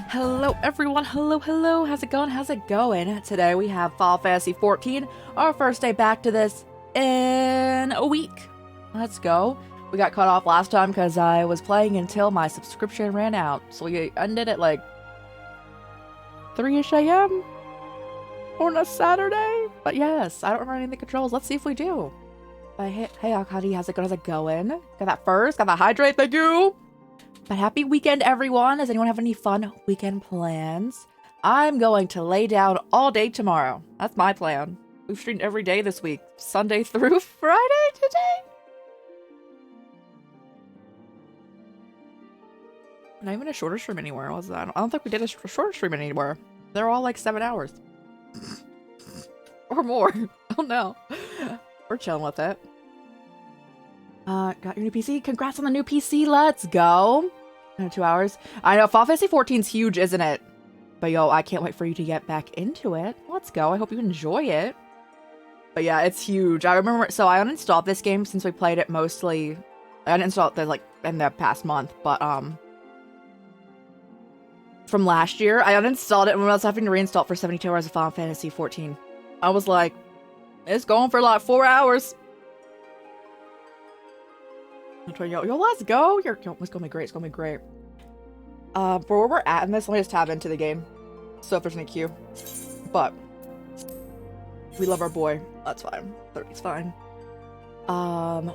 Hello everyone, hello, how's it going? Today we have Final Fantasy 14, our first day back to this in a week. Let's go. We got cut off last time because I was playing until my subscription ran out. So we ended at like 3-ish a.m. on a Saturday. But yes, I don't remember any of the controls. Let's see if we do. But hey Akadi, how's it going? Got that first, got that hydrate, thank you! But happy weekend, everyone. Does anyone have any fun weekend plans? I'm going to lay down all day tomorrow. That's my plan. We've streamed every day this week. Sunday through Friday today? Not even a shorter stream anywhere, was that? I don't think we did a shorter stream anywhere. They're all like 7 hours. Or more. I don't know. We're chilling with it. Got your new PC? Congrats on the new PC. Let's go. 2 hours. I know, Final Fantasy 14's huge, isn't it? But yo, I can't wait for you to get back into it. Let's go. I hope you enjoy it. But yeah, it's huge. I remember, so I uninstalled this game since we played it mostly. I uninstalled it like in the past month, but from last year, I uninstalled it when I was having to reinstall it for 72 hours of Final Fantasy 14. I was like, it's going for like 4 hours. Yo, let's go. It's gonna be great. It's gonna be great. For where we're at in this, let me just tab into the game. So if there's any queue. But we love our boy. That's fine. 30's fine.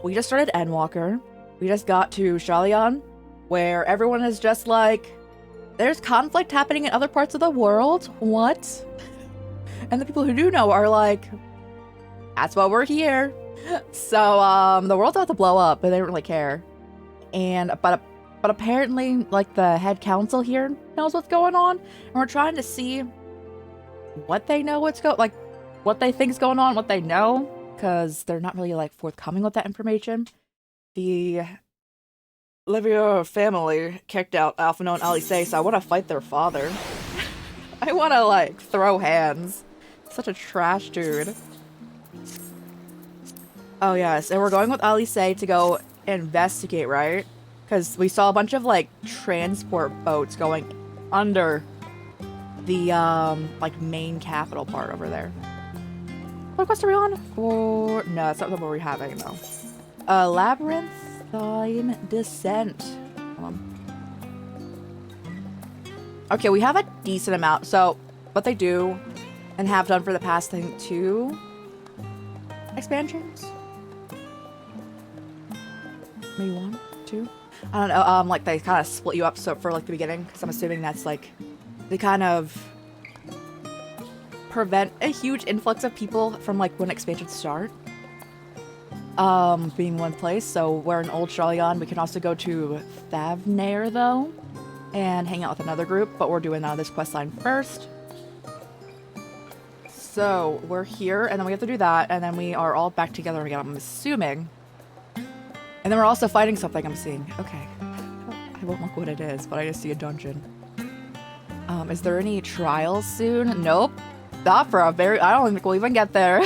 We just started Endwalker. We just got to Shalion, where everyone is just like, there's conflict happening in other parts of the world. What? And the people who do know are like, that's why we're here. So, the world's about to blow up, but they don't really care. But apparently, like, the head council here knows what's going on, and we're trying to see what they know what they think's going on, what they know, because they're not really, like, forthcoming with that information. The Livia family kicked out Alphino and Alice, so I want to fight their father. I want to, like, throw hands. Such a trash dude. Oh yes, and we're going with Alice to go investigate, right? Because we saw a bunch of like transport boats going under the like main capital part over there. What quest are we on? Or no, that's not what we're having though. Labyrinthine Descent. Hold on. Okay, we have a decent amount. So what they do and have done for the past, I think, 2 expansions. Maybe 1, 2. I don't know. Like they kind of split you up so for like the beginning, because I'm assuming that's like they kind of prevent a huge influx of people from like when expansions start. Being one place. So we're in Old Shalion. We can also go to Thavnair though, and hang out with another group. But we're doing this quest line first. So we're here, and then we have to do that, and then we are all back together again. I'm assuming. And then we're also fighting something I'm seeing. Okay. I won't look what it is, but I just see a dungeon. Is there any trials soon? Nope. Not for a very... I don't think we'll even get there.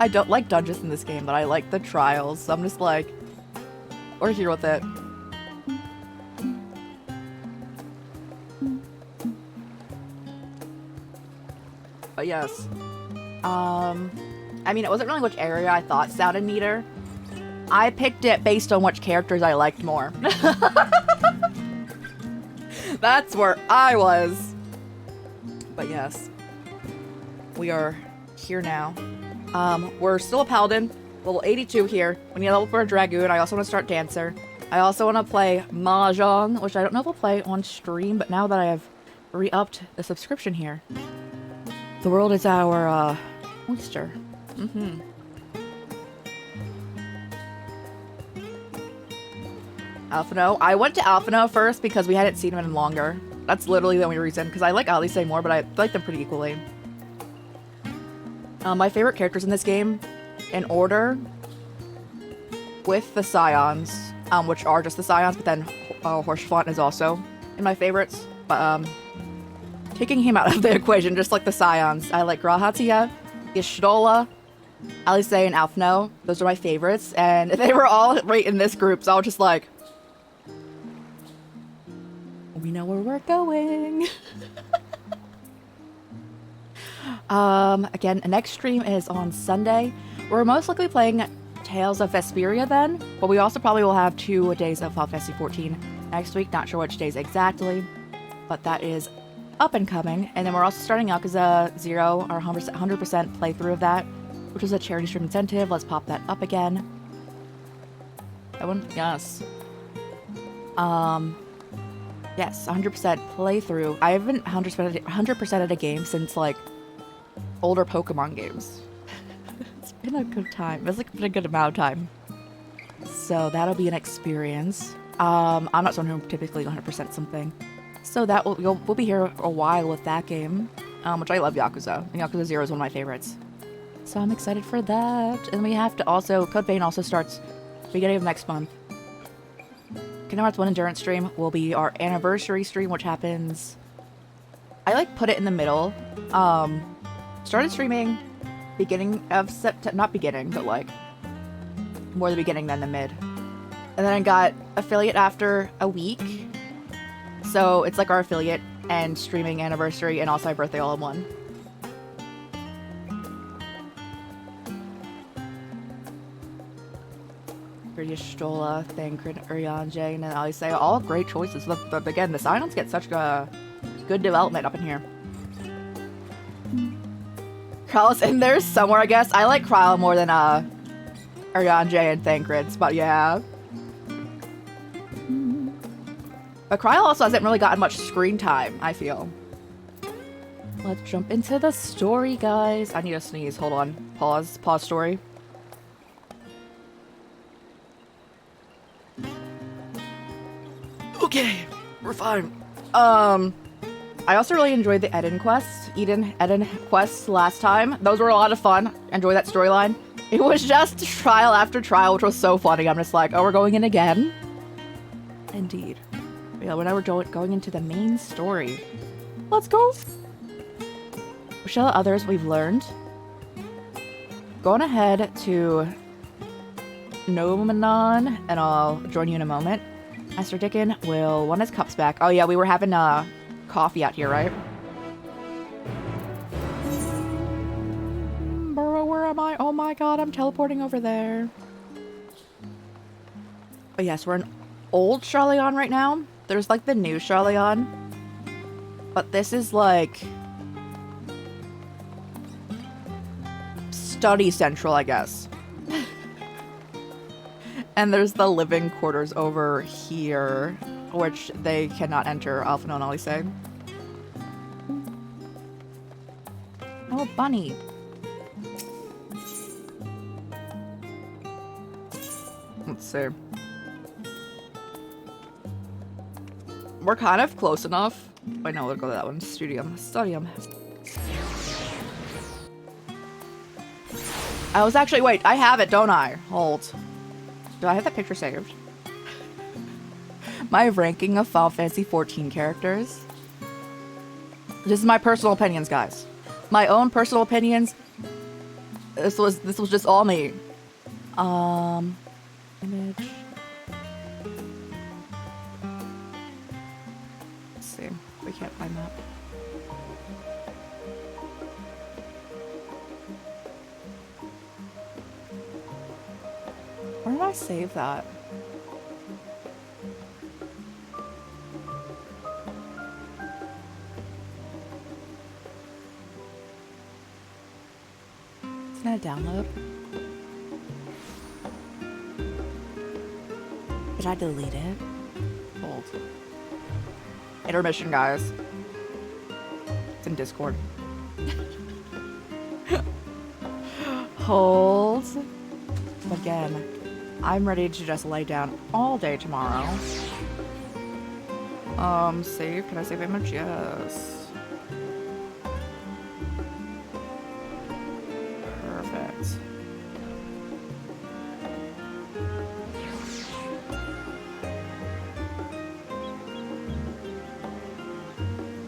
I don't like dungeons in this game, but I like the trials. So I'm just like... We're here with it. But yes. I mean, it wasn't really which area I thought sounded neater. I picked it based on which characters I liked more. That's where I was. But yes. We are here now. We're still a paladin. Level 82 here. We need a level for a dragoon. I also want to start dancer. I also want to play mahjong, which I don't know if we'll play on stream, but now that I have re-upped the subscription here. The world is our, oyster. Mm-hmm. Alphino. I went to Alphino first because we hadn't seen him in longer. That's literally the only reason, because I like Alice more, but I like them pretty equally. My favorite characters in this game, in order, with the Scions, which are just the Scions, but then Horseflant is also in my favorites. But taking him out of the equation, just like the Scions, I like Grahatia, Y'shtola, Alice, and Alphino. Those are my favorites, and they were all right in this group, so I was just like, We know where we're going. Again, next stream is on Sunday. We're most likely playing Tales of Vesperia then, but we also probably will have 2 days of Final Fantasy 14 next week. Not sure which days exactly, but that is up and coming. And then we're also starting Yakuza 0, our 100% playthrough of that, which is a charity stream incentive. Let's pop that up again. That one? Yes. Yes, 100% playthrough. I haven't 100% of a game since, like, older Pokemon games. It's been a good time. It's, like, been a good amount of time. So that'll be an experience. I'm not someone who typically 100% something. So that we'll be here a while with that game, which I love Yakuza. And Yakuza 0 is one of my favorites. So I'm excited for that. And we have to also, Code Vein also starts beginning of next month. Kingdom Hearts 1 Endurance stream will be our anniversary stream, which happens... I, like, put it in the middle. Started streaming beginning of September... Not beginning, but, like, more the beginning than the mid. And then I got affiliate after a week. So it's, like, our affiliate and streaming anniversary and also my birthday all in one. Stola, Thancred, Urianjay, and then I say all great choices. But again, the Silence get such a good development up in here. Kral's in there somewhere, I guess. I like Kral more than Urianjay and Thancred's, but yeah. But Kral also hasn't really gotten much screen time, I feel. Let's jump into the story, guys. I need to sneeze. Hold on. Pause story. Okay, we're fine. I also really enjoyed the Eden quests last time. Those were a lot of fun. Enjoy that storyline. It was just trial after trial, which was so funny. I'm just like, oh, we're going in again? Indeed. But yeah, when we're going into the main story. Let's go. We shall others we've learned. Going ahead to Nomenon, and I'll join you in a moment. Master Dickon will want his cups back. Oh yeah, we were having coffee out here, right? Bro, where am I? Oh my god, I'm teleporting over there. But yes, we're in old Charleon right now. There's like the new Charleon. But this is like... study central, I guess. And there's the living quarters over here, which they cannot enter, Alpha and Ollie say. Oh, bunny. Let's see. We're kind of close enough. Wait, no, we'll go to that one. Studium. I was actually, wait, I have it, don't I? Hold. Do I have that picture saved? My ranking of Final Fantasy 14 characters. This is my personal opinions, guys. My own personal opinions. This was just all me. Image. Let's see. We can't find that. Where did I save that? It's gonna download. Did I delete it? Hold. Intermission, guys. It's in Discord. Hold. Again. I'm ready to just lay down all day tomorrow. Save. Can I save image? Yes. Perfect.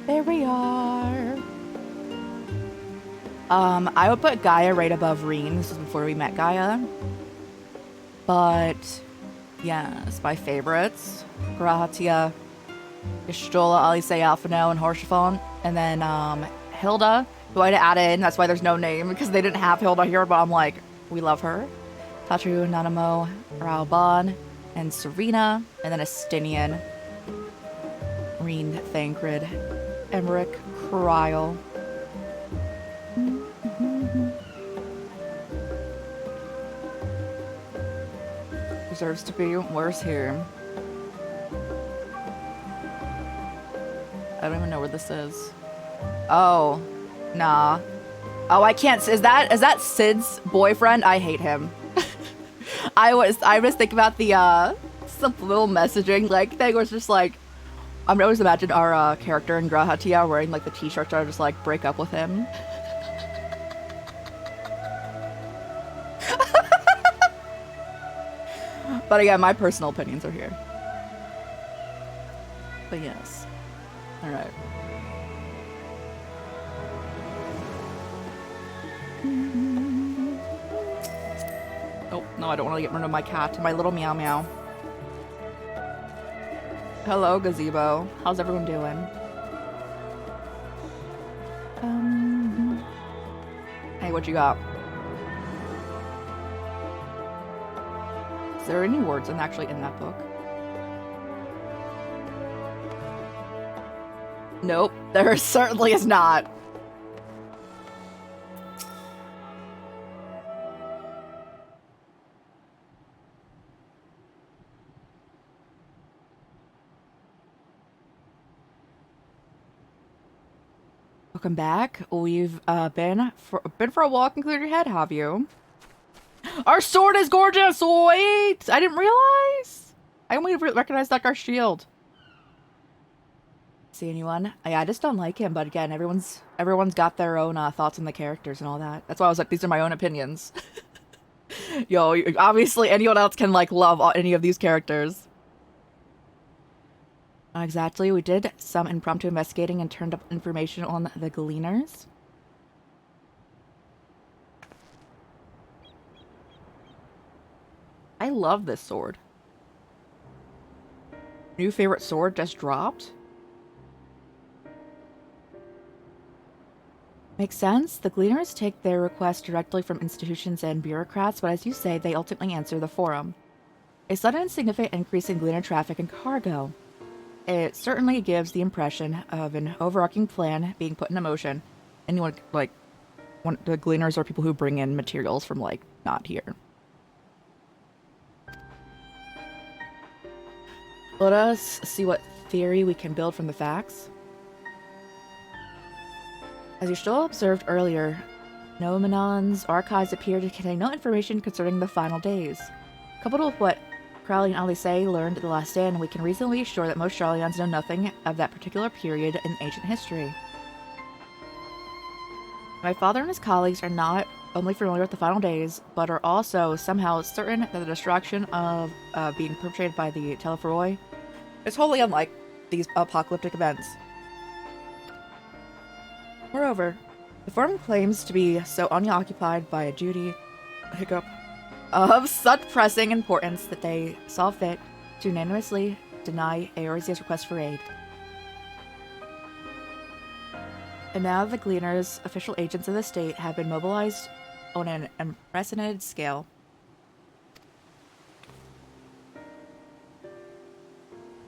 There we are. I would put Gaia right above Reen. This is before we met Gaia. But, yes, my favorites. Gratia, Y'shtola, Alice, Alphino, and Horshafon. And then Hilda, who I had to add in. That's why there's no name, because they didn't have Hilda here, but I'm like, we love her. Tatru, Nanamo, Raoban, and Serena. And then Estinian, Reen, Thancred, Emmerich, Kryl. Deserves to be. Where's here? I don't even know where this is. Oh, nah. Oh, I can't. Is that Sid's boyfriend? I hate him. I was thinking about the subliminal messaging like thing where it's just like, I always imagine our character in Grahatia wearing like the t-shirts that are just like break up with him. But again, my personal opinions are here. But yes. Alright. Oh, no, I don't want to get rid of my cat. My little meow meow. Hello, Gazebo. How's everyone doing? Hey, what you got? Is there any words actually in that book? Nope, there certainly is not. Welcome back. We've been for a walk and cleared your head, have you? Our sword is gorgeous! Wait! I didn't realize! I only recognized like our shield. See anyone? I just don't like him, but again, everyone's got their own thoughts on the characters and all that. That's why I was like, these are my own opinions. Yo, obviously anyone else can like love any of these characters. Exactly, we did some impromptu investigating and turned up information on the Gleaners. I love this sword. New favorite sword just dropped? Makes sense. The Gleaners take their requests directly from institutions and bureaucrats, but as you say, they ultimately answer the forum. A sudden and significant increase in Gleaner traffic and cargo. It certainly gives the impression of an overarching plan being put into motion. Anyone, like, the Gleaners are people who bring in materials from, like, not here. Let us see what theory we can build from the facts. As you still observed earlier, Nomenon's archives appear to contain no information concerning the final days. Coupled with what Crowley and Alice learned at the last stand, we can reasonably be sure that most Charlians know nothing of that particular period in ancient history. My father and his colleagues are not only familiar with the final days, but are also somehow certain that the destruction of being perpetrated by the Telephoroi is wholly unlike these apocalyptic events. Moreover, the forum claims to be so unoccupied by a duty of such pressing importance that they saw fit to unanimously deny Eorzea's request for aid. And now the Gleaners, official agents of the state, have been mobilized on an unprecedented scale.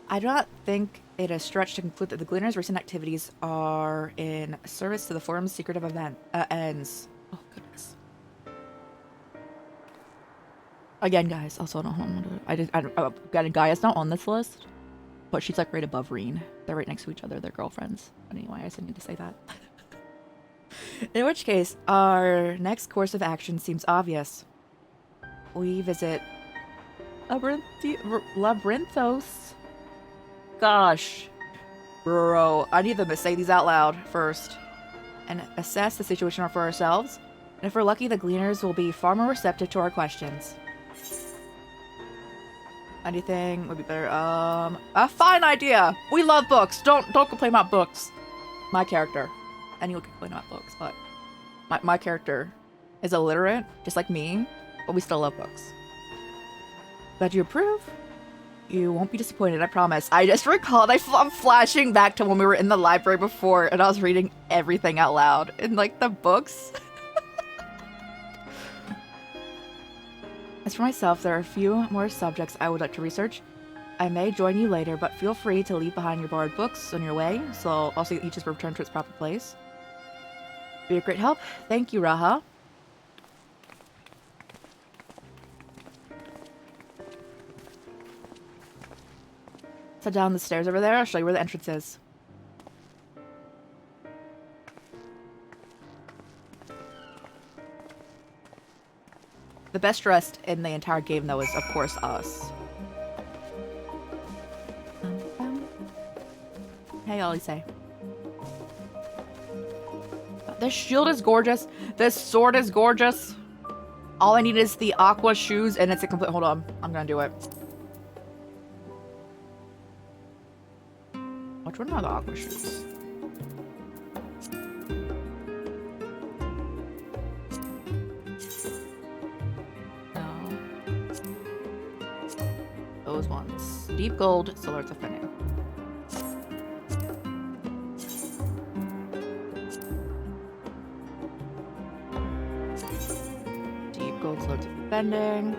I do not think it is a stretch to conclude that the Gleaners' recent activities are in service to the forum's secretive ends. Oh, goodness. Again, guys, also I got a guy that's not on this list, but she's like right above Reen. They're right next to each other. They're girlfriends. Anyway, I just need to say that. In which case, our next course of action seems obvious. We visit Labyrinthos. Gosh. Bro, I need them to say these out loud first. And assess the situation for ourselves. And if we're lucky, the Gleaners will be far more receptive to our questions. Anything would be better. A fine idea! We love books! Don't complain about books. My character. Anyone can complain about books, but my character is illiterate, just like me, but we still love books. Glad you approve. You won't be disappointed, I promise. I just recalled, I'm flashing back to when we were in the library before and I was reading everything out loud in like the books. As for myself, there are a few more subjects I would like to research. I may join you later, but feel free to leave behind your borrowed books on your way, so I'll see that each is returned to its proper place. Be a great help. Thank you, Raha. Head down the stairs over there. I'll show you where the entrance is. The best dressed in the entire game, though, is, of course, us. Hey, Ollie. This shield is gorgeous. This sword is gorgeous. All I need is the aqua shoes, and it's a complete... Hold on. I'm gonna do it. Which one are the aqua shoes? No. Those ones. Deep gold, Solar Defending. Deep gold, Solar Defending.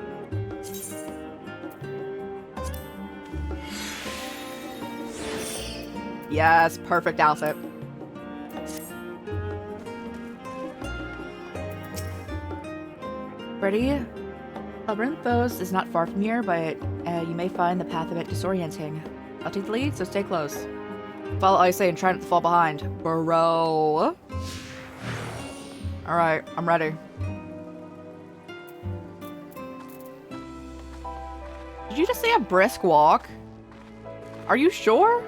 Yes, perfect outfit. Ready? Labyrinthos is not far from here, but you may find the path a bit disorienting. I'll take the lead, so stay close. Follow I say and try not to fall behind. Bro. Alright, I'm ready. Did you just say a brisk walk? Are you sure?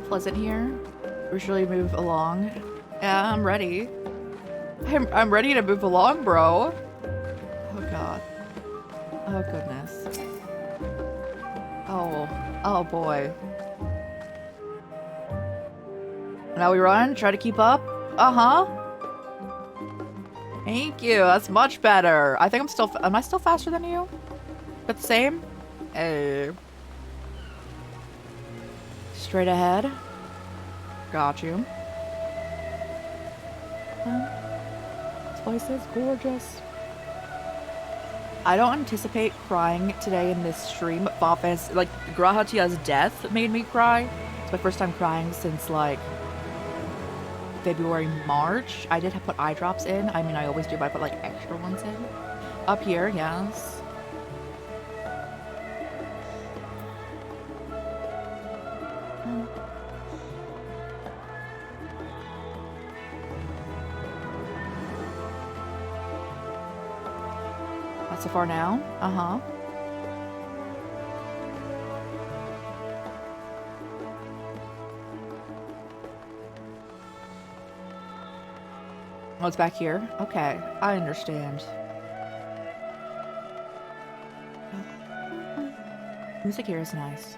Pleasant here. We should really move along. Yeah, I'm ready. I'm ready to move along, bro. Oh god. Oh goodness. Oh boy. Now we run, try to keep up. Uh-huh. Thank you, that's much better. I think I'm still, am I still faster than you? But the same? Hey. Straight ahead. Got you. This place is gorgeous. I don't anticipate crying today in this stream, but Final Fantasy, like, Grahatia's death made me cry. It's my first time crying since, like, February, March. I did put eye drops in. I mean, I always do, but I put, like, extra ones in. Up here, yes. Not so far now. Uh-huh. Oh, it's back here? Okay, I understand. Music here is nice.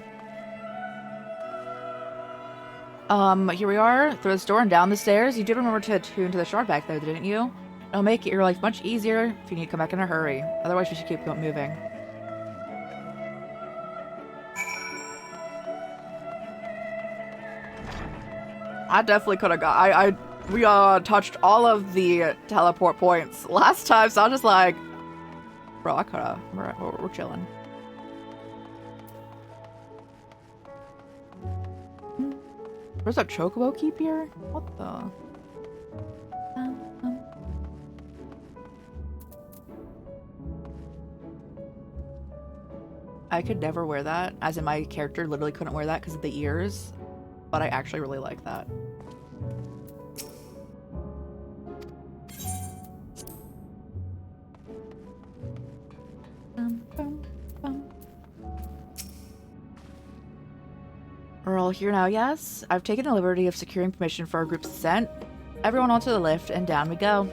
Here we are, through this door and down the stairs. You did remember to tune to the shard back there, didn't you? It'll make your life much easier if you need to come back in a hurry. Otherwise, we should keep moving. I definitely could have got... We touched all of the teleport points last time, so I was just like... Bro, I could have... We're chilling. Where's that chocobo keep here? What the... I could never wear that, as in my character literally couldn't wear that because of the ears, but I actually really like that. We're all here now, yes? I've taken the liberty of securing permission for our group's descent. Everyone onto the lift, and down we go.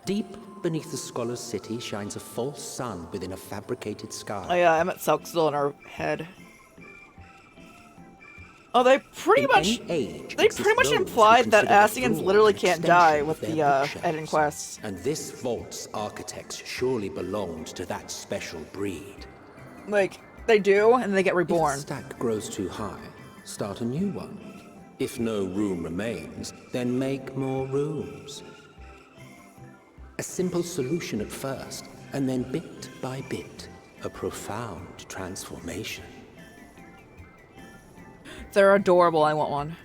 Deep beneath the scholar's city shines a false sun within a fabricated sky. Oh yeah, Emmett Selk's still in our head. Oh, they pretty much implied that Ascians literally can't die with the editing quests. And this vault's architects surely belonged to that special breed. Like, they do, and they get reborn. If the stack grows too high, start a new one. If no room remains, then make more rooms. A simple solution at first, and then bit by bit, a profound transformation. They're adorable, I want one.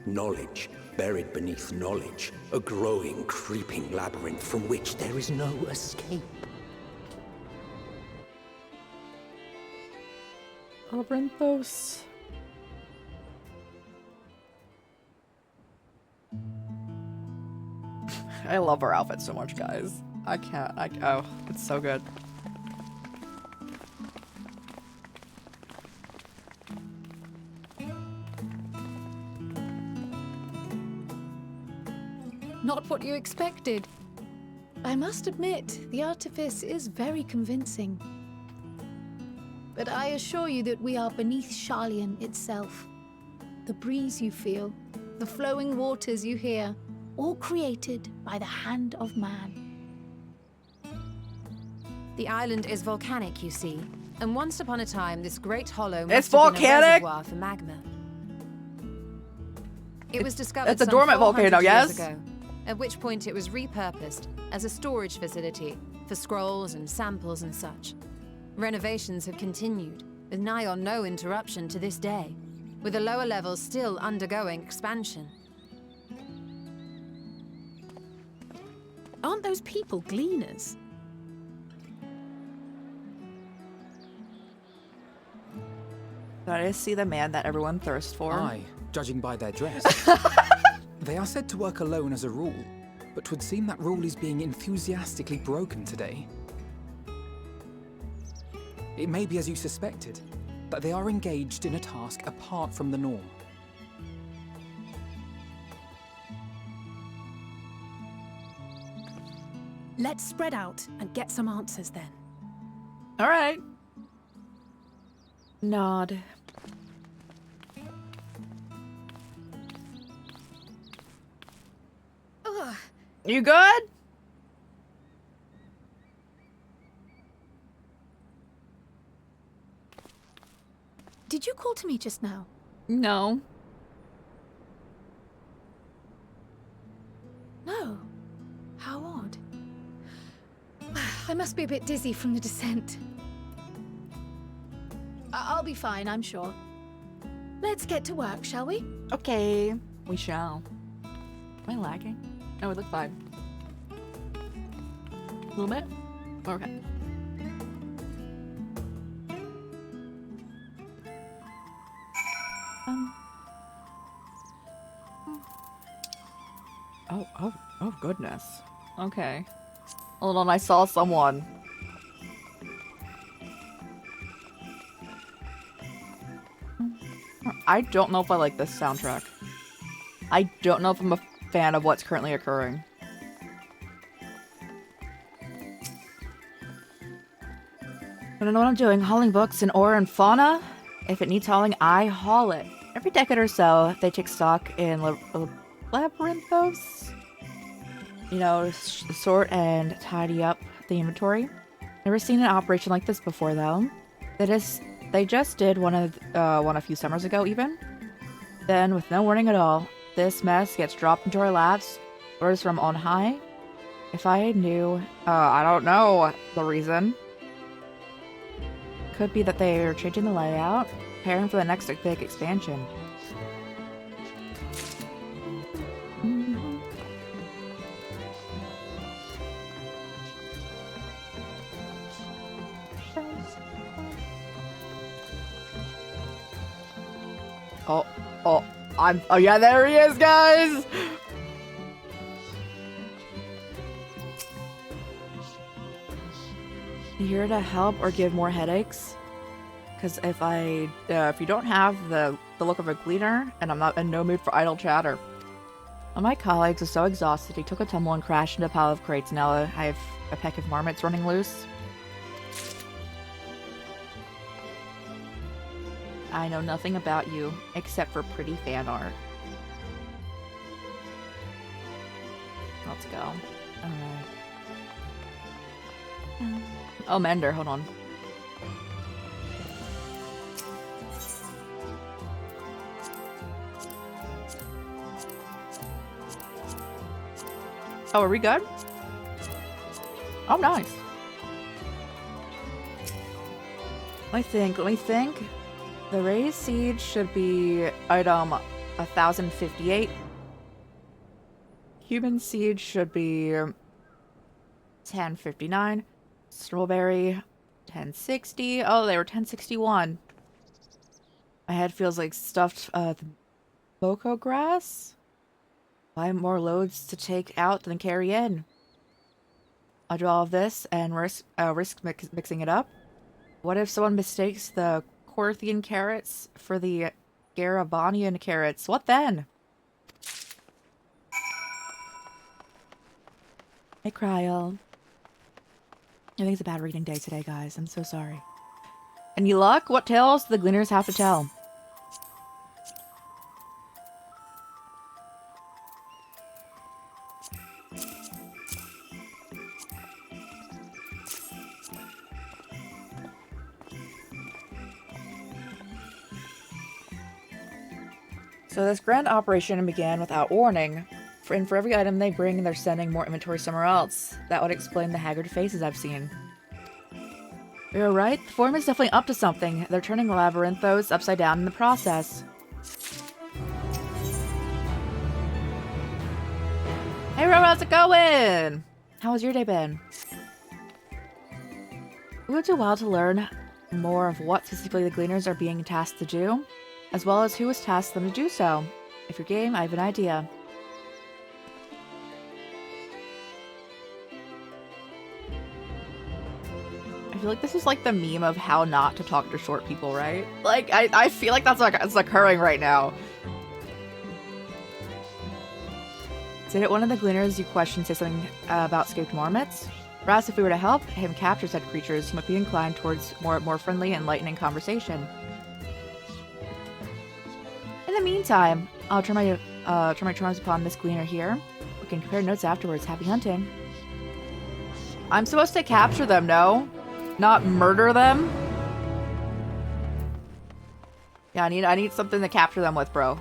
Knowledge, buried beneath knowledge, a growing, creeping labyrinth from which there is no escape. Labyrinthos. I love our outfit so much, guys. I can't, oh, it's so good. Not what you expected. I must admit, the artifice is very convincing. But I assure you that we are beneath Sharlayan itself. The breeze you feel, the flowing waters you hear, all created by the hand of man. The island is volcanic, you see. And once upon a time, this great hollow It's must have been a volcanic? reservoir for magma. It was discovered It's a some dormant 400 volcano, years yes? ago, at which point it was repurposed as a storage facility for scrolls and samples and such. Renovations have continued, with nigh on no interruption to this day, with the lower levels still undergoing expansion. Aren't those people gleaners? That is see the man that everyone thirsts for. Aye, judging by their dress. They are said to work alone as a rule, but 'twould seem that rule is being enthusiastically broken today. It may be as you suspected, that they are engaged in a task apart from the norm. Let's spread out and get some answers then. All right. Nod. Ugh. You good? Did you call to me just now? No. No. How odd. I must be a bit dizzy from the descent. I'll be fine, I'm sure. Let's get to work, shall we? Okay, we shall. Am I lagging? No, we look fine. A little bit? Okay. Oh goodness. Okay. Hold on, I saw someone. I don't know if I like this soundtrack. I don't know if I'm a fan of what's currently occurring. I don't know what I'm doing. Hauling books in ore and fauna? If it needs hauling, I haul it. Every decade or so, they take stock in labyrinthos. You know, sort and tidy up the inventory. Never seen an operation like this before, though. They just did one a few summers ago, even. Then, with no warning at all, this mess gets dropped into our laps. Orders from on high. If I knew, I don't know the reason. Could be that they are changing the layout, preparing for the next big expansion. Oh yeah, there he is, guys! You here to help or give more headaches? Because if you don't have the look of a gleaner, and I'm not in no mood for idle chatter. One of my colleagues was so exhausted he took a tumble and crashed into a pile of crates. Now I have a peck of marmots running loose. I know nothing about you except for pretty fan art. Let's go. Alright. Oh, Mender, hold on. Oh, are we good? Oh, nice. Let me think. The raised siege should be item 1058. Human siege should be 1059. Strawberry 1060. Oh, they were 1061. My head feels like stuffed boko grass. I have more loads to take out than carry in. I'll do all of this and risk mixing it up. What if someone mistakes the Corthian carrots for the Garabanian carrots? What then? Hey, Kryl. I think it's a bad reading day today, guys. I'm so sorry. Any luck? What tales do the Gleaners have to tell? So this grand operation began without warning. And for every item they bring, they're sending more inventory somewhere else. That would explain the haggard faces I've seen. You're right, the form is definitely up to something. They're turning Labyrinthos upside down in the process. Hey Ro, how's it going? How has your day been? It would do well to learn more of what specifically the Gleaners are being tasked to do, as well as who has tasked them to do so. If you're game, I have an idea. I feel like this is like the meme of how not to talk to short people, right? Like, I feel like that's like it's occurring right now. Did one of the Gleaners you questioned say something about escaped marmots? Perhaps if we were to help him capture said creatures, he might be inclined towards more friendly and enlightening conversation. In the meantime, I'll try my charms upon this Gleaner here. We can compare notes afterwards. Happy hunting. I'm supposed to capture them, no? Not murder them? Yeah, I need something to capture them with, bro.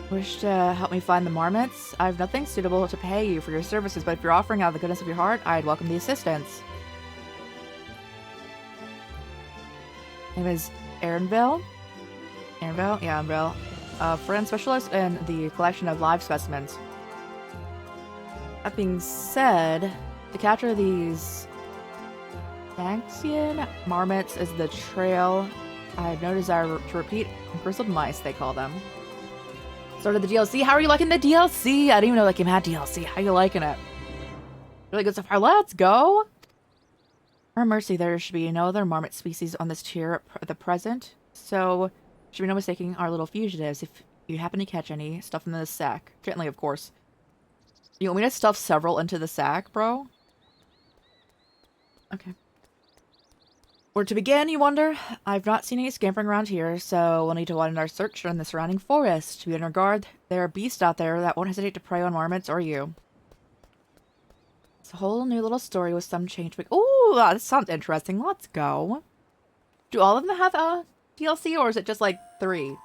Wish to help me find the marmots? I have nothing suitable to pay you for your services, but if you're offering out of the goodness of your heart, I'd welcome the assistance. Name is Aaronville? Aaronville? Yeah, Aaronville. Friend specialist in the collection of live specimens. That being said, to capture these Daxian marmots is the trail I have no desire to repeat. Bristled mice, they call them. Started the DLC. How are you liking the DLC? I didn't even know that game had DLC. How are you liking it? Really good so far. Let's go! For mercy, there should be no other marmot species on this tier at the present, so should be no mistaking our little fugitives. If you happen to catch any, stuff them in the sack. Gently, of course. You want me to stuff several into the sack, bro? Okay. Where to begin, you wonder? I've not seen any scampering around here, so we'll need to widen our search in the surrounding forest. To be on our guard, there are beasts out there that won't hesitate to prey on marmots or you. It's a whole new little story with some change. Ooh, that sounds interesting. Let's go. Do all of them have DLC, or is it just like 3?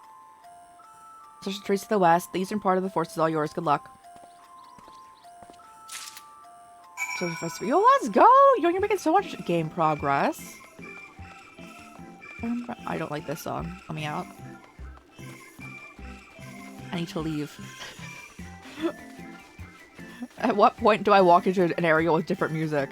Search the trees to the west. The eastern part of the forest is all yours. Good luck. So, yo, let's go! You're making so much game progress. I don't like this song. Let me out. I need to leave. At what point do I walk into an area with different music?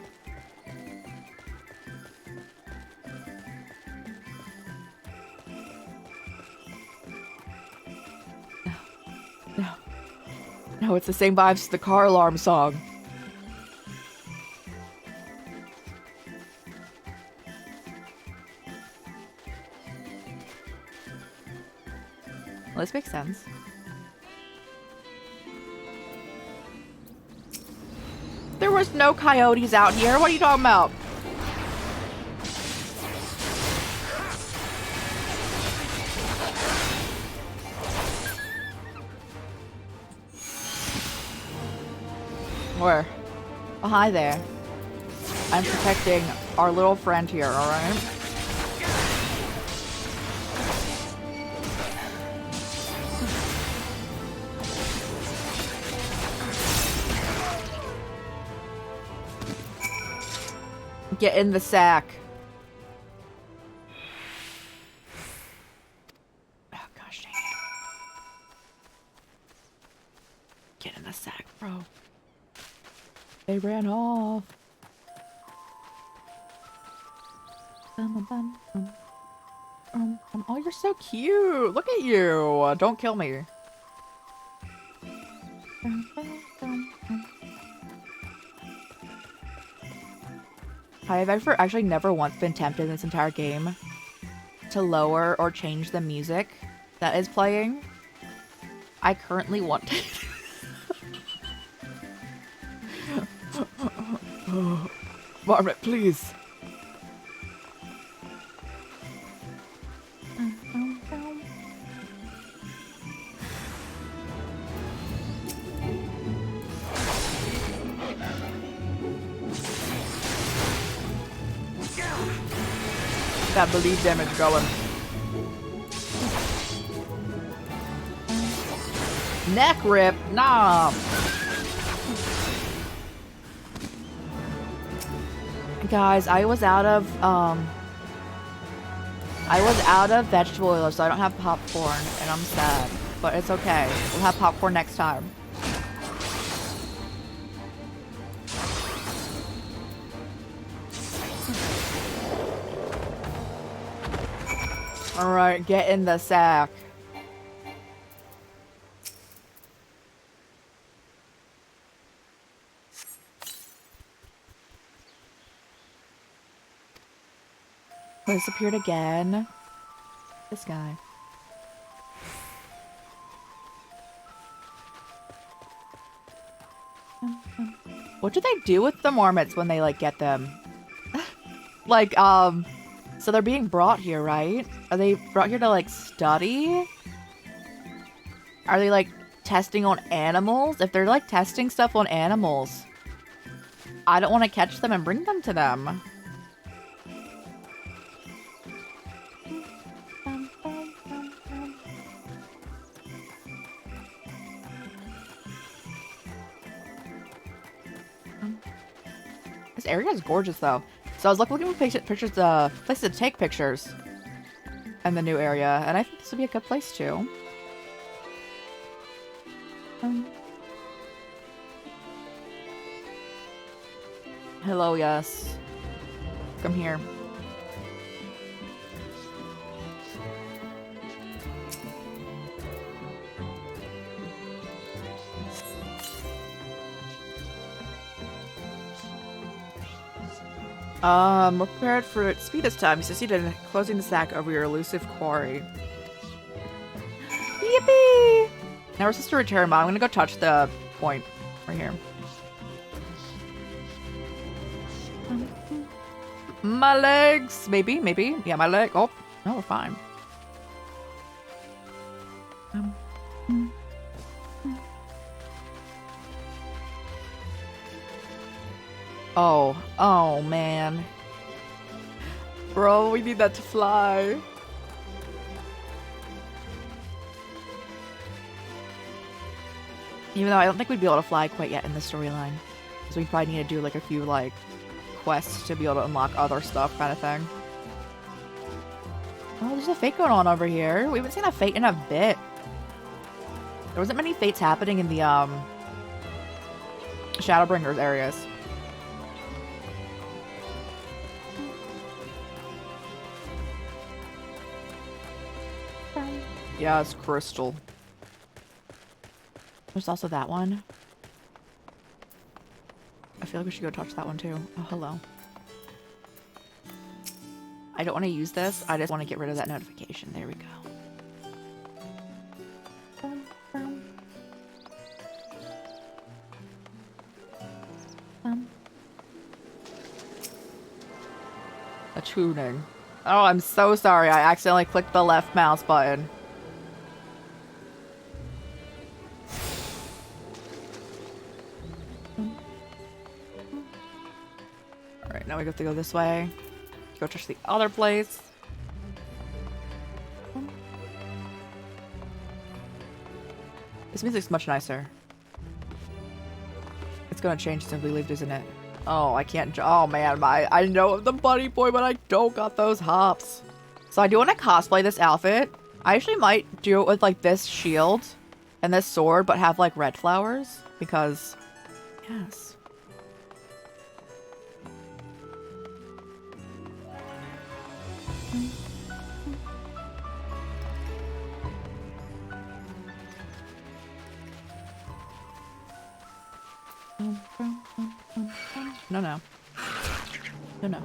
No, it's the same vibes as the car alarm song. Well, this makes sense. There was no coyotes out here. What are you talking about? Where? Oh, hi there. I'm protecting our little friend here, alright? Get in the sack. Oh, gosh dang it. Get in the sack, bro. They ran off. Oh, you're so cute. Look at you. Don't kill me. I've actually never once been tempted in this entire game to lower or change the music that is playing. I currently want to. Marmot, please. That bleed damage going. Neck rip? Nah. Guys, I was out of vegetable oil, so I don't have popcorn, and I'm sad. But it's okay. We'll have popcorn next time. Alright, get in the sack. Disappeared again. This guy. What do they do with the marmots when they, like, get them? Like, so they're being brought here, right? Are they brought here to, like, study? Are they, like, testing on animals? If they're, like, testing stuff on animals, I don't want to catch them and bring them to them. This area is gorgeous, though. So I was looking for pictures, places to take pictures in the new area, and I think this would be a good place too. Hello, yes. Come here. We're prepared for speed this time. You succeeded in closing the sack over your elusive quarry. Yippee! Now we're supposed to return, but I'm gonna go touch the point right here. My legs! Maybe, maybe. Yeah, my leg. Oh, no, we're fine. Oh, man. Bro, we need that to fly. Even though I don't think we'd be able to fly quite yet in the storyline. So we probably need to do like a few like quests to be able to unlock other stuff kind of thing. Oh, there's a fate going on over here. We haven't seen a fate in a bit. There wasn't many fates happening in the Shadowbringers areas. Yeah, it's crystal. There's also that one. I feel like we should go touch that one too. Oh, hello. I don't want to use this. I just want to get rid of that notification. There we go. Attuning. Oh, I'm so sorry. I accidentally clicked the left mouse button. Alright, now we have to go this way. Go touch the other place. This music's much nicer. It's gonna change since we leave, isn't it? Oh, I can't. Oh man, I know I'm the bunny boy, but I don't got those hops. So I do want to cosplay this outfit. I actually might do it with like this shield and this sword, but have like red flowers because, yes. No, no. No, no.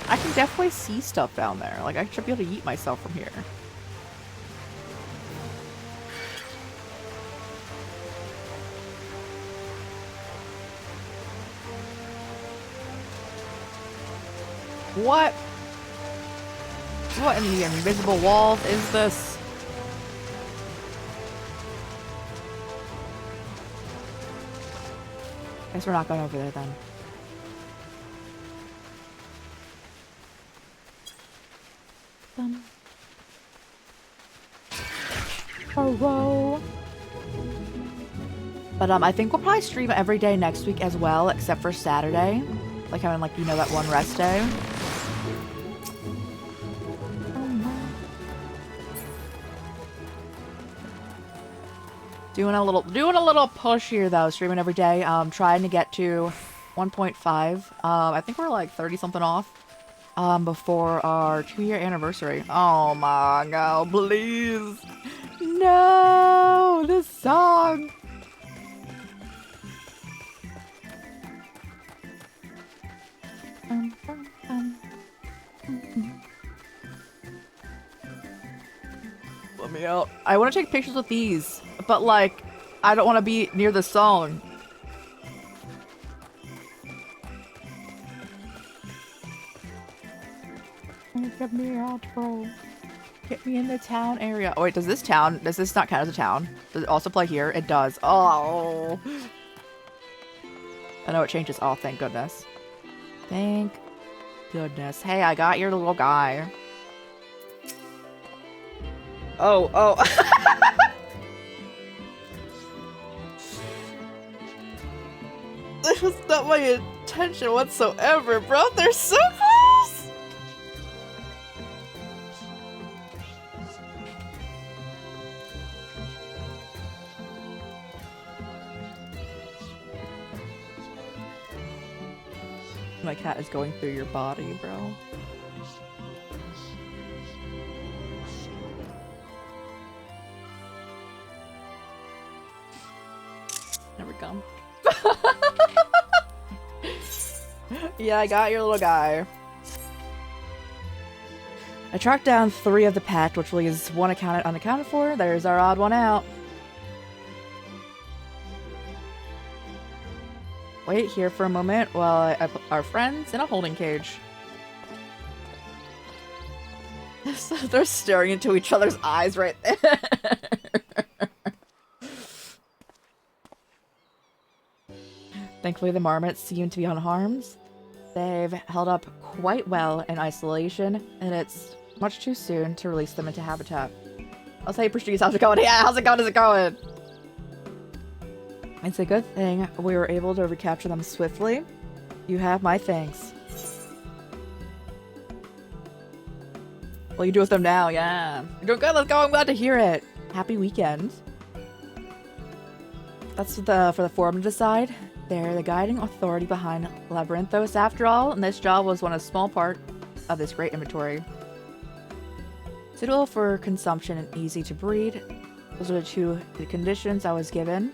I can definitely see stuff down there. Like, I should be able to eat myself from here. What? What in the invisible walls is this? Guess we're not going over there then. Hello. But I think we'll probably stream every day next week as well, except for Saturday. Like having like, you know, that one rest day. Doing a little push here though, streaming every day. Trying to get to 1.5. I think we're like 30 something off. Before our 2-year anniversary. Oh my god, please. No, this song. Let me out. I want to take pictures with these, but like, I don't want to be near the song. Get me out, bro. Get me in the town area. Oh wait, does this not count as a town? Does it also play here? It does. Oh. I know it changes. Oh, thank goodness. Thank goodness. Hey, I got your little guy. Oh, oh. This was not my intention whatsoever, bro. They're so close! My cat is going through your body, bro. There we go. Yeah, I got your little guy. I tracked down 3 of the pack, which leaves 1 unaccounted for. There's our odd one out. Wait here for a moment while I put our friends in a holding cage. They're staring into each other's eyes right there. Thankfully, the marmots seem to be unharmed. They've held up quite well in isolation, and it's much too soon to release them into habitat. I'll say, Prestige, how's it going? Yeah, how's it going? How's it going? It's a good thing we were able to recapture them swiftly. You have my thanks. What do you do with them now? Yeah. You're doing good. Let's go. I'm glad to hear it. Happy weekend. That's for the forum to decide. They're the guiding authority behind Labyrinthos after all, and this job was one of small part of this great inventory. Suitable for consumption and easy to breed. Those are the conditions I was given.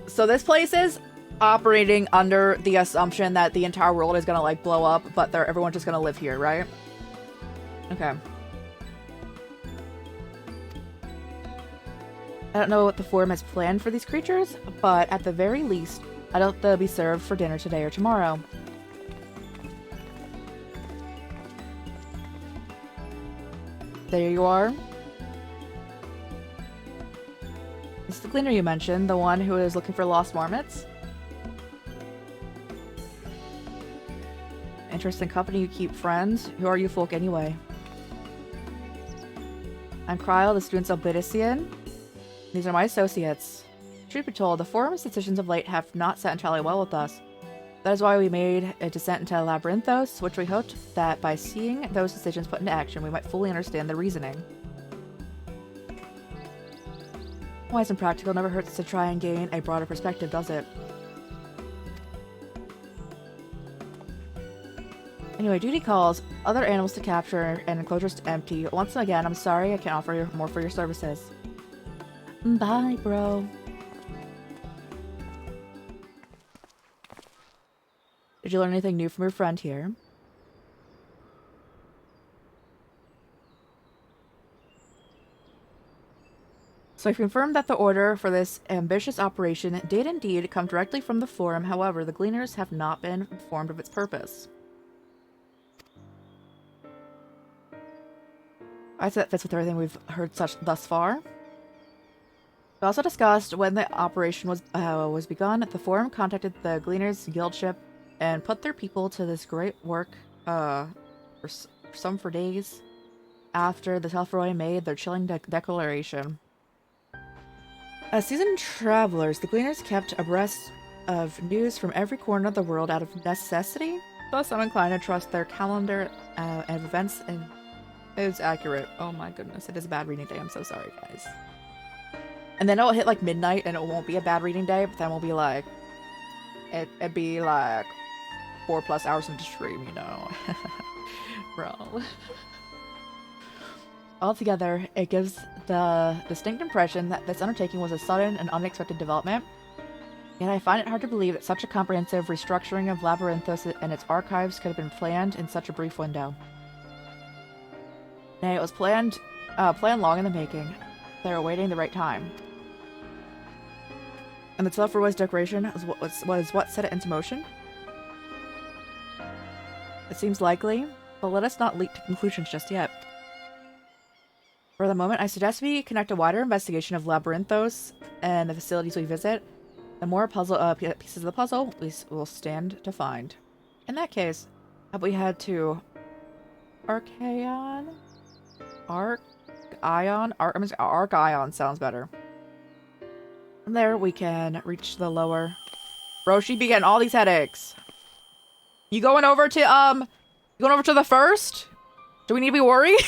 So this place is operating under the assumption that the entire world is gonna like blow up, but everyone's just gonna live here, right? Okay. I don't know what the Forum has planned for these creatures, but at the very least, I doubt they'll be served for dinner today or tomorrow. There you are. This is the cleaner you mentioned, the one who is looking for lost marmots. Interesting company you keep, friends. Who are you folk anyway? I'm Kryle, the students of Bidisian. These are my associates. Truth be told, the Forum's decisions of late have not sat entirely well with us. That is why we made a descent into Labyrinthos, which we hoped that by seeing those decisions put into action, we might fully understand the reasoning. Wise and practical never hurts to try and gain a broader perspective, does it? Anyway, duty calls. Other animals to capture and enclosures to empty. Once again, I'm sorry I can't offer you more for your services. Bye, bro. Did you learn anything new from your friend here? So I confirmed that the order for this ambitious operation did indeed come directly from the Forum. However, the Gleaners have not been informed of its purpose. I say that fits with everything we've heard thus far. We also discussed when the operation was begun. The Forum contacted the Gleaners Guild ship and put their people to this great work for days after the Telfaroy made their chilling declaration. As seasoned travelers, the Gleaners kept abreast of news from every corner of the world out of necessity. Thus, I'm inclined to trust their calendar of events, and it's accurate. Oh my goodness, it is a bad reading day. I'm so sorry, guys. And then it'll hit like midnight, and it won't be a bad reading day, but then we'll be like, it'd be like 4+ hours into stream, you know. Bro. Altogether, it gives the distinct impression that this undertaking was a sudden and unexpected development. Yet I find it hard to believe that such a comprehensive restructuring of Labyrinthos and its archives could have been planned in such a brief window. Nay, it was planned long in the making. They were awaiting the right time. And the Telfaroy's decoration was what set it into motion? It seems likely, but let us not leap to conclusions just yet. For the moment, I suggest we connect a wider investigation of Labyrinthos and the facilities we visit. The more pieces of the puzzle we will stand to find. In that case, have we head to Archaeon? Archaeon sounds better. From there, we can reach the lower... Bro, she be getting all these headaches. You going over to the first? Do we need to be worried?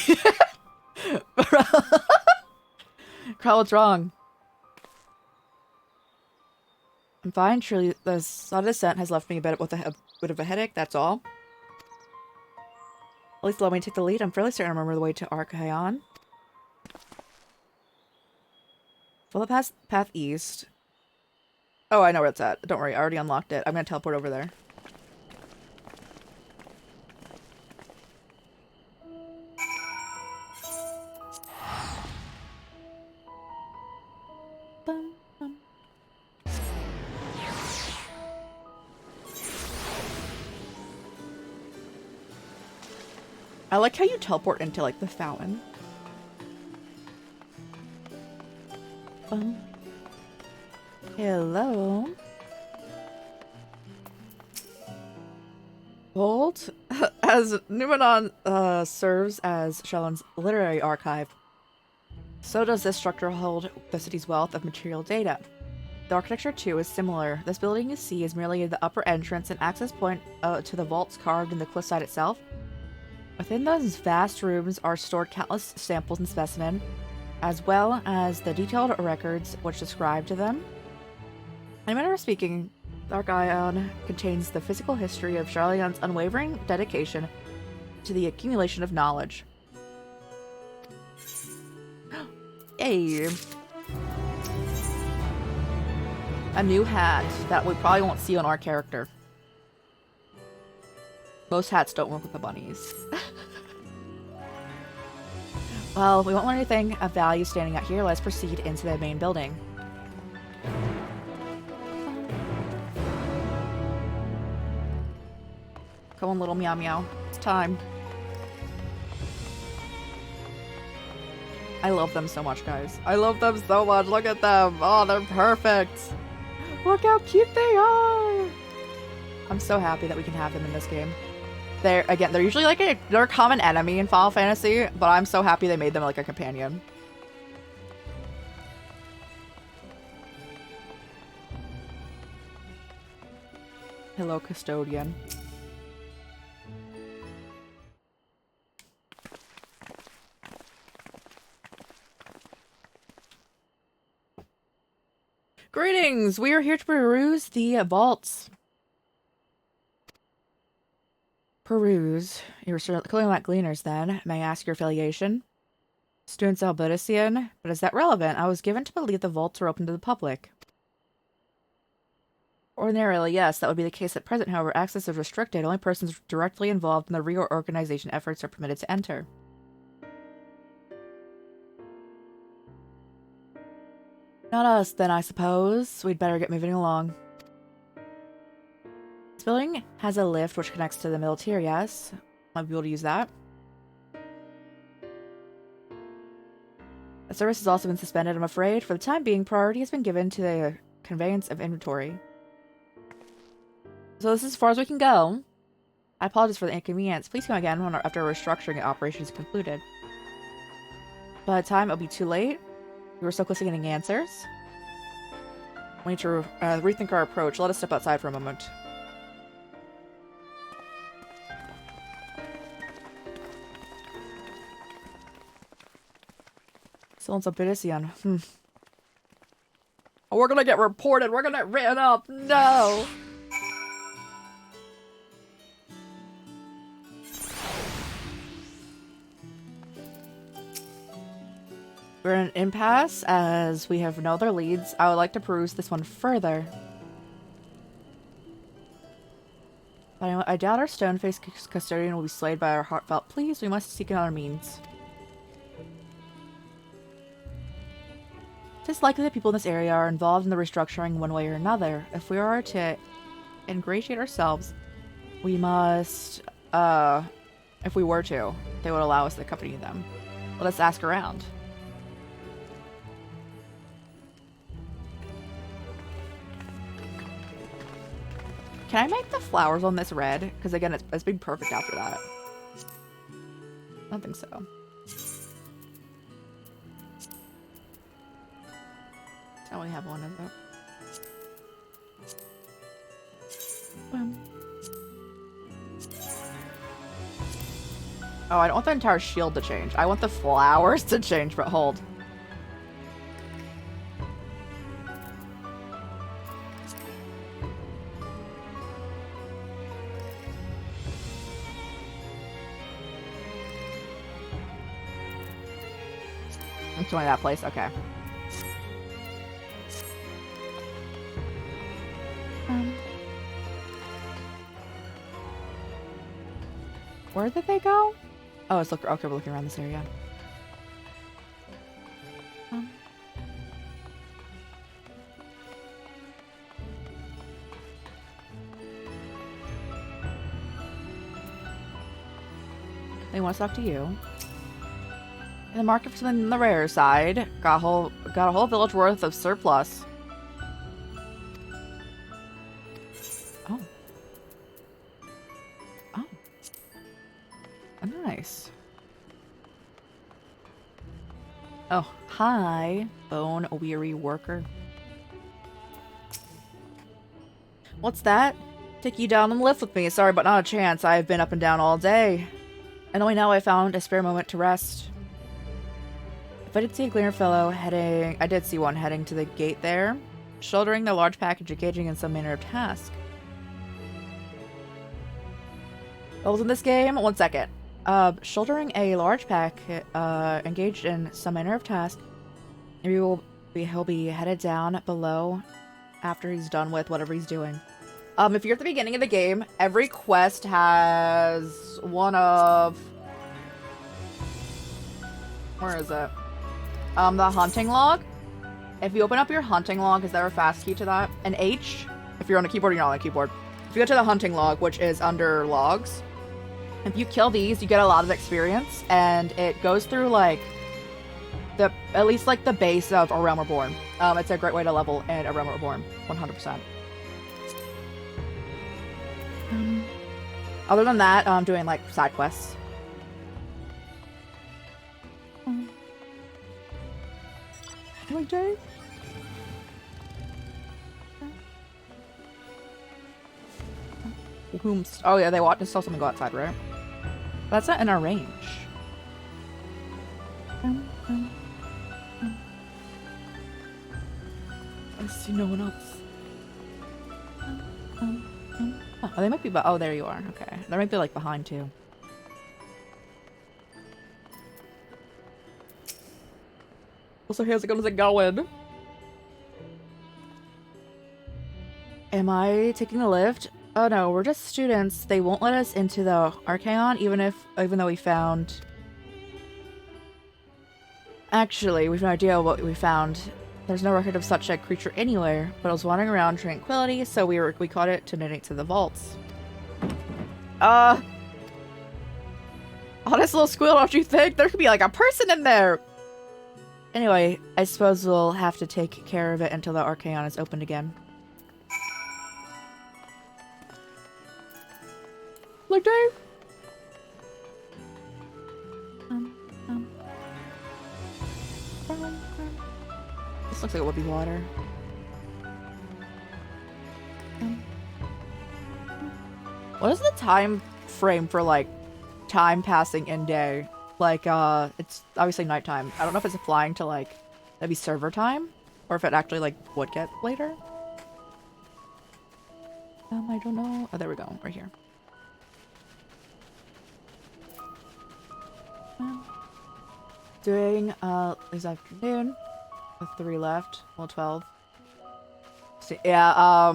Carl, what's wrong? I'm fine. Surely the sudden descent has left me a bit of a headache, that's all. At least let me take the lead. I'm fairly certain I remember the way to Archaeon. Follow the path east. Oh, I know where it's at. Don't worry, I already unlocked it. I'm gonna teleport over there. Bum, bum. I like how you teleport into, like, the fountain. Hello. Bolt, as Numenon serves as Shelon's literary archive, so does this structure hold the city's wealth of material data. The architecture, too, is similar. This building you see is merely the upper entrance and access point to the vaults carved in the cliffside itself. Within those vast rooms are stored countless samples and specimens, as well as the detailed records which describe to them. In a manner of speaking, Archaeon contains the physical history of Charleon's unwavering dedication to the accumulation of knowledge. Hey! A new hat that we probably won't see on our character. Most hats don't work with the bunnies. Well, we won't learn anything of value standing out here. Let's proceed into the main building. Come on, little meow meow. It's time. I love them so much, guys. I love them so much. Look at them. Oh, they're perfect. Look how cute they are. I'm so happy that we can have them in this game. They're usually like they're a common enemy in Final Fantasy, but I'm so happy they made them like a companion. Hello, custodian. Greetings! We are here to peruse the vaults. Peruse. You're clearly not gleaners then. May I ask your affiliation? Students Albedician? But is that relevant? I was given to believe the vaults are open to the public. Ordinarily, yes, that would be the case at present. However, access is restricted. Only persons directly involved in the reorganization efforts are permitted to enter. Not us, then, I suppose. We'd better get moving along. This building has a lift which connects to the military, yes. Might be able to use that. The service has also been suspended, I'm afraid. For the time being, priority has been given to the conveyance of inventory. So this is as far as we can go. I apologize for the inconvenience. Please come again after our restructuring operation is concluded. By the time, it'll be too late. We were so close to getting answers. We need to rethink our approach. Let us step outside for a moment. Silence Obidician. Oh, we're gonna get reported. We're gonna get written up. No! We're in an impasse, as we have no other leads. I would like to peruse this one further. But I doubt our stone-faced custodian will be swayed by our heartfelt pleas. We must seek another means. It is likely that people in this area are involved in the restructuring one way or another. If we are to ingratiate ourselves, we must, if we were to, they would allow us to accompany them. Let us ask around. Can I make the flowers on this red? Because again, it's been perfect after that. I don't think so. I only have one of them. Boom. Oh, I don't want the entire shield to change. I want the flowers to change, but hold. It's only that place? Okay. Where did they go? Oh, it's okay, we're looking around this area. They want to talk to you. In the market for something on the rare side, got a whole village worth of surplus. Oh. Oh. Nice. Oh, hi, bone weary worker. What's that? Take you down on the lift with me. Sorry, but not a chance. I have been up and down all day. And only now I found a spare moment to rest. If I did see a gleaner fellow heading... I did see one heading to the gate there, shouldering the large package, engaging in some manner of task. Roles in this game? 1 second. Shouldering a large pack, engaged in some manner of task. Maybe he'll be headed down below after he's done with whatever he's doing. If you're at the beginning of the game, every quest has one of... Where is it? The hunting log. If you open up your hunting log, is there a fast key to that? An H? If you're on a keyboard, you're not on a keyboard. If you go to the hunting log, which is under logs, if you kill these, you get a lot of experience, and it goes through, like, at least, like, the base of A Realm Reborn. It's a great way to level in A Realm Reborn, 100%. Other than that, I'm doing, like, side quests. Like, Jay? Oh yeah, they want to saw someone go outside, right? That's not in our range. I see no one else. Oh, they might be. Oh, there you are. Okay, they might be like behind too. Also, how's it going? Am I taking the lift? Oh no, we're just students. They won't let us into the Archaon, even though we found. Actually, we have no idea what we found. There's no record of such a creature anywhere, but it was wandering around tranquility, so we caught it to donate to the vaults. Honest little squeal, don't you think? There could be like a person in there! Anyway, I suppose we'll have to take care of it until the Archaon is opened again. Like Dave? This looks like it would be water. What is the time frame for, like, time passing in day? Like, it's obviously nighttime. I don't know if it's applying to, like, maybe server time? Or if it actually, like, would get later? I don't know. Oh, there we go. Right here. Doing, this afternoon. The 3 left. Well, 12. So, yeah,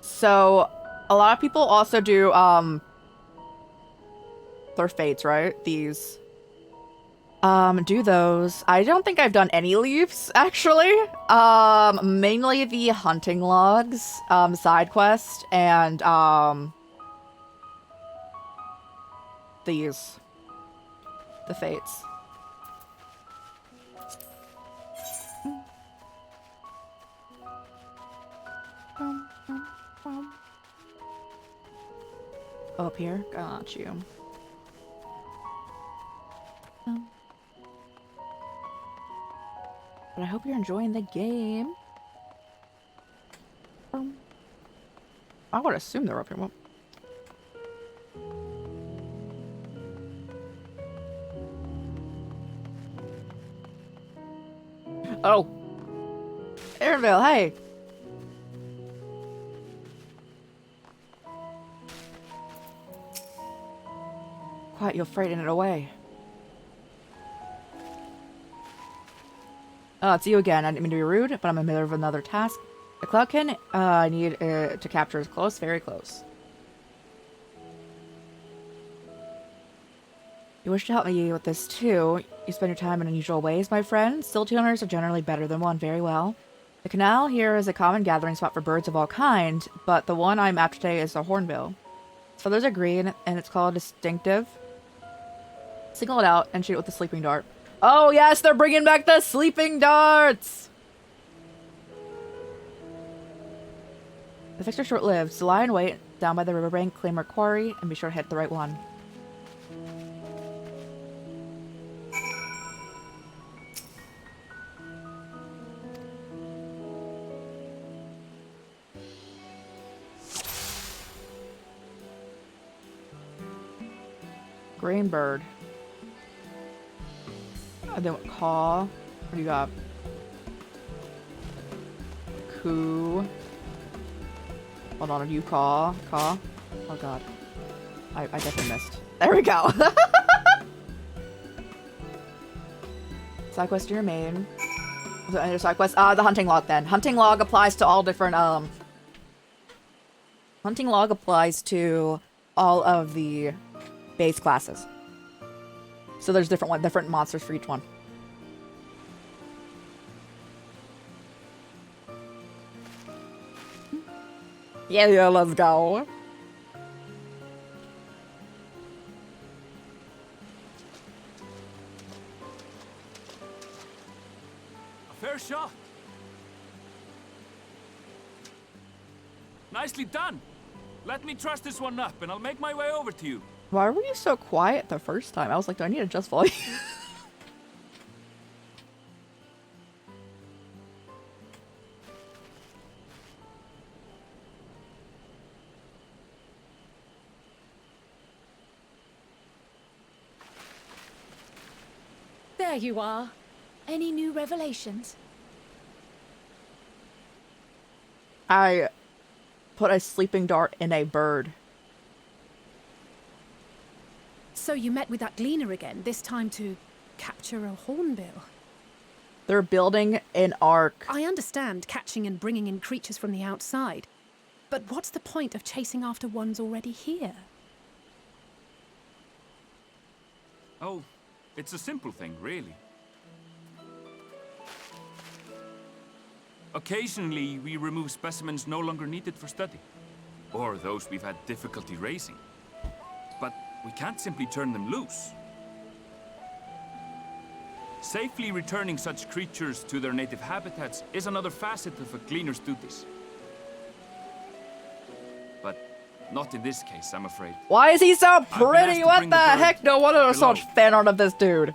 so, a lot of people also do, their fates, right? These. Do those. I don't think I've done any leaves, actually. Mainly the hunting logs, side quest, and, these. The fates. Up here? Got you. But I hope you're enjoying the game. I would assume they're up here. Well, oh. Aaronville, hey. Quiet, you'll frighten it away. Oh, it's you again. I didn't mean to be rude, but I'm in the middle of another task. The Cloudkin, I need to capture is close, very close. You wish to help me with this too. You spend your time in unusual ways, my friend. Still two owners are generally better than one. Very well. The canal here is a common gathering spot for birds of all kind, but the one I'm after today is the hornbill. Its feathers are green, and it's called distinctive. Single it out and shoot it with the sleeping dart. Oh yes, they're bringing back the sleeping darts! The effects are short-lived, so lie in wait down by the riverbank, claim our quarry, and be sure to hit the right one. Green bird. And then caw. What do you got? Coo. Hold on, are you caw? Caw? Oh god. I definitely missed. There we go! Side quest to your main. Any side quest? The hunting log then. Hunting log applies to all different, Hunting log applies to all of the base classes. So there's different monsters for each one. Yeah, let's go. A fair shot. Nicely done. Let me truss this one up and I'll make my way over to you. Why were you so quiet the first time? I was like, do I need to adjust volume? There you are. Any new revelations? I put a sleeping dart in a bird. So you met with that gleaner again, this time to capture a hornbill. They're building an ark. I understand catching and bringing in creatures from the outside, but what's the point of chasing after ones already here? Oh, it's a simple thing, really. Occasionally, we remove specimens no longer needed for study, or those we've had difficulty raising. But we can't simply turn them loose. Safely returning such creatures to their native habitats is another facet of a gleaner's duties. But not in this case, I'm afraid. Why is he so been asked pretty? to What bring the the bird heck? No wonder there's so below. much fan art of this dude.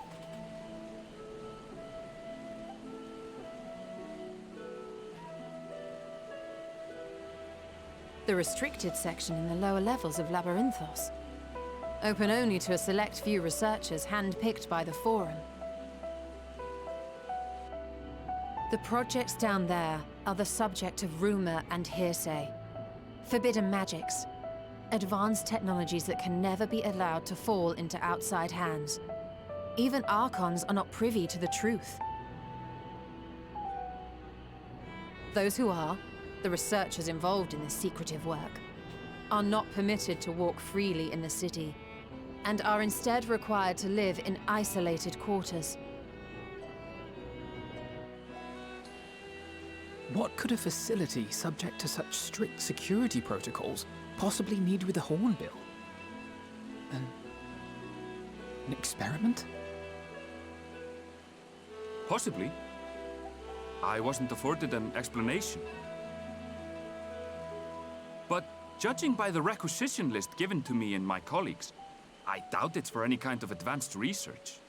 The restricted section in the lower levels of Labyrinthos. Open only to a select few researchers handpicked by the Forum. The projects down there are the subject of rumor and hearsay. Forbidden magics. Advanced technologies that can never be allowed to fall into outside hands. Even Archons are not privy to the truth. Those who are, the researchers involved in this secretive work, are not permitted to walk freely in the city, and are instead required to live in isolated quarters. What could a facility subject to such strict security protocols possibly need with a hornbill? An experiment? Possibly. I wasn't afforded an explanation. But judging by the requisition list given to me and my colleagues, I doubt it's for any kind of advanced research.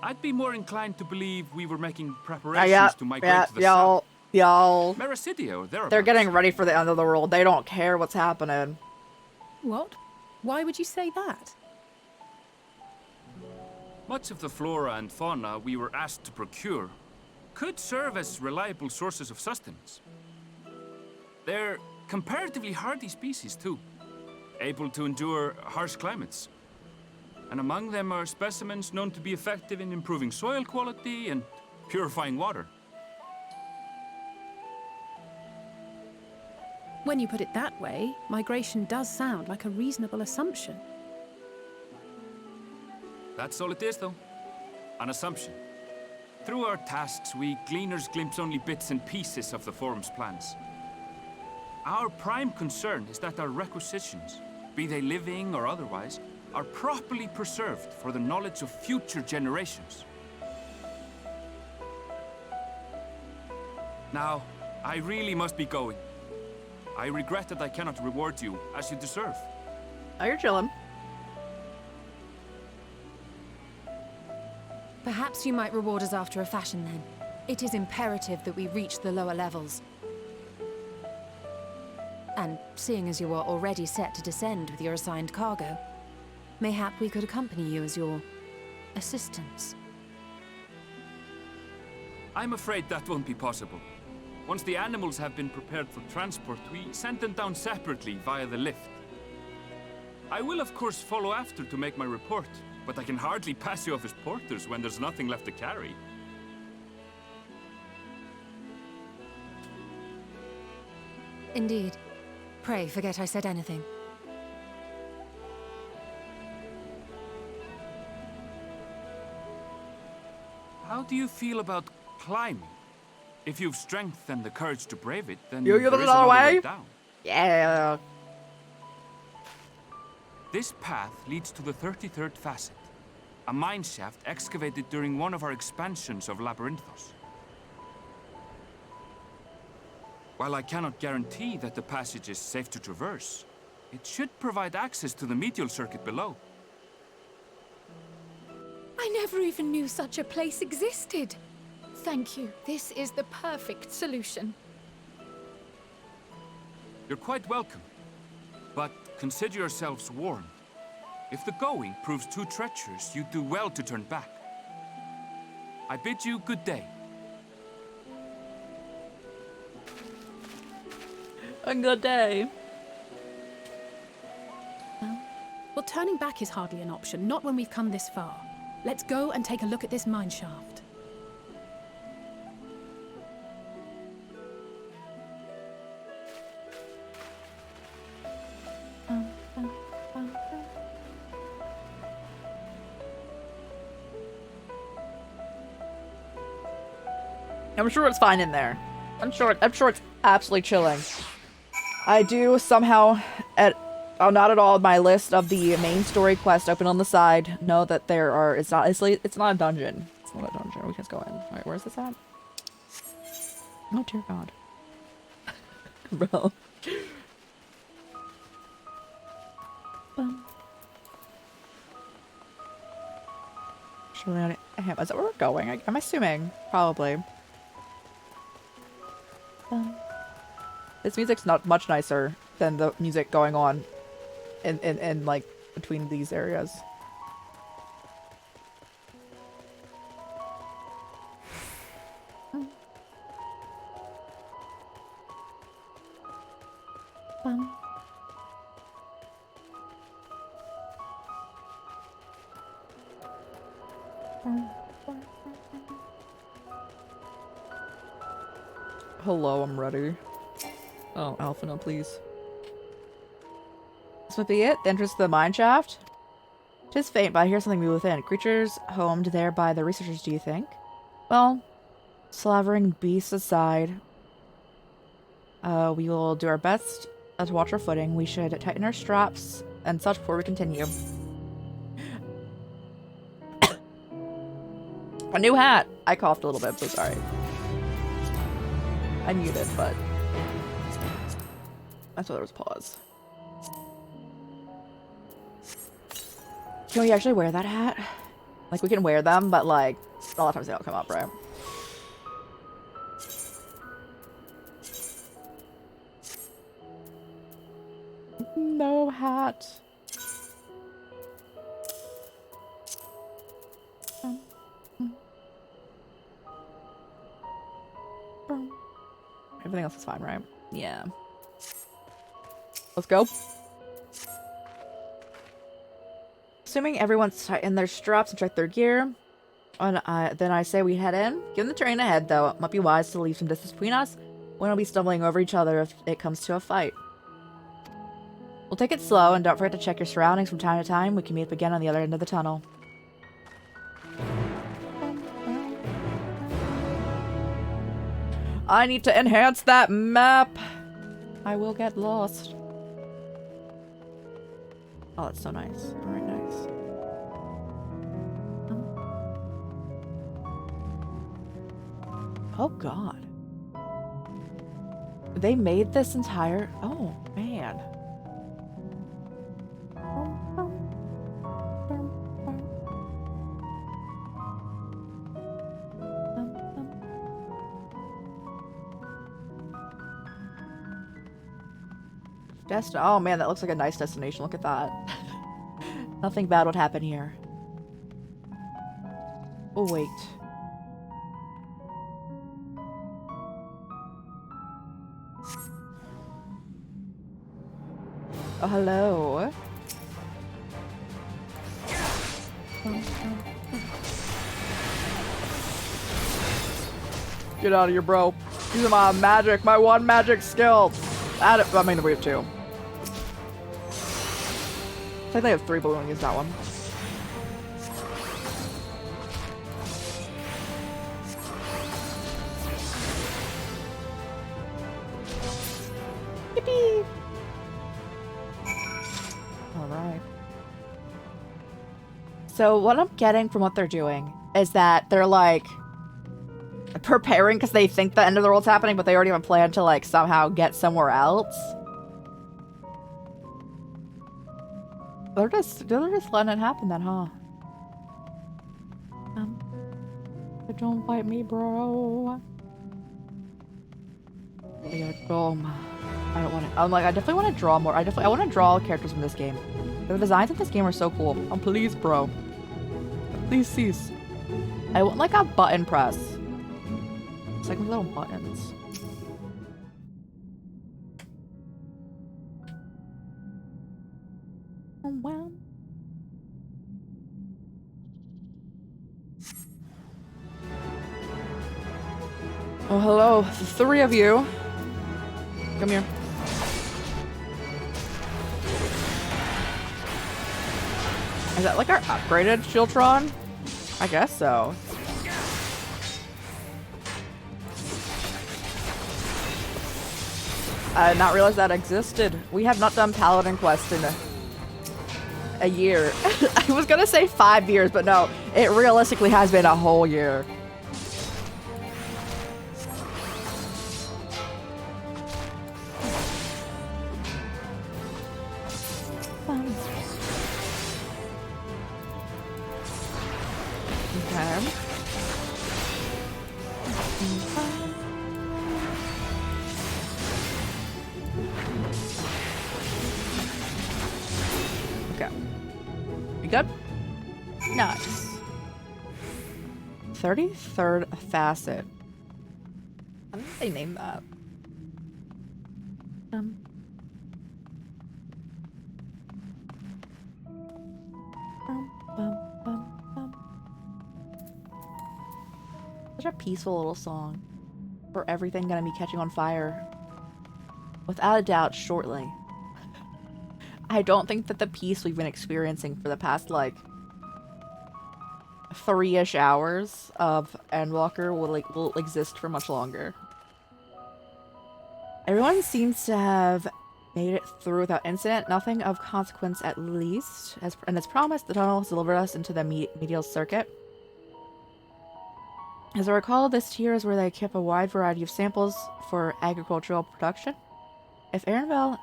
I'd be more inclined to believe we were making preparations to migrate to the south. Y'all. Mericidia or thereabouts. They're getting ready for the end of the world. They don't care what's happening. What? Why would you say that? Much of the flora and fauna we were asked to procure could serve as reliable sources of sustenance. They're comparatively hardy species, too, able to endure harsh climates. And among them are specimens known to be effective in improving soil quality and purifying water. When you put it that way, migration does sound like a reasonable assumption. That's all it is, though. An assumption. Through our tasks, we gleaners glimpse only bits and pieces of the Forum's plans. Our prime concern is that our requisitions, be they living or otherwise, are properly preserved for the knowledge of future generations. Now, I really must be going. I regret that I cannot reward you as you deserve. Oh, you're chilling. Perhaps you might reward us after a fashion then. It is imperative that we reach the lower levels. And seeing as you are already set to descend with your assigned cargo, mayhap we could accompany you as your assistants. I'm afraid that won't be possible. Once the animals have been prepared for transport, we send them down separately via the lift. I will, of course, follow after to make my report, but I can hardly pass you off as porters when there's nothing left to carry. Indeed. Pray forget I said anything. do you feel about climbing? If you've strength and the courage to brave it, then You there there's is another way? down. Yeah. This path leads to the 33rd facet, a mine shaft excavated during one of our expansions of Labyrinthos. While I cannot guarantee that the passage is safe to traverse, it should provide access to the medial circuit below. I never even knew such a place existed. Thank you. This is the perfect solution. You're quite welcome, but consider yourselves warned. If the going proves too treacherous, you'd do well to turn back. I bid you good day. A good day. Well, turning back is hardly an option, not when we've come this far. Let's go and take a look at this mine shaft. I'm sure it's fine in there. I'm sure it's absolutely chilling. I do somehow, not at all my list of the main story quest open on the side, know that there are, it's not a dungeon. It's not a dungeon. We can just go in. Alright, where's this at? Oh dear god. Bro. Surely is that where we're going? I'm assuming. Probably. This music's not much nicer than the music going on in like between these areas. Hello, I'm ready. Oh, Alphina, please. This would be it? The entrance to the mine shaft? 'Tis faint, but I hear something move within. Creatures homed there by the researchers, do you think? Well, slavering beasts aside, we will do our best to watch our footing. We should tighten our straps and such before we continue. A new hat! I coughed a little bit, so sorry. I muted, but I thought there was a pause. Can we actually wear that hat? Like, we can wear them, but like, a lot of times they don't come up, right? No hat. Everything else is fine, right? Yeah. Let's go. Assuming everyone's tightened their straps and checked their gear, and then I say we head in. Given the terrain ahead, though, it might be wise to leave some distance between us. We won't be stumbling over each other if it comes to a fight. We'll take it slow, and don't forget to check your surroundings from time to time. We can meet up again on the other end of the tunnel. I need to enhance that map. I will get lost. Oh, that's so nice. Very nice. Oh god. They made this entire... Oh, man. Oh man, that looks like a nice destination. Look at that. Nothing bad would happen here. Oh, wait. Oh, hello. Get out of here, bro. Using my magic, my one magic skill. I mean, we have two. I think they have three, but we won't use that one. Yippee! Alright. So what I'm getting from what they're doing is that they're like preparing because they think the end of the world's happening, but they already have a plan to like somehow get somewhere else. They're just letting it happen then, huh? Don't bite me, bro. Yeah, dumb. I don't want to. I'm like, I definitely want to draw more. I want to draw characters from this game. The designs of this game are so cool. Oh, please, bro. Please cease. I want like a button press. It's like with little buttons. Oh, wow. Oh, hello. The three of you. Come here. Is that like our upgraded Shieldtron? I guess so. I did not realize that existed. We have not done Paladin Quest in a year. I was gonna say 5 years, but no. It realistically has been a whole year. Good? Nice. 33rd facet. How did they name that? Such a peaceful little song. For everything gonna be catching on fire. Without a doubt, shortly. I don't think that the peace we've been experiencing for the past, like, 3-ish hours of Endwalker will exist for much longer. Everyone seems to have made it through without incident, nothing of consequence at least. And as promised, the tunnel has delivered us into the medial circuit. As I recall, this tier is where they keep a wide variety of samples for agricultural production. If Aaronville's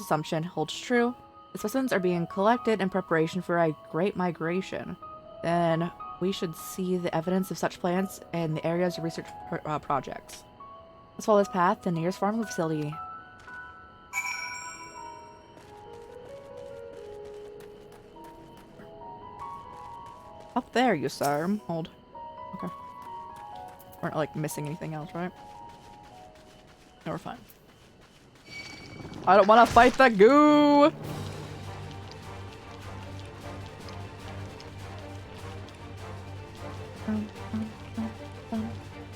assumption holds true, the specimens are being collected in preparation for a great migration. Then we should see the evidence of such plants in the areas of research projects. Let's follow this path to the nearest farming facility. Up there, you sir. Hold. Okay. We're not like missing anything else, right? No, we're fine. I don't want to fight the goo!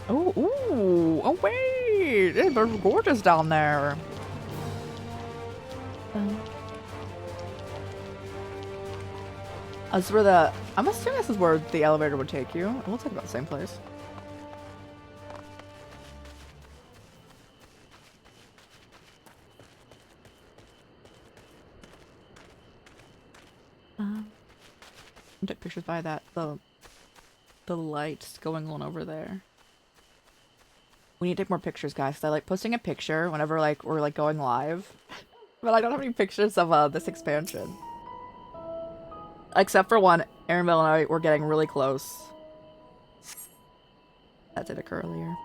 Oh, ooh! Oh, wait! They're gorgeous down there. This is where the... I'm assuming this is where the elevator would take you. It looks like about the same place. I took pictures by that, the lights going on over there. We need to take more pictures, guys, because I like posting a picture whenever like we're like going live. But I don't have any pictures of this expansion. Except for one, Aaronville and I were getting really close. That did occur earlier.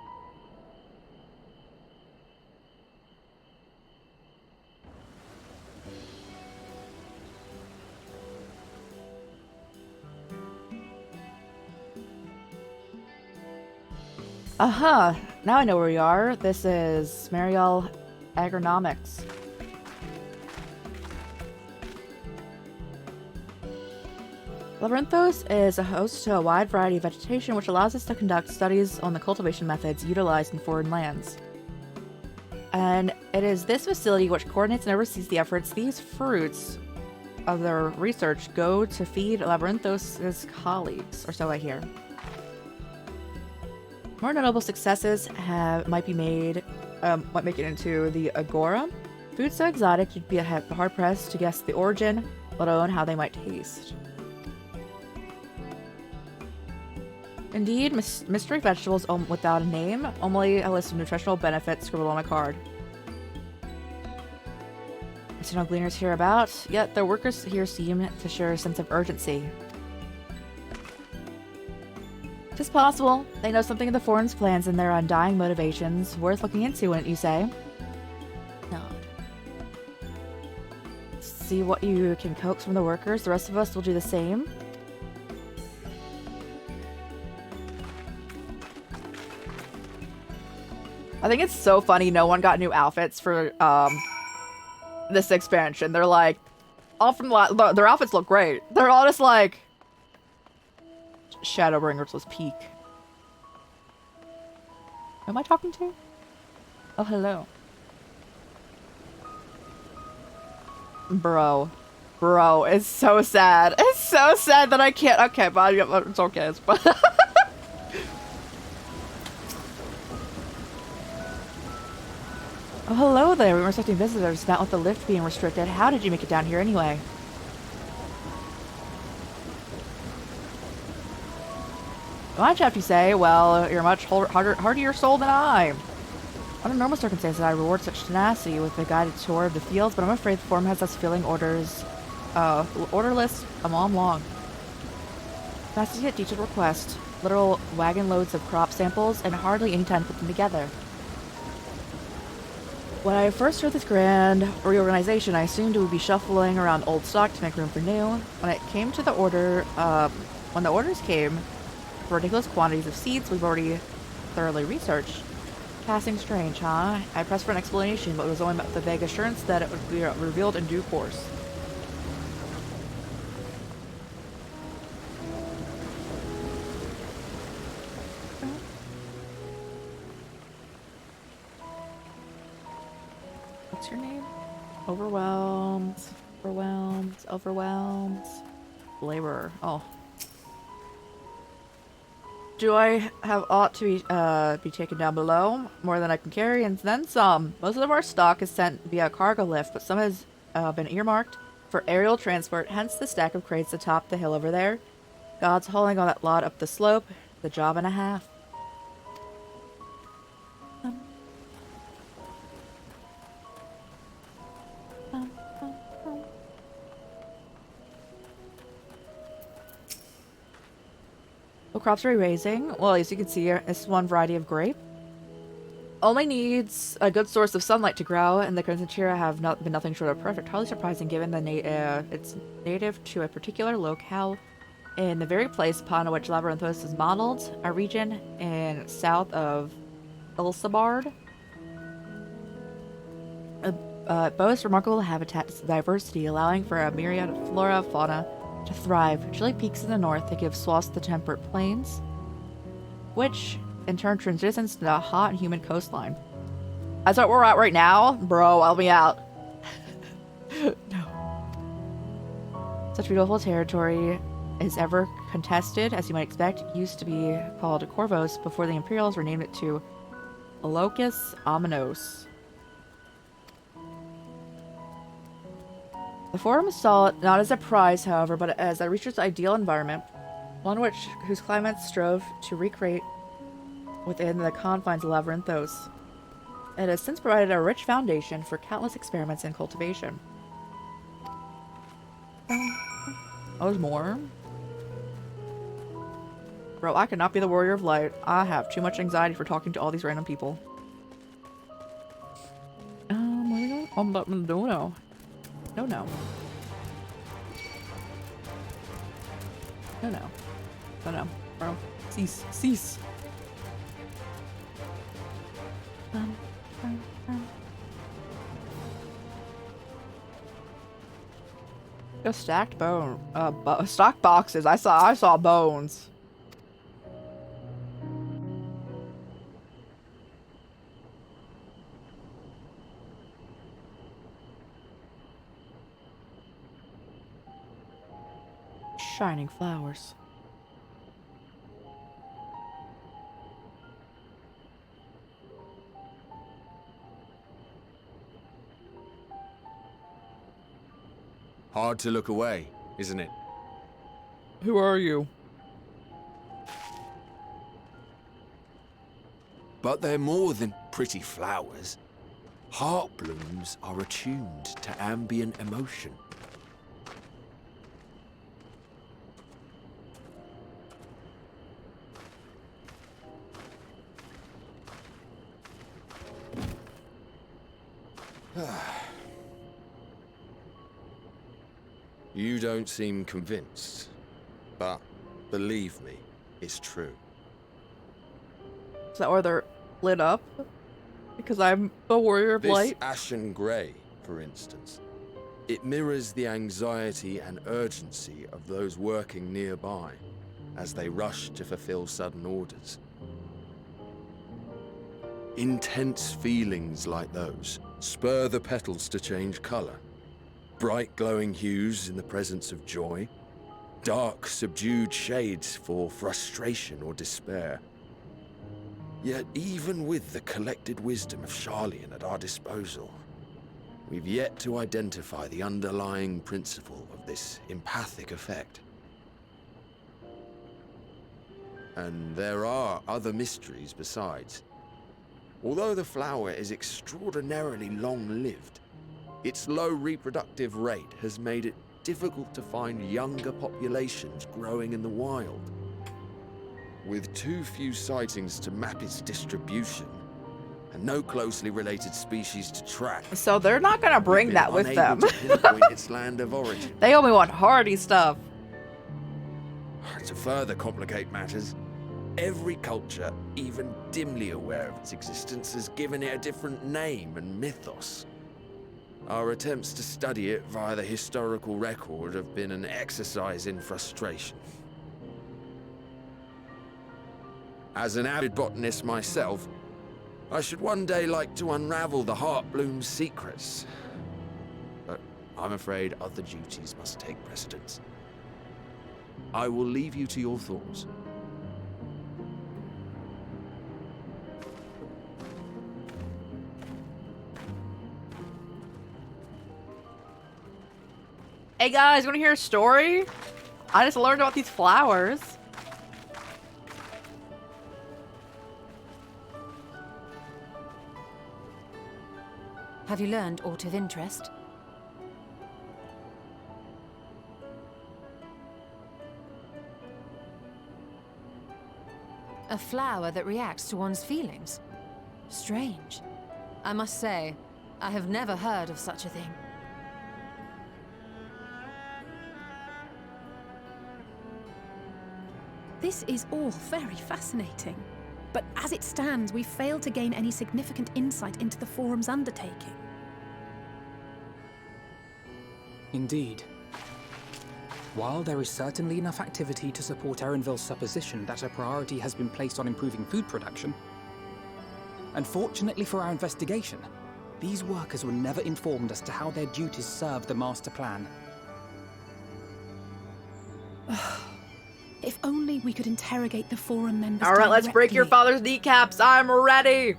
Aha! Now I know where we are. This is Mariel Agronomics. Labyrinthos is a host to a wide variety of vegetation, which allows us to conduct studies on the cultivation methods utilized in foreign lands. And it is this facility which coordinates and oversees the efforts these fruits of their research go to feed Labyrinthos' colleagues, or so I hear. More notable successes might be made might make it into the Agora. Food so exotic you'd be hard-pressed to guess the origin, let alone how they might taste. Indeed, mystery vegetables without a name, only a list of nutritional benefits scribbled on a card. I see no gleaners hereabouts, yet the workers here seem to share a sense of urgency. It's possible. They know something of the Foreign's plans and their undying motivations. Worth looking into, wouldn't you say? No. See what you can coax from the workers. The rest of us will do the same. I think it's so funny no one got new outfits for this expansion. They're like, all from their outfits look great. They're all just like Shadowbringers was peak. Who am I talking to? Oh, hello. Bro. Bro, it's so sad. It's so sad that I can't. Okay, but it's okay. It's fine. Oh, hello there. We were expecting visitors, not with the lift being restricted. How did you make it down here anyway? Much after you say, well, you're much hardier soul than I. Under normal circumstances, I reward such tenacity with a guided tour of the fields, but I'm afraid the form has us filling order lists a mile long. Fast to get detailed request, literal wagon loads of crop samples, and hardly any time to put them together. When I first heard this grand reorganization, I assumed it would be shuffling around old stock to make room for new. When it came to the order, when the orders came, for ridiculous quantities of seeds we've already thoroughly researched. Passing strange, huh? I pressed for an explanation, but was only met with the vague assurance that it would be revealed in due course. What's your name? Overwhelmed. Laborer. Oh. Do I have aught to be taken down below? More than I can carry, and then some. Most of our stock is sent via cargo lift, but some has been earmarked for aerial transport, hence the stack of crates atop the hill over there. God's hauling all that lot up the slope. The job and a half. What crops are we raising? Well, as you can see, it's one variety of grape. Only needs a good source of sunlight to grow, and the Concentra have been nothing short of perfect. Hardly surprising given the it's native to a particular locale in the very place upon which Labyrinthos is modeled, a region in south of Ilsabard. It boasts remarkable habitat diversity, allowing for a myriad of flora, fauna, to thrive. Chilly peaks in the north that give swaths to temperate plains, which in turn transitions to a hot and humid coastline. That's what we're at right now? Bro, I'll be out. No. Such beautiful territory is ever contested, as you might expect. It used to be called Corvos before the Imperials renamed it to Locus Ominos. The forum saw it not as a prize, however, but as a researcher's ideal environment, one whose climate strove to recreate within the confines of Labyrinthos. It has since provided a rich foundation for countless experiments in cultivation. Oh, there's more. Bro, I cannot be the warrior of light. I have too much anxiety for talking to all these random people. What are we doing? Oh, but no. No. No. Bro. Cease. Go stacked bone. Stock boxes. I saw bones. Shining flowers. Hard to look away, isn't it? Who are you? But they're more than pretty flowers. Heart blooms are attuned to ambient emotion. You don't seem convinced, but believe me, it's true. Is that why they're lit up? Because I'm the warrior of This light? ashen grey, for instance, it mirrors the anxiety and urgency of those working nearby as they rush to fulfill sudden orders. Intense feelings like those spur the petals to change colour. Bright glowing hues in the presence of joy, dark subdued shades for frustration or despair. Yet even with the collected wisdom of Charlian at our disposal, we've yet to identify the underlying principle of this empathic effect. And there are other mysteries besides. Although the flower is extraordinarily long-lived, its low reproductive rate has made it difficult to find younger populations growing in the wild. With too few sightings to map its distribution, and no closely related species to track, So they're not gonna bring we've that been with them. unable to pinpoint its land of origin. They only want hardy stuff. To further complicate matters, every culture, even dimly aware of its existence, has given it a different name and mythos. Our attempts to study it via the historical record have been an exercise in frustration. As an avid botanist myself, I should one day like to unravel the Heartbloom's secrets. But I'm afraid other duties must take precedence. I will leave you to your thoughts. Hey guys, wanna hear a story? I just learned about these flowers. Have you learned aught of interest? A flower that reacts to one's feelings? Strange. I must say, I have never heard of such a thing. This is all very fascinating. But as it stands, we've failed to gain any significant insight into the Forum's undertaking. Indeed. While there is certainly enough activity to support Erenville's supposition that a priority has been placed on improving food production, unfortunately for our investigation, these workers were never informed as to how their duties serve the master plan. If only we could interrogate the Forum members Alright, let's break your directly. father's kneecaps. I'm ready.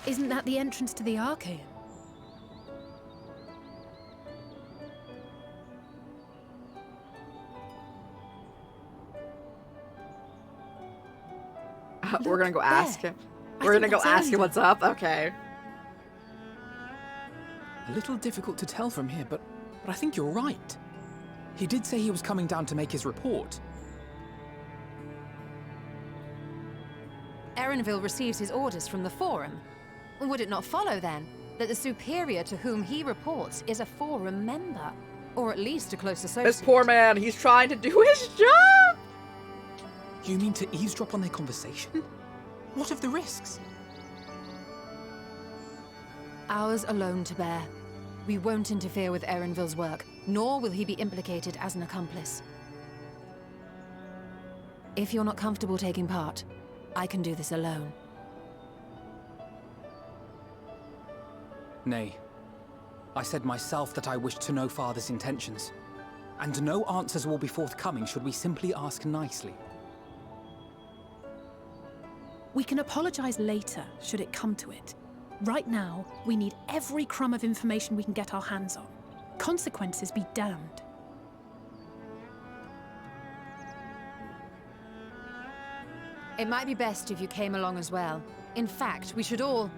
Isn't that the entrance to the Archaeum? We're gonna go there. ask him. I We're think gonna go that's ask him Erendil. what's up? Okay. A little difficult to tell from here, but I think you're right. He did say he was coming down to make his report. Erenville receives his orders from the Forum. Would it not follow, then, that the superior to whom he reports is a Forum member? Or at least a close associate? This poor man, he's trying to do his job! You mean to eavesdrop on their conversation? What of the risks? Ours alone to bear. We won't interfere with Erenville's work, nor will he be implicated as an accomplice. If you're not comfortable taking part, I can do this alone. Nay. I said myself that I wished to know Father's intentions. and no answers will be forthcoming should we simply ask nicely. We can apologize later, should it come to it. Right now, we need every crumb of information we can get our hands on. Consequences be damned. It might be best if you came along as well. In fact, we should all...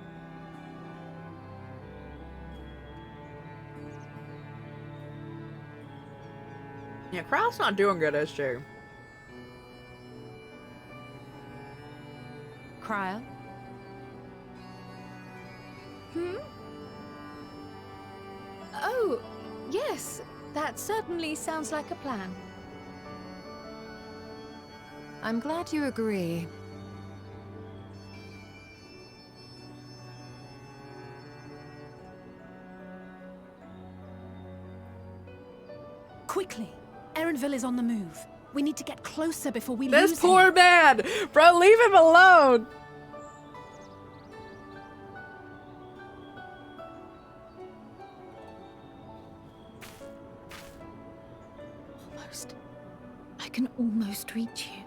Yeah, Crowd's not doing good, is she? Cryo? Oh, yes. That certainly sounds like a plan. I'm glad you agree. Quickly! Erenville is on the move. We need to get closer before we lose This him. poor man! Bro, leave him alone! Almost. I can almost reach you.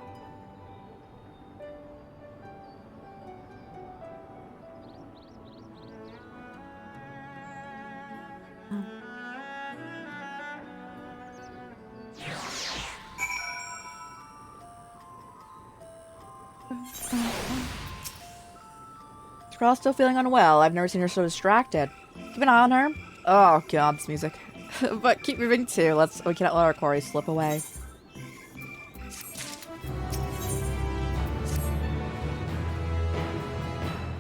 Scrawl's still feeling unwell. I've never seen her so distracted. Keep an eye on her. Oh god, this music. But keep moving too. We cannot let our quarry slip away.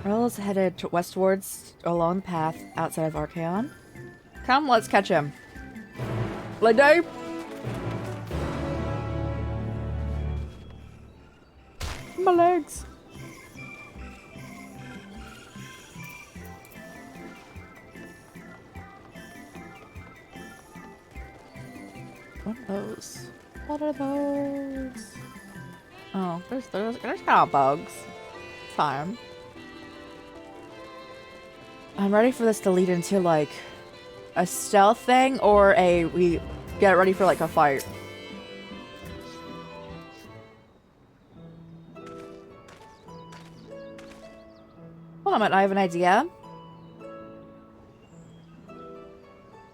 Earl is headed westwards along the path outside of Archaon. Come, let's catch him. Lady! My legs. What are those? What are those? Oh, there's kind of bugs. Fine. I'm ready for this to lead into like a stealth thing or we get ready for like a fight. Hold on a minute, I have an idea.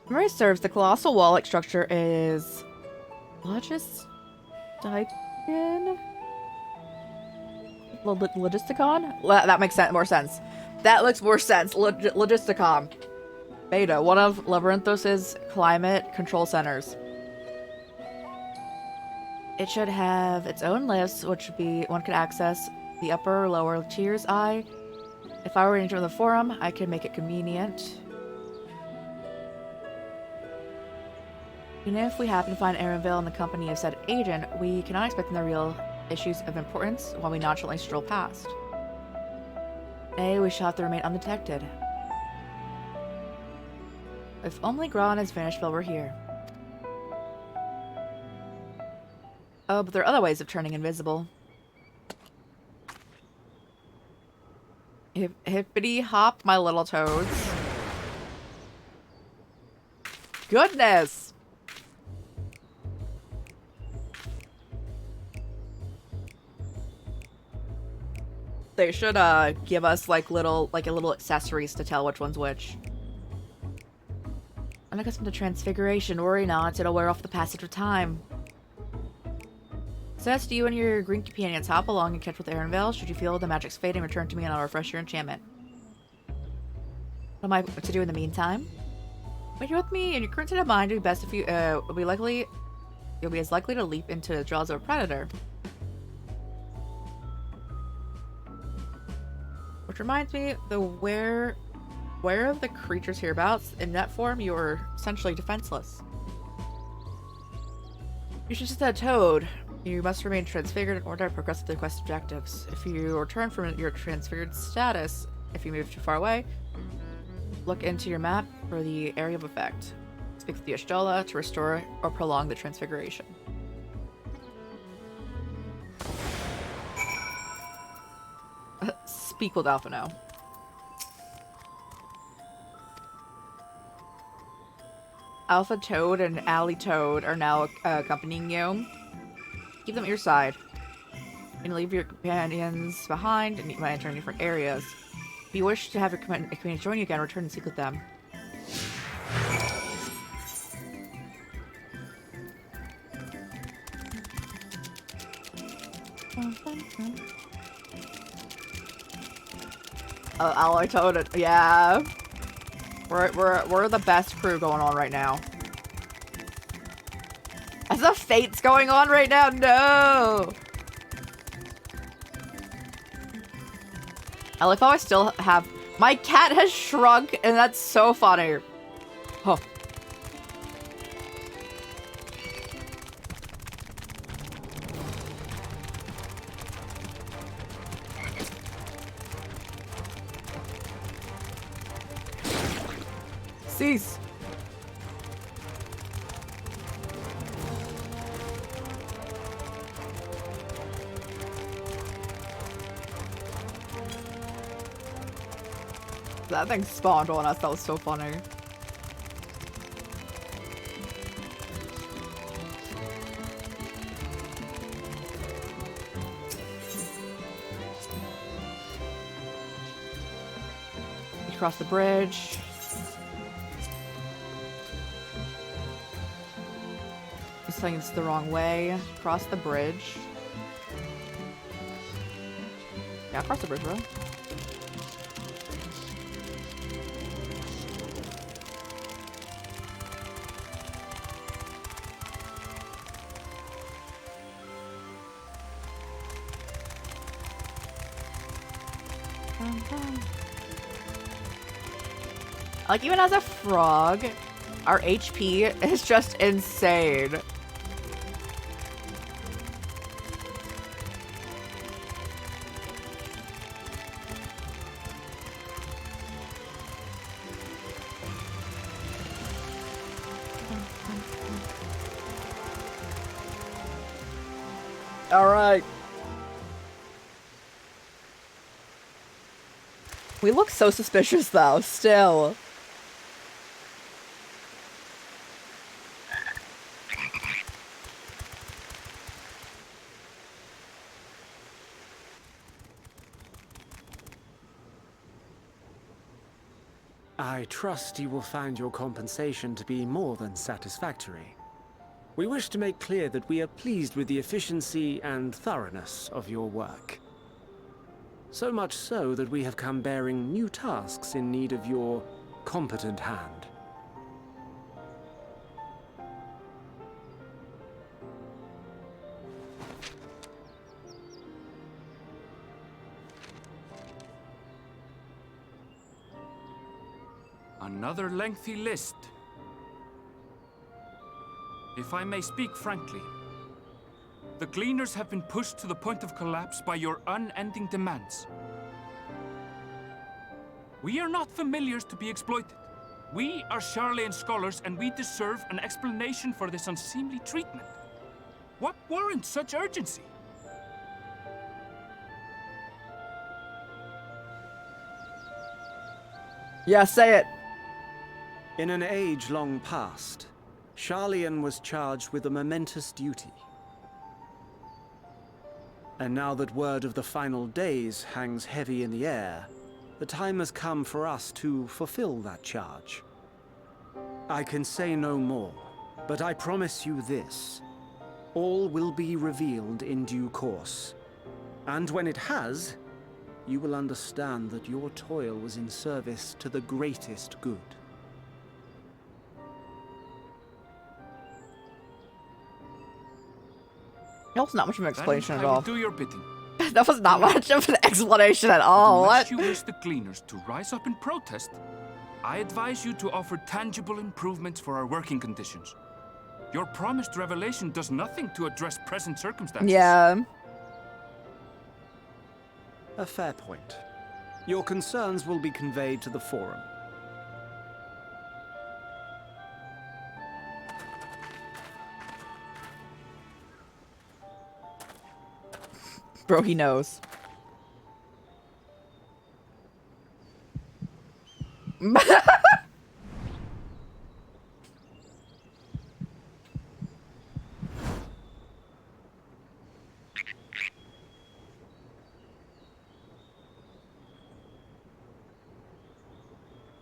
Memory serves, the colossal wall-like structure is Logisticon? Logisticon? That makes more sense. That looks more sense. Logisticon. Beta, one of Labyrinthos' climate control centers. It should have its own lifts, which would be one could access the upper or lower tier's eye. If I were to enter the forum, I could make it convenient. Even if we happen to find Erenville in the company of said agent, we cannot expect the real issues of importance while we nonchalantly stroll past. Nay, we shall have to remain undetected. If only Gra and his vanished while we're here. Oh, but there are other ways of turning invisible. Hippity hop, my little toads. Goodness! They should give us like little accessories to tell which one's which. Unaccustomed to transfiguration, worry not, it'll wear off the passage of time. Says to you and your green companions, hop along and catch with Erenville. Should you feel the magic's fading, return to me and I'll refresh your enchantment. What am I to do in the meantime? When you're with me in your current state of mind, it'd be best if you you'll be as likely to leap into the jaws of a predator. Which reminds me, aware of the creatures hereabouts, in that form you're essentially defenseless. You should just a toad. You must remain transfigured in order to progress with the quest objectives. If you return from your transfigured status, if you move too far away, look into your map for the area of effect. Speak with the Ashtola to restore or prolong the transfiguration. Speak with Alpha Toad and Ally Toad are now accompanying you. Keep them at your side. And leave your companions behind and might enter in different areas. If you wish to have your companions join you again, return and seek with them. Oh, Ally Toad, yeah. We're the best crew going on right now. Is the fates going on right now? No! I like how I still have... My cat has shrunk, and that's so funny. Oh. Cease. That thing spawned on us. That was so funny. You cross the bridge. This thing is the wrong way. Cross the bridge. Yeah, cross the bridge, bro. Like, even as a frog, our HP is just insane. All right. We look so suspicious, though, still. I trust you will find your compensation to be more than satisfactory. We wish to make clear that we are pleased with the efficiency and thoroughness of your work. So much so that we have come bearing new tasks in need of your competent hand. Another lengthy list. If I may speak frankly, the Gleaners have been pushed to the point of collapse by your unending demands. We are not familiars to be exploited. We are Sharlayan scholars, and we deserve an explanation for this unseemly treatment. What warrants such urgency? Yeah, say it. In an age long past, Sharlayan was charged with a momentous duty. And now that word of the final days hangs heavy in the air, the time has come for us to fulfill that charge. I can say no more, but I promise you this. All will be revealed in due course. And when it has, you will understand that your toil was in service to the greatest good. That was not much of an explanation Then at I will all. do your bidding. That was not much of an explanation at all. Unless What? you wish the Gleaners to rise up in protest, I advise you to offer tangible improvements for our working conditions. Your promised revelation does nothing to address present circumstances. Yeah. A fair point. Your concerns will be conveyed to the Forum. Bro, he knows.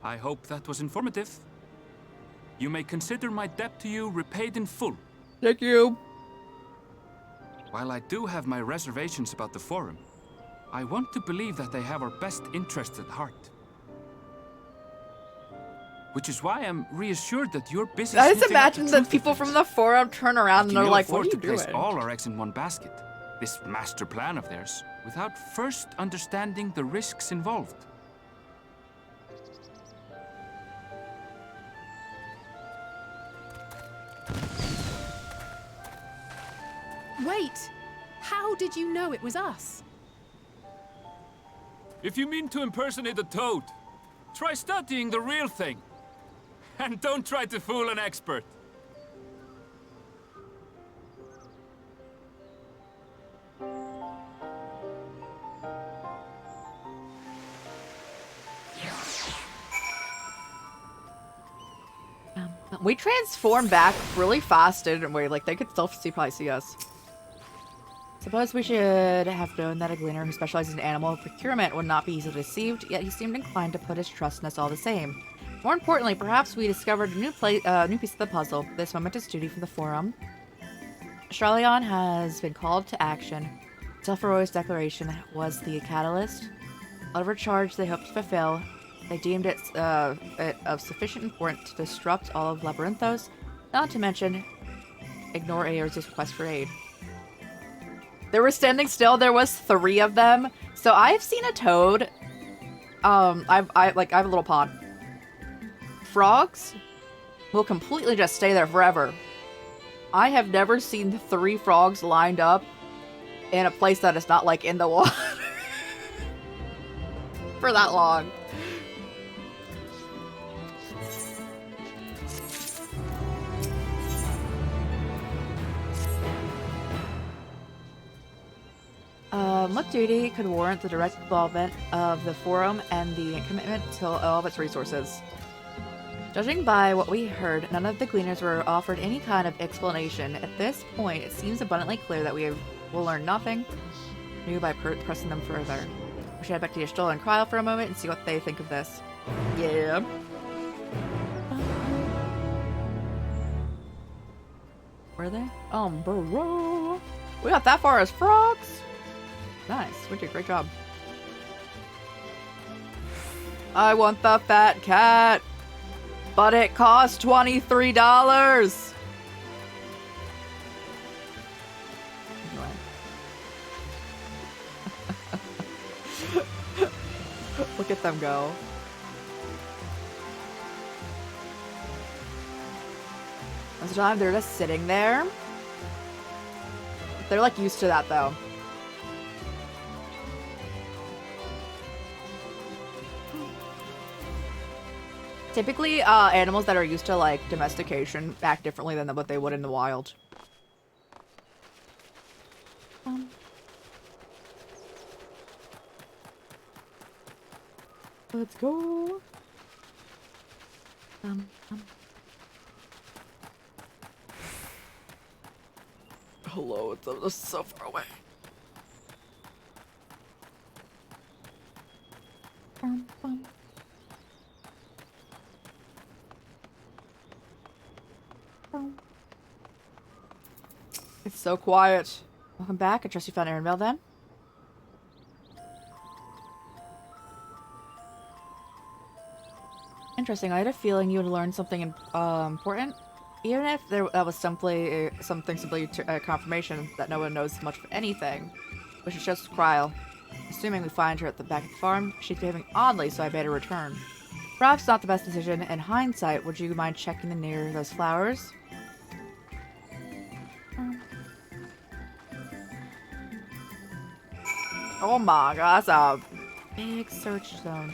I hope that was informative. You may consider my debt to you repaid in full. Thank you. While I do have my reservations about the Forum, I want to believe that they have our best interests at heart. Which is why I'm reassured that you're busy. I just sniffing out imagine the that truth of people things. from the forum turn around and Can they're you like, "What afford are you to place doing?" all our eggs in one basket? This master plan of theirs, without first understanding the risks involved. Wait! How did you know it was us? If you mean to impersonate a toad, try studying the real thing. And don't try to fool an expert. We transformed back really fast, didn't we? Like, they could still probably see us. Suppose we should have known that a gleaner who specializes in animal procurement would not be easily deceived, yet he seemed inclined to put his trust in us all the same. More importantly, perhaps we discovered a new piece of the puzzle. This momentous duty from the Forum. Charlion has been called to action. Telferoy's declaration was the catalyst. Whatever charge they hoped to fulfill, they deemed it of sufficient importance to disrupt all of Labyrinthos, not to mention ignore Aeor's request for aid. They were standing still. There was 3 of them. So I've seen a toad. I have a little pond. Frogs will completely just stay there forever. I have never seen 3 frogs lined up in a place that is not like in the water for that long. What duty could warrant the direct involvement of the Forum and the commitment to all of its resources? Judging by what we heard, none of the gleaners were offered any kind of explanation. At this point, it seems abundantly clear that we will learn nothing new by pressing them further. We should head back to Yashtol and Kryl for a moment and see what they think of this. Yeah. Where are they? Bro. We got that far as frogs? Nice. We did a great job. I want the fat cat, but it costs $23. Look at them go. Most of the time, they're just sitting there. They're like used to that though. Typically, animals that are used to, like, domestication act differently than what they would in the wild. Let's go. Hello, it's so far away. It's so quiet. Welcome back. I trust you found Aaron then. Interesting. I had a feeling you would learn something important, even if that was simply confirmation that no one knows much of anything. Which is just Kryl. Assuming we find her at the back of the farm, she's behaving oddly, so I better return. Perhaps not the best decision. In hindsight, would you mind checking in near those flowers? Oh my god, that's a big search zone.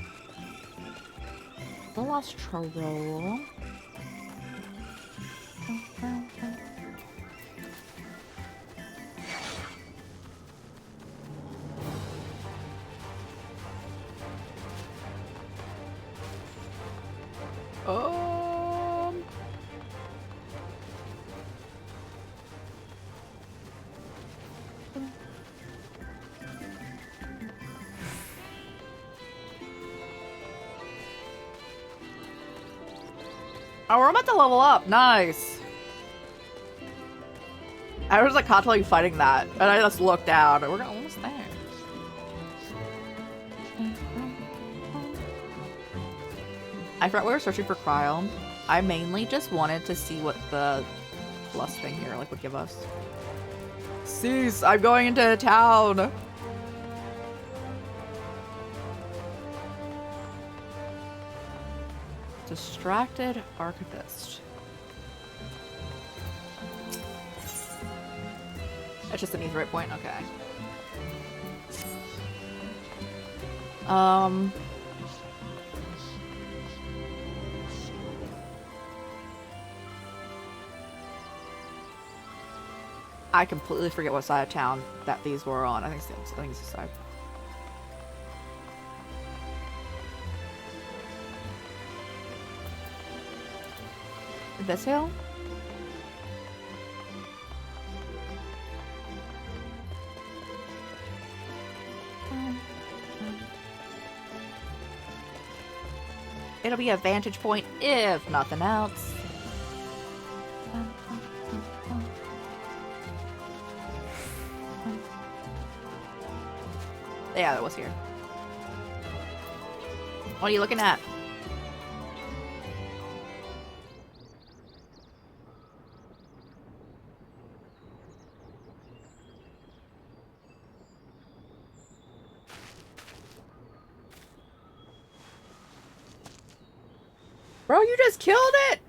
The lost troll. Oh, we're about to level up. Nice. I was like contemplating fighting that, and I just looked down, and we're almost there. I forgot we were searching for cryo. I mainly just wanted to see what the plus thing here like would give us. Cease! I'm going into town! Distracted Archivist. That's just an easy right point? Okay. I completely forget what side of town that these were on. I think it's this side. This hill? It'll be a vantage point if nothing else. Yeah, that was here. What are you looking at? Bro, you just killed it!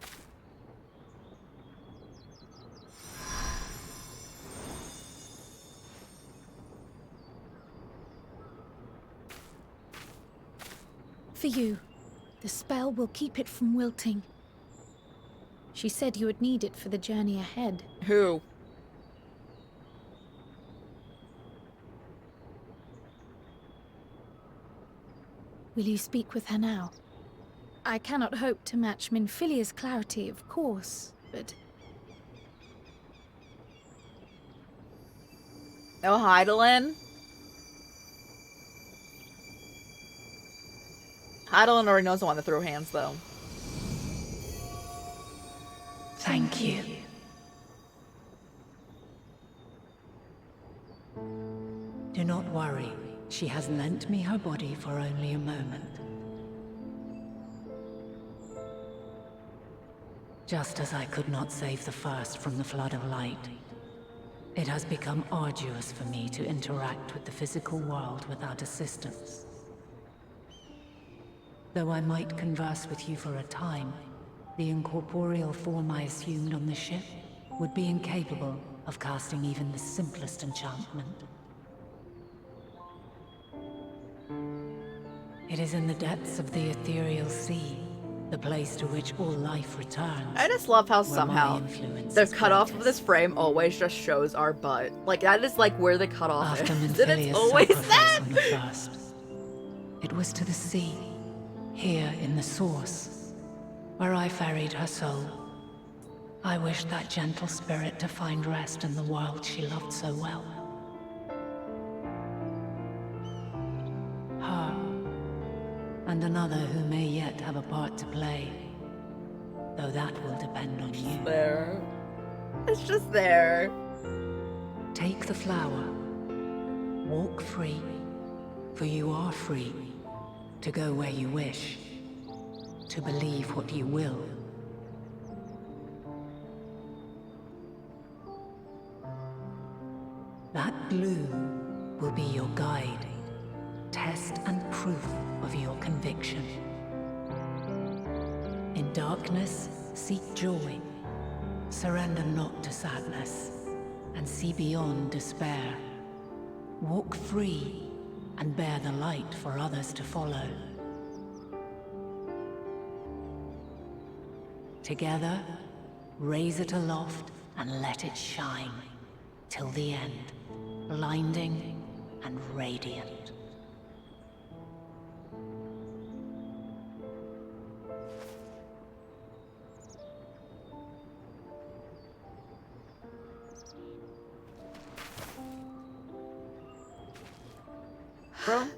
For you. The spell will keep it from wilting. She said you would need it for the journey ahead. Who? Will you speak with her now? I cannot hope to match Minfilia's clarity, of course, but... Oh, Heidelin? Heidelin already knows the one that threw hands, though. Thank you. Do not worry. She has lent me her body for only a moment. Just as I could not save the first from the flood of light, it has become arduous for me to interact with the physical world without assistance. Though I might converse with you for a time, the incorporeal form I assumed on the ship would be incapable of casting even the simplest enchantment. It is in the depths of the ethereal sea, the place to which all life returns. I just love how where somehow my influence the is cutoff of greatest. this frame always just shows our butt. Like, that is like where the cutoff After is. And it's Minfilia's always sacrifice that! on the first, it was to the sea, here in the source, where I ferried her soul. I wished that gentle spirit to find rest in the world she loved so well. Her, and another who may yet have a part to play, though that will depend on you. There. It's just there. Take the flower. Walk free, for you are free to go where you wish, to believe what you will. That blue will be your guide, test and proof of your conviction. In darkness, seek joy. Surrender not to sadness, and see beyond despair. Walk free, and bear the light for others to follow. Together, raise it aloft and let it shine, till the end, blinding and radiant. Bro,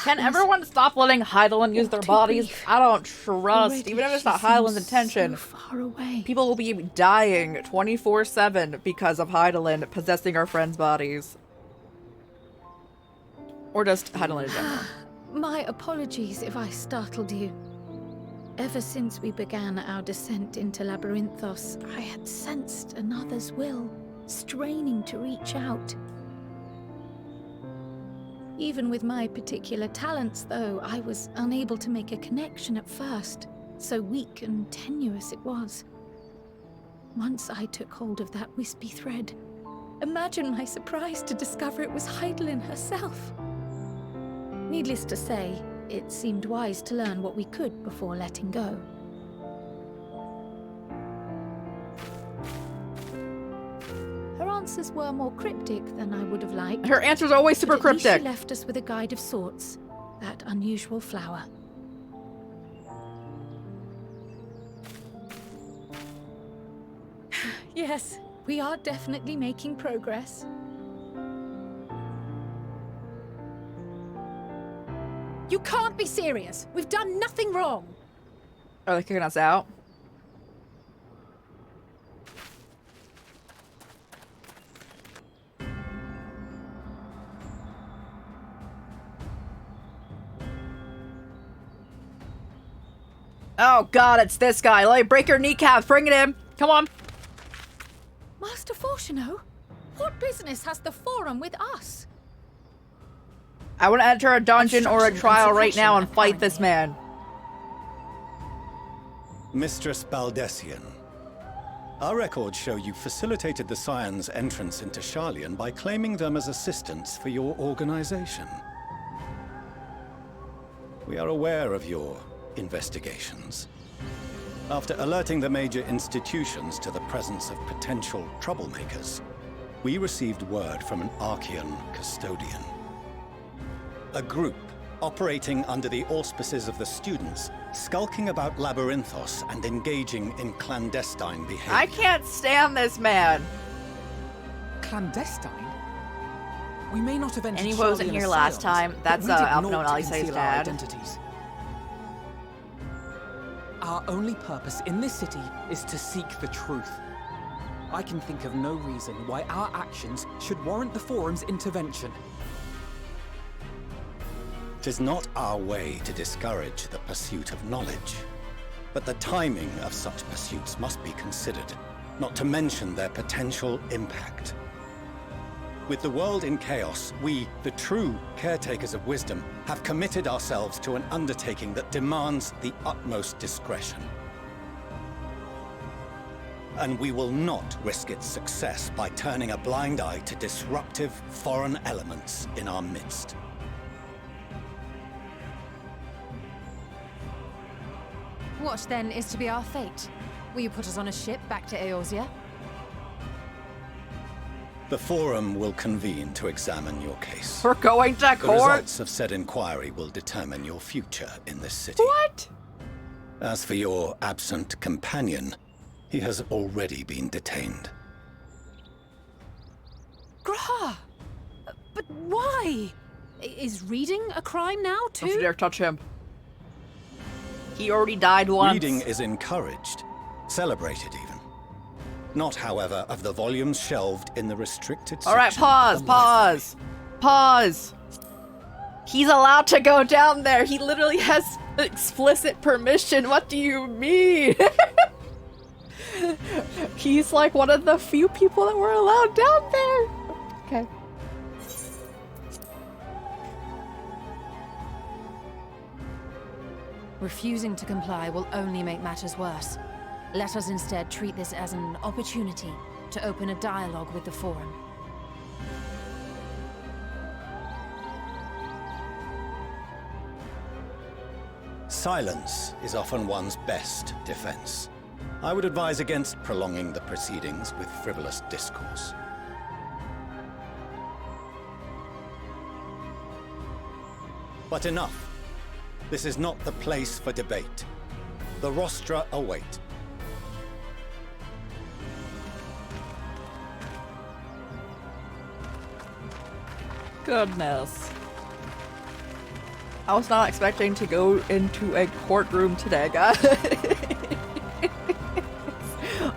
Can everyone stop letting Hydaelyn use their bodies? I don't trust, even if it's not Hydaelyn's intention. So far away. People will be dying 24/7 because of Hydaelyn possessing our friends' bodies. Or just Hydaelyn in general. My apologies if I startled you. Ever since we began our descent into Labyrinthos, I had sensed another's will, straining to reach out. Even with my particular talents, though, I was unable to make a connection at first, so weak and tenuous it was. Once I took hold of that wispy thread, imagine my surprise to discover it was Hydaelyn herself. Needless to say, it seemed wise to learn what we could before letting go. Her answers were more cryptic than I would have liked. Her answers are always super but at least cryptic. She left us with a guide of sorts, that unusual flower. Yes, we are definitely making progress. You can't be serious. We've done nothing wrong. Are they kicking us out? Oh god, it's this guy. Let me break your kneecaps. Bring it in. Come on. Master Fortuno, what business has the Forum with us? I want to enter a dungeon or a Obstruction trial and right now and suppression, fight this man. Mistress Baldessian, our records show you facilitated the Scions' entrance into Sharlayan by claiming them as assistants for your organization. We are aware of your investigations. After alerting the major institutions to the presence of potential troublemakers, we received word from an Archean custodian. A group operating under the auspices of the students, skulking about Labyrinthos and engaging in clandestine behavior. I can't stand this man. Clandestine? We may not have entered And he wasn't Sharlayan here as last Scions, time. but That's we did Alphino naught and to Alisaie's conceal our dad. identities. Our only purpose in this city is to seek the truth. I can think of no reason why our actions should warrant the Forum's intervention. 'Tis not our way to discourage the pursuit of knowledge, but the timing of such pursuits must be considered, not to mention their potential impact. With the world in chaos, we, the true caretakers of wisdom, have committed ourselves to an undertaking that demands the utmost discretion. And we will not risk its success by turning a blind eye to disruptive foreign elements in our midst. What, then, is to be our fate? Will you put us on a ship back to Eorzea? The Forum will convene to examine your case. We're going to The court? results of said inquiry will determine your future in this city. What? As for your absent companion, he has already been detained. Grah! But why? Is reading a crime now, Don't you too? dare touch him. He already died once. Reading is encouraged, celebrated even. Not, however, of the volumes shelved in the restricted section. Alright, pause, of the library. pause. He's allowed to go down there. He literally has explicit permission. What do you mean? He's like one of the few people that were allowed down there. Okay. Refusing to comply will only make matters worse. Let us instead treat this as an opportunity to open a dialogue with the Forum. Silence is often one's best defense. I would advise against prolonging the proceedings with frivolous discourse. But enough. This is not the place for debate. The rostra await. Goodness. I was not expecting to go into a courtroom today, guys.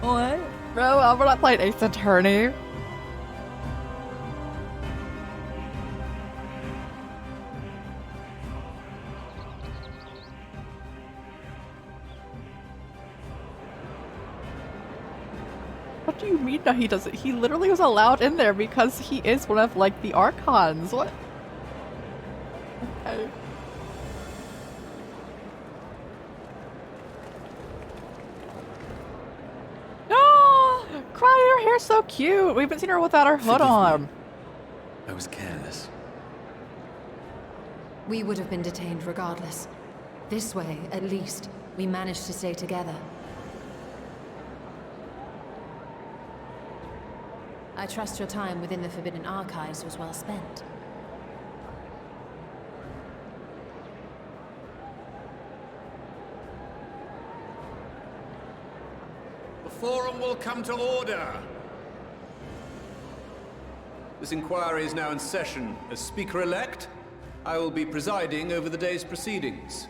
What? Bro, I'm not playing Ace Attorney. What do you mean that he doesn't? He literally was allowed in there because he is one of, like, the Archons. What? Okay. No! Cry, your hair's so cute. We haven't seen her without her hood on. I was careless. We would have been detained regardless. This way, at least, we managed to stay together. I trust your time within the Forbidden Archives was well spent. The forum will come to order. This inquiry is now in session. As Speaker-elect, I will be presiding over the day's proceedings.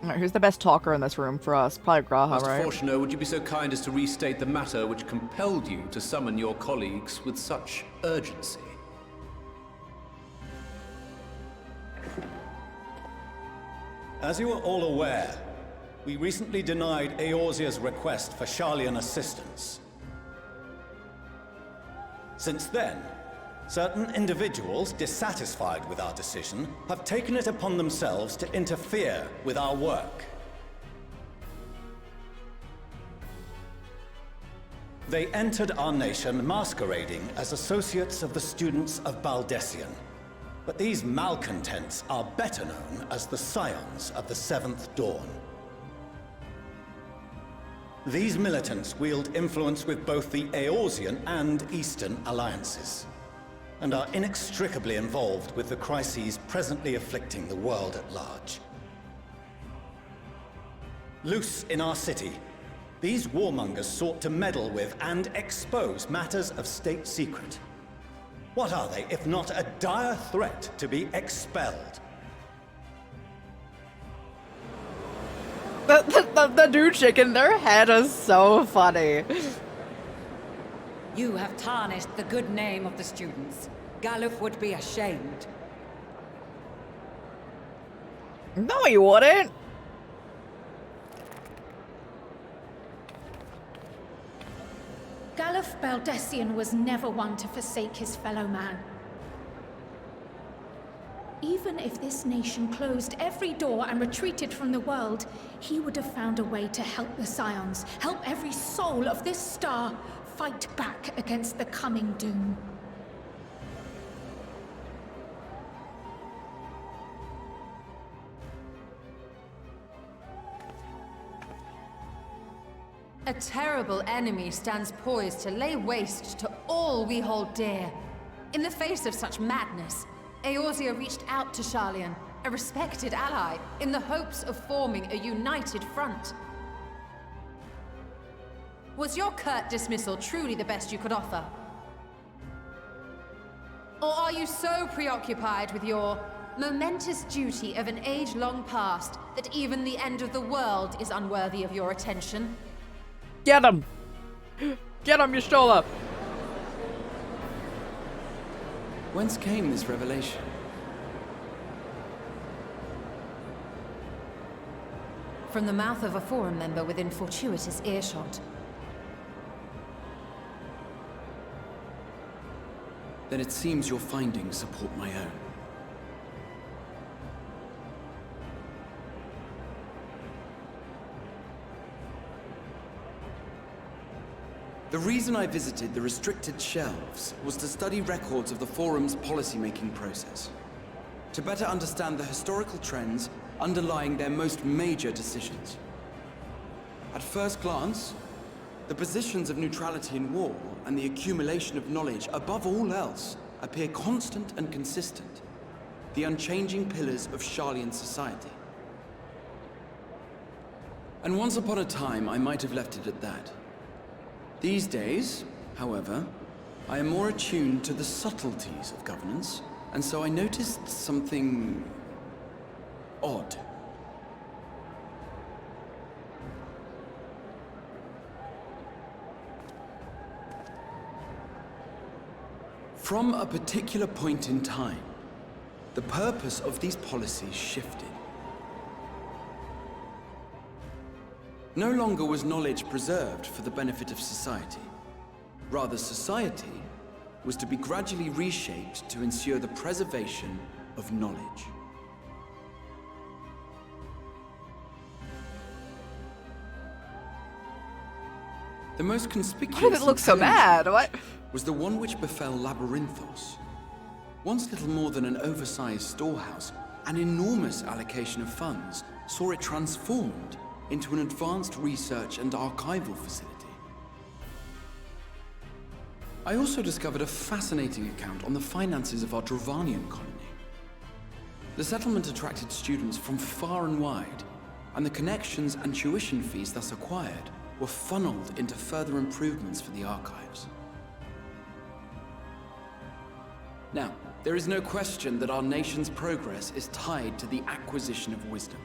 Alright, who's the best talker in this room for us? Probably Graha, Master right? Fortuner, would you be so kind as to restate the matter which compelled you to summon your colleagues with such urgency? As you are all aware, we recently denied Eorzea's request for Sharlayan assistance. Since then, certain individuals dissatisfied with our decision have taken it upon themselves to interfere with our work. They entered our nation masquerading as associates of the students of Baldessian. But these malcontents are better known as the Scions of the Seventh Dawn. These militants wield influence with both the Eorzean and Eastern alliances, and are inextricably involved with the crises presently afflicting the world at large. Loose in our city, these warmongers sought to meddle with and expose matters of state secret. What are they, if not a dire threat to be expelled? The dude shaking their head is so funny. You have tarnished the good name of the students. Galuf would be ashamed. No, he wouldn't. Galuf Baldessian was never one to forsake his fellow man. Even if this nation closed every door and retreated from the world, he would have found a way to help the Scions, help every soul of this star fight back against the coming doom. A terrible enemy stands poised to lay waste to all we hold dear. In the face of such madness, Eorzea reached out to Sharlayan, a respected ally, in the hopes of forming a united front. Was your curt dismissal truly the best you could offer? Or are you so preoccupied with your momentous duty of an age long past that even the end of the world is unworthy of your attention? Get him! Get him, Y'shtola! Whence came this revelation? From the mouth of a forum member within fortuitous earshot. Then it seems your findings support my own. The reason I visited the restricted shelves was to study records of the Forum's policy-making process, to better understand the historical trends underlying their most major decisions. At first glance, the positions of neutrality in war and the accumulation of knowledge above all else appear constant and consistent, the unchanging pillars of Sharlayan society. And once upon a time, I might have left it at that. These days, however, I am more attuned to the subtleties of governance, and so I noticed something odd. From a particular point in time, the purpose of these policies shifted. No longer was knowledge preserved for the benefit of society. Rather, society was to be gradually reshaped to ensure the preservation of knowledge. The most conspicuous Why did it look so bad? What? Was the one which befell Labyrinthos. Once little more than an oversized storehouse, an enormous allocation of funds saw it transformed into an advanced research and archival facility. I also discovered a fascinating account on the finances of our Dravanian colony. The settlement attracted students from far and wide, and the connections and tuition fees thus acquired were funneled into further improvements for the archives. Now, there is no question that our nation's progress is tied to the acquisition of wisdom.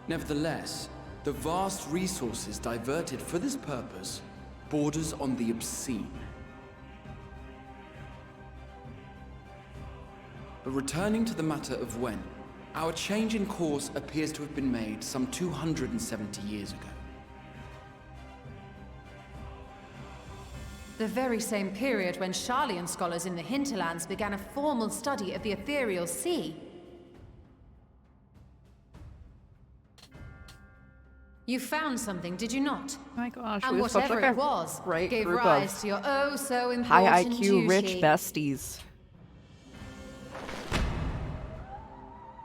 Nevertheless, the vast resources diverted for this purpose borders on the obscene. But returning to the matter of when, our change in course appears to have been made some 270 years ago. The very same period when Sharlayan scholars in the hinterlands began a formal study of the ethereal sea. You found something, did you not? Oh my gosh, And we have such whatever like it was, great gave group rise of to your oh so important high IQ rich duty. besties.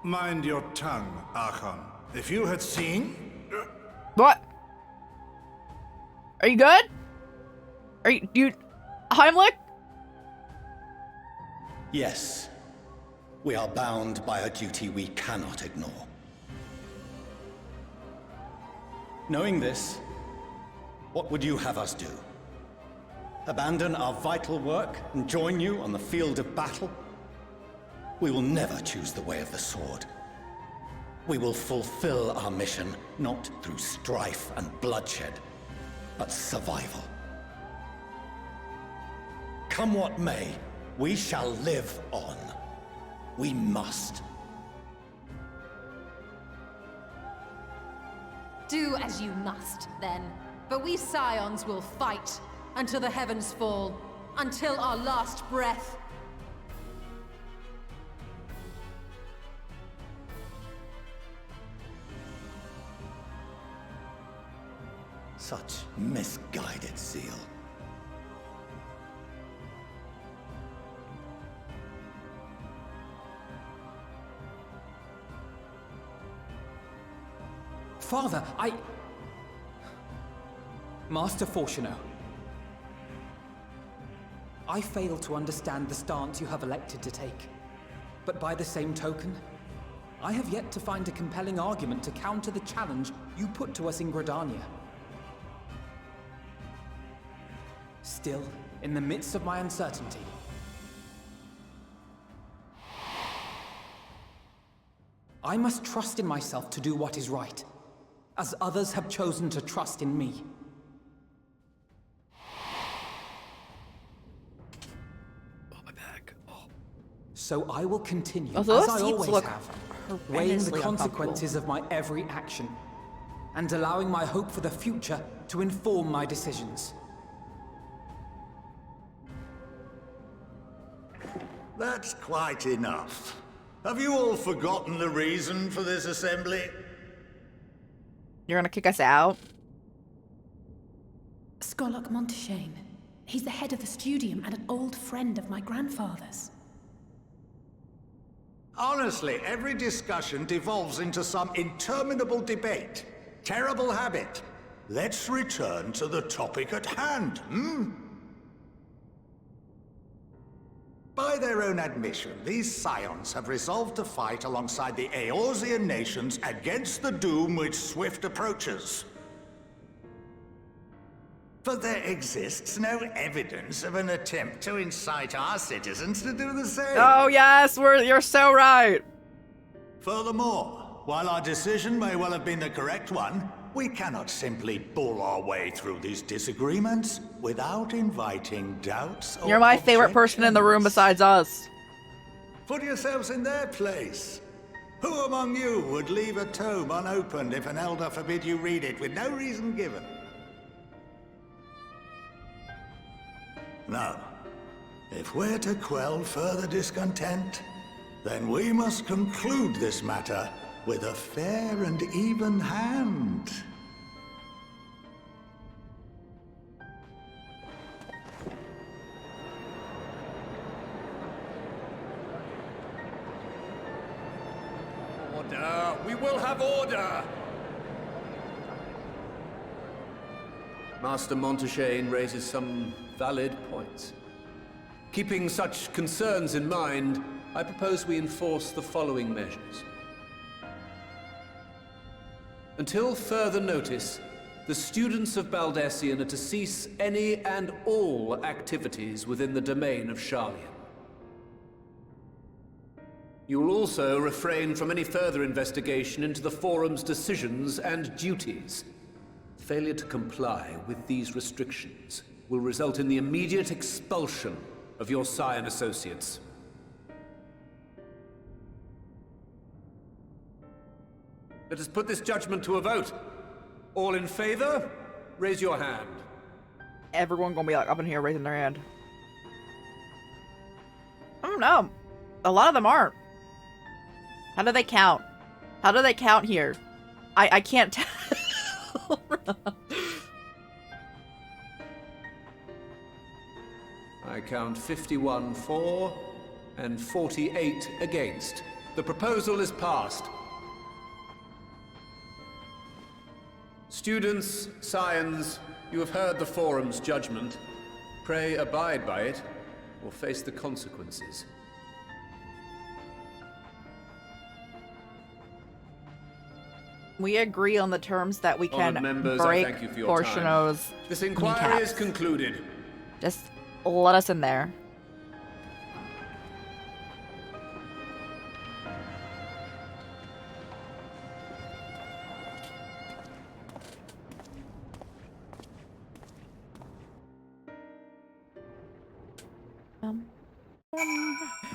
Mind your tongue, Archon. If you had seen... What? Are you good? Are you Heimlich? Yes. We are bound by a duty we cannot ignore. Knowing this, what would you have us do? Abandon our vital work and join you on the field of battle? We will never choose the way of the sword. We will fulfill our mission not through strife and bloodshed, but survival. Come what may, we shall live on. We must. Do as you must, then. But we Scions will fight until the heavens fall, until our last breath. Such misguided zeal. Father, Master Fortuno, I fail to understand the stance you have elected to take. But by the same token, I have yet to find a compelling argument to counter the challenge you put to us in Gridania. Still, in the midst of my uncertainty, I must trust in myself to do what is right, as others have chosen to trust in me. Oh, my back. Oh. So I will continue, Although as I seats always look have, weighing the horrendously consequences of my every action, and allowing my hope for the future to inform my decisions. That's quite enough. Have you all forgotten the reason for this assembly? You're gonna kick us out? Skolok Monteshane. He's the head of the studium and an old friend of my grandfather's. Honestly, every discussion devolves into some interminable debate. Terrible habit. Let's return to the topic at hand, By their own admission, these Scions have resolved to fight alongside the Eorzean nations against the doom which swift approaches. But there exists no evidence of an attempt to incite our citizens to do the same. Oh yes, you're so right. Furthermore, While our decision may well have been the correct one, we cannot simply bull our way through these disagreements without inviting doubts or You're my favorite person in the room besides us. Put yourselves in their place. Who among you would leave a tome unopened if an elder forbid you read it with no reason given? Now, if we're to quell further discontent, then we must conclude this matter with a fair and even hand. Order! We will have order! Master Montaigne raises some valid points. Keeping such concerns in mind, I propose we enforce the following measures. Until further notice, the students of Baldessian are to cease any and all activities within the domain of Sharlayan. You will also refrain from any further investigation into the Forum's decisions and duties. Failure to comply with these restrictions will result in the immediate expulsion of your Scion associates. Let us put this judgment to a vote. All in favor, raise your hand. Everyone gonna be like up in here raising their hand. I don't know. A lot of them aren't. How do they count? How do they count here? I can't tell. I count 51 for and 48 against. The proposal is passed. Students, Scions, you have heard the Forum's judgment. Pray abide by it, or face the consequences. We agree on the terms that we can Honored members, break I thank you for your time. Portiono's This inquiry kneecaps. is concluded. Just let us in there.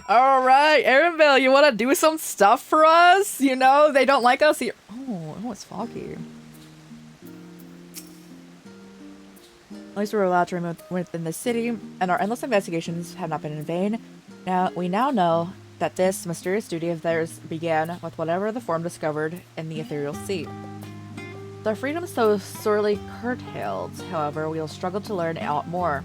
All right, Aaronville, you want to do some stuff for us? You know, they don't like us here. Oh, it's foggy. At least we're allowed to remain within the city, and our endless investigations have not been in vain. We now know that this mysterious duty of theirs began with whatever the Forum discovered in the ethereal sea. Their freedom is so sorely curtailed, however, we will struggle to learn out more.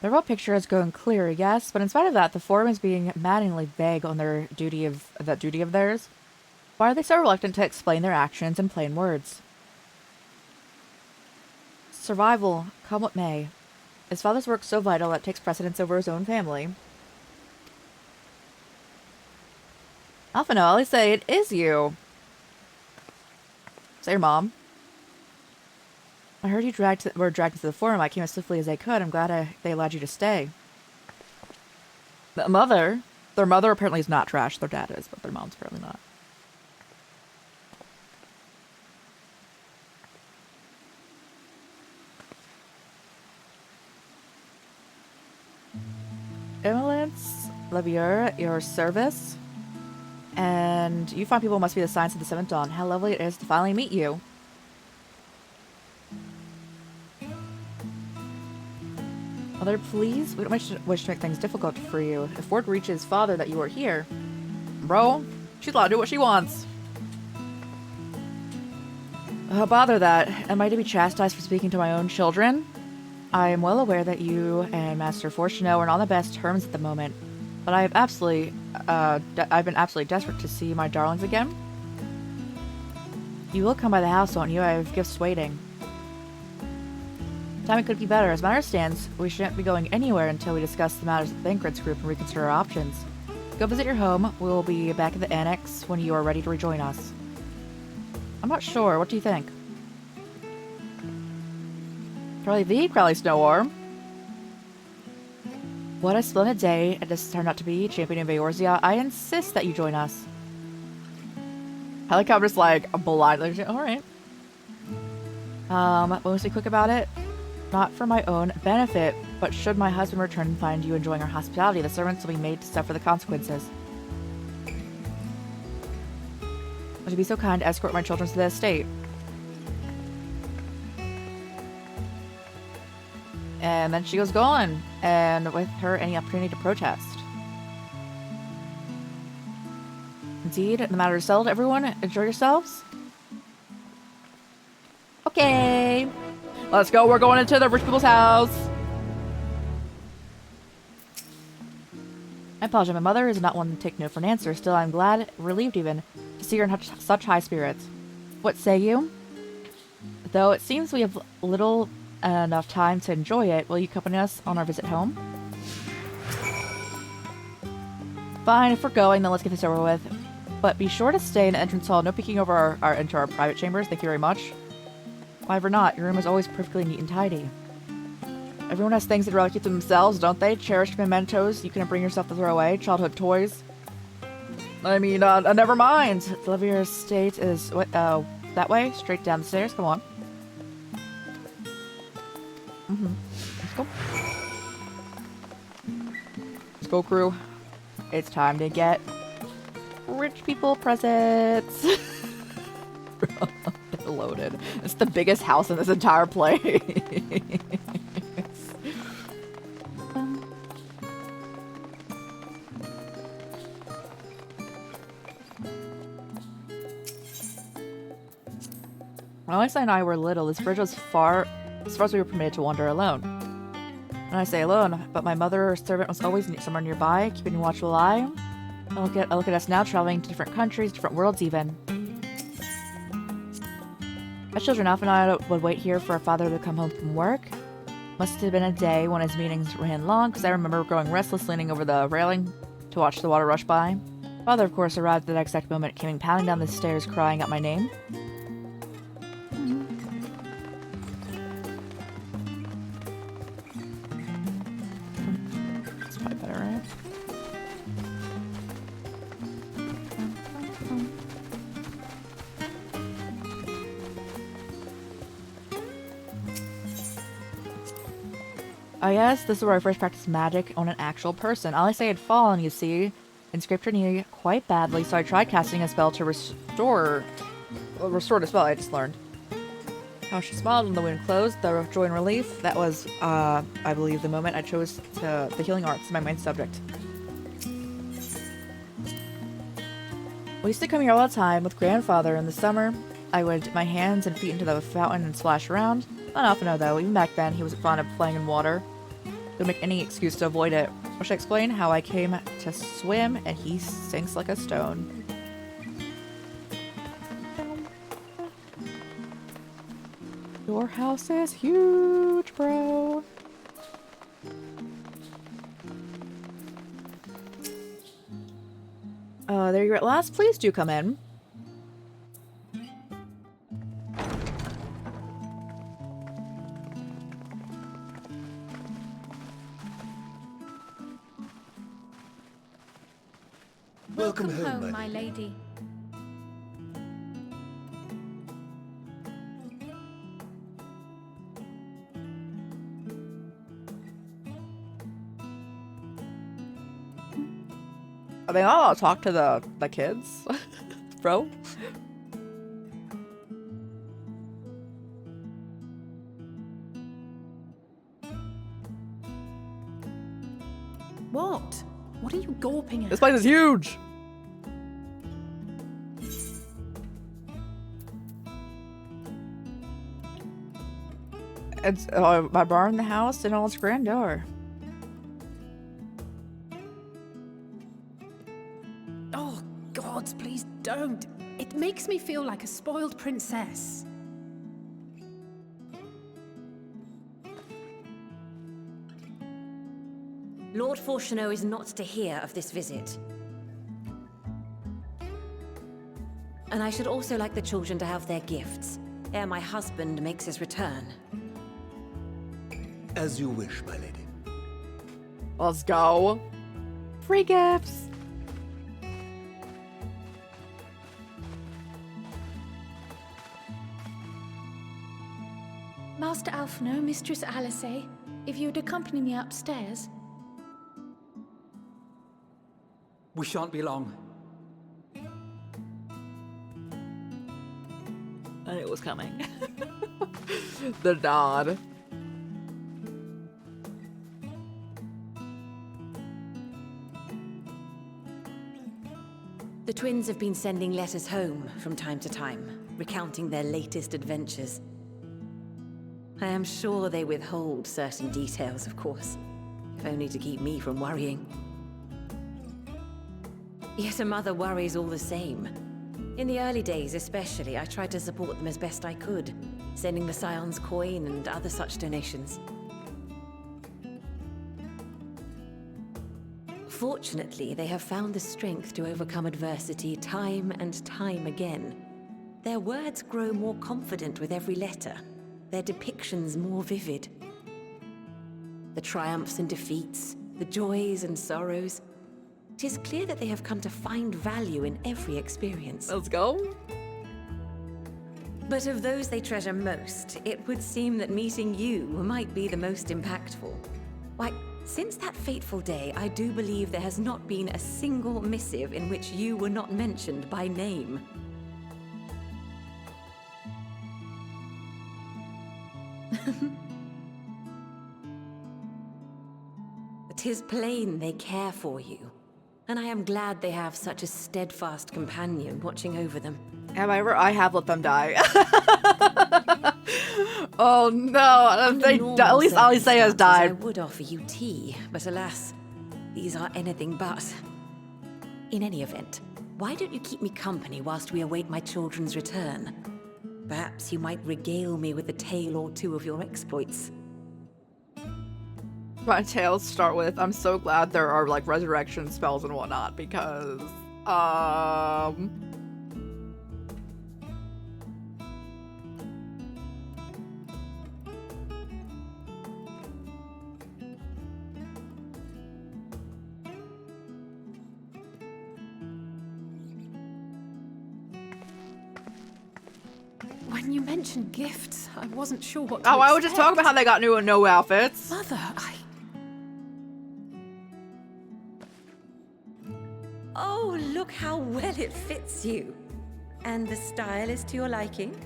The real picture is going clear, yes, but in spite of that, the Forum is being maddeningly vague on their duty of theirs. Why are they so reluctant to explain their actions in plain words? Survival, come what may. His father's work so vital that it takes precedence over his own family. Alphino, I'll say it is you. Say your mom. I heard you were dragged into the Forum. I came as swiftly as I could. I'm glad they allowed you to stay. Their mother apparently is not trash. Their dad is, but their mom's apparently not. Emilance, Levier, your service. And you fine people must be the Science of the Seventh Dawn. How lovely it is to finally meet you. Mother, please? We don't wish to make things difficult for you. If word reaches father that you are here, bro, she's allowed to do what she wants. Oh, bother that. Am I to be chastised for speaking to my own children? I am well aware that you and Master Fortuno are not on the best terms at the moment, but I've been absolutely desperate to see my darlings again. You will come by the house, won't you? I have gifts waiting. Timing could be better. As matters stands, we shouldn't be going anywhere until we discuss the matters of the Bankrits group and reconsider our options. Go visit your home. We will be back at the annex when you are ready to rejoin us. I'm not sure. What do you think? Probably the Crowley Snow Orb. What a splendid day it has turned out to be, champion of Eorzea. I insist that you join us. I like how I'm just like blindly. Alright. Mostly quick about it. Not for my own benefit, but should my husband return and find you enjoying our hospitality, the servants will be made to suffer the consequences. Would you be so kind to escort my children to the estate? And then she goes gone, and with her any opportunity to protest. Indeed, the matter is settled. Everyone, enjoy yourselves. Okay. Let's go. We're going into the rich people's house. I apologize. My mother is not one to take no for an answer. Still, I'm glad, relieved even, to see her in such high spirits. What say you? Though it seems we have little enough time to enjoy it, will you accompany us on our visit home? Fine, if we're going, then let's get this over with. But be sure to stay in the entrance hall. No peeking over into our private chambers. Thank you very much. Whatever not, your room is always perfectly neat and tidy. Everyone has things they'd rather keep to themselves, don't they? Cherished mementos you can bring yourself to throw away. Childhood toys. I mean, never mind. The Livier estate is that way? Straight down the stairs? Come on. Let's go. Let's go, crew. It's time to get rich people presents. They're loaded. It's the biggest house in this entire place. When Alexa and I were little, this bridge was as far as we were permitted to wander alone. And I say alone, but my mother or servant was always somewhere nearby, keeping a watchful eye. I look at us now, traveling to different countries, different worlds even. As children, Alpha and I would wait here for our father to come home from work. Must have been a day when his meetings ran long, because I remember growing restless, leaning over the railing to watch the water rush by. Father, of course, arrived at that exact moment, came pounding down the stairs, crying out my name. That's probably better, right? Oh yes, this is where I first practiced magic on an actual person. Alice had fallen, you see, and scraped her knee quite badly, so I tried casting a spell to restore the spell I just learned. How she smiled when the wound closed, the joy and relief. That was, I believe, the moment I chose the healing arts as my main subject. We used to come here all the time with grandfather in the summer. I would dip my hands and feet into the fountain and splash around. Not often though, even back then he was fond of playing in water. Would make any excuse to avoid it. Should I explain how I came to swim and he sinks like a stone? Your house is huge, bro. There you're at last. Please do come in. Welcome home, my lady. I mean, I'll talk to the kids, bro. What? What are you gawping at? This place is huge. It's my barn, the house, and all its grandeur. Oh, gods, please don't. It makes me feel like a spoiled princess. Lord Fortuneau is not to hear of this visit. And I should also like the children to have their gifts, ere my husband makes his return. As you wish, my lady. Let's go. Free gifts. Master Alphino, Mistress Alice, if you would accompany me upstairs. We shan't be long. I knew it was coming. The nod. The twins have been sending letters home from time to time, recounting their latest adventures. I am sure they withhold certain details, of course, if only to keep me from worrying. Yet a mother worries all the same. In the early days especially, I tried to support them as best I could, sending the Scion's coin and other such donations. Fortunately, they have found the strength to overcome adversity time and time again. Their words grow more confident with every letter, their depictions more vivid. The triumphs and defeats, the joys and sorrows. It is clear that they have come to find value in every experience. Let's go. But of those they treasure most, it would seem that meeting you might be the most impactful. Why, since that fateful day, I do believe there has not been a single missive in which you were not mentioned by name. Tis plain they care for you, and I am glad they have such a steadfast companion watching over them. I have let them die. Oh no, they at least Alice has died. I would offer you tea, but alas, these are anything but. In any event, why don't you keep me company whilst we await my children's return? Perhaps you might regale me with a tale or two of your exploits. My tales start with, I'm so glad there are like resurrection spells and whatnot, because When you mentioned gifts, I wasn't sure what to I was just talking about how they got new outfits. Mother, Oh, look how well it fits you. And the style is to your liking?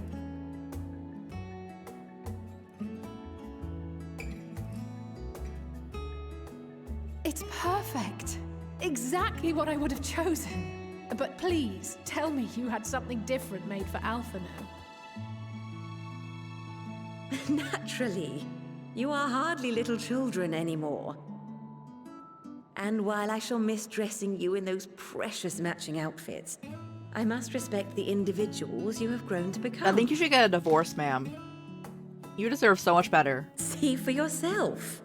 It's perfect. Exactly what I would have chosen. But please, tell me you had something different made for Alphino. Naturally. You are hardly little children anymore. And while I shall miss dressing you in those precious matching outfits, I must respect the individuals you have grown to become. I think you should get a divorce, ma'am. You deserve so much better. See for yourself.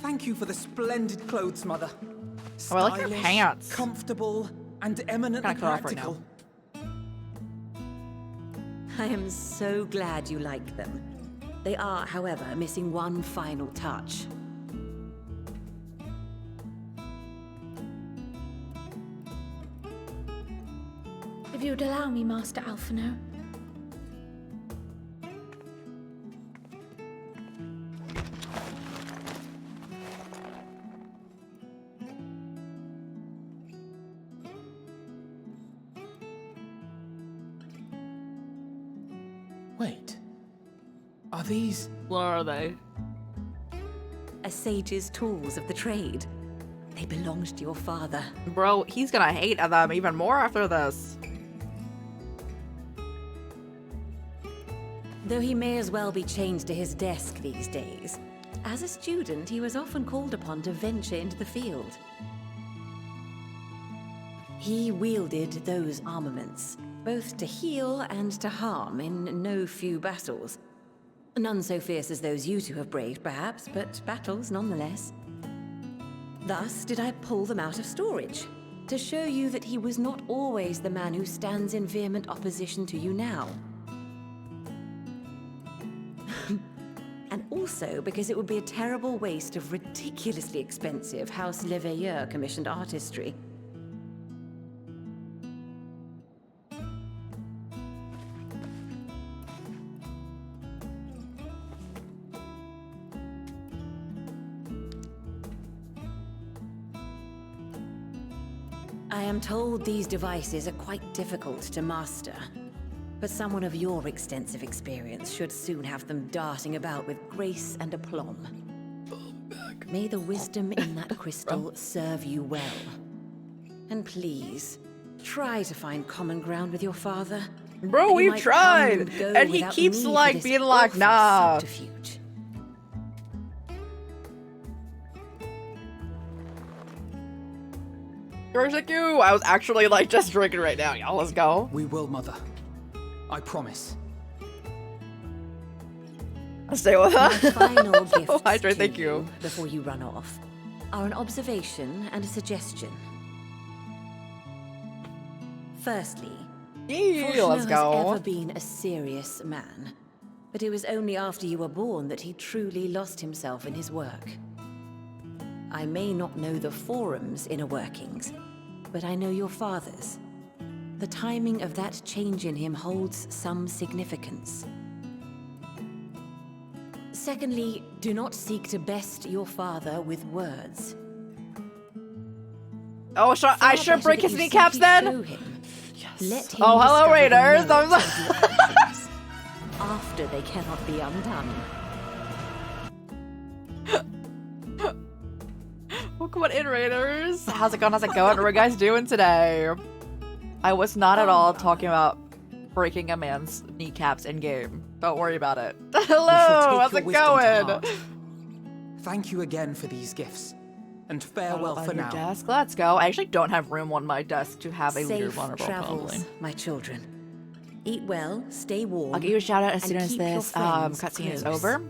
Thank you for the splendid clothes, Mother. Oh, I like your pants. Comfortable, and eminently practical. I am so glad you like them. They are, however, missing one final touch. If you would allow me, Master Alphino. Wait. Are these... What are they? A sage's tools of the trade. They belonged to your father. Bro, he's gonna hate them even more after this. Though he may as well be chained to his desk these days, as a student he was often called upon to venture into the field. He wielded those armaments, both to heal and to harm in no few battles. None so fierce as those you two have braved, perhaps, but battles nonetheless. Thus did I pull them out of storage, to show you that he was not always the man who stands in vehement opposition to you now. And also because it would be a terrible waste of ridiculously expensive House Leveilleur commissioned artistry. I am told these devices are quite difficult to master, but someone of your extensive experience should soon have them darting about with grace and aplomb. May the wisdom in that crystal serve you well. And please, try to find common ground with your father. Bro, we've tried! And he keeps like being like, nah. Subterfuge. George, like you. I was actually like just drinking right now, y'all. Let's go. We will, Mother. I promise. I'll stay with her. My final gifts Hydrate, to thank you. before you run off are an observation and a suggestion. Firstly, Fortuno let's has go. ever been a serious man, but it was only after you were born that he truly lost himself in his work. I may not know the Forum's inner workings, but I know your father's. The timing of that change in him holds some significance. Secondly, do not seek to best your father with words. Oh, I should break his kneecaps then? Let him Oh, hello, discover the Raiders. merits of your actions after they cannot be undone. Welcome on in, Raiders. How's it going? How's it going? What are you guys doing today? I was not at all talking about breaking a man's kneecaps in game. Don't worry about it. Hello, how's it going? Thank you again for these gifts, and farewell for now. Desk. Let's go. I actually don't have room on my desk to have a leader Safe vulnerable. travels, Probably. my children. Eat well, stay warm. I'll give you a shout out as and soon as keep your this friends cutscene is close. over.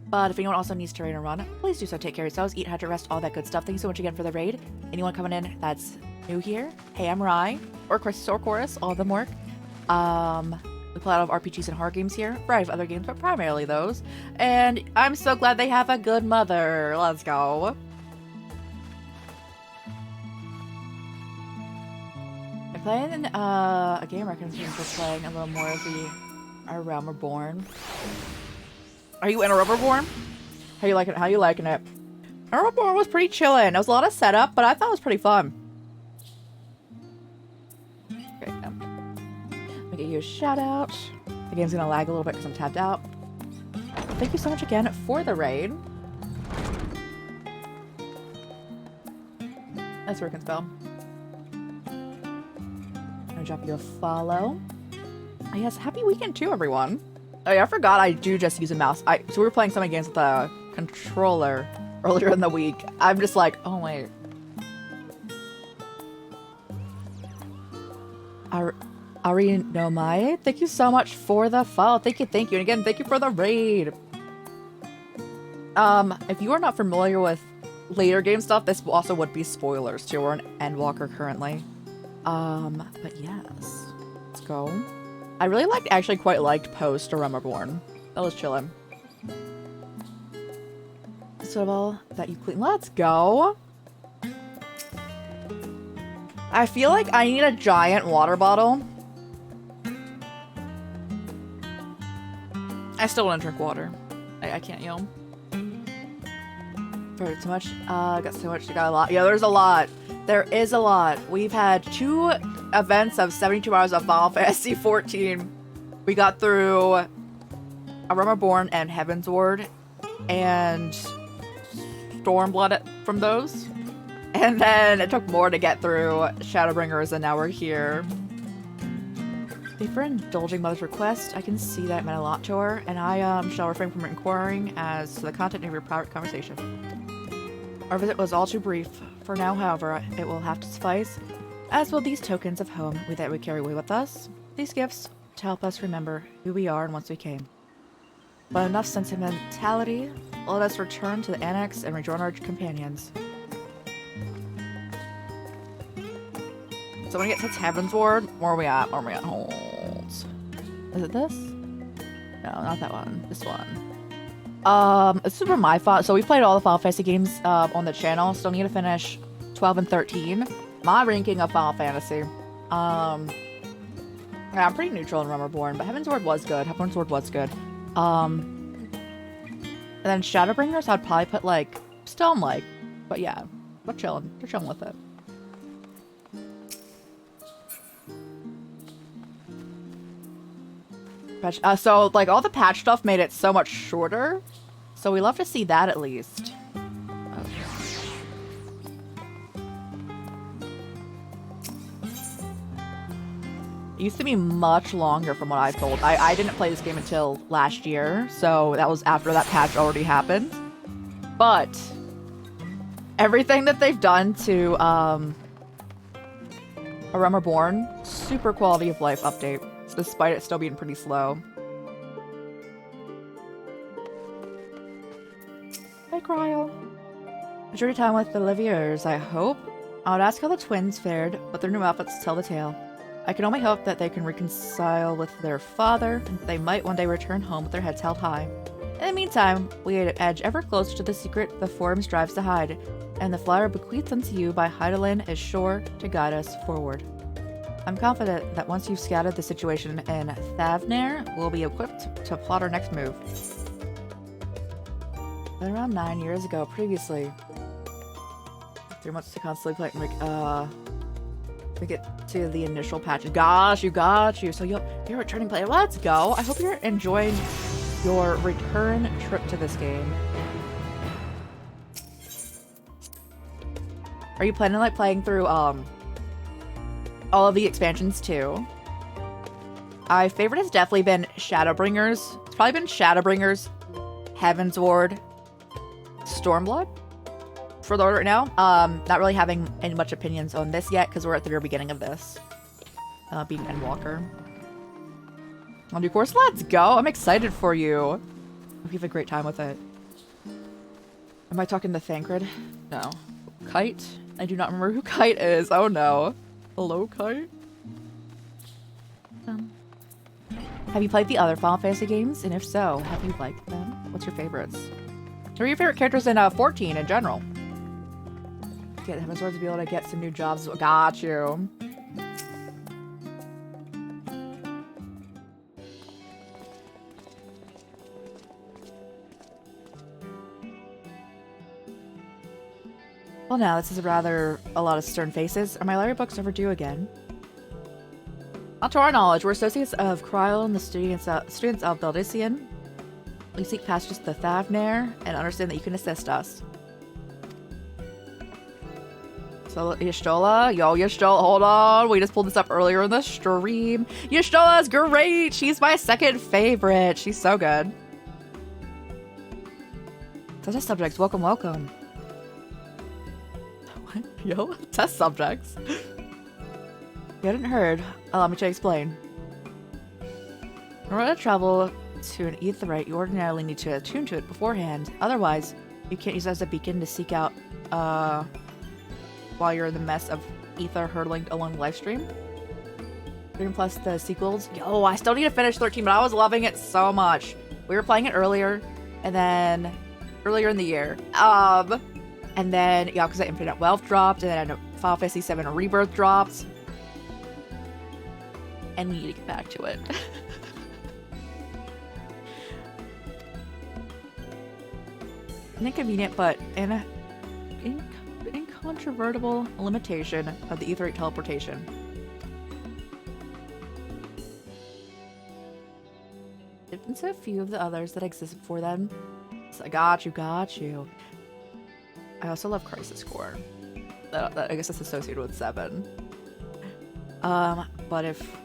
But if anyone also needs to raid and run, please do so. Take care of yourselves, eat, hydrate, rest, all that good stuff. Thank you so much again for the raid. Anyone coming in that's new here, hey, I'm Rye, or Chris or Chorus, all of them work. We play a lot of RPGs and horror games here, variety of other games, but primarily those. And I'm so glad they have a good mother. Let's go. I'm playing a game recommendation for playing a little more of the A Realm Reborn. Are you in A Realm Reborn? How you liking it? How you liking it? A Realm Reborn was pretty chillin'. It was a lot of setup, but I thought it was pretty fun. Okay, let me get you a shout out. The game's gonna lag a little bit because I'm tabbed out. Thank you so much again for the raid. That's where it can spell. I'm gonna drop you a follow. Oh, yes, happy weekend too, everyone. Oh yeah, I forgot I do just use a mouse. So we were playing some games with a controller earlier in the week. I'm just like, oh wait. Ari Nomae, thank you so much for the follow. Thank you. And again, thank you for the raid. If you are not familiar with later game stuff, this also would be spoilers too. We're an Endwalker currently. But yes, let's go. I really actually quite liked post A Realm Reborn. That was chillin'. So that you clean. Let's go. I feel like I need a giant water bottle. I still want to drink water. I can't, you know. For too much. Got so much. Got a lot. Yeah, there's a lot. There is a lot. We've had 2 events of 72 hours of Final Fantasy 14. We got through A Realm Reborn and Heaven's Ward and Stormblood from those. And then it took more to get through Shadowbringers, and now we're here. Thank you for indulging Mother's request. I can see that meant a lot to her, and I shall refrain from inquiring as to the content of your private conversation. Our visit was all too brief. For now, however, it will have to suffice, as will these tokens of home that we carry away with us. These gifts to help us remember who we are and whence we came. But enough sentimentality. Let us return to the annex and rejoin our companions. So when it gets to Heaven's Ward, where are we at? Where are we at? Holds. Is it this? No, not that one. This one. This is for my fault. So we played all the Final Fantasy games on the channel. Still need to finish 12 and 13. My ranking of Final Fantasy. Yeah, I'm pretty neutral in Realm Reborn, but Heaven's Ward was good. Heaven's Ward was good. And then Shadowbringers, I'd probably put like Stone Lake. But yeah, we're chilling. We're chilling with it. So like all the patch stuff made it so much shorter. So we love to see that at least. It used to be much longer from what I've told. I didn't play this game until last year, so that was after that patch already happened. But everything that they've done to A Realm Reborn, super quality of life update, despite it still being pretty slow. Hi, Cryo. Enjoyed your time with the Liviers, I hope. I would ask how the twins fared, but their new outfits tell the tale. I can only hope that they can reconcile with their father, and they might one day return home with their heads held high. In the meantime, we edge ever closer to the secret the Forum strives to hide, and the flower bequeathed unto you by Hydaelyn is sure to guide us forward. I'm confident that once you've scouted the situation in Thavnair, we'll be equipped to plot our next move. Then around 9 years ago, previously. 3 months to constantly play, we get to the initial patches. Gosh, you got you. So you're a returning player. Let's go. I hope you're enjoying your return trip to this game. Are you planning like playing through all of the expansions too? My favorite has definitely been Shadowbringers. It's probably been Shadowbringers, Heaven's Ward, Stormblood. For the order right now, not really having any much opinions on this yet because we're at the very beginning of this. Being Endwalker. On your course, let's go! I'm excited for you. Hope you have a great time with it. Am I talking to Thancred? No. Kite? I do not remember who Kite is. Oh no. Hello, Kite? Have you played the other Final Fantasy games? And if so, have you liked them? What's your favorites? Who are your favorite characters in 14 in general? Get Heaven's Ward to be able to get some new jobs. Got you. Well, now this is a lot of stern faces. Are my library books overdue again? Not to our knowledge, we're associates of Kryl and the students of Baldician. We seek passages to Thavnair and understand that you can assist us. So Y'shtola, Y'shtola, hold on. We just pulled this up earlier in the stream. Y'shtola's great. She's my second favorite. She's so good. Test subjects, welcome, welcome. What? Yo, test subjects. You hadn't heard. Allow me to explain. In order to travel to an aetheryte, you ordinarily need to attune to it beforehand. Otherwise, you can't use it as a beacon to seek out, while you're in the mess of ether hurtling along the live stream. 13 plus the sequels. Yo, I still need to finish 13, but I was loving it so much. We were playing it earlier, and then earlier in the year. And then Yakuza Infinite Wealth dropped, and then Final Fantasy VII Rebirth dropped. And we need to get back to it. An inconvenient but incontrovertible limitation of the aetheryte teleportation. Different to a few of the others that existed before then. So got you. I also love Crisis Core. I guess it's associated with 7. But what if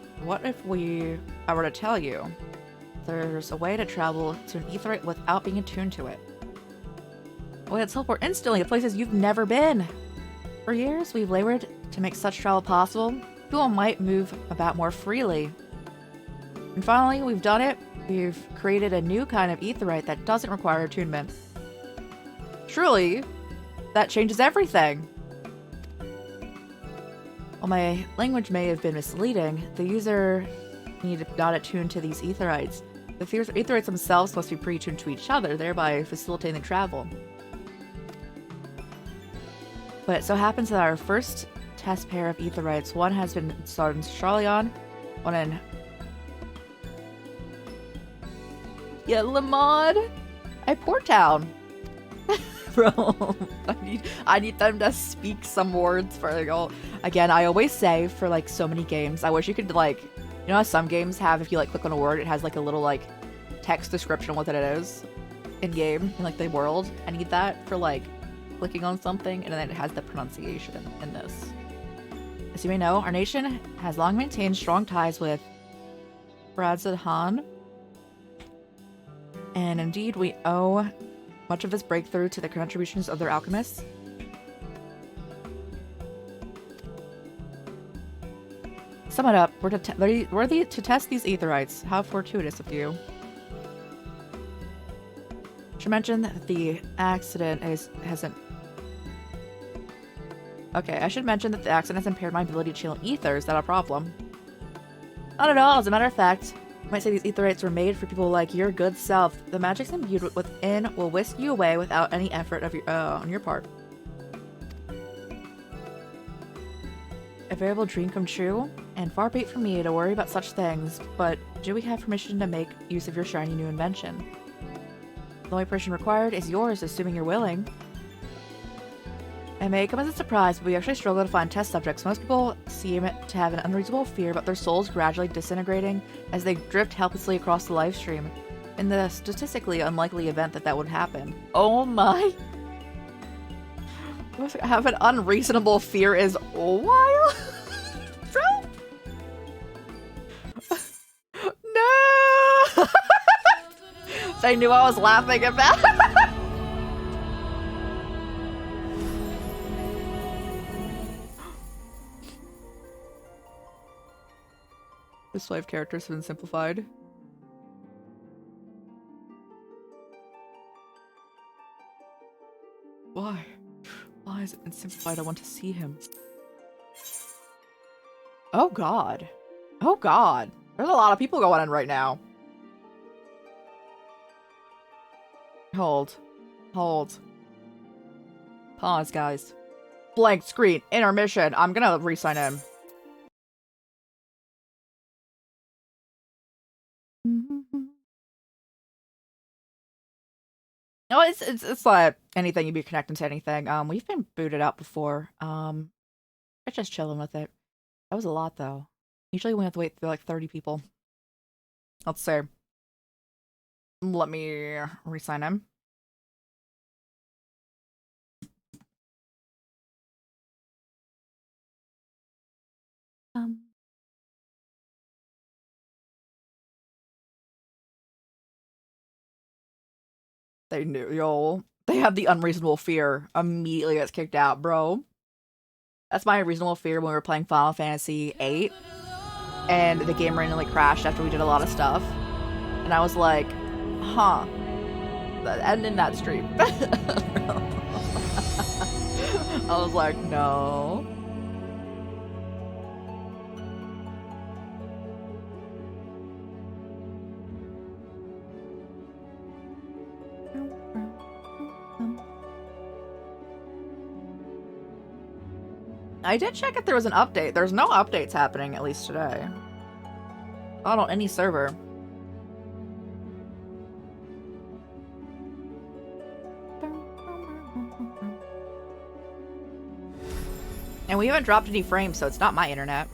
I were to tell you there's a way to travel to an aetheryte without being attuned to it? A way to teleport instantly to places you've never been. For years, we've labored to make such travel possible. People might move about more freely. And finally, we've done it. We've created a new kind of aetheryte that doesn't require attunement. Truly, that changes everything. While my language may have been misleading, the user needed not attune to these Aetherites. The Aetherites themselves must be pre-tuned to each other, thereby facilitating the travel. But it so happens that our first test pair of Aetherites, one has been installed in Charlion, one in Lemod, a Port Town. Bro, I need them to speak some words for like, again, I always say for like so many games, I wish you could like, you know how some games have, if you like click on a word, it has like a little like text description of what it is in game, in like the world. I need that for like clicking on something, and then it has the pronunciation in this. As you may know, our nation has long maintained strong ties with Brazad Han, and indeed we owe much of this breakthrough to the contributions of their alchemists. Sum it up, we're to test these Aetherites. How fortuitous of you. Should mention that the accident hasn't... Okay, I should mention that the accident has impaired my ability to channel ether. Is that a problem? Not at all. As a matter of fact, I might say these Aetherites were made for people like your good self. The magics imbued within will whisk you away without any effort of your on your part. A veritable dream come true, and far be it from me to worry about such things, but do we have permission to make use of your shiny new invention? The only permission required is yours, assuming you're willing. It may come as a surprise, but we actually struggle to find test subjects. Most people seem to have an unreasonable fear about their souls gradually disintegrating as they drift helplessly across the live stream. In the statistically unlikely event that would happen. Oh my! Have an unreasonable fear is wild. Bro? No! They knew I was laughing about it. Display of characters have been simplified. Why? Why has it been simplified? I want to see him. Oh god. Oh god. There's a lot of people going in right now. Hold. Hold. Pause, guys. Blank screen. Intermission. I'm gonna re-sign in. No, it's like anything, you'd be connecting to anything. We've been booted out before. We're just chilling with it. That was a lot though. Usually we have to wait through like 30 people. Let's see. Let me re-sign him. They knew, yo. They have the unreasonable fear. Immediately gets kicked out, bro. That's my reasonable fear when we were playing Final Fantasy VIII. And the game randomly crashed after we did a lot of stuff. And I was like, huh. And in that stream. I was like, no. I did check if there was an update. There's no updates happening, at least today. Not on any server. And we haven't dropped any frames, so it's not my internet.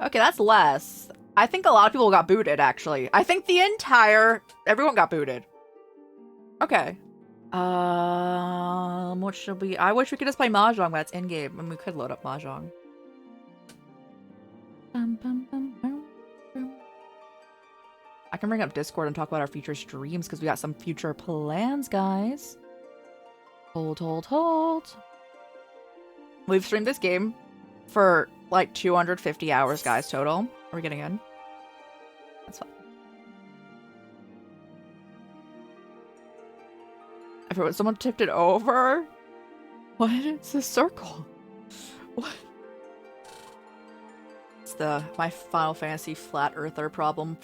Okay, that's less. I think a lot of people got booted, actually. I think everyone got booted. Okay. What should we... I wish we could just play Mahjong, but it's in-game. I mean, we could load up Mahjong. I can bring up Discord and talk about our future streams, because we got some future plans, guys. Hold. We've streamed this game for, like, 250 hours, guys, total. We're getting in. That's fine. Someone tipped it over? What? It's a circle. What? It's my Final Fantasy flat earther problem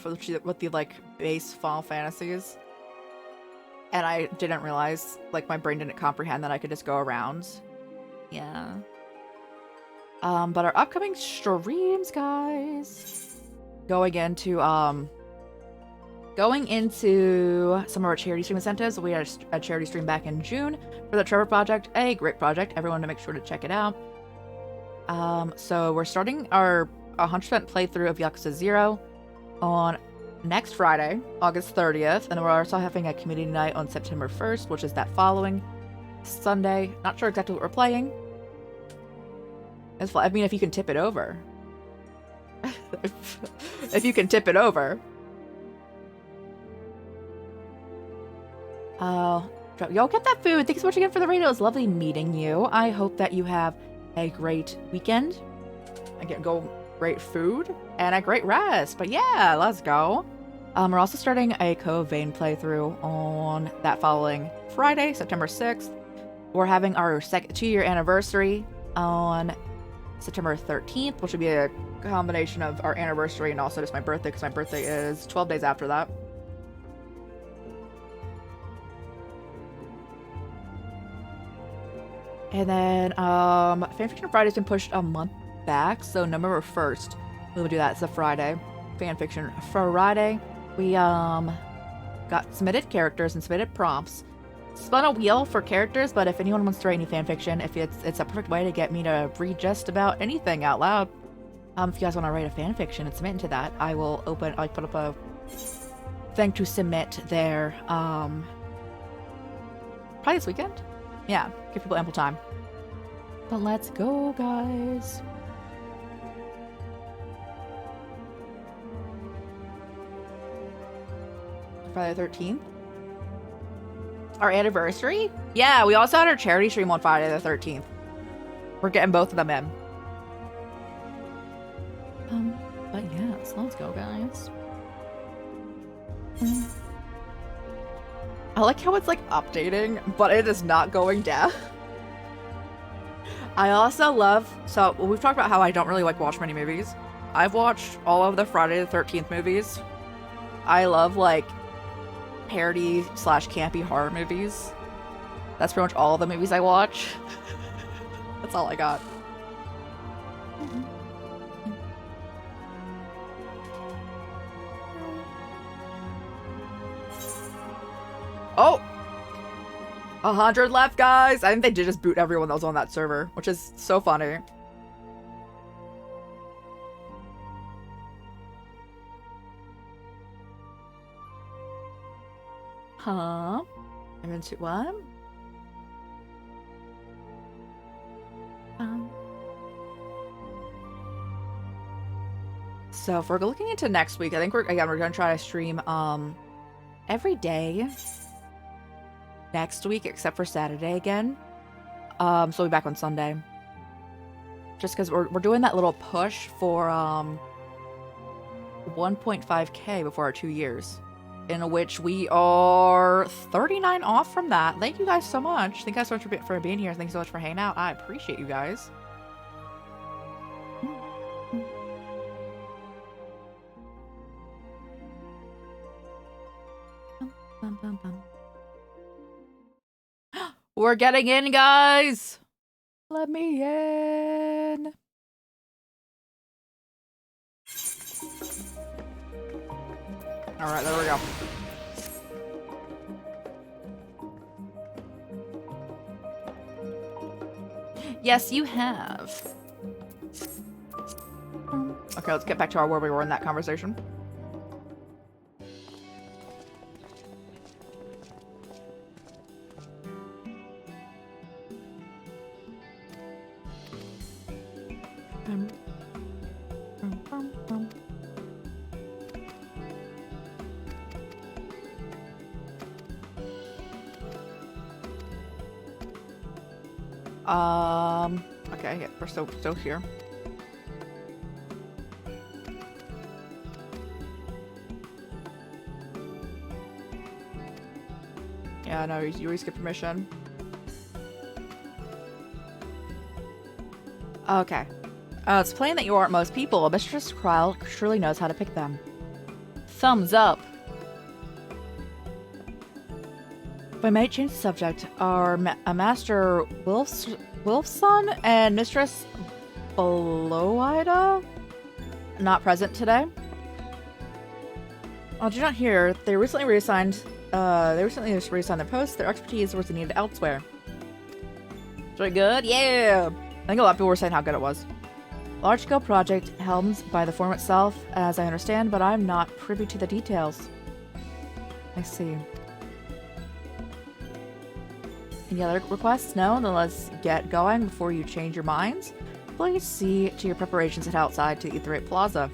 with the like base Final Fantasies. And I didn't realize, like, my brain didn't comprehend that I could just go around. Yeah. But our upcoming streams, guys. Going into some of our charity stream incentives. We had a charity stream back in June for the Trevor Project. A great project. Everyone to make sure to check it out. So we're starting our 100% playthrough of Yakuza 0 on next Friday, August 30th. And we're also having a community night on September 1st, which is that following Sunday. Not sure exactly what we're playing. I mean, if you can tip it over. if you can tip it over. Y'all get that food. Thanks so much again for the raid. It was lovely meeting you. I hope that you have a great weekend. Go great food and a great rest. But yeah, let's go. We're also starting a Cove Vein playthrough on that following Friday, September 6th. We're having our 2-year anniversary on September 13th, which will be a combination of our anniversary and also just my birthday, because my birthday is 12 days after that. And then Fanfiction Friday's been pushed a month back, so November 1st we will do that. It's a Friday. Fanfiction Friday. We got submitted characters and submitted prompts. Spun a wheel for characters, but if anyone wants to write any fanfiction, if it's a perfect way to get me to read just about anything out loud. If you guys want to write a fanfiction and submit into that, I'll put up a thing to submit there. Probably this weekend. Yeah, give people ample time. But let's go, guys. Friday the 13th. Our anniversary? Yeah, we also had our charity stream on Friday the 13th. We're getting both of them in. But yes, let's go, guys. I like how it's like updating, but it is not going down. I also love, so we've talked about how I don't really like watch many movies. I've watched all of the Friday the 13th movies. I love like parody / campy horror movies. That's pretty much all of the movies I watch. That's all I got. Oh! 100 left, guys! I think they did just boot everyone that was on that server, which is so funny. Huh? I'm into what? So if we're looking into next week, I think we're gonna try to stream every day next week except for Saturday again. So we'll be back on Sunday. Just because we're doing that little push for 1.5k before our 2 years, in which we are 39 off from that. Thank you guys so much. Thank you guys so much for being here. Thanks so much for hanging out. I appreciate you guys. We're getting in, guys. Let me in. All right, there we go. Yes, you have. Okay, let's get back to where we were in that conversation. Okay, yeah, we're still here. Yeah, no, you always get permission. Okay. It's plain that you aren't most people. Mistress Kryle surely knows how to pick them. Thumbs up. If I might change the subject, our Master Wilfson and Mistress Beloida not present today. Oh, did you not hear? They recently reassigned their posts. Their expertise was needed elsewhere. Very good? Yeah! I think a lot of people were saying how good it was. Large-scale project helmed by the forum itself, as I understand, but I'm not privy to the details. I see. Any other requests? No? Then let's get going before you change your minds. Please see to your preparations at outside to Aetheryte Plaza.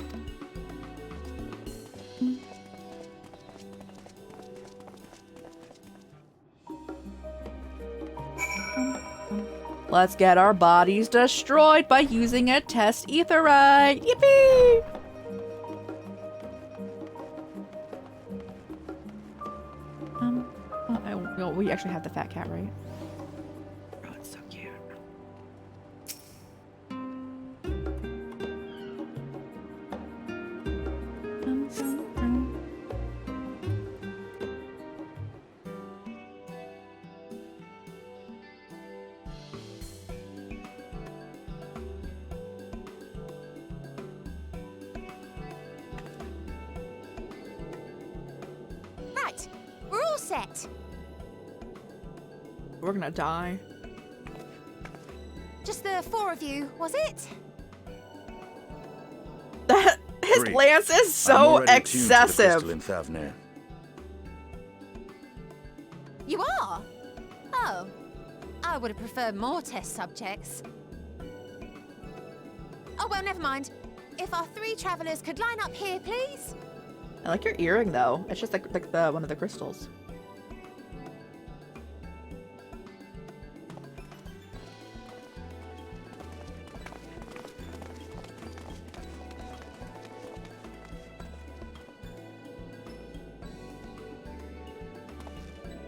Let's get our bodies destroyed by using a test Aetheryte! Yippee! Well, we actually have the fat cat, right? Oh, it's so cute. Right, we're all set. We're gonna die. Just the 4 of you, was it? His glance is so excessive. You are? Oh. I would have preferred more test subjects. Oh, well, never mind. If our 3 travelers could line up here, please. I like your earring, though. It's just like the one of the crystals.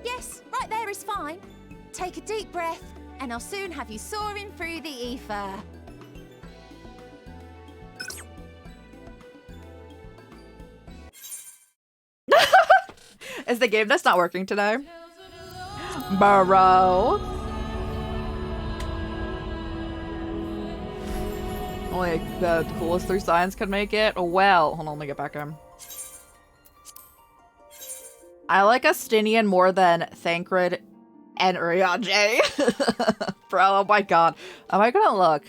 Yes, right there is fine. Take a deep breath, and I'll soon have you soaring through the ether. Is the game that's not working today? Bro. Only the coolest 3 signs could make it. Well, hold on, let me get back in. I like Astinian more than Thancred and Urianger. Bro, oh my god. Am I gonna look?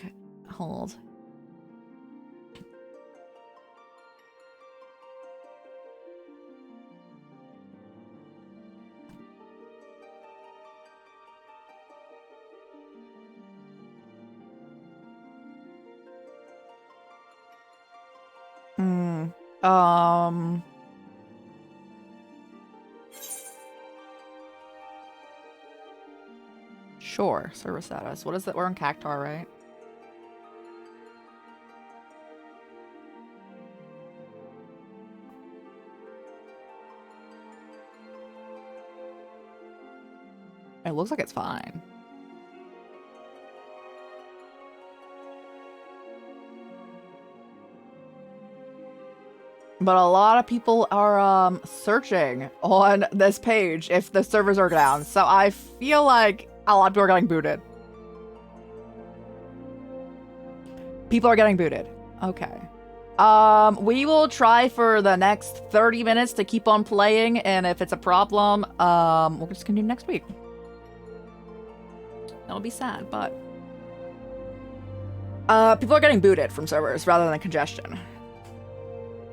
Hold. Sure, service status. What is it? We're on Cactar, right? It looks like it's fine. But a lot of people are searching on this page if the servers are down. So I feel like a lot of people are getting booted. People are getting booted. Okay. We will try for the next 30 minutes to keep on playing, and if it's a problem, we'll just continue next week. That would be sad, but people are getting booted from servers rather than congestion.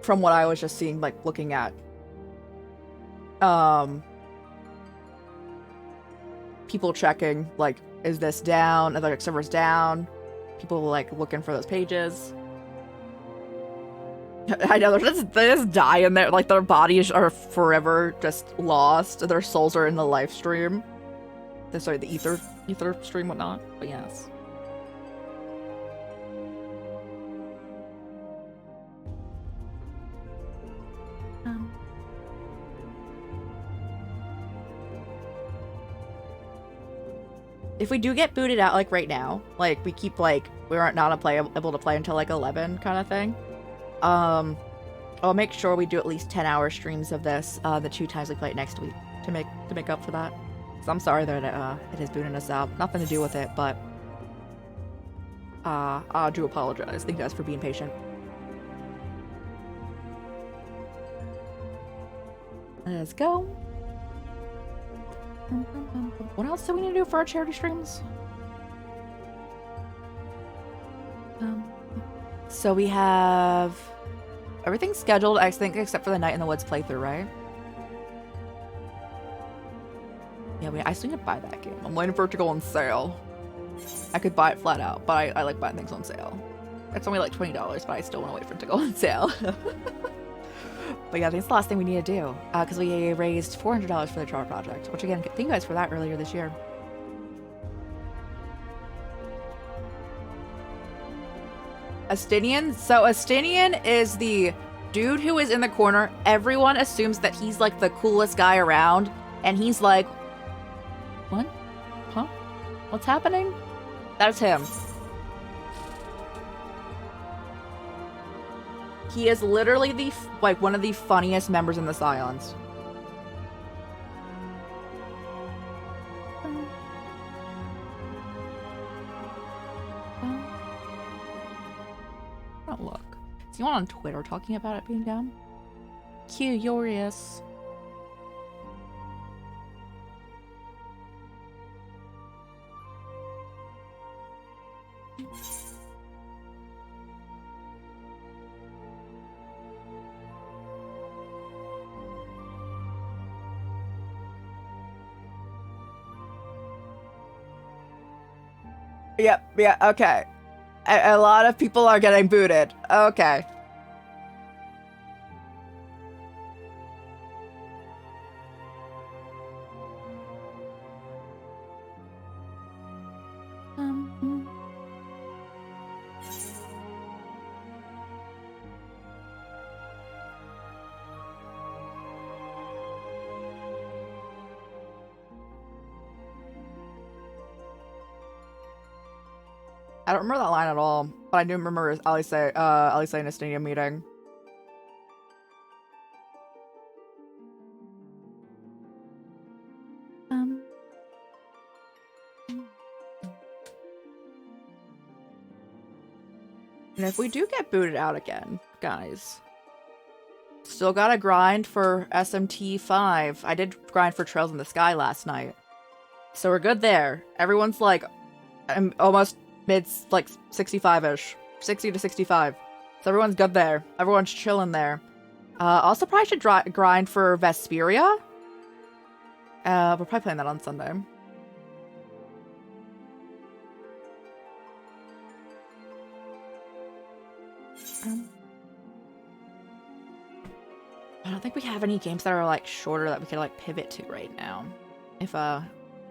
From what I was just seeing, like, looking at people checking, like, is this down? Are the servers down? People, like, looking for those pages. I know, they just die in there, like, their bodies are forever just lost. Their souls are in the live stream. Sorry, the ether stream, whatnot, but yes. if we do get booted out, like, right now, like, we keep, like, we aren't not able to play until, like, 11 kind of thing, I'll make sure we do at least 10-hour streams of this, the 2 times we play it next week, to make up for that. So I'm sorry that it is booting us out. Nothing to do with it, but I do apologize. Thank you guys for being patient. Let's go. What else do we need to do for our charity streams? So we have everything scheduled, I think, except for the Night in the Woods playthrough, right? Yeah, I still need to buy that game. I'm waiting for it to go on sale. I could buy it flat out, but I like buying things on sale. It's only like $20, but I still want to wait for it to go on sale. But yeah, I think it's the last thing we need to do, because we raised $400 for the Char Project, which again, thank you guys for that earlier this year. Astinian? So Astinian is the dude who is in the corner. Everyone assumes that he's like the coolest guy around, and he's like, what? Huh? What's happening? That's him. He is literally the one of the funniest members in the Scions. Don't look. Is he on Twitter talking about it being down? Curious. Yep, yeah, okay. A lot of people are getting booted. Okay. I don't remember that line at all, but I do remember Ali saying a stadium meeting. And if we do get booted out again, guys, still gotta grind for SMT 5. I did grind for Trails in the Sky last night, so we're good there. Everyone's like, I'm almost mid, like 65-ish, 60 to 65. So everyone's good there. Everyone's chilling there. Also probably should grind for Vesperia. We're probably playing that on Sunday. I don't think we have any games that are like shorter that we could like pivot to right now. If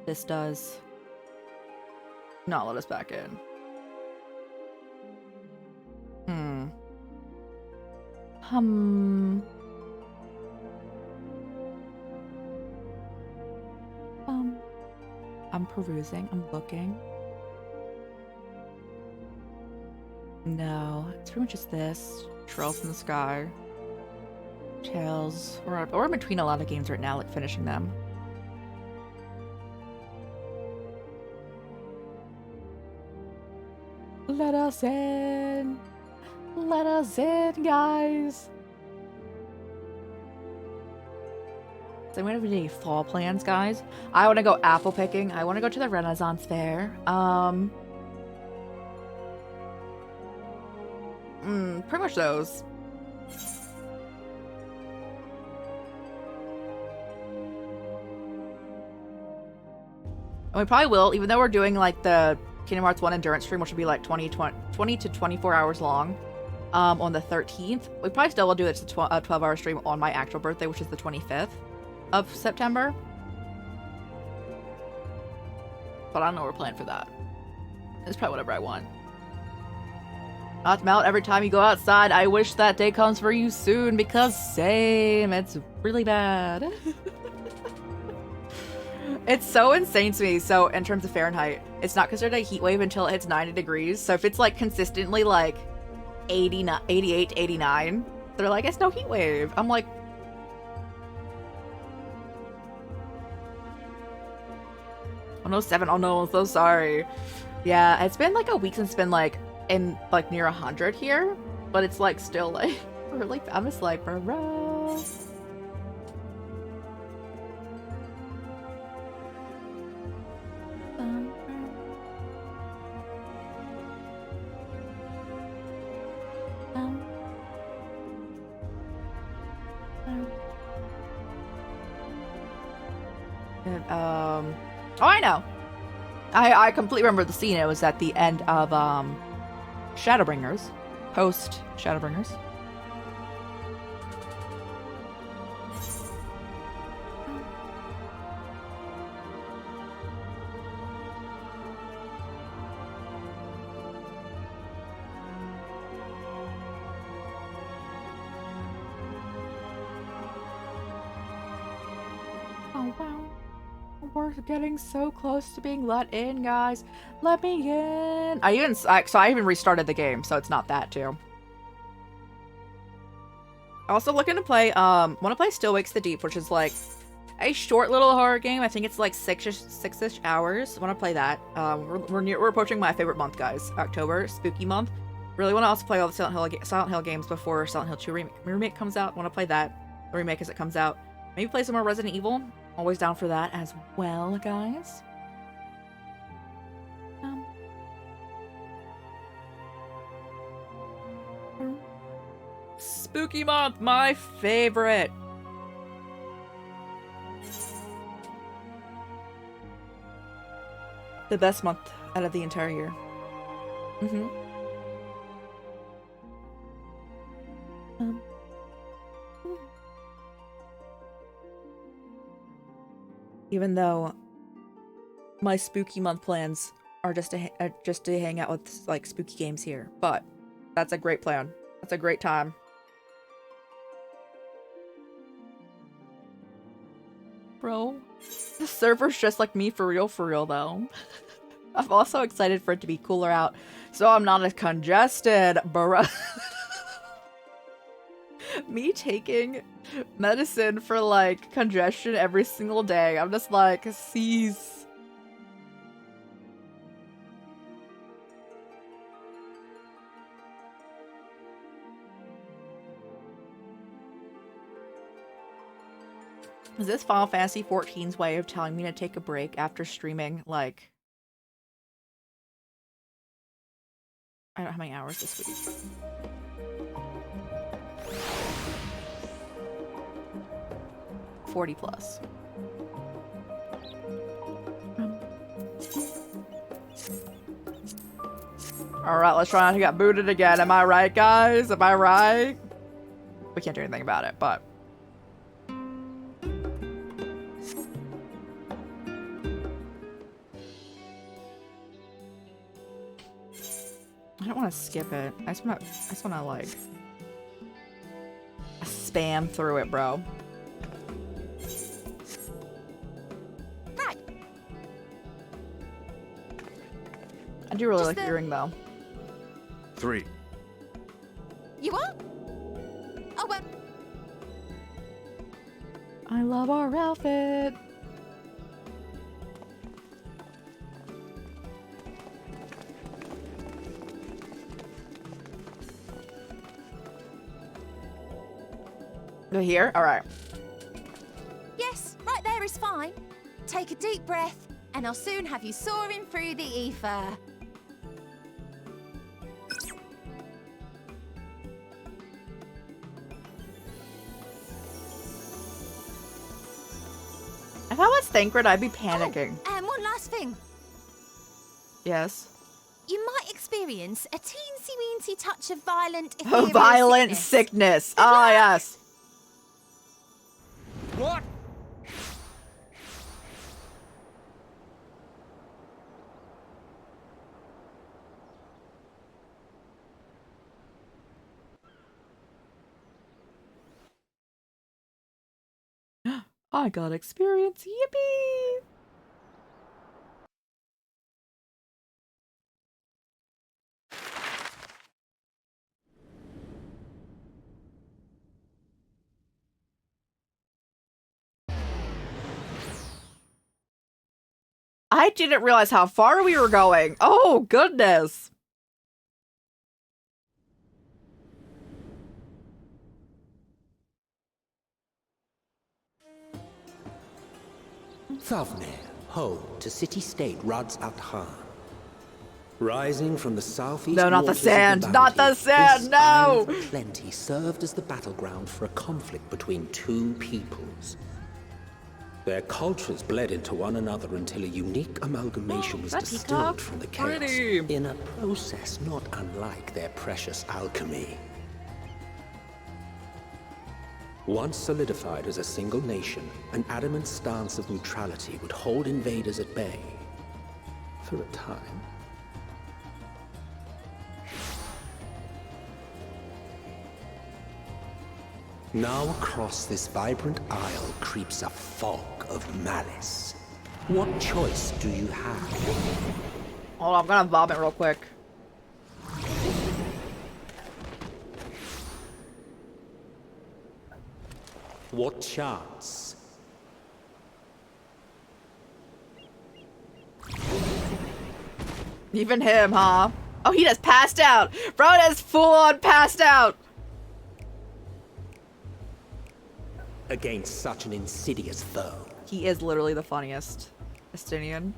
this does not let us back in. I'm perusing, I'm looking. No, it's pretty much just this. Trails in the Sky. Tales. We're in between a lot of games right now, like finishing them. Let us in! Let us in, guys! So we have any fall plans, guys? I want to go apple picking. I want to go to the Renaissance Fair. Pretty much those. And we probably will, even though we're doing like the Kingdom Hearts 1 endurance stream, which will be like 20 to 24 hours long, on the 13th. We probably still will do it to a 12-hour stream on my actual birthday, which is the 25th of September. But I don't know what we're planning for that. It's probably whatever I want. Not to melt every time you go outside. I wish that day comes for you soon, because same, it's really bad. It's so insane to me. So in terms of Fahrenheit, it's not considered a heat wave until it hits 90 degrees. So if it's like consistently like 89, 88, 89, they're like, it's no heat wave. I'm like, oh no, 7. Oh no, I'm so sorry. Yeah, it's been like a week since it's been like in like near 100 here, but it's like still like really. I'm just like, bro. And, oh, I know. I completely remember the scene. It was at the end of Shadowbringers, post Shadowbringers. Oh wow. We're getting so close to being let in, guys. Let me in. I even restarted the game, so it's not that too. Also looking to play, want to play Still Wakes the Deep, which is like a short little horror game. I think it's like six-ish hours. Want to play that. We're approaching my favorite month, guys. October, spooky month. Really want to also play all the Silent Hill games before Silent Hill 2 remake comes out. Want to play that, the remake as it comes out. Maybe play some more Resident Evil. Always down for that as well, guys. Spooky month, my favorite. The best month out of the entire year. Even though my spooky month plans are just to hang out with like spooky games here, but that's a great plan. That's a great time. Bro, the server's just like me for real though. I'm also excited for it to be cooler out, so I'm not as congested, bruh. Me taking medicine for like congestion every single day. I'm just like, cease. Is this Final Fantasy XIV's way of telling me to take a break after streaming like I don't know how many hours this week. 40 plus. Alright, let's try not to get booted again. Am I right, guys? Am I right? We can't do anything about it, but... I don't want to skip it. I just want to like... spam through it, bro. I do really like earring though. 3. You what? Oh, well. I love our outfit. Go here? Alright. Yes, right there is fine. Take a deep breath, and I'll soon have you soaring through the ether. If I was Thancred, I'd be panicking. Oh, and one last thing. Yes. You might experience a teensy-weensy touch of violent Violent sickness. Ah, yes. What? I got experience. Yippee! I didn't realize how far we were going. Oh, goodness. Thavnir, home to city-state Rads at Han. Rising from the southeast No, not the waters of sand! Not the bounty, sand! this No! island of plenty served as the battleground for a conflict between two peoples. Their cultures bled into one another until a unique amalgamation was that's distilled from the chaos, pretty. in a process not unlike their precious alchemy. Once solidified as a single nation, an adamant stance of neutrality would hold invaders at bay. For a time. Now across this vibrant isle creeps a fog of malice. What choice do you have? Hold on, I'm gonna vomit real quick. What chance? Even him, huh? Oh, he just passed out! Bro is full on passed out! Against such an insidious foe. He is literally the funniest. Estinian.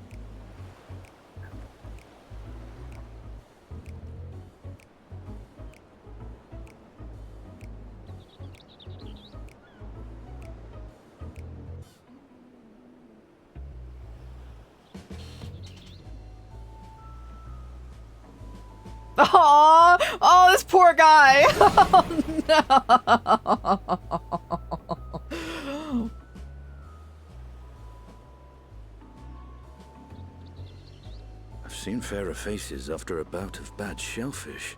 Oh, oh, this poor guy. Oh, no. I've seen fairer faces after a bout of bad shellfish.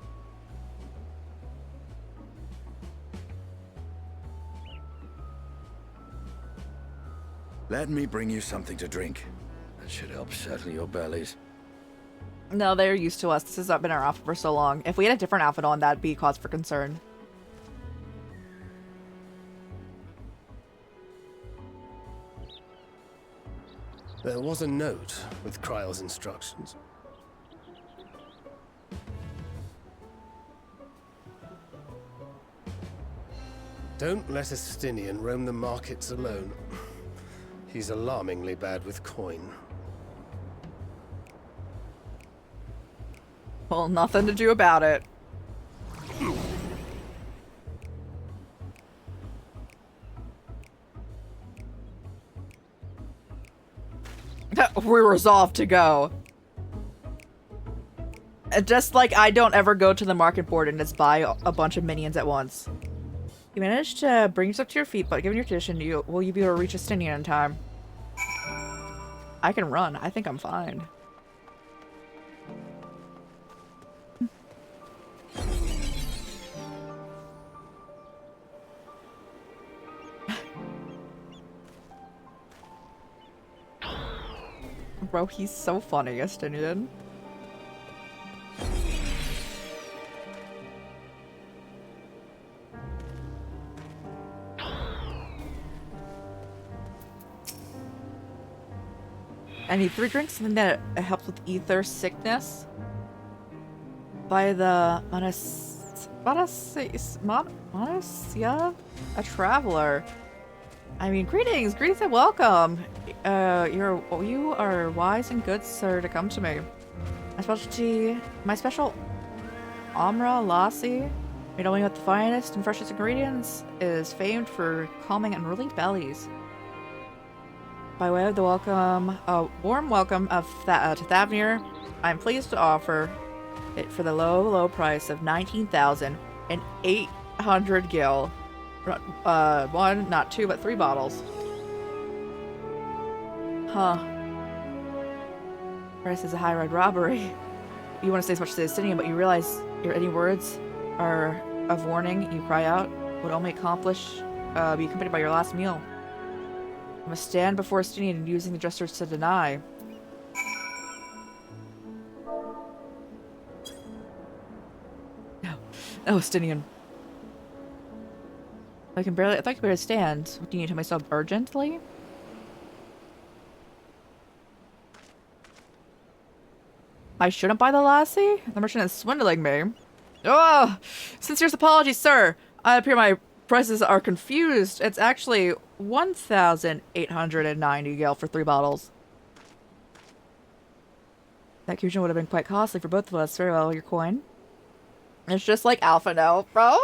Let me bring you something to drink. That should help settle your bellies. No, they're used to us. This has not been our outfit for so long. If we had a different outfit on, that'd be cause for concern. There was a note with Kryle's instructions. Don't let Estinian roam the markets alone. He's alarmingly bad with coin. Well, nothing to do about it. We're resolved to go. Just like I don't ever go to the market board and just buy a bunch of minions at once. You managed to bring yourself to your feet, but given your condition, will you be able to reach Estinian in time? I can run. I think I'm fine. Bro, he's so funny, Estinian. I need 3 drinks, something that helps with ether sickness. By the Monasia, a traveler. I mean, greetings and welcome. You are wise and good, sir, to come to me. My special Amra Lassi, made only with the finest and freshest ingredients, is famed for calming unruly bellies. By way of the warm welcome to Thavnir, I am pleased to offer it for the low price of 19,800 gil. One, not 2, but 3 bottles. Huh. Price is a high-road robbery. You want to say as much as the Estinian, but you realize any words are of warning you cry out would only be accompanied by your last meal. You must stand before Estinian and using the gestures to deny. No, Estinian. I thought I could barely stand. What do you need to tell myself urgently? I shouldn't buy the lassie? The merchant is swindling me. Oh, sincerest apologies, sir. I appear my prices are confused. It's actually 1,890 gil for 3 bottles. That confusion would have been quite costly for both of us. Very well, your coin. It's just like Alphino, bro.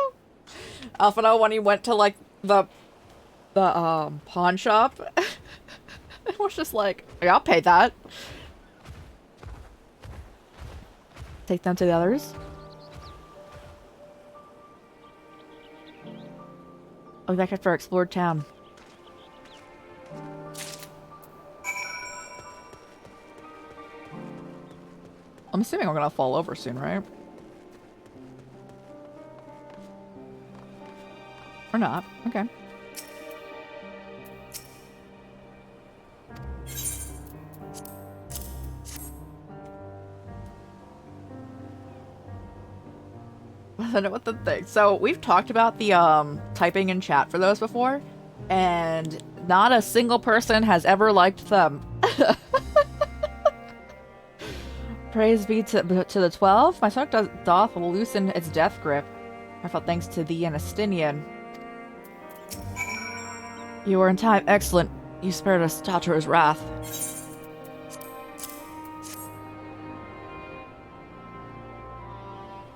Alphino, when he went to like the pawn shop, it was just like, yeah, I'll pay that. Take them to the others. I'll be back after our explored town. I'm assuming we're gonna fall over soon, right? Or not. Okay. I know what the thing. So we've talked about the typing in chat for those before, and not a single person has ever liked them. Praise be to the 12. My stomach doth loosen its death grip. I felt thanks to thee and Estinian. You were in time. Excellent. You spared us Tatra's wrath.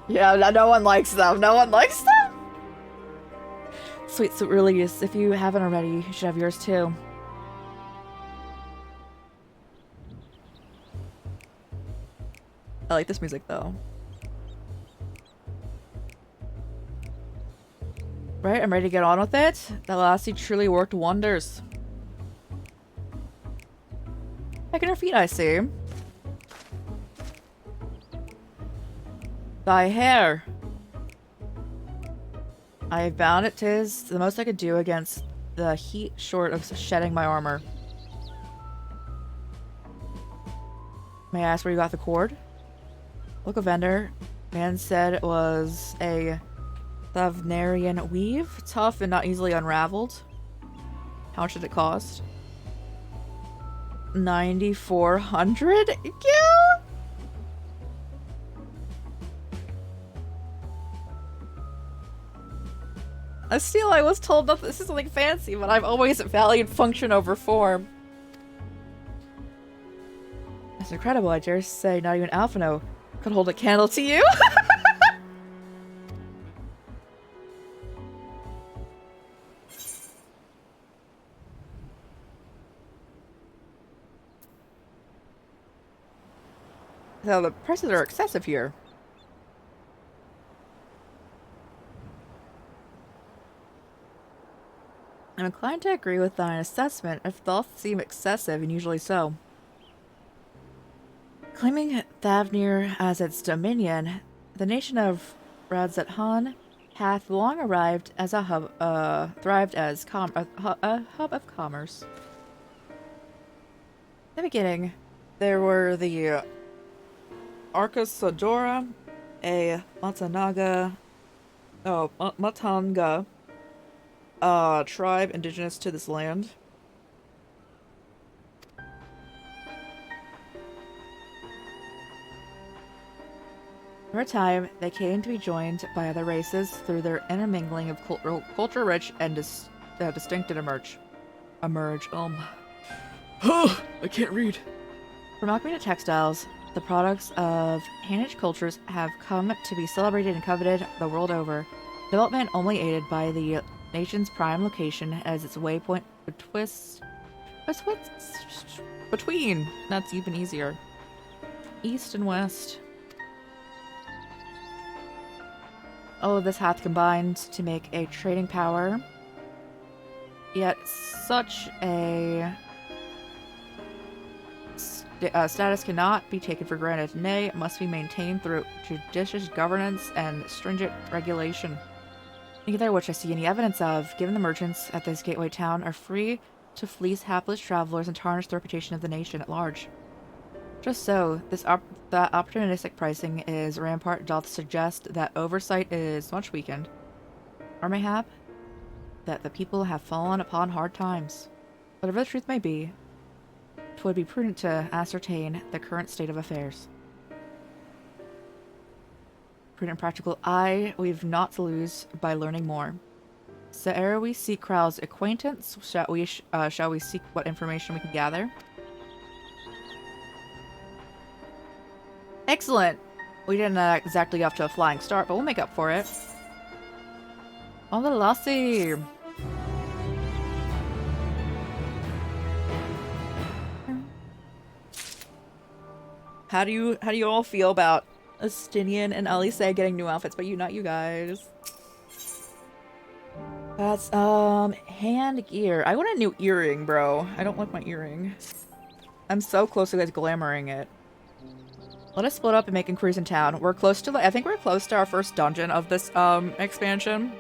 Yeah, no one likes them. No one likes them. Sweet release. If you haven't already, you should have yours too. I like this music though. Right, I'm ready to get on with it. That lassie truly worked wonders. Back in her feet, I see. Thy hair. I have bound it. 'Tis the most I could do against the heat short of shedding my armor. May I ask where you got the cord? Local vendor. Man said it was a Thavnarian weave. Tough and not easily unraveled. How much did it cost? 9,400 gil? I was told that this is something fancy, but I've always valued function over form. That's incredible, I dare say not even Alphino could hold a candle to you. So the prices are excessive here. I'm inclined to agree with thine assessment, if doth seem excessive, and usually so. Claiming Thavnir as its dominion, the nation of Radzat-Han hath long arrived as a hub, thrived as a hub of commerce. In the beginning, there were the Arcasadora, a Matanga tribe indigenous to this land. For a time, they came to be joined by other races through their intermingling of culture-rich and distinct and emerge. I can't read. From alchemy to textiles, the products of Hanish cultures have come to be celebrated and coveted the world over. Development only aided by the nation's prime location as its waypoint between. That's even easier. East and west. All of this hath combined to make a trading power. Yet such a status cannot be taken for granted. Nay, it must be maintained through judicious governance and stringent regulation. Neither which I see any evidence of, given the merchants at this gateway town are free to fleece hapless travelers and tarnish the reputation of the nation at large. Just so, the opportunistic pricing is rampart doth suggest that oversight is much weakened, or mayhap that the people have fallen upon hard times. Whatever the truth may be, 'twould be prudent to ascertain the current state of affairs. prudent and practical eye we've not to lose by learning more. So ere we seek Kral's acquaintance, shall we seek what information we can gather? Excellent! We didn't exactly get off to a flying start, but we'll make up for it. On the lassie! How do you all feel about Estinian and Elise getting new outfits, but not you guys? That's hand gear. I want a new earring, bro. I don't like my earring. I'm so close to guys glamoring it. Let us split up and make inquiries in town. We're close to I think we're close to our first dungeon of this expansion.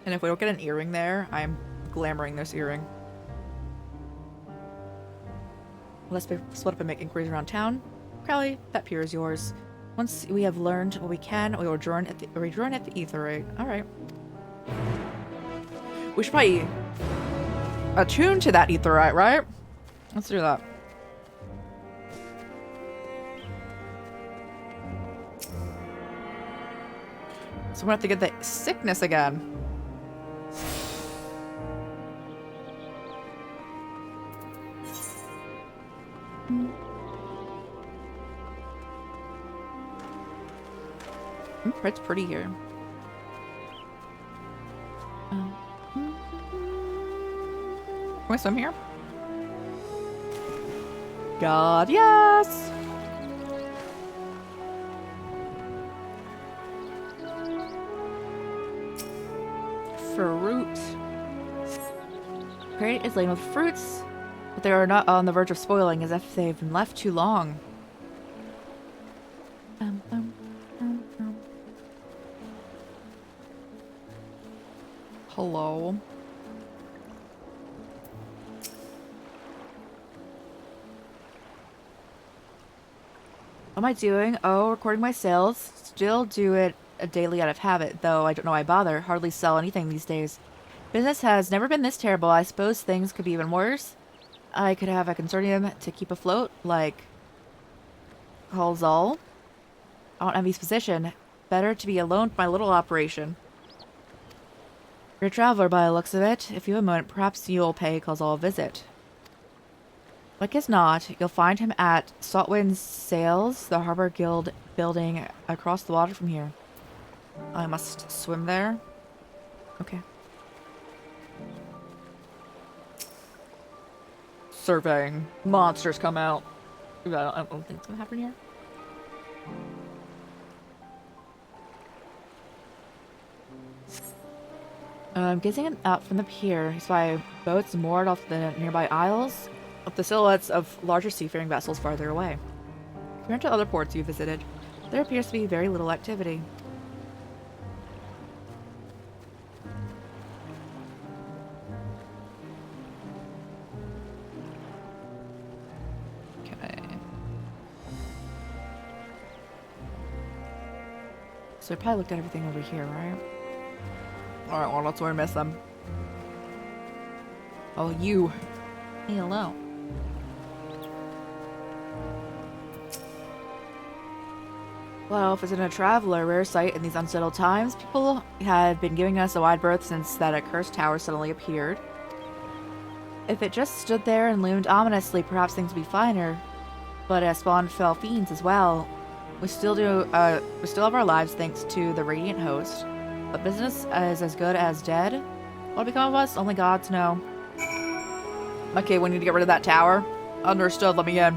And if we don't get an earring there, I'm glamoring this earring. Let's split up and make inquiries around town. Crowley, that pier is yours. Once we have learned what we can, we will rejoin at the Aetheryte. Alright. We should probably attune to that Aetheryte, right? Let's do that. So we have to get the sickness again. It's pretty here. Can we swim here? God, yes! Fruit. Crate is laden with fruits, but they are not on the verge of spoiling as if they've been left too long. Hello. What am I doing? Oh, recording my sales. Still do it daily out of habit, though I don't know why I bother. Hardly sell anything these days. Business has never been this terrible. I suppose things could be even worse. I could have a consortium to keep afloat, like Halzal. I don't envy his position. Better to be alone with my little operation. You're a traveler by the looks of it. If you have a moment, perhaps you'll pay Halzal a visit. Like as not, you'll find him at Saltwind Sails, the Harbor Guild building across the water from here. I must swim there? Okay. Surveying. Monsters come out. I don't think it's gonna happen here. I'm gazing out from the pier, spy boats moored off the nearby isles, with the silhouettes of larger seafaring vessels farther away. Compared to other ports you visited, there appears to be very little activity. Okay. So I probably looked at everything over here, right? Alright, well, that's where I miss them. Oh, you. Hey, hello. Well, if isn't a traveler, a rare sight in these unsettled times, people had been giving us a wide berth since that accursed tower suddenly appeared. If it just stood there and loomed ominously, perhaps things would be finer. But it spawned fell fiends as well. We still have our lives thanks to the Radiant Host. But business is as good as dead. What'll become of us? Only gods know. Okay, we need to get rid of that tower. Understood, let me in.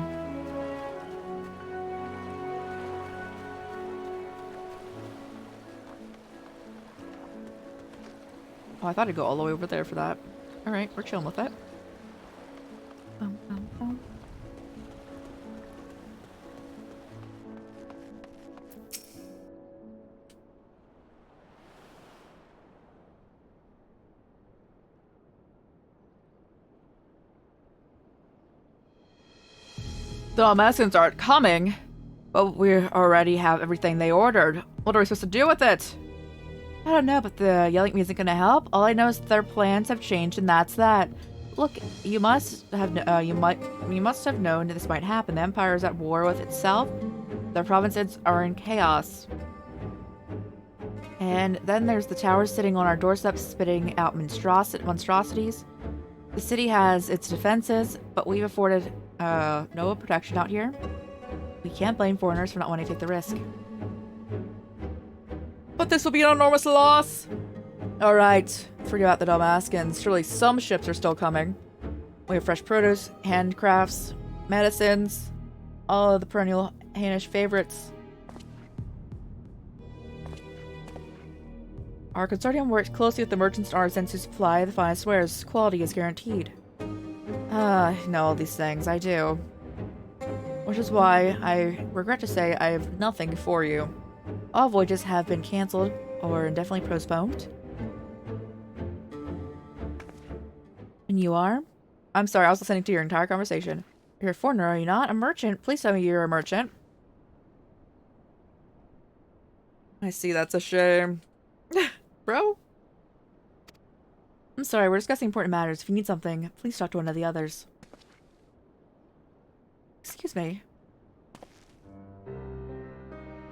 Oh, I thought I'd go all the way over there for that. Alright, we're chilling with it. The Almessans aren't coming, but we already have everything they ordered. What are we supposed to do with it? I don't know, but the yelling isn't gonna help. All I know is that their plans have changed, and that's that. Look, you must have known this might happen. The Empire is at war with itself. Their provinces are in chaos. And then there's the tower sitting on our doorstep spitting out monstrosities. The city has its defenses, but we've afforded no protection out here. We can't blame foreigners for not wanting to take the risk. But this will be an enormous loss! Alright, forget about the Dalmaskins. Surely some ships are still coming. We have fresh produce, handcrafts, medicines, all of the perennial Hainish favorites. Our consortium works closely with the merchants and artisans who supply the finest wares. Quality is guaranteed. I know all these things, I do. Which is why I regret to say I have nothing for you. All voyages have been cancelled or indefinitely postponed. And you are? I'm sorry, I was listening to your entire conversation. You're a foreigner, are you not? A merchant? Please tell me you're a merchant. I see, that's a shame. Bro? I'm sorry, we're discussing important matters. If you need something, please talk to one of the others. Excuse me.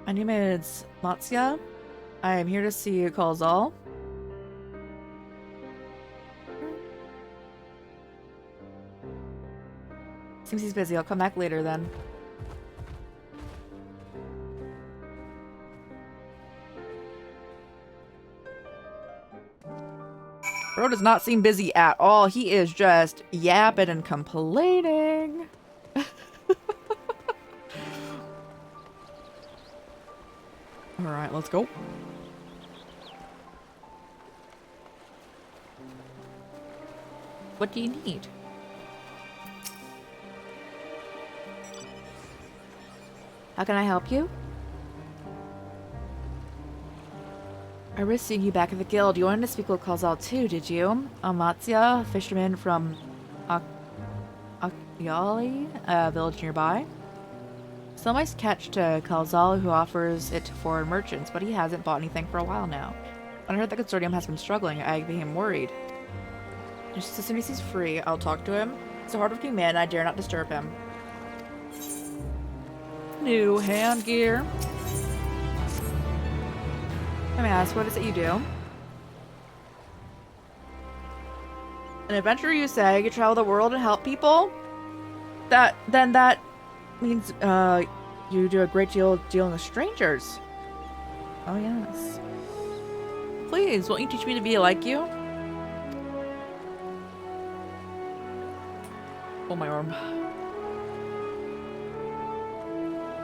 My name is Matzia. I am here to see Kalzal. Seems he's busy. I'll come back later then. Bro does not seem busy at all. He is just yapping and complaining. Alright, let's go. What do you need? How can I help you? I risked seeing you back at the guild. You wanted to speak with Kalzal too, did you? Amatzia, a fisherman from Akyali, a village nearby. So nice catch to Kalzal, who offers it to foreign merchants, but he hasn't bought anything for a while now. When I heard the consortium has been struggling, I became worried. Just as soon as he's free, I'll talk to him. He's a hardworking man, and I dare not disturb him. New hand gear. Let me ask, what is it you do? An adventurer, you say? You travel the world and help people? That means, you do a great deal dealing with strangers. Oh, yes. Please, won't you teach me to be like you? Oh, my arm.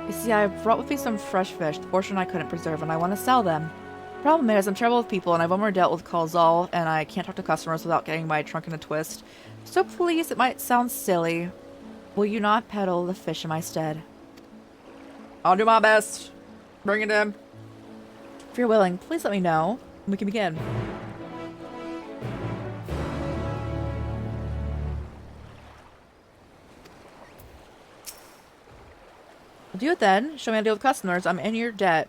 You see, I brought with me some fresh fish, the portion I couldn't preserve, and I want to sell them. Problem is, I'm troubled with people, and I've only dealt with Kalzal, and I can't talk to customers without getting my trunk in a twist. So please, it might sound silly. Will you not peddle the fish in my stead? I'll do my best. Bring it in. If you're willing, please let me know. We can begin. I'll do it then. Show me how to deal with customers. I'm in your debt.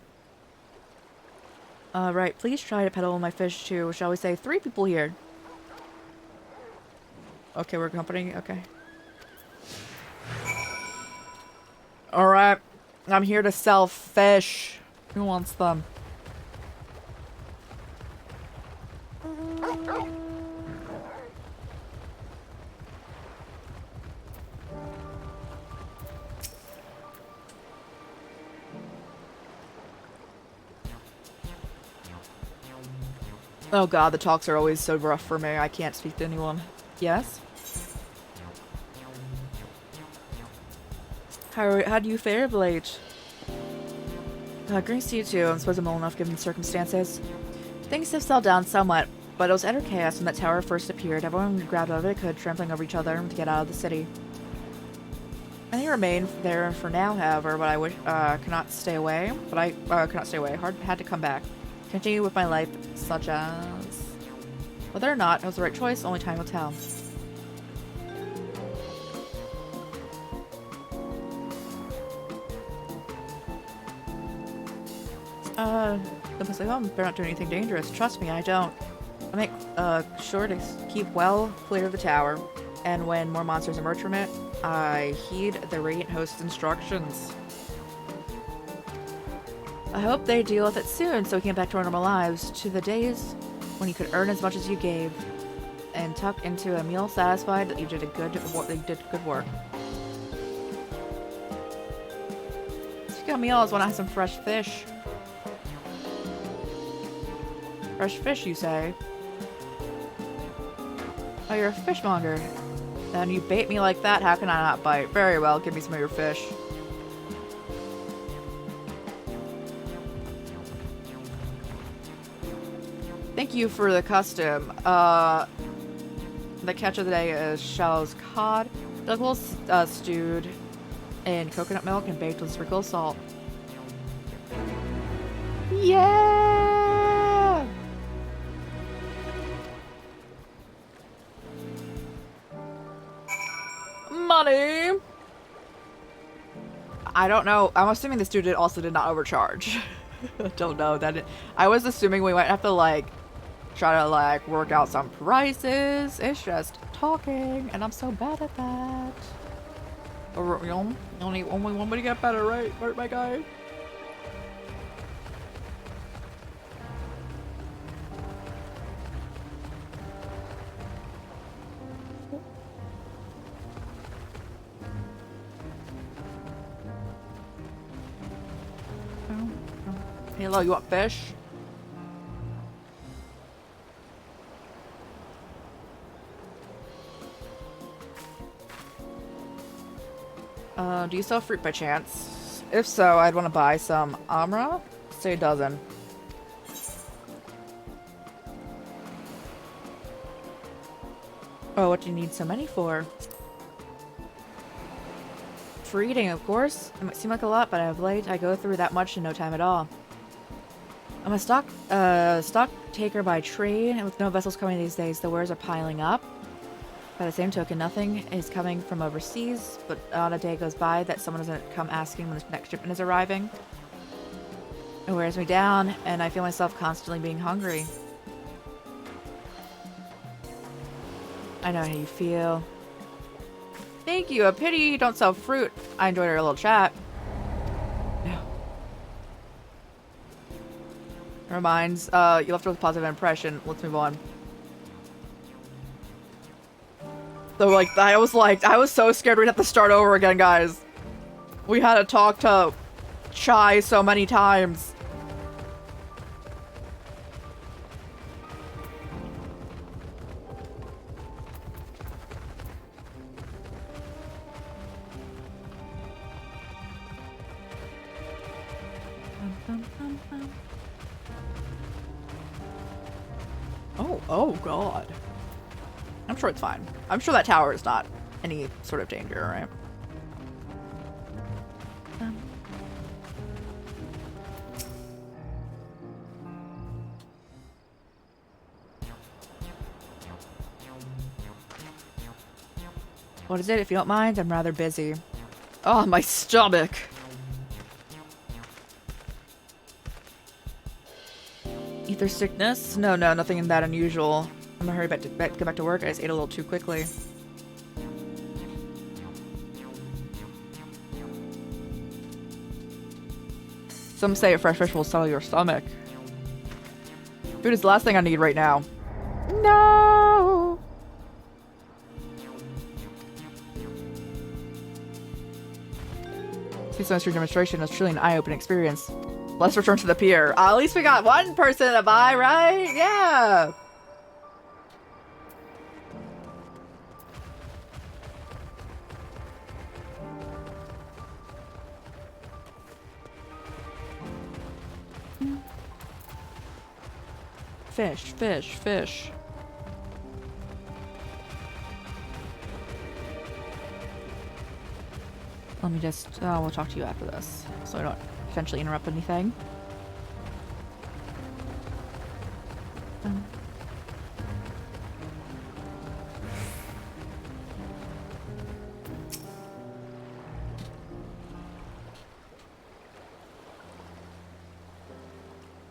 Right. Please try to peddle my fish to, shall we say, 3 people here. Okay, we're accompanying. Okay. Alright. I'm here to sell fish. Who wants them? Oh god, the talks are always so rough for me. I can't speak to anyone. Yes? How do you fare, Blade? Greetings to you too. I'm supposed I'm old enough given the circumstances. Things have settled down somewhat, but it was utter chaos when that tower first appeared. Everyone grabbed whatever they could, trampling over each other to get out of the city. I think I remain there for now, however, but I wish cannot stay away. But I cannot stay away. Had to come back. Continue with my life, such as... Whether or not it was the right choice, only time will tell. The must home better not do anything dangerous. Trust me, I don't. I make sure to keep well clear of the tower, and when more monsters emerge from it, I heed the Radiant Host's instructions. I hope they deal with it soon so we can get back to our normal lives, to the days when you could earn as much as you gave and tuck into a meal satisfied that you did good work. Speaking of meals, want to have some fresh fish. Fresh fish, you say? Oh, you're a fishmonger. Then you bait me like that, how can I not bite? Very well, give me some of your fish. Thank you for the custom. The catch of the day is Shell's cod. Double stewed in coconut milk and baked with sprinkled salt. Yeah! Money! I don't know. I'm assuming this dude also did not overcharge. I don't know. I was assuming we might have to, like, try to, like, work out some prices. It's just talking, and I'm so bad at that. Only one way to get better, right? Right, my guy? Hello, you want fish? Do you sell fruit by chance? If so, I'd want to buy some Amra. Say a dozen. Oh, what do you need so many for? For eating, of course. It might seem like a lot, but of late I go through that much in no time at all. I'm a stock taker by trade, and with no vessels coming these days, the wares are piling up. By the same token, nothing is coming from overseas, but not a day goes by that someone doesn't come asking when the next shipment is arriving. It wears me down, and I feel myself constantly being hungry. I know how you feel. Thank you. A pity you don't sell fruit. I enjoyed our little chat. No. Reminds, you left with a positive impression. Let's move on. So, like, I was so scared we'd have to start over again, guys. We had to talk to Chai so many times. Oh god. I'm sure it's fine. I'm sure that tower is not any sort of danger, right? What is it? If you don't mind, I'm rather busy. Oh, my stomach! Ether sickness? No, nothing that unusual. I'm in a hurry to get back to work. I just ate a little too quickly. Some say a fresh fish will settle your stomach. Food is the last thing I need right now. No! This semester demonstration was truly an eye-opening experience. Let's return to the pier. At least we got one person to buy, right? Yeah! Fish, fish, fish. Let me just, we'll talk to you after this, so I don't potentially interrupt anything.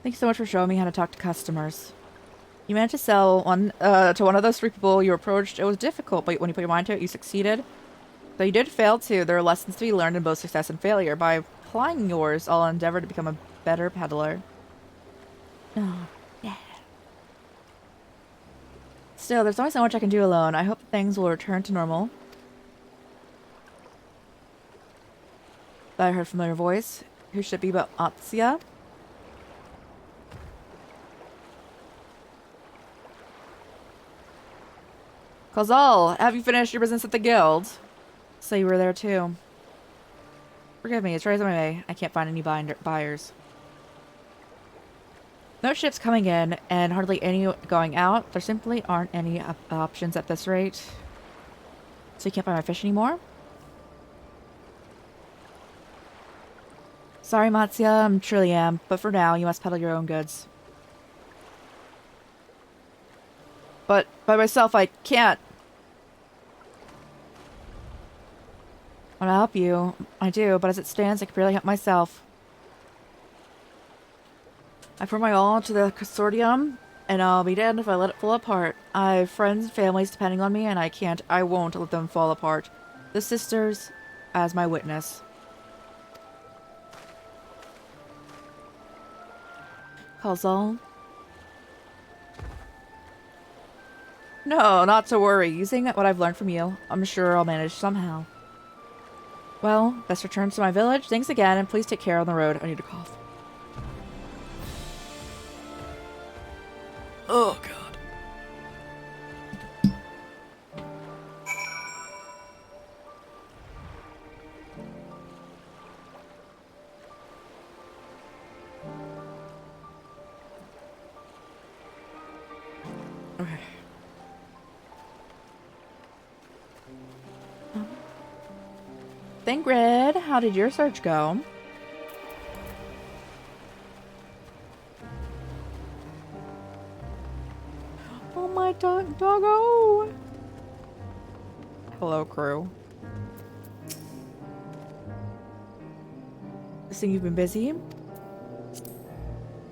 Thank you so much for showing me how to talk to customers. You managed to sell one to one of those three people you approached. It was difficult, but when you put your mind to it, you succeeded. Though you did fail too, there are lessons to be learned in both success and failure. By applying yours, I'll endeavor to become better peddler. Oh, yeah. Still, there's only so much I can do alone. I hope things will return to normal. I heard a familiar voice. Who should it be but Atsia? Kozal, have you finished your business at the guild? So you were there too. Forgive me, it's right as I may. I can't find any buyers. No ships coming in, and hardly any going out. There simply aren't any options at this rate. So you can't buy my fish anymore? Sorry, Matsuya, I truly am, but for now, you must peddle your own goods. But by myself, I can't. I want to help you. I do, but as it stands, I can barely help myself. I pour my all into the consortium, and I'll be damned if I let it fall apart. I have friends and families depending on me, and I won't let them fall apart. The sisters, as my witness. Kozal? No, not to worry. Using what I've learned from you, I'm sure I'll manage somehow. Well, best return to my village. Thanks again, and please take care on the road. I need to cough. Oh, God. Okay. Thingrid, how did your search go? Oh my doggo! Hello, crew. Seeing you've been busy.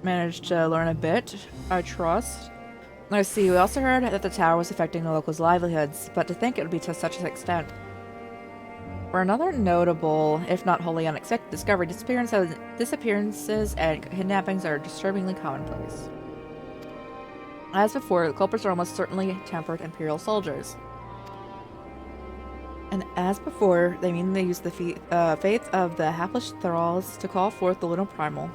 Managed to learn a bit, I trust. I see, we also heard that the tower was affecting the locals' livelihoods, but to think it would be to such an extent. For another notable, if not wholly unexpected discovery, disappearances and kidnappings are disturbingly commonplace. As before, the culprits are almost certainly tempered Imperial soldiers. And as before, they mean they use the faith of the hapless thralls to call forth the little primal.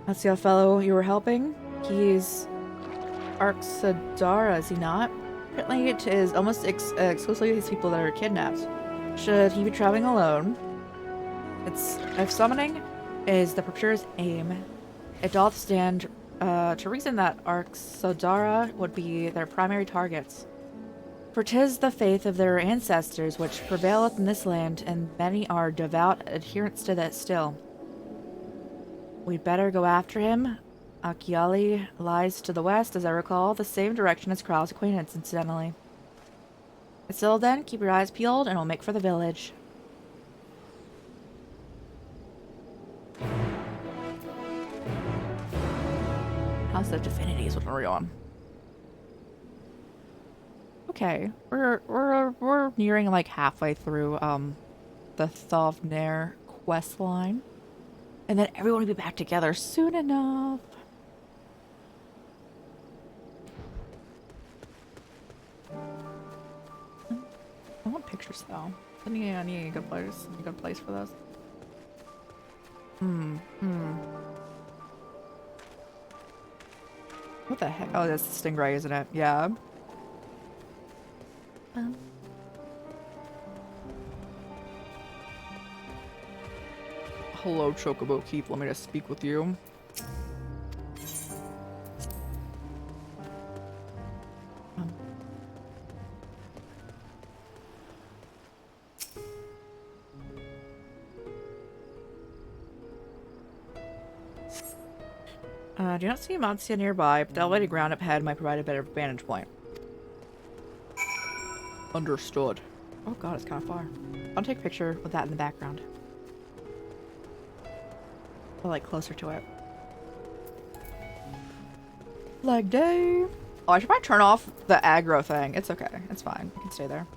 That's the fellow you were helping. He's Arksadara, is he not? Apparently it is almost exclusively these people that are kidnapped. Should he be traveling alone? If summoning is the Procurer's aim, it doth stand to reason that Arksadara would be their primary targets. For 'tis the faith of their ancestors which prevaileth in this land, and many are devout adherents to that still. We'd better go after him. Akiali lies to the west, as I recall, the same direction as Kral's acquaintance, incidentally. Until then, keep your eyes peeled, and we'll make for the village. House of Divinity is what we're on. Okay, we're nearing like halfway through the Thovner quest line. And then everyone will be back together soon enough. I want pictures though. I need a good place. A good place for those. What the heck? Oh, that's the Stingray, isn't it? Yeah. Hello, Chocobo Keith. Let me just speak with you. Do not see Matsuya nearby, but the elevated ground up ahead might provide a better vantage point. Understood. Oh god, it's kind of far. I'll take a picture with that in the background. Or like closer to it. Leg day. Oh, I should probably turn off the aggro thing. It's okay. It's fine. I can stay there.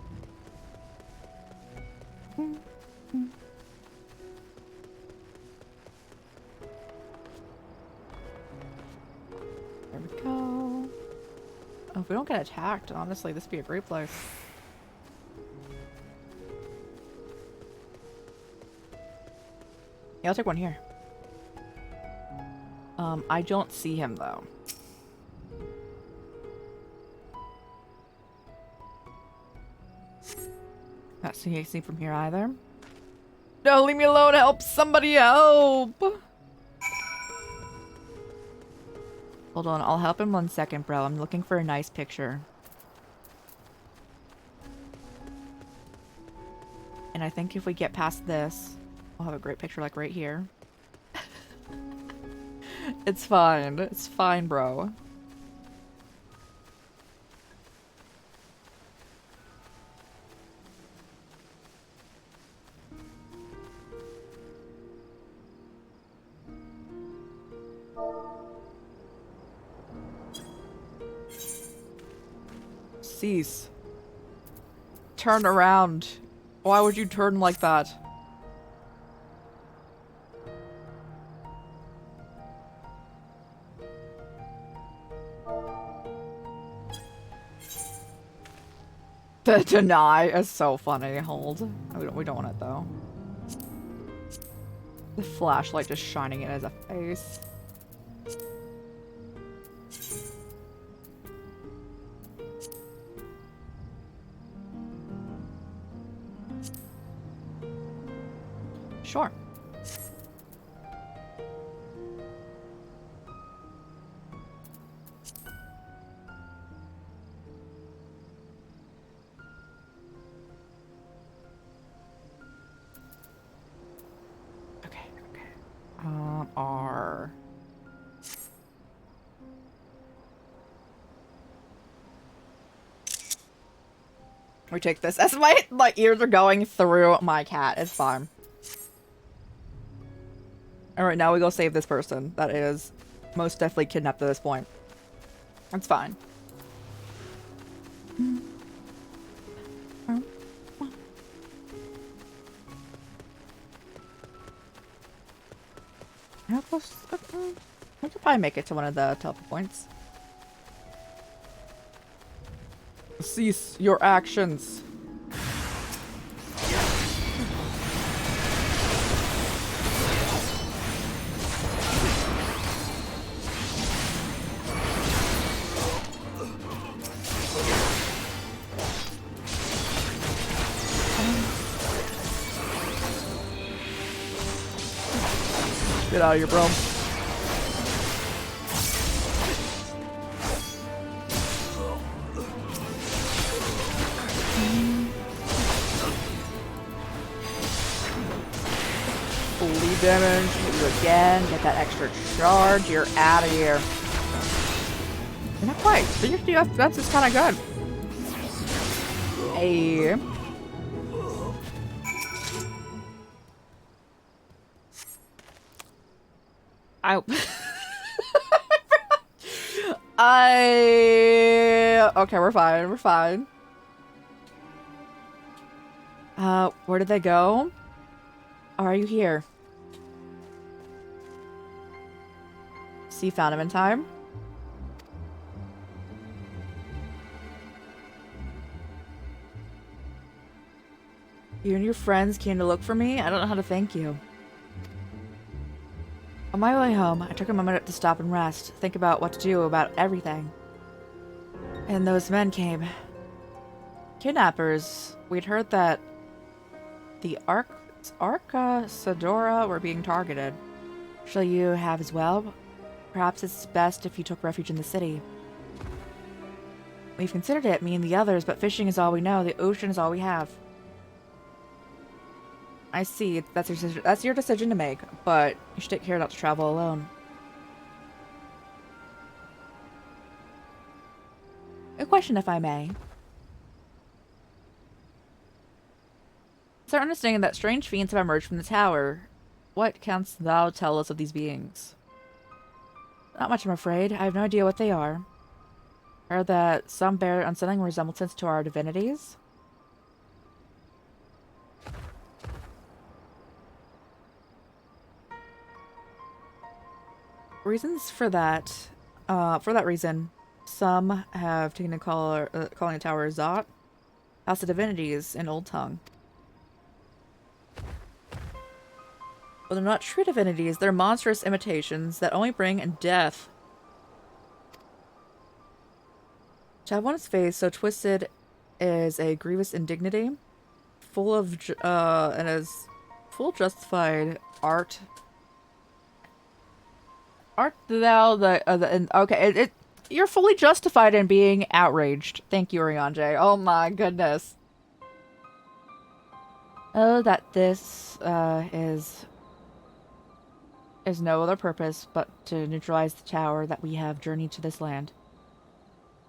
we don't get attacked, honestly, this would be a great place. Yeah, I'll take one here. I don't see him though. Not seeing anything from here either. No, leave me alone. Help somebody, help. Hold on, I'll help him 1 second, bro. I'm looking for a nice picture. And I think if we get past this, we'll have a great picture like right here. It's fine. It's fine, bro. Cease. Turn around. Why would you turn like that? The deny is so funny. Hold. We don't want it though. The flashlight just shining in his face. Sure. R. We take this as my ears are going through my cat. It's fine. Alright, now we go save this person that is most definitely kidnapped at this point. It's fine. How close? We could probably make it to one of the teleport points. Cease your actions. Get out of here, bro. Fully damage. Hit you again. Get that extra charge. You're out of here. You're not quite. So that's just kind of good. Hey. Okay, we're fine. We're fine. Where did they go? Are you here? So you found him in time? You and your friends came to look for me? I don't know how to thank you. On my way home, I took a moment to stop and rest, think about what to do about everything. And those men came. Kidnappers. We'd heard that the Sadora were being targeted. Shall you have as well? Perhaps it's best if you took refuge in the city. We've considered it, me and the others, but fishing is all we know. The ocean is all we have. I see. That's your decision to make, but you should take care not to travel alone. A question, if I may. It's our understanding that strange fiends have emerged from the tower. What canst thou tell us of these beings? Not much, I'm afraid. I have no idea what they are. Heard that some bear unsettling resemblance to our divinities. Reasons for that. For that reason, Some have taken to calling the tower Zot, House of Divinities in Old Tongue. But they're not true divinities, they're monstrous imitations that only bring death. To have one's face so twisted is a grievous indignity, full of, and is full justified art. Art thou okay, you're fully justified in being outraged. Thank you, Orianjay. Oh my goodness. Oh, that this, is no other purpose but to neutralize the tower that we have journeyed to this land.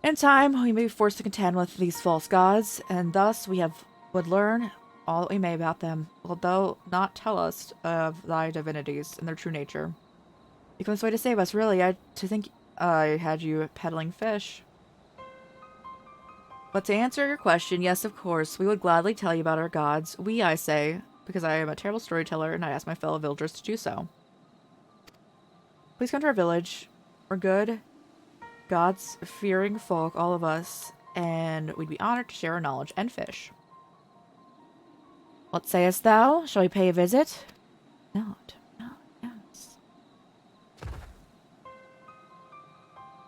In time, we may be forced to contend with these false gods, and thus would learn all that we may about them, although not tell us of thy divinities and their true nature. You come this way to save us, really. To think I had you peddling fish. But to answer your question, yes, of course, we would gladly tell you about our gods. We, I say, because I am a terrible storyteller, and I ask my fellow villagers to do so. Please come to our village. We're good, gods-fearing folk, all of us, and we'd be honored to share our knowledge and fish. What sayest thou? Shall we pay a visit? No, yes.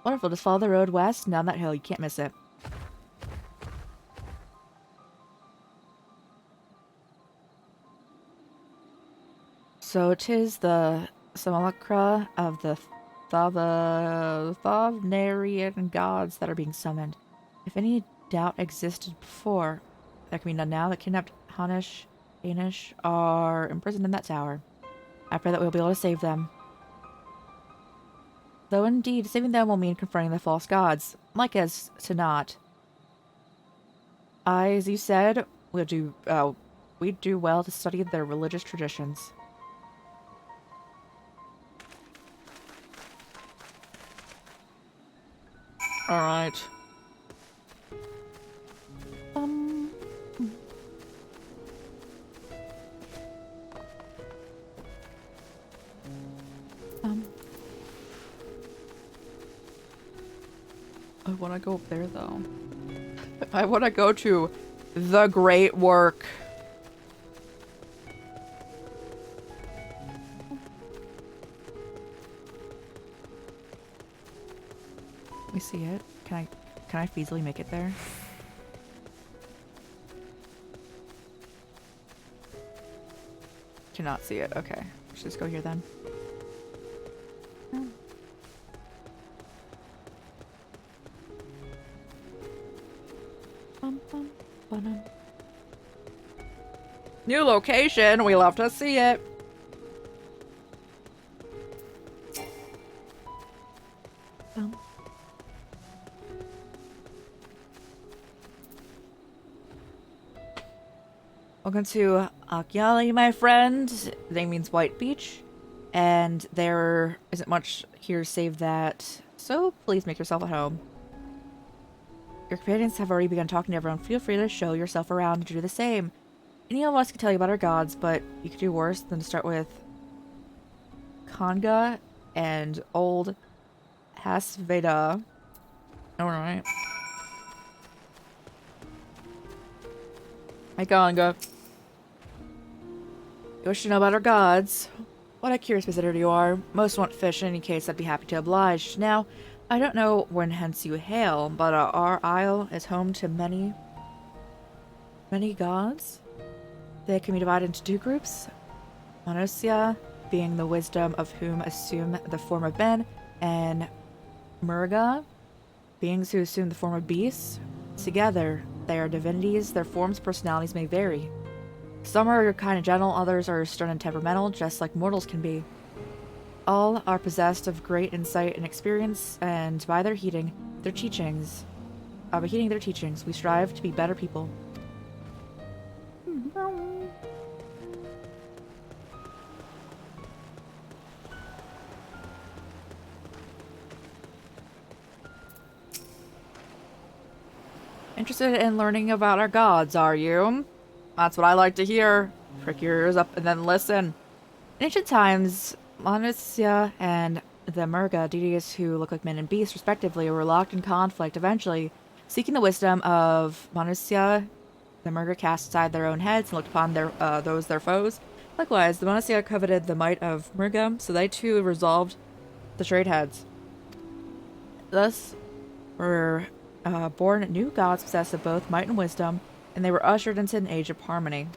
Wonderful, just follow the road west and down that hill. You can't miss it. So 'tis the simulacra of the Thavnarian gods that are being summoned. If any doubt existed before, that can be none now. The kidnapped Danish are imprisoned in that tower. I pray that we'll be able to save them. Though indeed, saving them will mean confronting the false gods, like as to not. As you said, we'd do well to study their religious traditions. Alright. I want to go up there, though. I want to go to the Great Work. Let me see it. Can I feasibly make it there? Cannot see it. Okay. Let's just go here then. New location. We love to see it. Welcome to Akyali, my friend. The name means White Beach, and there isn't much here save that, so please make yourself at home. Your companions have already begun talking to everyone. Feel free to show yourself around and do the same. Any of us can tell you about our gods, but you could do worse than to start with Kanga and old Hasveda. Alright. Hi, Kanga. You wish to know about our gods? What a curious visitor you are. Most want fish. In any case, I'd be happy to oblige. Now, I don't know when hence you hail, but our isle is home to many gods. They can be divided into two groups. Manusya, being the wisdom of whom assume the form of men, and Murga, beings who assume the form of beasts. Together, they are divinities. Their forms, personalities may vary. Some are kind and gentle, others are stern and temperamental, just like mortals can be. All are possessed of great insight and experience, and by heeding their teachings, we strive to be better people. Interested in learning about our gods, are you? That's what I like to hear. Prick your ears up and then listen. In ancient times, Manusya and the Murga, deities who look like men and beasts respectively, were locked in conflict. Eventually, seeking the wisdom of Manasya, the Murga cast aside their own heads and looked upon those their foes. Likewise, the Manasya coveted the might of Murga, so they too resolved to trade heads. Thus were born new gods possessed of both might and wisdom, and they were ushered into an age of harmony.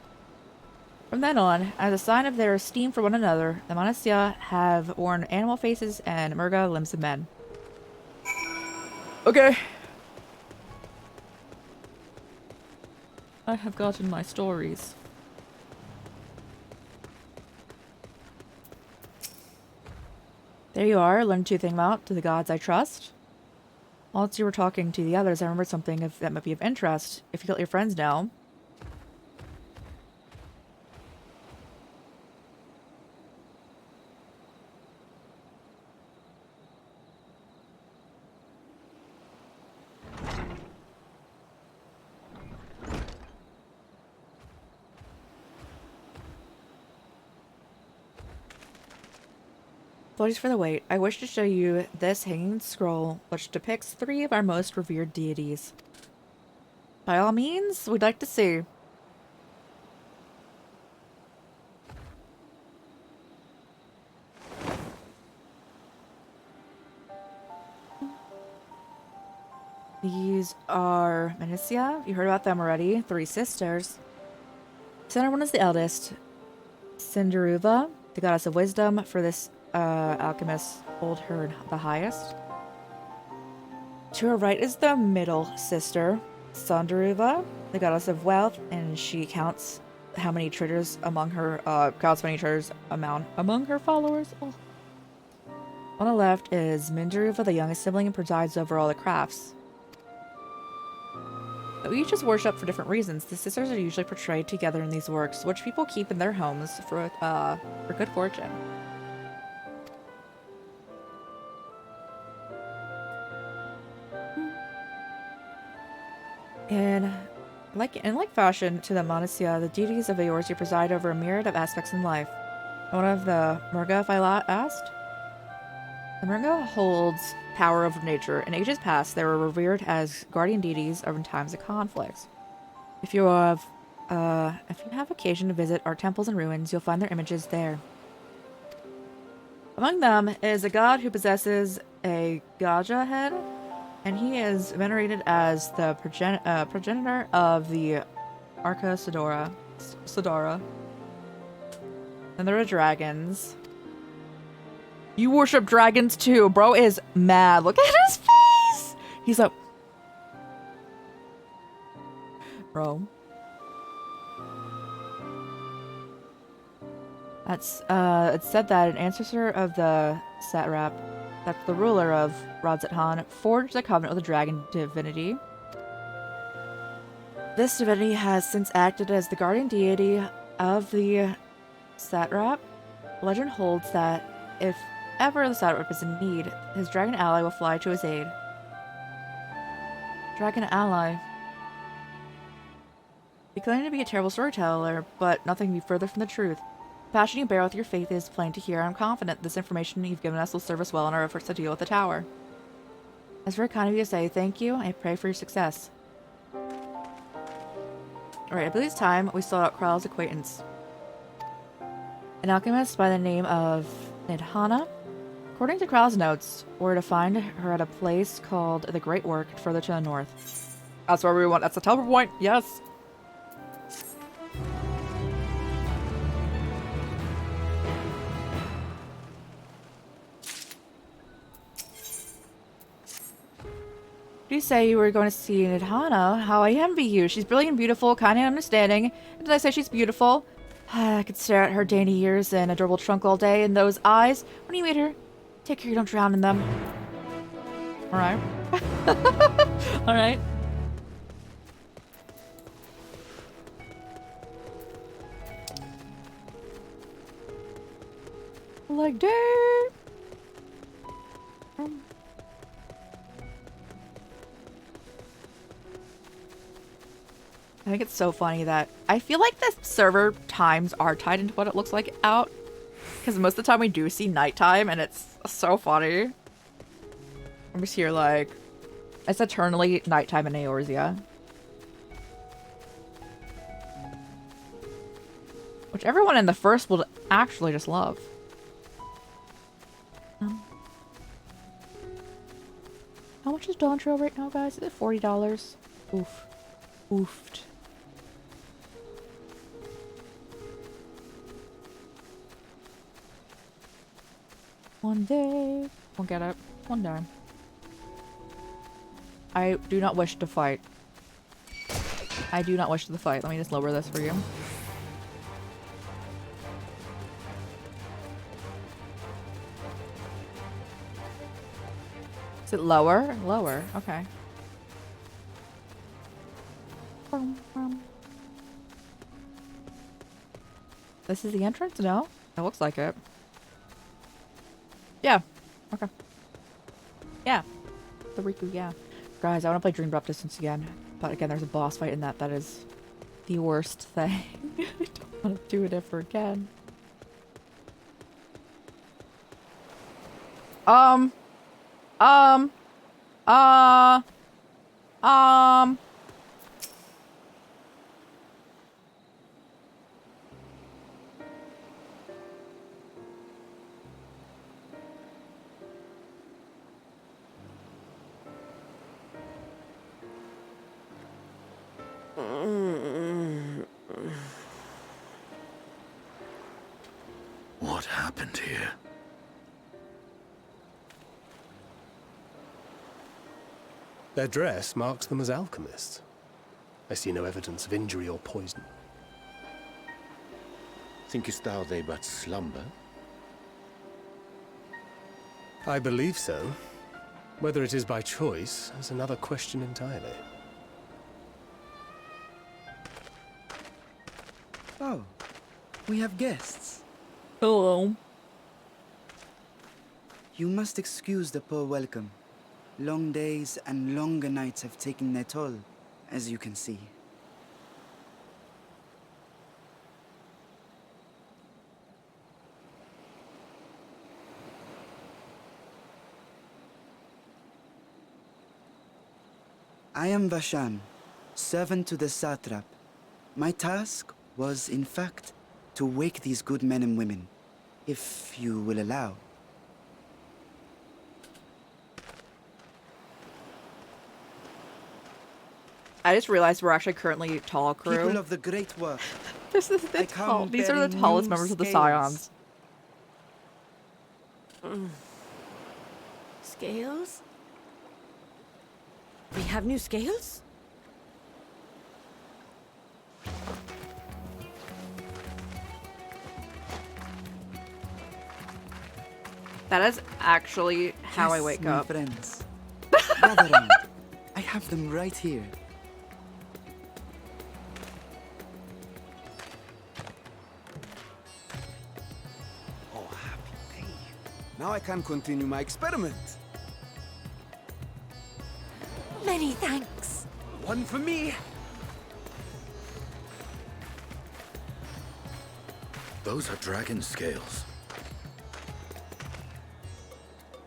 From then on, as a sign of their esteem for one another, the Manasya have worn animal faces and Murga limbs of men. Okay. I have gotten my stories. There you are, learned two things about to the gods I trust. Whilst you were talking to the others, I remembered something that might be of interest. If you let your friends know. Apologies for the wait. I wish to show you this hanging scroll, which depicts 3 of our most revered deities. By all means, we'd like to see. These are Manasya. You heard about them already. 3 sisters. Center one is the eldest. Cinderuva, the goddess of wisdom. For this alchemists hold her the highest. To her right is the middle sister, Sandaruva, the goddess of wealth, and she counts how many traders among her among her followers. Oh. On the left is Mindaruva, the youngest sibling, and presides over all the crafts. Though each is worshipped for different reasons, the sisters are usually portrayed together in these works, which people keep in their homes for good fortune. In like fashion to the Manasya, the deities of Eorzea preside over a myriad of aspects in life. One of the Murga, if I asked? The Murga holds power over nature. In ages past, they were revered as guardian deities in times of conflicts. If you have occasion to visit our temples and ruins, you'll find their images there. Among them is a god who possesses a Gaja head, and he is venerated as the progenitor of the Arca Sidara. And there are dragons. You worship dragons too. Bro is mad. Look at his face. He's like, bro. That's it's said that an ancestor of the satrap, that's the ruler of Radzat-Han, forged a covenant with the dragon divinity. This divinity has since acted as the guardian deity of the satrap. Legend holds that if ever the satrap is in need, his dragon ally will fly to his aid. Dragon ally. You claim to be a terrible storyteller, but nothing can be further from the truth. The passion you bear with your faith is plain to hear. I'm confident this information you've given us will serve us well in our efforts to deal with the tower. It's very kind of you to say thank you. I pray for your success. Alright, I believe it's time we sought out Kral's acquaintance. An alchemist by the name of Nidhana. According to Kral's notes, we're to find her at a place called the Great Work further to the north. That's where we want. That's the teleport point. Yes. You say you were going to see Nidhana. How I envy you. She's brilliant and beautiful, kind and understanding. Did I say she's beautiful? I could stare at her dainty ears and adorable trunk all day, and those eyes. When you meet her, take care you don't drown in them. Alright. Alright. Like that. I think it's so funny that I feel like the server times are tied into what it looks like out. Because most of the time we do see nighttime, and it's so funny. I'm just here like, it's eternally nighttime in Eorzea. Which everyone in the first will actually just love. How much is Dawn Trail right now, guys? Is it $40? Oof. Oofed. One day. We'll get it. One day. I do not wish to fight. I do not wish to fight. Let me just lower this for you. Is it lower? Lower. Okay. This is the entrance? No? It looks like it. Yeah. Okay. Yeah. The Riku, yeah. Guys, I want to play Dream Drop Distance again. But again, there's a boss fight in that. That is the worst thing. I don't want to do it ever again. What happened here? Their dress marks them as alchemists. I see no evidence of injury or poison. Thinkest thou they but slumber? I believe so. Whether it is by choice is another question entirely. Oh, we have guests. Hello. You must excuse the poor welcome. Long days and longer nights have taken their toll, as you can see. I am Vashan, servant to the satrap. My task was, in fact, to wake these good men and women, if you will allow. I just realized we're actually currently tall crew. People of the great work. This is the tall. These are the tallest members of the Scions. Scales? We have new scales? That is actually how I wake my up. Friends. Gather round. I have them right here. Oh, happy day. Now I can continue my experiment. Many thanks. One for me. Those are dragon scales.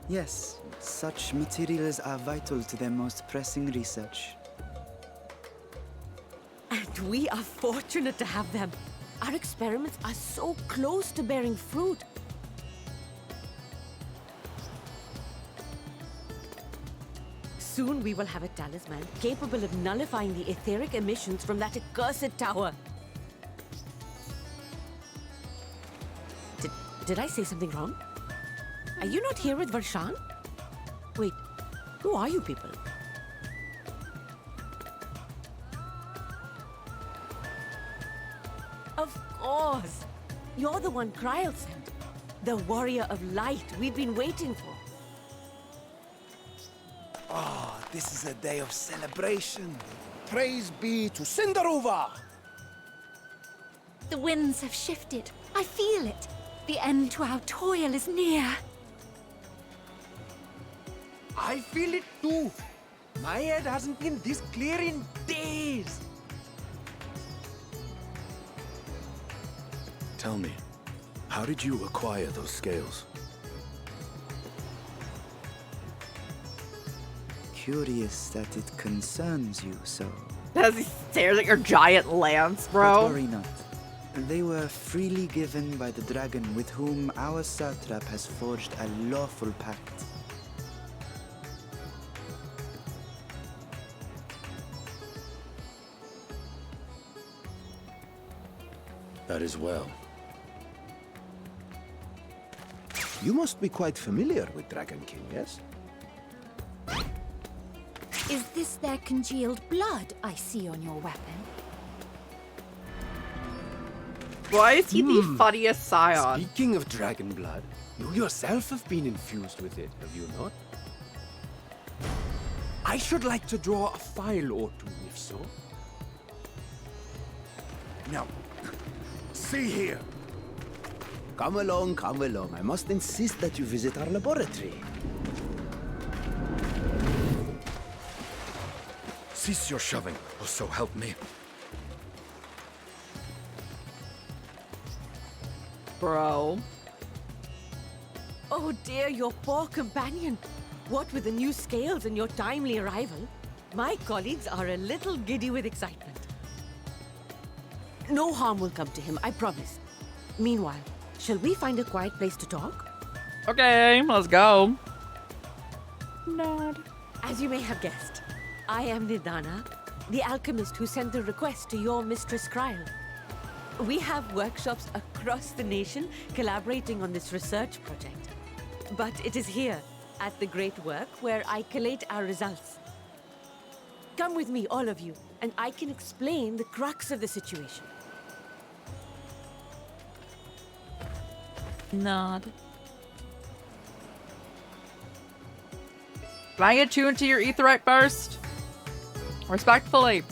Yes, such materials are vital to their most pressing research. And we are fortunate to have them. Our experiments are so close to bearing fruit. Soon we will have a talisman capable of nullifying the etheric emissions from that accursed tower. Did I say something wrong? Are you not here with Varshan? Wait, who are you people? Of course! You're the one Kryl sent. The warrior of light we've been waiting for. Ah, this is a day of celebration. Praise be to Cinderova! The winds have shifted. I feel it. The end to our toil is near. I feel it too. My head hasn't been this clear in days. Tell me, How did you acquire those scales? Curious that it concerns you so. As he stares at your giant lance, But bro. worry not. They were freely given by the dragon with whom our satrap has forged a lawful pact. That is well. You must be quite familiar with Dragon King, yes? Is this their congealed blood I see on your weapon? Why is he the funniest scion? Speaking of dragon blood, you yourself have been infused with it, have you not? I should like to draw a file or two, if so. Now, see here. Come along, come along. I must insist that you visit our laboratory. Cease your shoving, or so help me. Bro. Oh dear, your poor companion. What with the new scales and your timely arrival, my colleagues are a little giddy with excitement. No harm will come to him, I promise. Meanwhile, shall we find a quiet place to talk? Okay, let's go. Nod. As you may have guessed, I am Nidana, the alchemist who sent the request to your Mistress Kryl. We have workshops across the nation collaborating on this research project. But it is here, at the Great Work, where I collate our results. Come with me, all of you, and I can explain the crux of the situation. Nod. Can I get tuned to your aetheryte burst? Respectfully.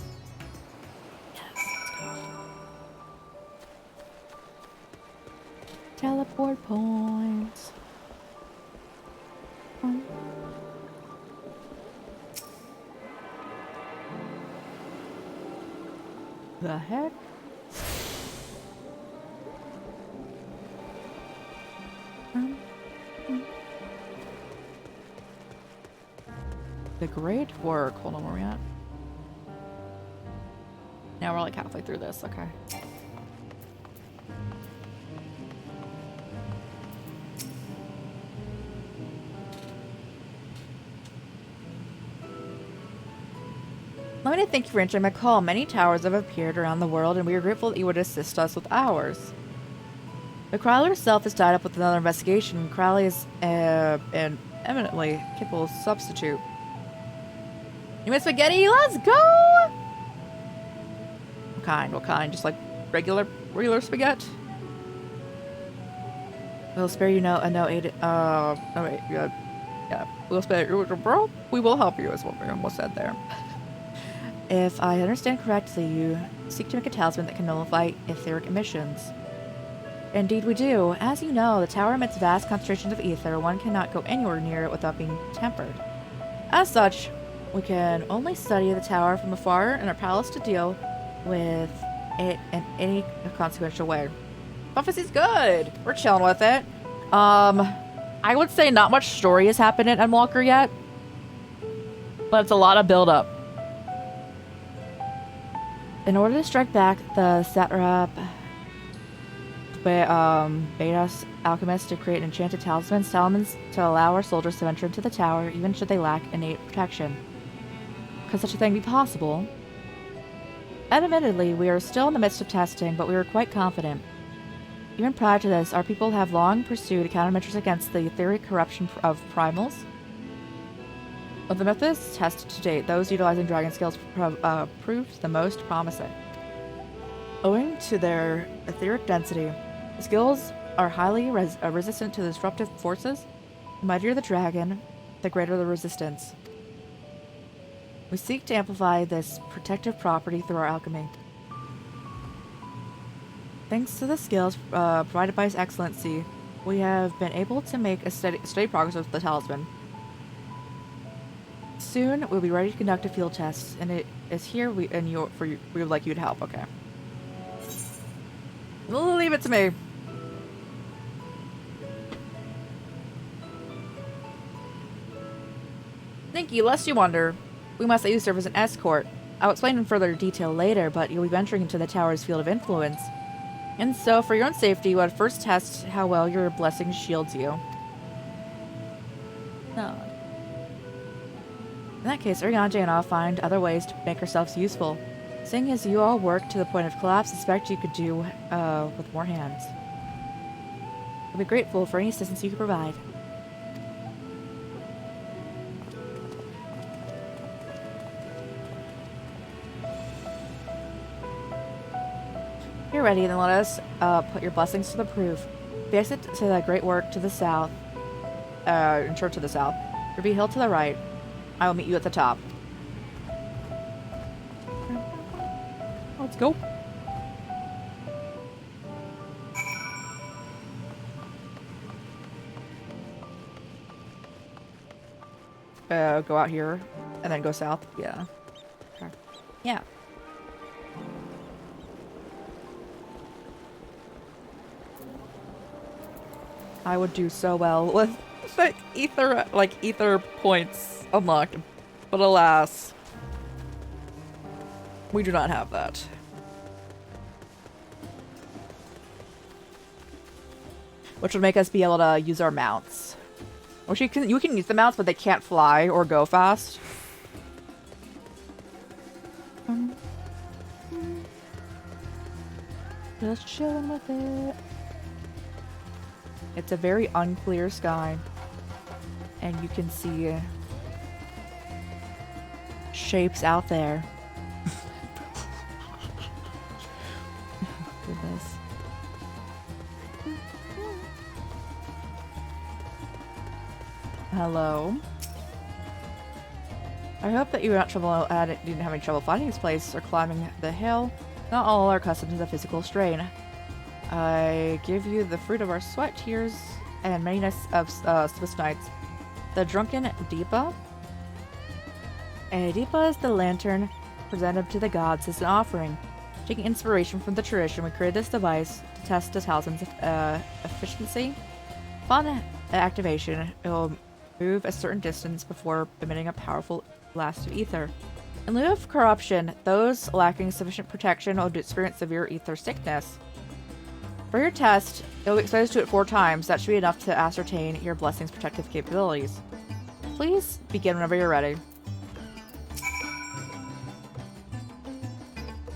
Teleport points. The heck? The great work. Hold on, where are we at? Now we're like halfway through this. Okay. Let me thank you for answering my call. Many towers have appeared around the world, and we are grateful that you would assist us with ours. The Kryler herself is tied up with another investigation. Crowley is an eminently capable substitute. You made spaghetti? Let's go! What kind? What kind? Just like regular spaghetti? We'll spare you no aid. Oh wait, yeah. We'll spare you, bro. We will help you, is what we almost said there. If I understand correctly, you seek to make a talisman that can nullify etheric emissions. Indeed we do. As you know, the tower emits vast concentrations of ether. One cannot go anywhere near it without being tempered. As such, we can only study the tower from afar and are powerless to deal with it in any consequential way. Prophecy's good. We're chilling with it. I would say not much story has happened in Endwalker yet, but it's a lot of build-up. In order to strike back, the satrap bade us alchemists to create enchanted talismans to allow our soldiers to venture into the tower, even should they lack innate protection. Could such a thing be possible? Admittedly, we are still in the midst of testing, but we are quite confident. Even prior to this, our people have long pursued countermeasures against the etheric corruption of primals. Of the methods tested to date, those utilizing dragon scales proved the most promising. Owing to their etheric density, the skills are highly resistant to disruptive forces. The mightier the dragon, the greater the resistance. We seek to amplify this protective property through our alchemy. Thanks to the skills provided by His Excellency, we have been able to make a steady progress with the talisman. Soon, we'll be ready to conduct a field test, and it is here we would like you to help. Okay. We'll leave it to me. Thank you, lest you wonder. We must let you serve as an escort. I'll explain in further detail later, but you'll be venturing into the tower's field of influence. And so, for your own safety, you would first test how well your blessing shields you. No. In that case, Urianger and I'll find other ways to make ourselves useful. Seeing as you all work to the point of collapse, I suspect you could do with more hands. I'll be grateful for any assistance you could provide. You're ready, then let us put your blessings to the proof. The exit to the great work to the south, and church to the south. Ruby Hill to the right. I will meet you at the top. Let's go. Go out here and then go south. Yeah. Okay. Yeah. I would do so well with the ether points unlocked, but alas, we do not have that. Which would make us be able to use our mounts. Which you can use the mounts, but they can't fly or go fast. Just chilling with it. It's a very unclear sky, and you can see shapes out there. Goodness. Hello. I hope that you didn't have any trouble finding this place or climbing the hill. Not all are accustomed to the physical strain. I give you the fruit of our sweat, tears, and many Swiss nights. The drunken Deepa. A Deepa is the lantern presented to the gods as an offering. Taking inspiration from the tradition, we created this device to test the talisman's efficiency. Upon activation, it will move a certain distance before emitting a powerful blast of ether. In lieu of corruption, those lacking sufficient protection will experience severe ether sickness. For your test, you'll be exposed to it 4 times. That should be enough to ascertain your blessing's protective capabilities. Please begin whenever you're ready.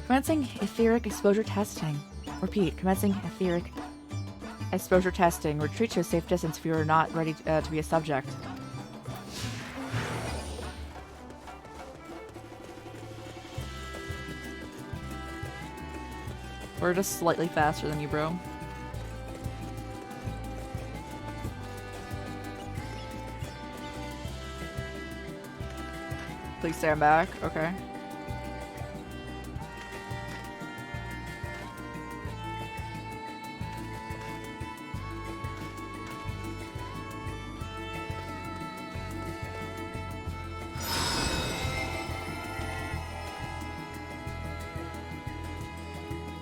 Commencing etheric exposure testing. Repeat, commencing etheric exposure testing. Retreat to a safe distance if you are not ready to be a subject. We're just slightly faster than you, bro. Please stand back. Okay.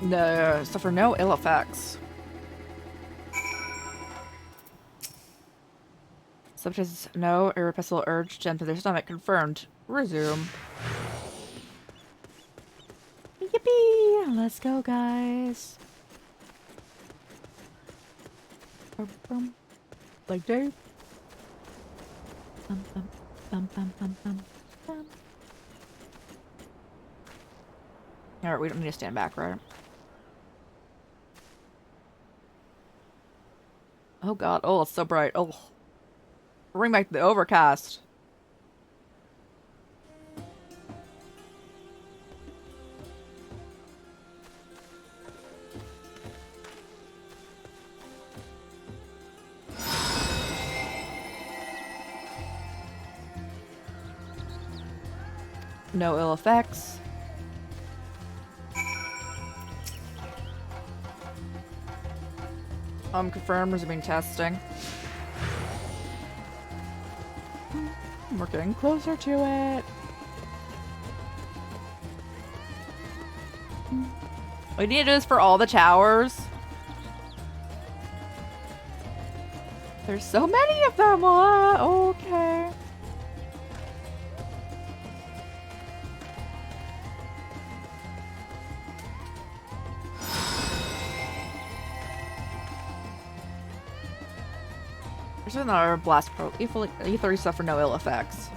No, suffer no ill effects. Such as no irrepressible urge to enter their stomach. Confirmed. Resume. Yippee! Let's go, guys. Like Dave. Alright, we don't need to stand back, right? Oh god, oh, it's so bright. Oh. Bring back the overcast. No ill effects. Confirmed, resuming testing. We're getting closer to it. We need to do this for all the towers. There's so many of them. What? Okay. There's another blast pro. E3 stuff for no ill effects.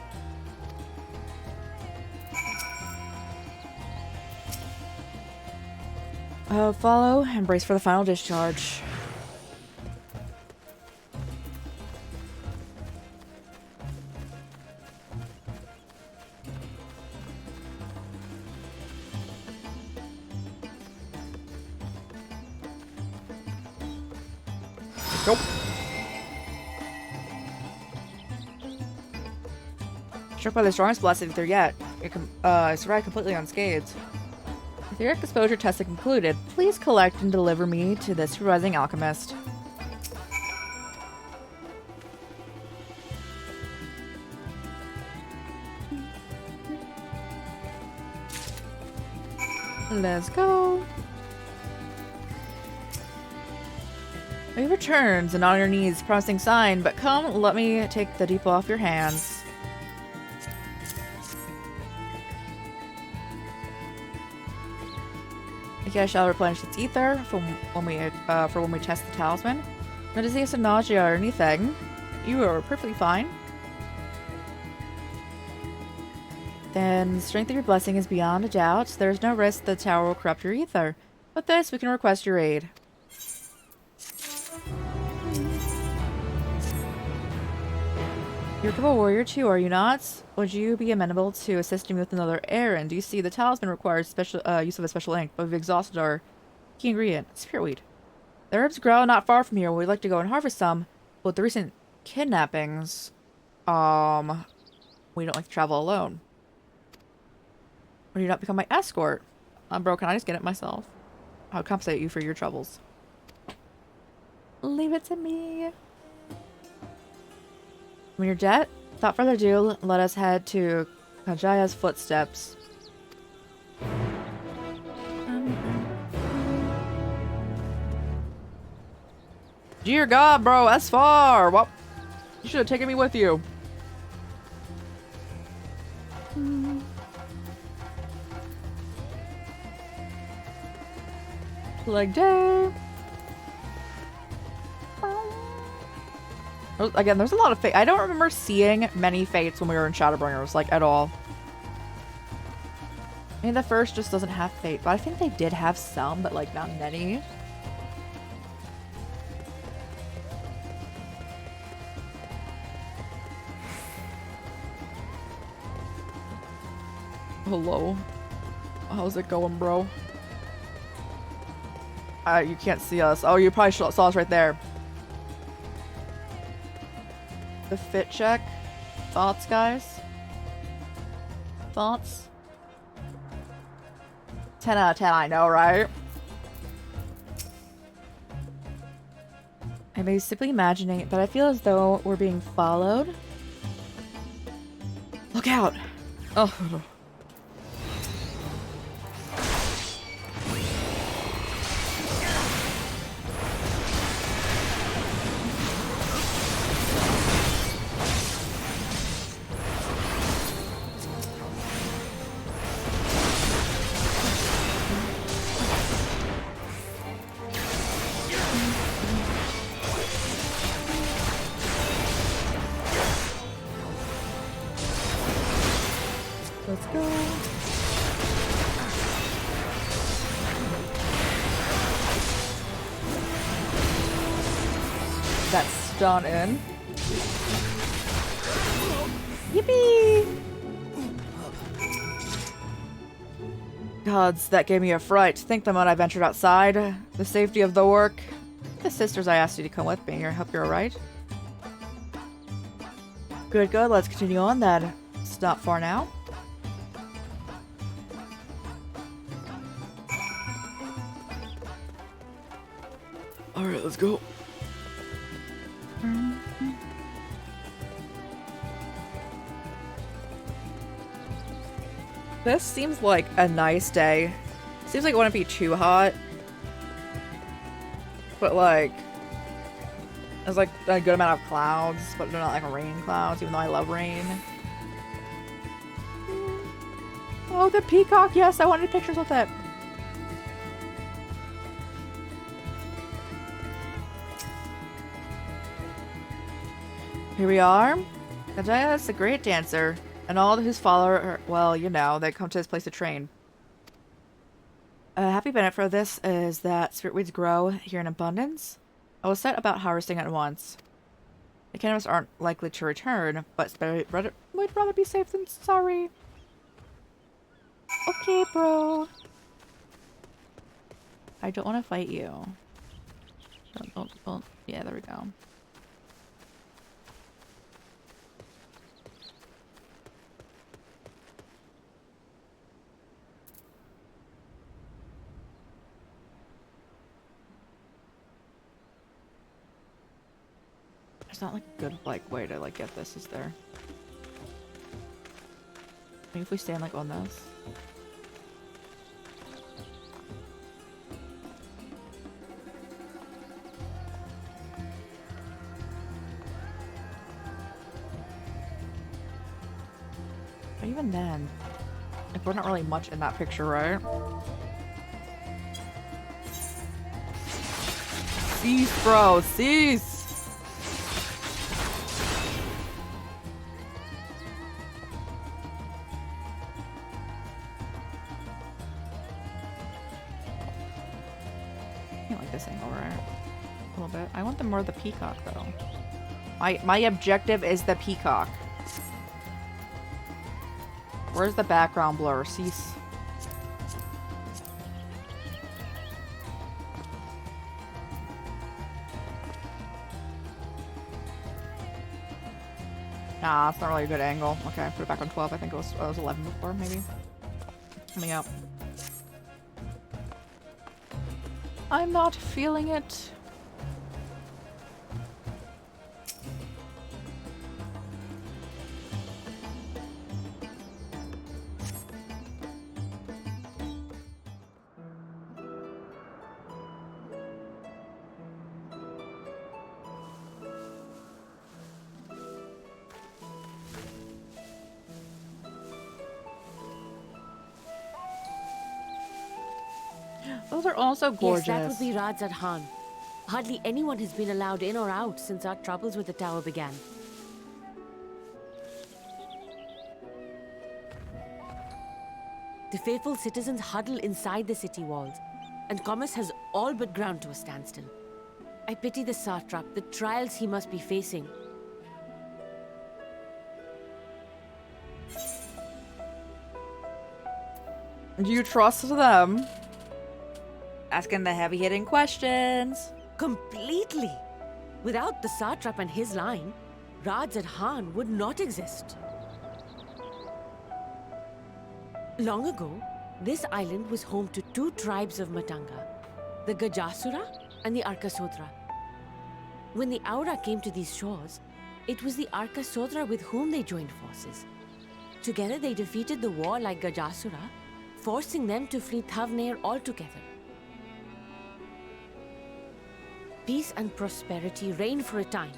Follow and brace for the final discharge. Nope. Struck by the strongest blast of ether yet. It survived completely unscathed. Etheric exposure testing concluded. Please collect and deliver me to the supervising alchemist. Let's go. He returns and on your knees, promising sign, but come, let me take the depot off your hands. Okay, I shall replenish its ether for when we test the talisman. No disease of nausea or anything. You are perfectly fine. Then strength of your blessing is beyond a doubt. There is no risk the tower will corrupt your ether. With this, we can request your aid. You're a capable warrior too, are you not? Would you be amenable to assisting me with another errand? You see, the talisman requires special use of a special ink, but we've exhausted our key ingredient, spiritweed. The herbs grow not far from here. We'd like to go and harvest some, but with the recent kidnappings, we don't like to travel alone. Would you not become my escort? Bro, can I just get it myself? I'll compensate you for your troubles. Leave it to me. When you're dead, without further ado, let us head to Kajaya's footsteps. Dear God, bro, that's far. Well, you should have taken me with you. Like day. Again, there's a lot of fate. I don't remember seeing many fates when we were in Shadowbringers, like, at all. I mean, the first just doesn't have fate, but I think they did have some, but, like, not many. Hello. How's it going, bro? You can't see us. Oh, you probably saw us right there. The fit check. Thoughts, guys? Thoughts? 10 out of 10, I know, right? I'm basically imagining it, but I feel as though we're being followed. Look out! Oh. Let's go. That's stun in. Yippee! Gods, that gave me a fright. Think the moment I ventured outside. The safety of the work. The sisters, I asked you to come with me. I hope you're alright. Good, good. Let's continue on then. It's not far now. Alright, let's go. This seems like a nice day. Seems like it wouldn't be too hot. But like, there's like a good amount of clouds, but they're not like rain clouds, even though I love rain. Oh, the peacock, yes, I wanted pictures with it. Here we are. Gajaya's a great dancer, and all whose follower, well, you know, they come to this place to train. A happy benefit for this is that spirit weeds grow here in abundance. I will set about harvesting at once. The cannabis aren't likely to return, but would rather be safe than sorry. Okay, bro. I don't want to fight you. Don't. Yeah, there we go. There's not like a good way to like get this, is there? Maybe if we stand like on this. But even then, like we're not really much in that picture, right? Cease, bro, cease! I want them more the peacock though. My objective is the peacock. Where's the background blur? Cease. Nah, it's not really a good angle. Okay, put it back on 12. I think it was 11 before, maybe. Coming up. I'm not feeling it. Those are also gorgeous. Yes, that would be Radzad Khan. Hardly anyone has been allowed in or out since our troubles with the tower began. The faithful citizens huddle inside the city walls, and commerce has all but ground to a standstill. I pity the satrap, the trials he must be facing. Do you trust them? Asking the heavy-hitting questions. Completely. Without the satrap and his line, Radzad Khan would not exist. Long ago, this island was home to two tribes of Matanga, the Gajasura and the Arkasodra. When the Aura came to these shores, it was the Arkasodra with whom they joined forces. Together they defeated the war like Gajasura, forcing them to flee Thavnair altogether. Peace and prosperity reigned for a time,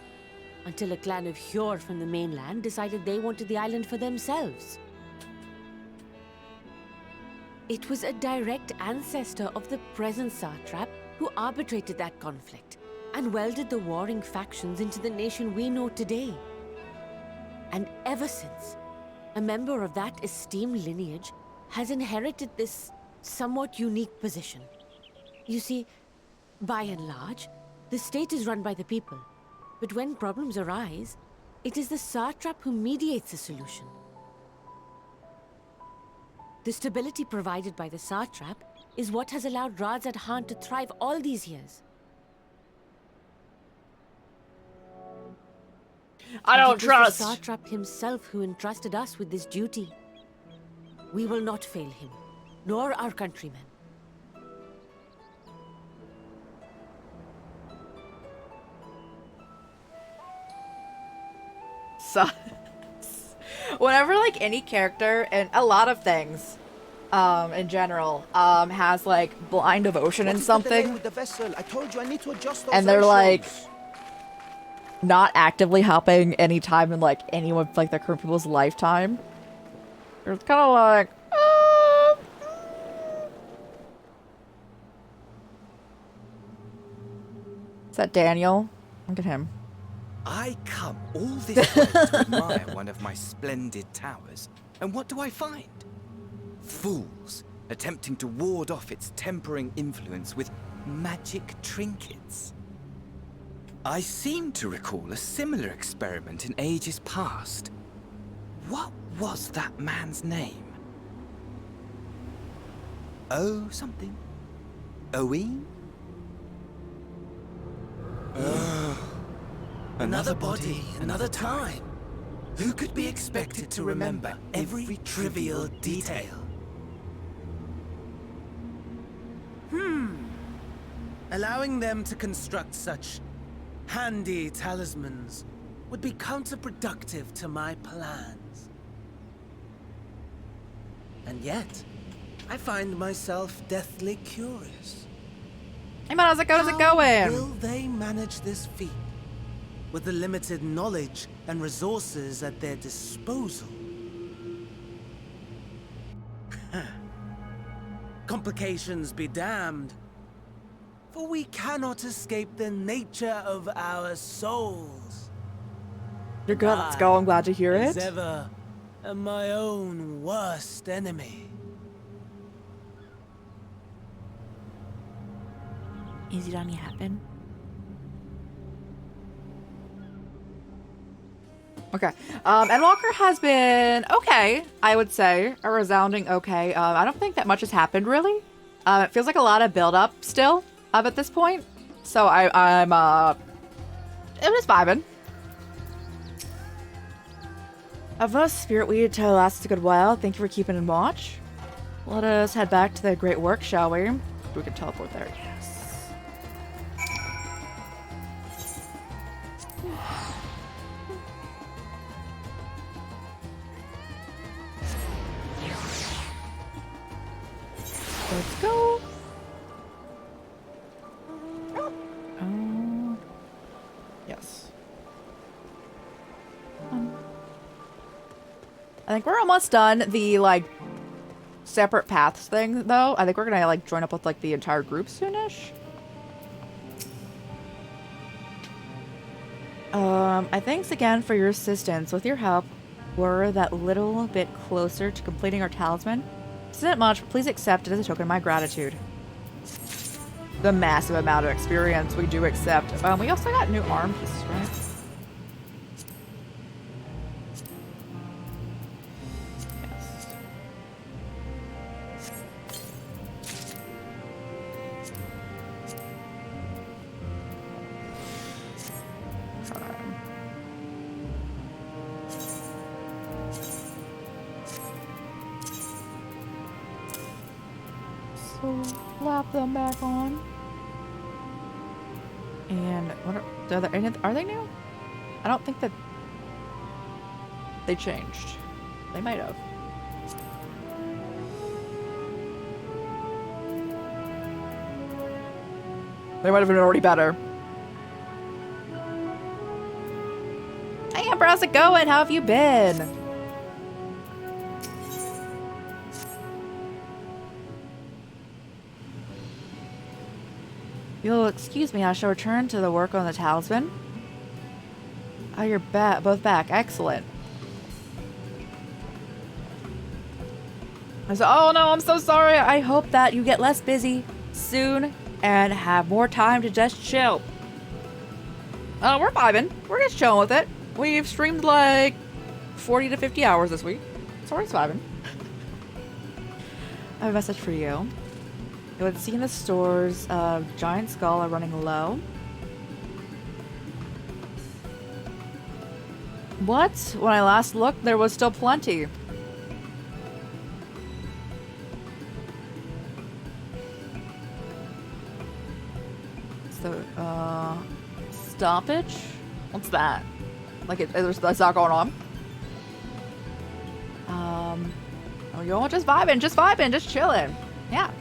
until a clan of Hyur from the mainland decided they wanted the island for themselves. It was a direct ancestor of the present satrap who arbitrated that conflict and welded the warring factions into the nation we know today. And ever since, a member of that esteemed lineage has inherited this somewhat unique position. You see, by and large, the state is run by the people, but when problems arise, it is the satrap who mediates a solution. The stability provided by the satrap is what has allowed Radzad Khan to thrive all these years. I don't trust. It was the satrap himself who entrusted us with this duty. We will not fail him, nor our countrymen. Whenever like any character and a lot of things in general has like blind devotion in something and they're like not actively helping any time in like anyone like their current people's lifetime, it's kind of like is that Daniel? Look at him. I come all this way to admire one of my splendid towers, and what do I find? Fools attempting to ward off its tempering influence with magic trinkets. I seem to recall a similar experiment in ages past. What was that man's name? Oh, something. Owen? Another body, another time. Who could be expected to remember every trivial detail? Allowing them to construct such handy talismans would be counterproductive to my plans. And yet, I find myself deathly curious. Hey man, how's it going? How's it How going? will they manage this feat with the limited knowledge and resources at their disposal? Complications be damned, for we cannot escape the nature of our souls. You're good. Let's go. I'm glad to hear As it. ever, am my own worst enemy. Is it only happen? Okay. Endwalker has been okay, I would say. A resounding okay. I don't think that much has happened, really. It feels like a lot of build-up still at this point. So I'm it was vibing. Of us, Spirit Weed to last a good while. Thank you for keeping in watch. Let us head back to the great work, shall we? We can teleport there, yes. Let's go. Yes. I think we're almost done the, like, separate paths thing, though. I think we're gonna, like, join up with, like, the entire group soonish. Thanks again for your assistance. With your help, we're that little bit closer to completing our talisman. This isn't much, but please accept it as a token of my gratitude. The massive amount of experience we do accept. We also got new arm pieces, right? So slap them back on. And what are they new? I don't think that they changed. They might have. They might have been already better. Hey Amber, how's it going? How have you been? You'll excuse me, I shall return to the work on the talisman. Oh, you're both back. Excellent. I said, oh no, I'm so sorry. I hope that you get less busy soon and have more time to just chill. We're vibing. We're just chilling with it. We've streamed like 40 to 50 hours this week, so we're just vibing. I have a message for you. It would seem the stores of Giant Skull are running low. What? When I last looked, there was still plenty. So, stoppage? What's that? Like, that's not going on? Oh, you're all just vibing, just chilling. Yeah.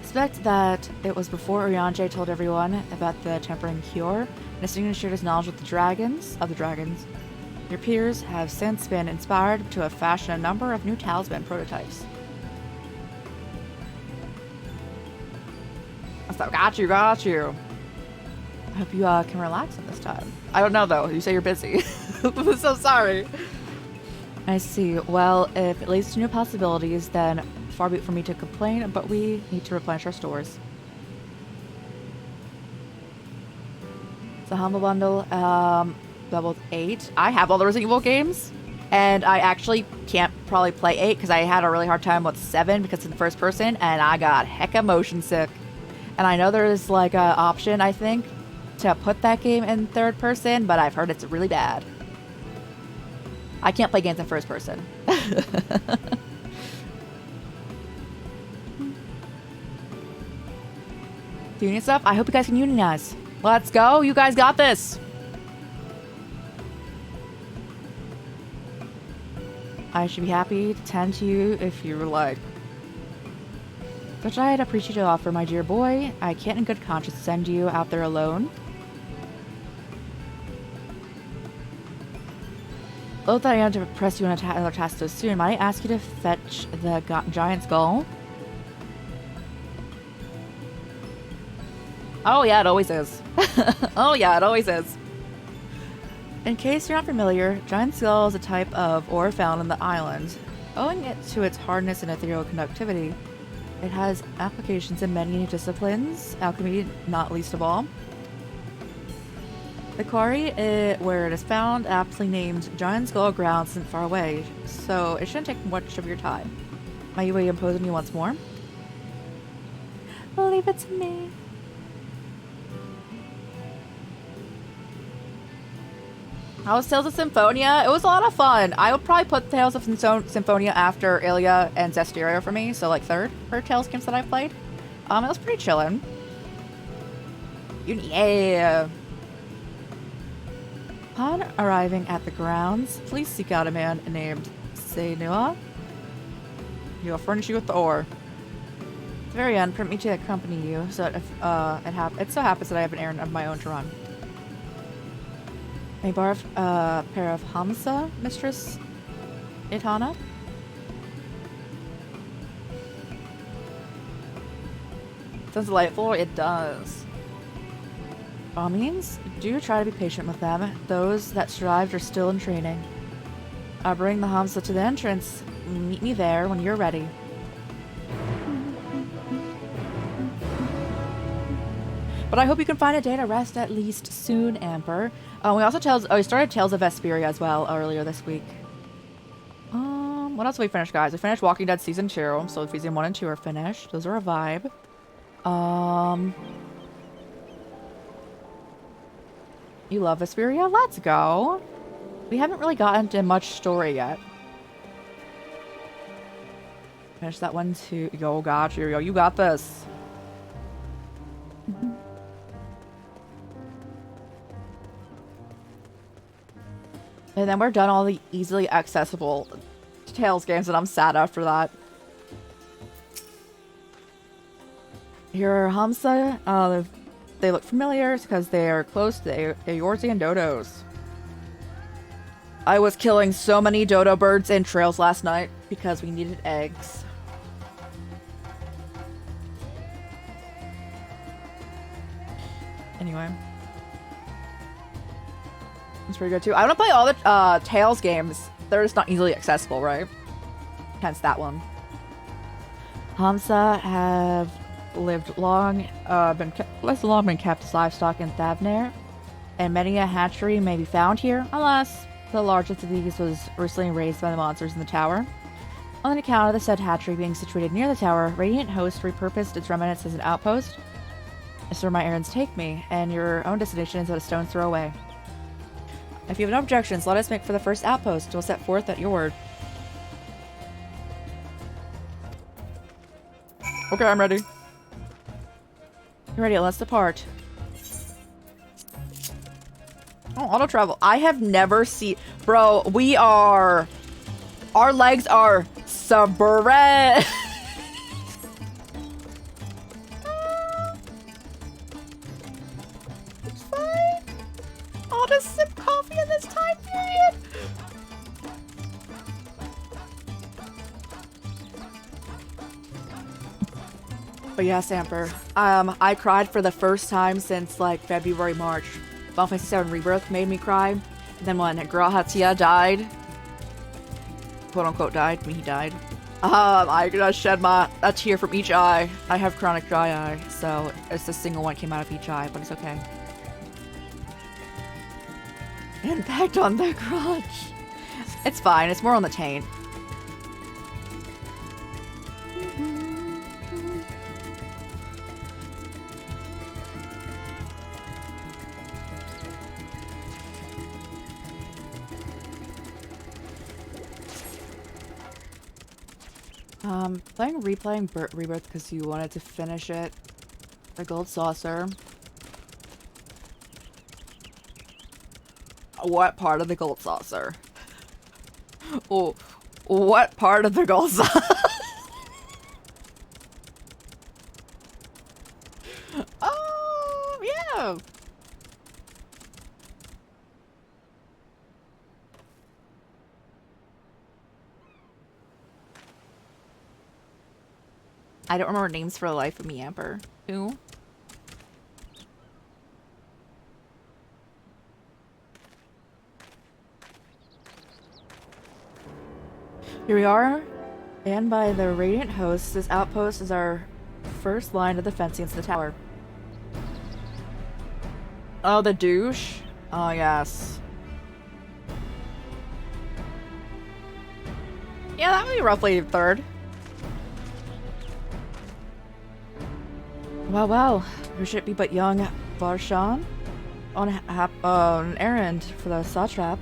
Suspect that it was before Urianger told everyone about the tempering cure, and Astingan shared his knowledge with the dragons. Your peers have since been inspired to fashion a number of new talisman prototypes. So, got you. Hope you can relax in this time. I don't know though. You say you're busy. I'm so sorry. I see. Well, if it leads to new possibilities, then far be it for me to complain, but we need to replenish our stores. It's a humble bundle. Level 8. I have all the Resident Evil games, and I actually can't probably play 8 because I had a really hard time with 7 because it's in first person, and I got hecka motion sick. And I know there's like an option, I think, to put that game in third person, but I've heard it's really bad. I can't play games in first person. Union stuff? I hope you guys can unionize. Let's go. You guys got this. I should be happy to tend to you if you were like. Such I'd appreciate your offer, my dear boy. I can't in good conscience send you out there alone. Although that I am to press you on another task so soon, might I ask you to fetch the giant skull? Oh yeah, it always is. Oh yeah, it always is. In case you're not familiar, giant skull is a type of ore found on the island. Owing it to its hardness and ethereal conductivity, it has applications in many disciplines, alchemy not least of all. The quarry where it is found, aptly named Giant Skull Grounds, isn't far away, so it shouldn't take much of your time. Might you impose on me once more? Leave it to me. How was Tales of Symphonia? It was a lot of fun. I would probably put Tales of Symphonia after Ilia and Zestiria for me, so like third for Tales games that I've played. It was pretty chillin'. Yeah. Upon arriving at the grounds, please seek out a man named Senua. He will furnish you with the ore. At the very end, permit me to accompany you, so that if it so happens that I have an errand of my own to run. May I borrow a pair of Hamsa, Mistress Itana? Sounds delightful. It does. By all means, do try to be patient with them. Those that survived are still in training. I'll bring the Hamsa to the entrance. Meet me there when you're ready. But I hope you can find a day to rest at least soon, Amber. We also we started Tales of Vesperia as well earlier this week. What else have we finished, guys? We finished Walking Dead Season 2, so Season 1 and 2 are finished. Those are a vibe. You love Vesperia? Let's go. We haven't really gotten into much story yet. Finish that one too. Yo, got you. Yo, you got this. And then we're done all the easily accessible Tales games, and I'm sad after that. Here are Hamsa. They look familiar because they are close to the Eorzean dodos. I was killing so many dodo birds in trails last night because we needed eggs. Anyway. It's pretty good too. I want to play all the Tales games. They're just not easily accessible, right? Hence that one. Hamsa have lived long, been kept as livestock in Thavnair, and many a hatchery may be found here, unless the largest of these was recently raised by the monsters in the tower. On account of the said hatchery being situated near the tower, Radiant Host repurposed its remnants as an outpost. It's where my errands take me, and your own destination is at a stone's throw away. If you have no objections, let us make for the first outpost. We'll set forth at your word. Okay, I'm ready. You're ready, let's depart. Oh, auto travel. I have never seen... Bro, we are... Our legs are spread. It's fine. I'll just sip coffee in this time period. But yes, Amber. I cried for the first time since like February, March. Final Fantasy VII Rebirth made me cry. And then when Grahatia died, quote unquote died, I mean he died. I just shed a tear from each eye. I have chronic dry eye, so it's a single one came out of each eye, but it's okay. Impact on the crotch. It's fine. It's more on the taint. Replaying Rebirth because you wanted to finish it. The gold saucer. What part of the gold saucer? Oh, what part of the gold saucer? Oh, yeah. I don't remember names for the life of me, Amber. Who? Here we are, and by the Radiant Host. This outpost is our first line of defense against the tower. Oh, the douche? Oh, yes. Yeah, that would be roughly third. Well, who should it be but young Barshan on an errand for the satrap.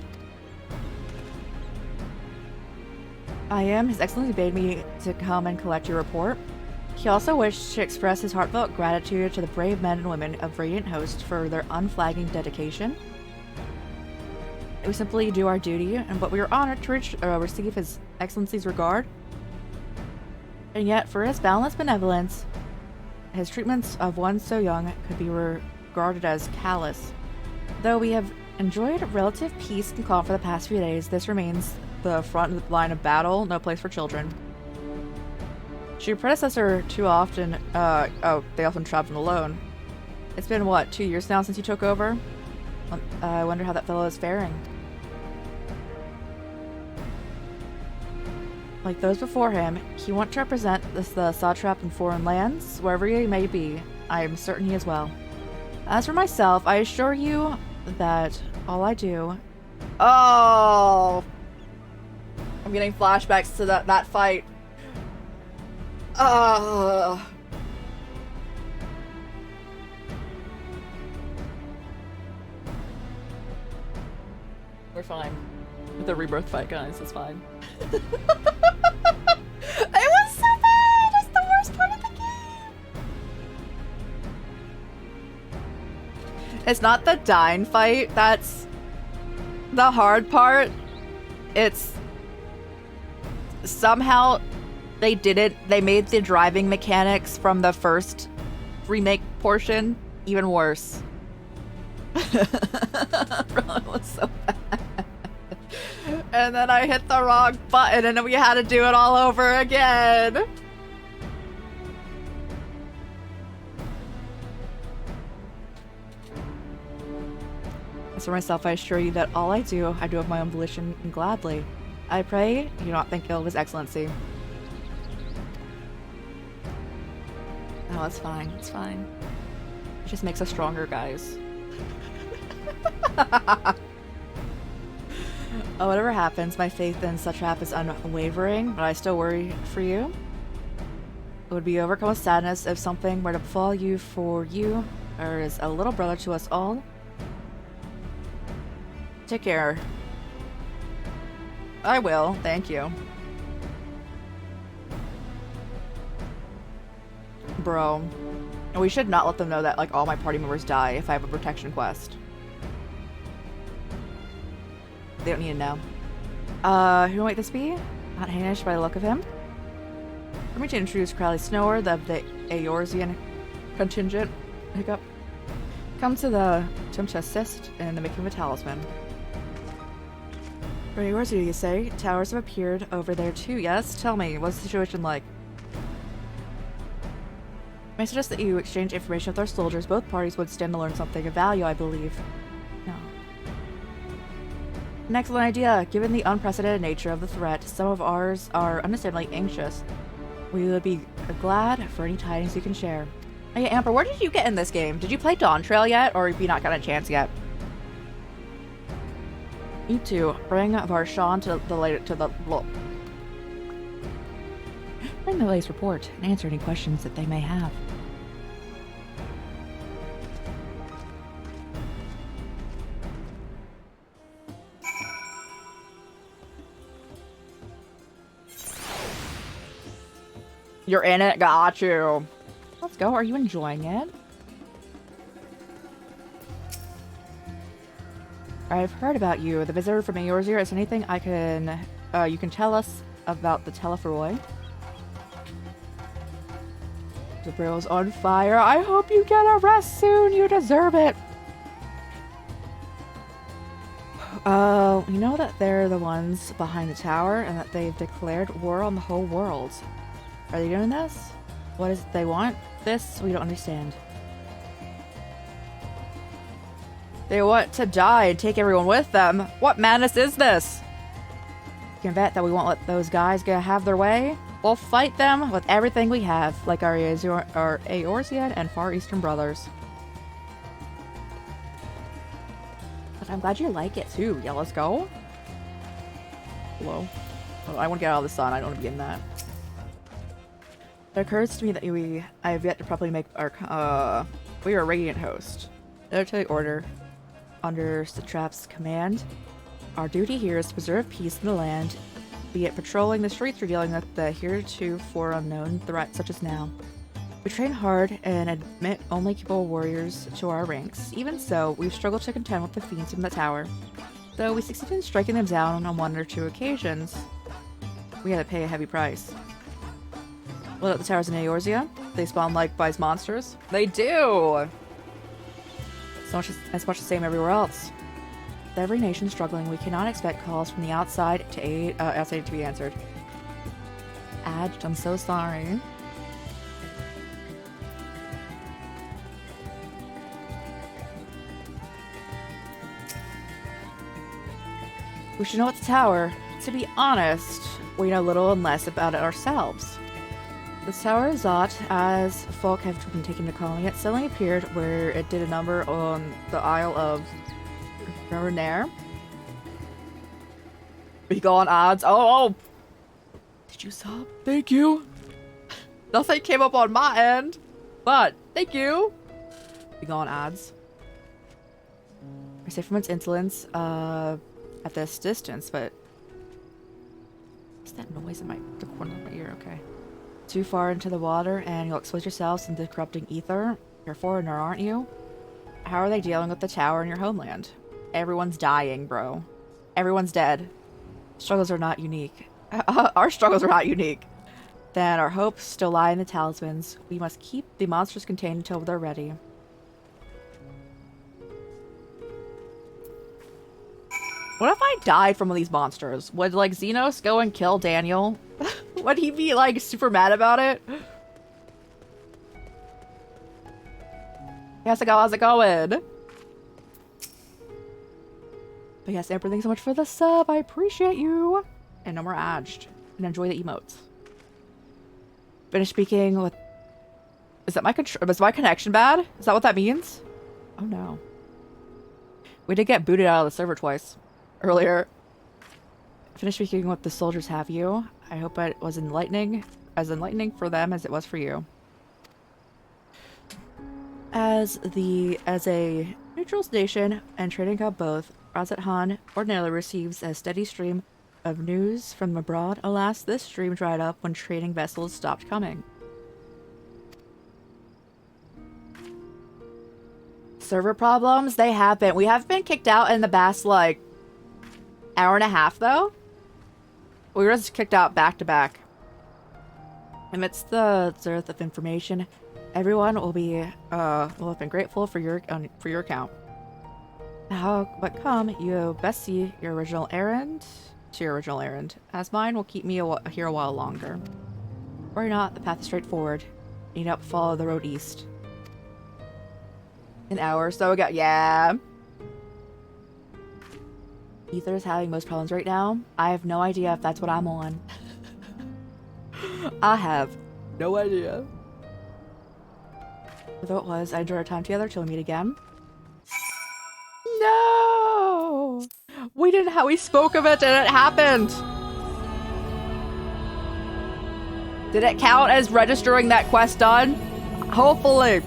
I am. His Excellency bade me to come and collect your report. He also wished to express his heartfelt gratitude to the brave men and women of Radiant Host for their unflagging dedication. We simply do our duty, but we are honored to receive His Excellency's regard. And yet, for his boundless benevolence, his treatments of one so young could be regarded as callous. Though we have enjoyed relative peace and calm for the past few days, this remains the front line of battle, no place for children. Should your predecessor they often traveled alone. It's been, what, 2 years now since you took over? I wonder how that fellow is faring. Like those before him, he wants to represent the satrap in foreign lands, wherever he may be. I am certain he is well. As for myself, I assure you that all I do... Oh! I'm getting flashbacks to that fight. We're fine. With the Rebirth fight, guys, it's fine. It was so bad! It's the worst part of the game! It's not the Dyne fight that's the hard part. It's... Somehow they made the driving mechanics from the first remake portion even worse. Bro, it was so bad. And then I hit the wrong button and then we had to do it all over again. As for myself, I assure you that all I do of my own volition and gladly. I pray you do not think ill of His Excellency. Oh, it's fine. It's fine. It just makes us stronger, guys. Oh, whatever happens, my faith in satrap is unwavering, but I still worry for you. It would be overcome with sadness if something were to befall you, for you are as a little brother to us all. Take care. I will, thank you. Bro. We should not let them know that, like, all my party members die if I have a protection quest. They don't need to know. Who might this be? Not Hanish by the look of him. For me to introduce Crowley Snower, of the Eorzean contingent. Hiccup. Come to assist in the making of a talisman. For Eorzea, you say? Towers have appeared over there too, yes? Tell me, what's the situation like? I suggest that you exchange information with our soldiers. Both parties would stand to learn something of value, I believe. No. An excellent idea. Given the unprecedented nature of the threat, some of ours are understandably anxious. We would be glad for any tidings you can share. Hey, Amber, where did you get in this game? Did you play Dawn Trail yet, or have you not gotten a chance yet? You two, bring Varshan to the latest report and answer any questions that they may have. You're in it? Got you. Let's go. Are you enjoying it? I've heard about you. The visitor from Eorzea. Is anything I can, you can tell us about the Telefroy? The brill's on fire. I hope you get a rest soon. You deserve it. You know that they're the ones behind the tower and that they've declared war on the whole world. Are they doing this? What is it they want? This? We don't understand. They want to die and take everyone with them. What madness is this? You can bet that we won't let those guys have their way. We'll fight them with everything we have, like our Eorzean and Far Eastern brothers. But I'm glad you like it too. Yeah, let's go. Hello. Oh, I want to get out of the sun. I don't want to be in that. It occurs to me that I have yet to properly make our, we are a Radiant host. Military order under Satrap's command. Our duty here is to preserve peace in the land, be it patrolling the streets or dealing with the heretofore unknown threats such as now. We train hard and admit only capable warriors to our ranks. Even so, we've struggled to contend with the fiends from the tower. Though we succeeded in striking them down on one or two occasions, we had to pay a heavy price. What about the towers in Eorzea? They spawn like wise monsters? They do! It's much the same everywhere else. With every nation struggling, we cannot expect calls from the outside to be answered. Adj, I'm so sorry. We should know what's the tower. To be honest, we know little and less about it ourselves. The tower of Zot, as folk have been taken to calling it, suddenly appeared where it did a number on the Isle of Renair. Be gone, odds. Oh! Did you sub? Thank you. Nothing came up on my end, but thank you. Be gone, odds. I say from its insolence, at this distance, but what's that noise in the corner of my ear? Okay. Too far into the water and you'll expose yourselves into corrupting ether. You're a foreigner, aren't you? How are they dealing with the tower in your homeland? Everyone's dying, bro. Everyone's dead. Struggles are not unique. Our struggles are not unique. Then our hopes still lie in the talismans. We must keep the monsters contained until they're ready. What if I died from one of these monsters? Would, like, Xenos go and kill Daniel? Would he be, like, super mad about it? How's it going? But yes, Amber, thanks so much for the sub. I appreciate you. And no more Adged. And enjoy the emotes. Finish speaking with... Is my connection bad? Is that what that means? Oh, no. We did get booted out of the server twice. Earlier. Finish speaking with the soldiers, have you? I hope it was as enlightening for them as it was for you. As a neutral station and trading hub both, Razat Han ordinarily receives a steady stream of news from abroad. Alas, this stream dried up when trading vessels stopped coming. Server problems? They have been. We have been kicked out in the past, like, hour and a half, though. We were just kicked out back to back. Amidst the dearth of information, everyone will have been grateful for your account. But come, you best see your original errand to your original errand, as mine will keep me here a while longer. Worry not, the path is straightforward. Eat up, follow the road east. An hour or so ago. Yeah. Ether's having most problems right now. I have no idea if that's what I'm on. I have no idea. Though it was, I enjoyed our time together till we meet again. No! We didn't we spoke of it and it happened! Did it count as registering that quest done? Hopefully.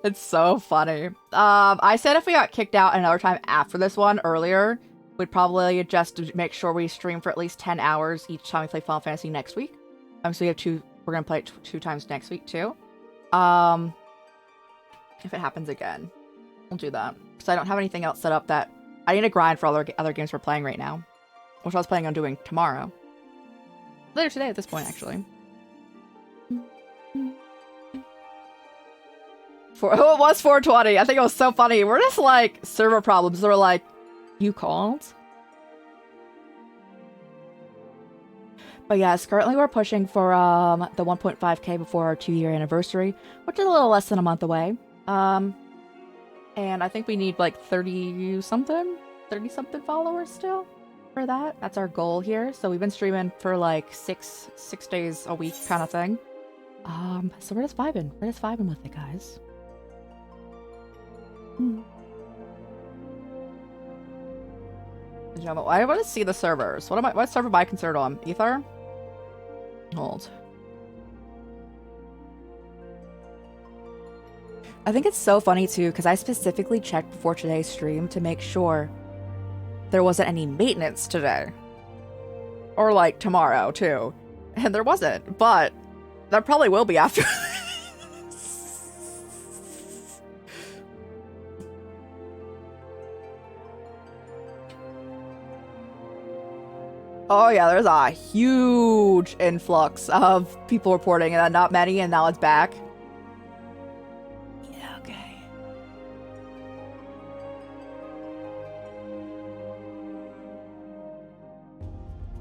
It's so funny. I said if we got kicked out another time after this one earlier, we'd probably just make sure we stream for at least 10 hours each time we play Final Fantasy next week. So we have we're gonna play it 2 times next week too. If it happens again, we'll do that. Because I don't have anything else set up that I need to grind for other games we're playing right now, which I was planning on doing tomorrow. Later today at this point, actually. It was 4:20. I think it was so funny. We're just like server problems. They were like, you called? But yes, currently we're pushing for the 1.5k before our 2-year anniversary, which is a little less than a month away. And I think we need like 30-something followers still for that. That's our goal here. So we've been streaming for like six days a week kind of thing. So we're just vibing. We're just vibing with it, guys. I want to see the servers. What server am I considered on? Ether? Hold. I think it's so funny too, because I specifically checked before today's stream to make sure there wasn't any maintenance today. Or like tomorrow too. And there wasn't, but there probably will be after. Oh yeah, there's a huge influx of people reporting and not many, and now it's back. Yeah, okay.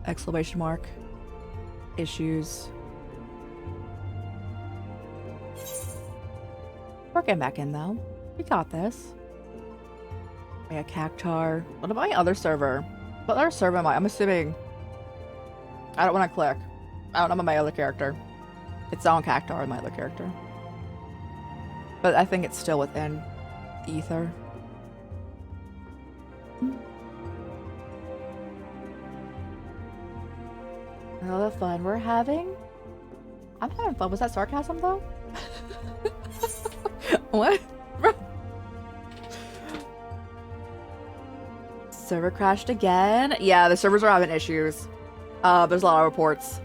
Exclamation mark. Issues. We're getting back in though. We got this. We got Cactar. What about my other server? What other server am I? I'm assuming... I don't want to click. I don't know about my other character. It's on Cactar, my other character. But I think it's still within Ether. All the fun we're having? I'm having fun. Was that sarcasm though? What? Server crashed again? Yeah, the servers are having issues. There's a lot of reports.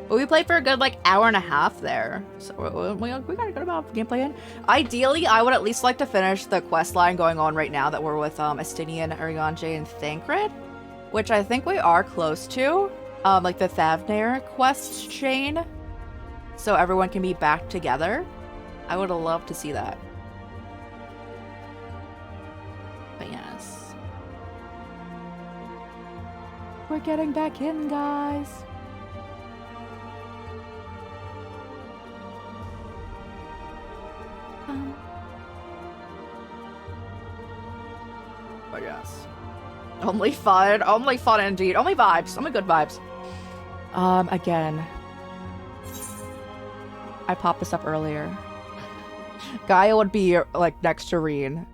But we played for a good, like, hour and a half there. So we got a good amount of gameplay in. Ideally, I would at least like to finish the quest line going on right now that we're with Estinian, Arigange, and Thancred. Which I think we are close to. Like the Thavnair quest chain. So everyone can be back together. I would have loved to see that. But yes. We're getting back in, guys. But yes. Only fun indeed. Only vibes. Only good vibes. Again. I popped this up earlier. Gaia would be, like, next to Reen.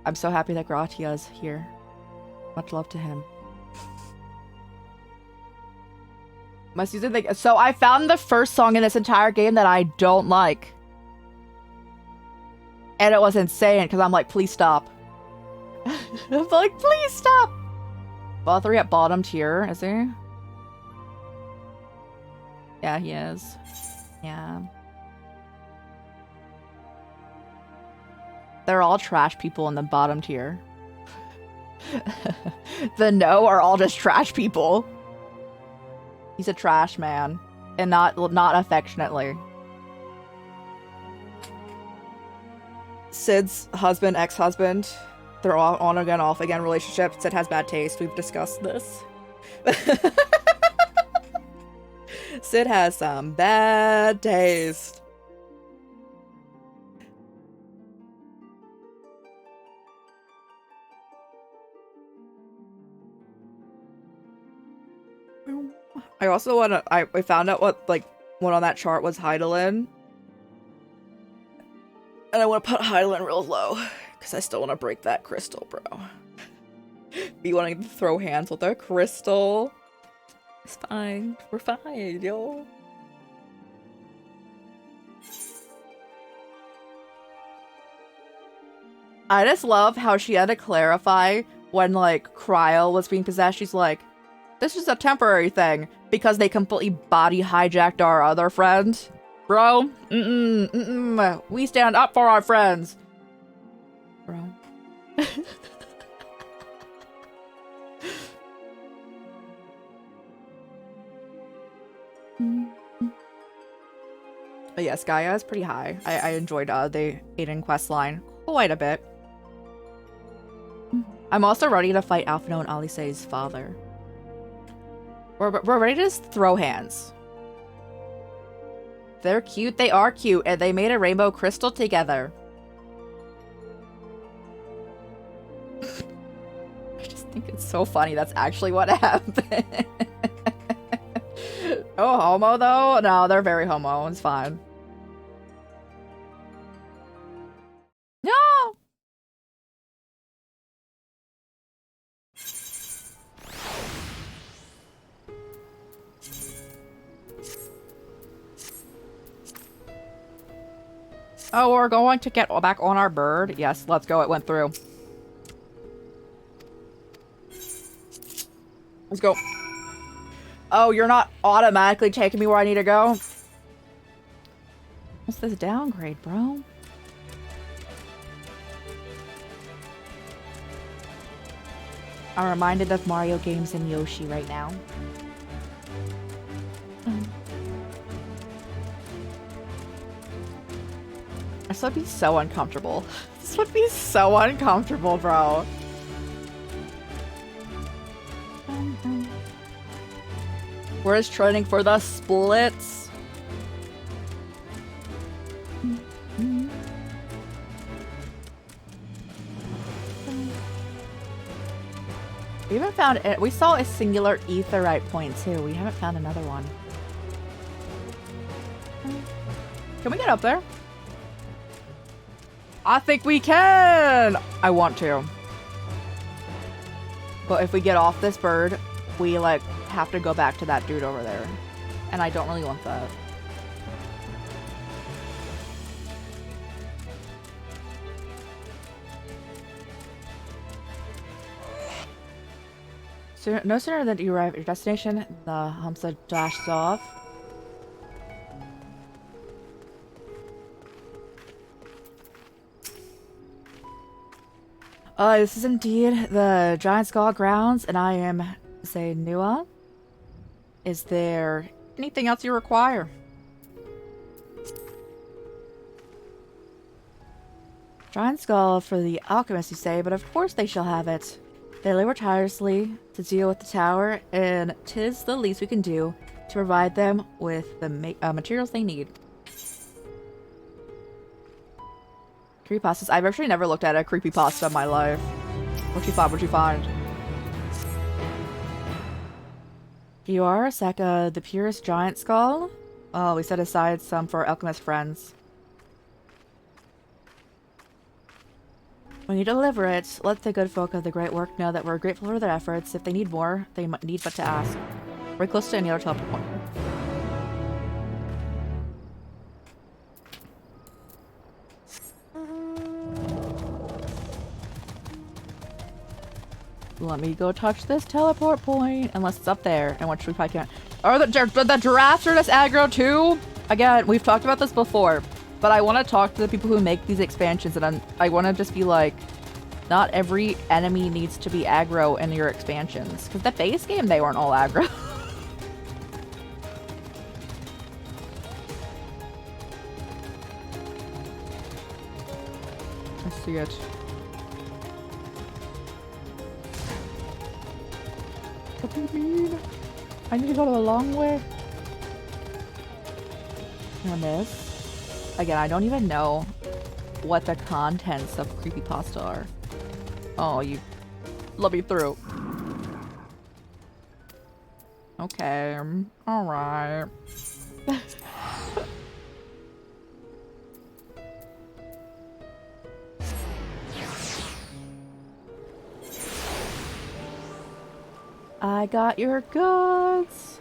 I'm so happy that Gratia's here. Much love to him. My season thing. So I found the first song in this entire game that I don't like. And it was insane, because I'm like, please stop. I'm like, please stop! Bothry at bottom tier, is he? Yeah, he is. Yeah. They're all trash people in the bottom tier. The no are all just trash people. He's a trash man. And not affectionately. Sid's husband, ex-husband, they're all on again, off again relationship. Sid has bad taste. We've discussed this. Sid has some bad taste. I also want to, I found out what, like, one on that chart was Heidelin. And I want to put Heidelin real low, because I still want to break that crystal, bro. Be wanting to throw hands with a crystal. It's fine. We're fine, yo. I just love how she had to clarify when, like, Kryl was being possessed. She's like, this is a temporary thing because they completely body hijacked our other friend. Bro, we stand up for our friends. Bro. But yes, Gaia is pretty high. I enjoyed the Aiden quest line quite a bit. I'm also ready to fight Alphino and Alice's father. We're ready to just throw hands. They're cute, they are cute, and they made a rainbow crystal together. I just think it's so funny that's actually what happened. Oh, homo though? No, they're very homo, it's fine. No! Oh, we're going to get back on our bird? Yes, let's go. It went through. Let's go. Oh, you're not automatically taking me where I need to go? What's this downgrade, bro? I'm reminded of Mario games and Yoshi right now. This would be so uncomfortable. This would be so uncomfortable, bro. We're just training for the splits. We haven't found it. We saw a singular aetheryte point too. We haven't found another one. Can we get up there? I think we can! I want to. But if we get off this bird, we, like, have to go back to that dude over there. And I don't really want that. So, no sooner than you arrive at your destination, the Hamsa dashes off. This is indeed the Giant Skull grounds, and I am Zainua. Is there anything else you require? Giant Skull for the alchemists, you say, but of course they shall have it. They labor tirelessly to deal with the tower, and 'tis the least we can do to provide them with the materials they need. Creepypastas. I've actually never looked at a creepypasta in my life. What'd you find? What'd you find? You are Seka, the purest giant skull? Oh, we set aside some for our alchemist friends. When you deliver it, let the good folk of the great work know that we're grateful for their efforts. If they need more, they need but to ask. We're close to any other teleport point. Let me go touch this teleport point, unless it's up there, and which we probably can't. Oh, the giraffes are just aggro too? Again, we've talked about this before, but I want to talk to the people who make these expansions, and I want to just be like, not every enemy needs to be aggro in your expansions. Because the base game, they weren't all aggro. see it. What do you mean? I need to go the long way? I miss. Again, I don't even know what the contents of creepypasta are. Oh, you let me through. Okay, alright. I got your goods.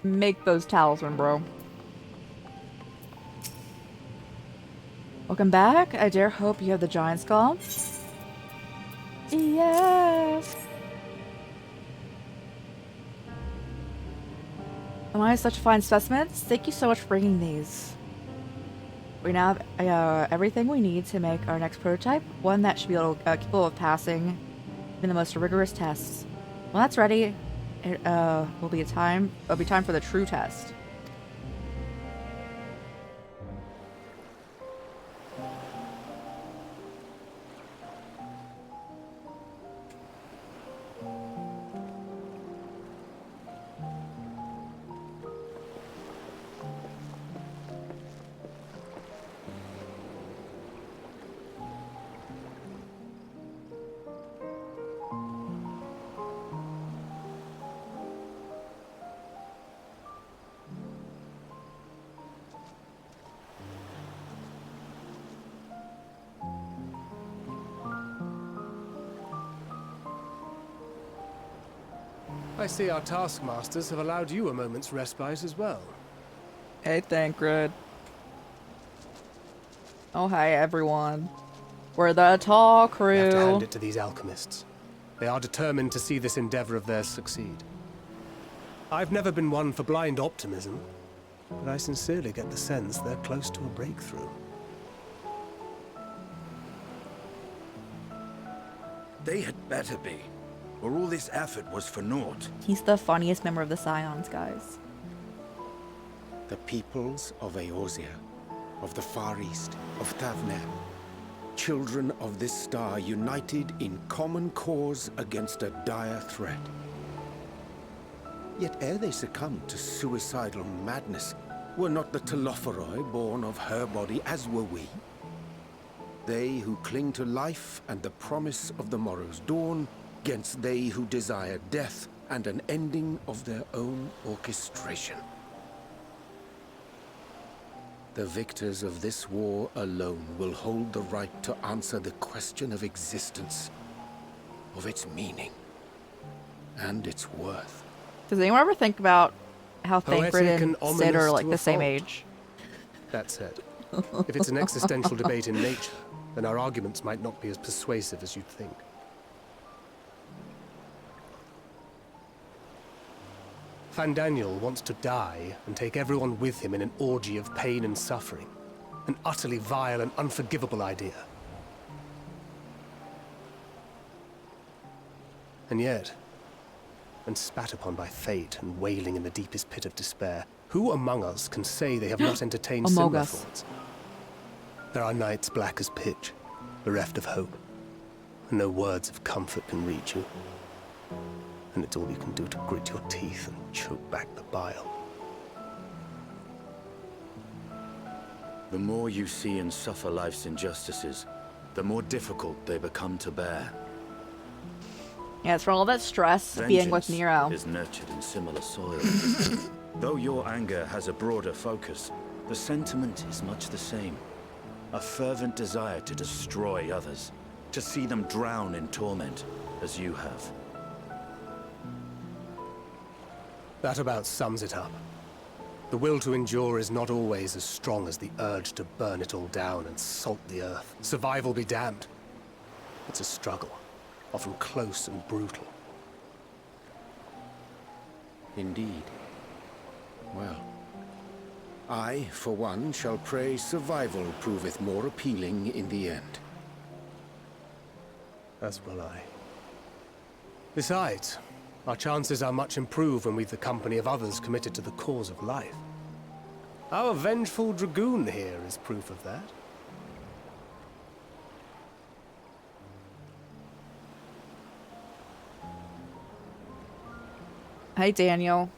Make those talisman, bro. Welcome back. I dare hope you have the giant skull. Yes. Am I such fine specimens? Thank you so much for bringing these. We now have everything we need to make our next prototype, one that should be capable of passing in the most rigorous tests. When that's ready, it'll be time for the true test. I see our taskmasters have allowed you a moment's respite as well. Hey, Thancred. Oh, hi, everyone. We're the tall crew. We have to hand it to these alchemists. They are determined to see this endeavor of theirs succeed. I've never been one for blind optimism, but I sincerely get the sense they're close to a breakthrough. They had better be, or all this effort was for naught. He's the funniest member of the Scions, guys. The peoples of Eorzea, of the Far East, of Thavner, children of this star united in common cause against a dire threat. Yet ere they succumbed to suicidal madness, were not the Telophoroi born of her body as were we? They who cling to life and the promise of the morrow's dawn, against they who desire death and an ending of their own orchestration. The victors of this war alone will hold the right to answer the question of existence, of its meaning, and its worth. Does anyone ever think about how Thancred and Poetic Sid are ominous like to the a same fault. age? That said, if it's an existential debate in nature, then our arguments might not be as persuasive as you'd think. Fandaniel wants to die and take everyone with him in an orgy of pain and suffering. An utterly vile and unforgivable idea. And yet, when spat upon by fate and wailing in the deepest pit of despair, who among us can say they have not entertained similar thoughts? There are nights black as pitch, bereft of hope, and no words of comfort can reach you. And it's all you can do to grit your teeth and choke back the bile. The more you see and suffer life's injustices, the more difficult they become to bear. Yeah, it's for all that stress being with Nero. Is nurtured in similar soil. Though your anger has a broader focus, the sentiment is much the same. A fervent desire to destroy others, to see them drown in torment, as you have. That about sums it up. The will to endure is not always as strong as the urge to burn it all down and salt the earth. Survival be damned. It's a struggle, often close and brutal. Indeed. Well, I, for one, shall pray survival proveth more appealing in the end. As will I. Besides, Our chances are much improved when we've the company of others committed to the cause of life. Our vengeful dragoon here is proof of that. Hi, Daniel.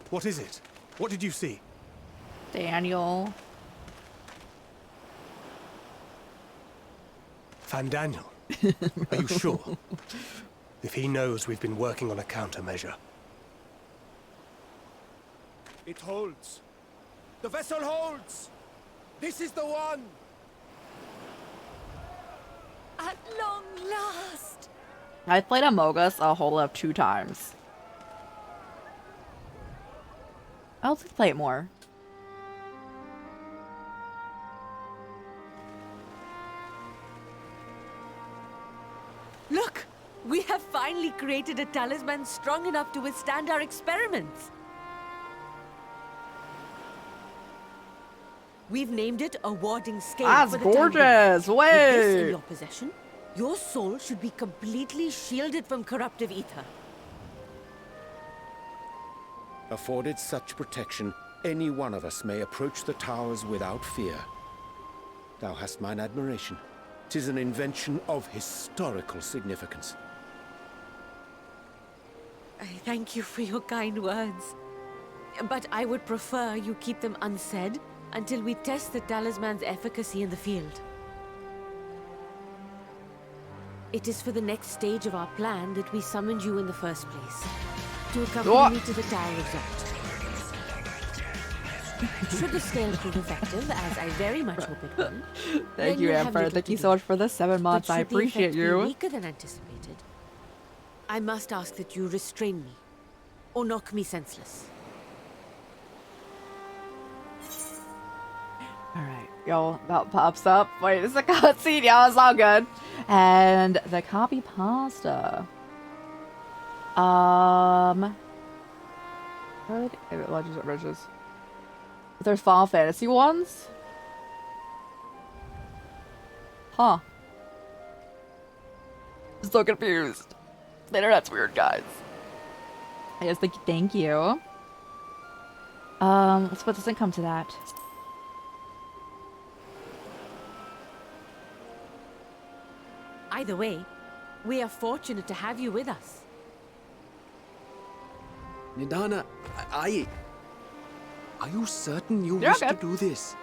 What is it? What did you see? Daniel. FANDANIEL. Are you sure? If he knows we've been working on a countermeasure. It holds. The vessel holds! This is the one! At long last! I played Among Us a whole lot of 2 times. I'll play it more. Look! We have finally created a talisman strong enough to withstand our experiments. We've named it a warding scale. That's for the gorgeous! With this in Wait! your possession, your soul should be completely shielded from corruptive ether. Afforded such protection, any one of us may approach the towers without fear. Thou hast mine admiration. 'Tis an invention of historical significance. I thank you for your kind words. But I would prefer you keep them unsaid until we test the talisman's efficacy in the field. It is for the next stage of our plan that we summoned you in the first place. To accompany me to the Tower of Zot. Should the scale prove effective, as I very much hope it will, Thank you, Emperor. Thank you so much for the 7 months. I appreciate you. Weaker than anticipated, I must ask that you restrain me, or knock me senseless. Alright, yo, that pops up. Wait, it's a cutscene. Yeah, it's all good. And the copy pasta. Where are they? Legends of Riches. There's Final Fantasy ones? Huh. So confused. The internet's weird, guys. I just think thank you. Let's put this income to that. Either way, we are fortunate to have you with us. Nidana, are you certain you You're wish okay. to do this?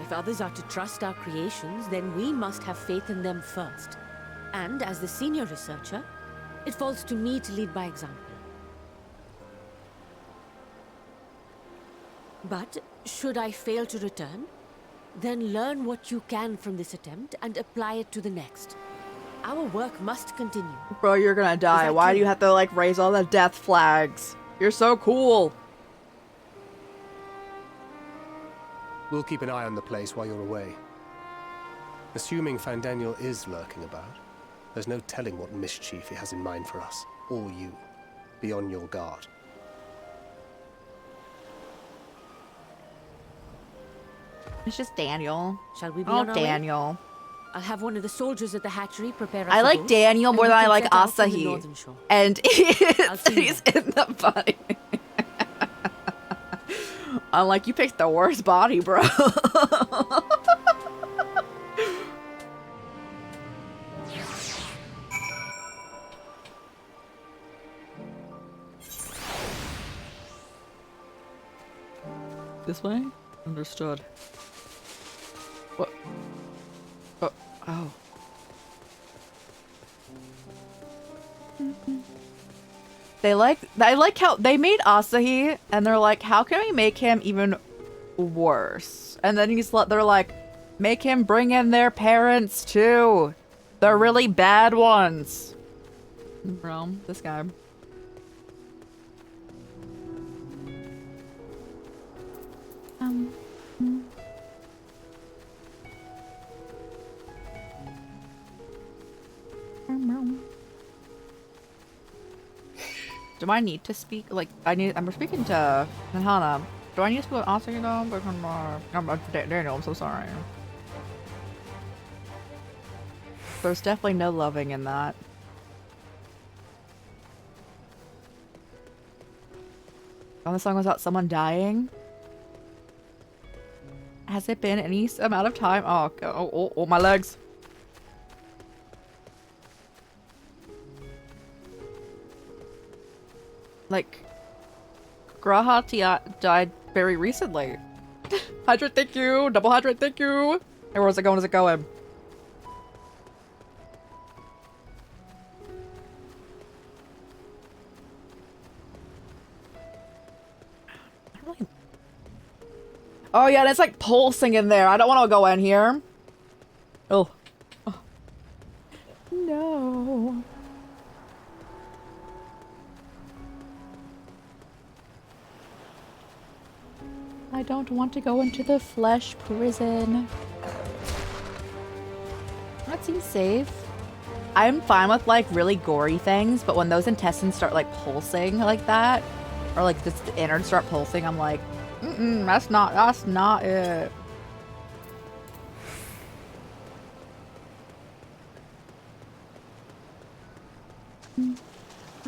If others are to trust our creations, then we must have faith in them first. And as the senior researcher, it falls to me to lead by example. But should I fail to return, then learn what you can from this attempt and apply it to the next. Our work must continue. Bro, you're gonna die. Why do you have to, like, raise all the death flags? You're so cool. We'll keep an eye on the place while you're away. Assuming FANDANIEL is lurking about, there's no telling what mischief he has in mind for us, or you. Be on your guard. It's just Daniel. Shall we be Oh, on our way? Daniel. I'll have one of the soldiers at the hatchery prepare us I a like boat, Daniel more and than we I can like set out from the Asahi. northern shore. And I'll see you he's in the body. I'm like, you picked the worst body, bro. This way? Understood. What? Oh. I like how they made Asahi, and they're like, how can we make him even worse? And then they're like, make him bring in their parents too. The really bad ones. Bro, this guy. Do I need to speak? Like, I'm speaking to Hannah. Do I need to speak with Asa, you know? I'm Daniel, I'm so sorry. There's definitely no loving in that. Oh, the song was about someone dying? Has it been any amount of time? Oh, my legs. Like, Graha died very recently. Hydrate, thank you. Double hydrate, thank you. Hey, where's it going? Is it going? Oh yeah, and it's like pulsing in there. I don't want to go in here. Oh. No. I don't want to go into the flesh prison. That seems safe. I'm fine with like really gory things, but when those intestines start like pulsing like that, or like just the innards start pulsing, I'm like, that's not it.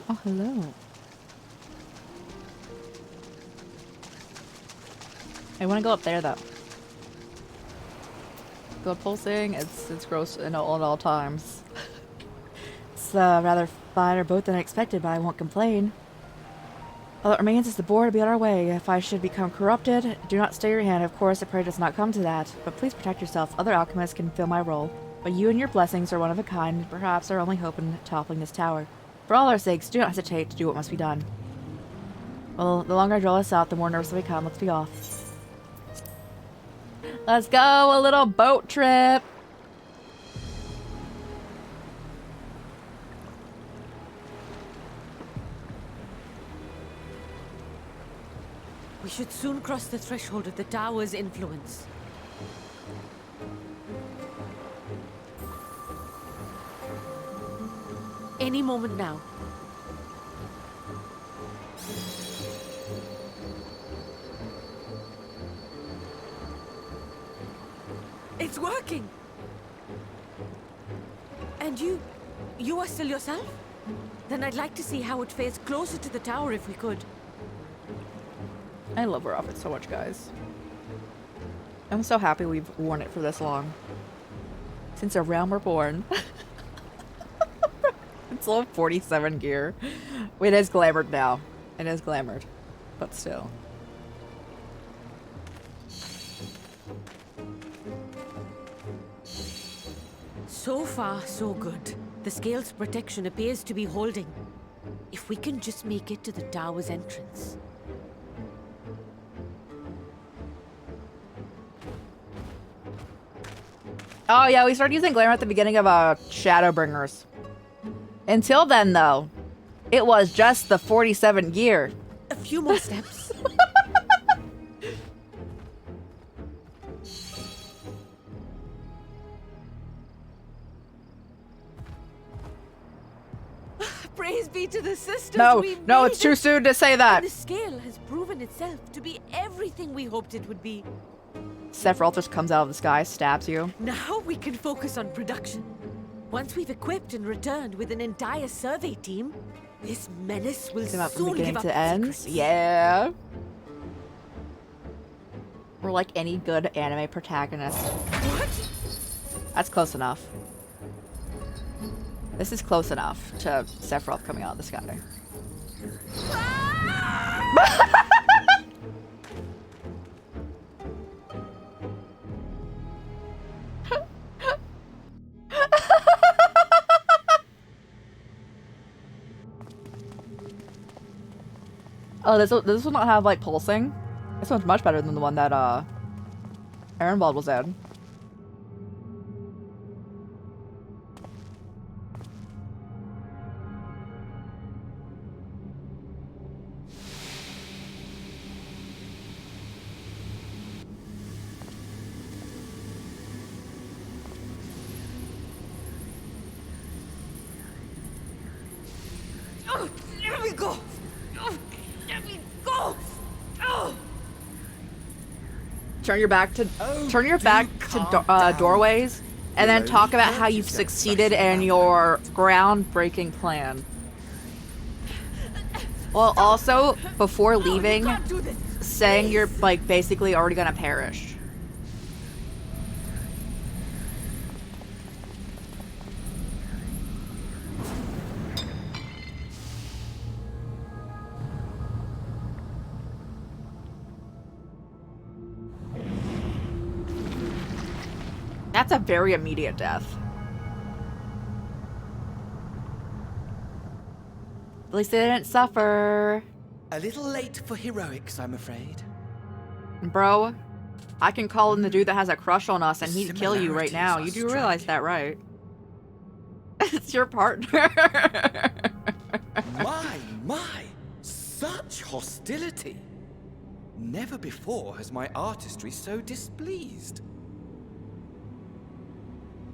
Oh, hello. I want to go up there though. Go pulsing. It's gross at all times. It's rather fine or both than expected, but I won't complain. All that remains is the boar to be on our way. If I should become corrupted, do not stay your hand. Of course, I pray it does not come to that. But please protect yourself. Other alchemists can fill my role. But you and your blessings are one of a kind, and perhaps our only hope in toppling this tower. For all our sakes, do not hesitate to do what must be done. Well, the longer I draw this out, the more nervous I become. Let's be off. Let's go, a little boat trip. We should soon cross the threshold of the tower's influence. Any moment now. It's working! And you are still yourself? Then I'd like to see how it fares closer to the tower if we could. I love her outfit so much, guys. I'm so happy we've worn it for this long. Since around we're born. It's level 47 gear. It is glamored now. It is glamored. But still. So far, so good. The scale's protection appears to be holding. If we can just make it to the tower's entrance. Oh yeah, we started using glamour at the beginning of Shadowbringers. Until then, though, it was just the 47 gear. A few more steps. Praise be to the sisters. No, it's too soon to say that. And the scale has proven itself to be everything we hoped it would be. Sephiroth just comes out of the sky, stabs you. Now we can focus on production. Once we've equipped and returned with an entire survey team, this menace will soon from beginning give up to ends. secrets. Yeah. We're like any good anime protagonist. What? That's close enough. This is close enough to Sephiroth coming out of the sky. Oh, this will not have like pulsing. This one's much better than the one that Ehrenwald was in. Oh, there we go. turn your back to doorways, and then talk about how you've succeeded in your groundbreaking plan. Well, also before leaving, saying you're like basically already gonna perish. That's a very immediate death. At least they didn't suffer. A little late for heroics, I'm afraid. Bro, I can call in the dude that has a crush on us and he'd kill you right now. You do realize that, right? It's your partner. My! Such hostility! Never before has my artistry so displeased.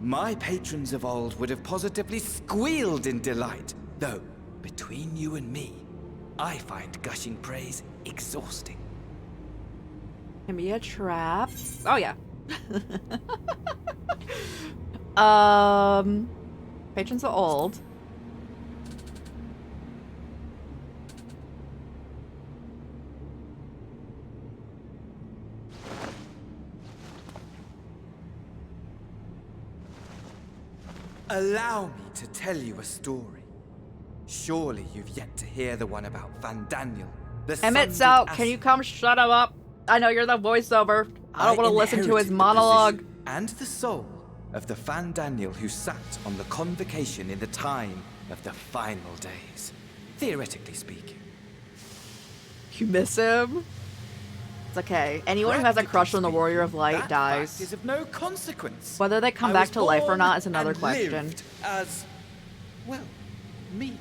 My patrons of old would have positively squealed in delight, though, between you and me, I find gushing praise exhausting. Can be a trap. Oh yeah. Patrons of old. Allow me to tell you a story. Surely you've yet to hear the one about Fandaniel, the Emmett Sal, can you come shut him up? I know you're the voiceover. I don't want to listen to his monologue. And the soul of the Fandaniel who sat on the convocation in the time of the final days, theoretically speaking. You miss him? It's okay. Anyone who has a crush on the Warrior of Light dies. Is of no consequence. Whether they come back to life or not is another question. Lived as, well, me.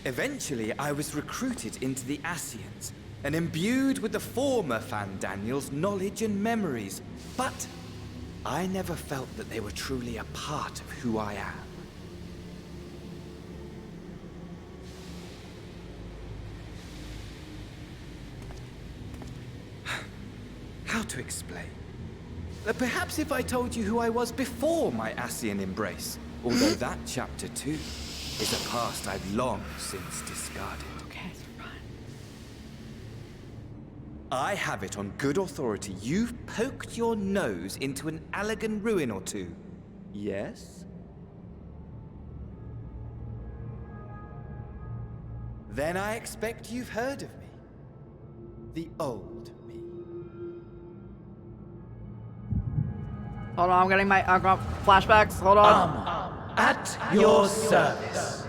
Eventually, I was recruited into the Ascians and imbued with the former Fandaniel's knowledge and memories, but I never felt that they were truly a part of who I am. How to explain? Perhaps if I told you who I was before my Ascian embrace, although that chapter too is a past I've long since discarded. Okay, fine. I have it on good authority you've poked your nose into an Allegan ruin or two. Yes? Then I expect you've heard of me. The old me. Hold on, I got flashbacks. Hold on. At your service.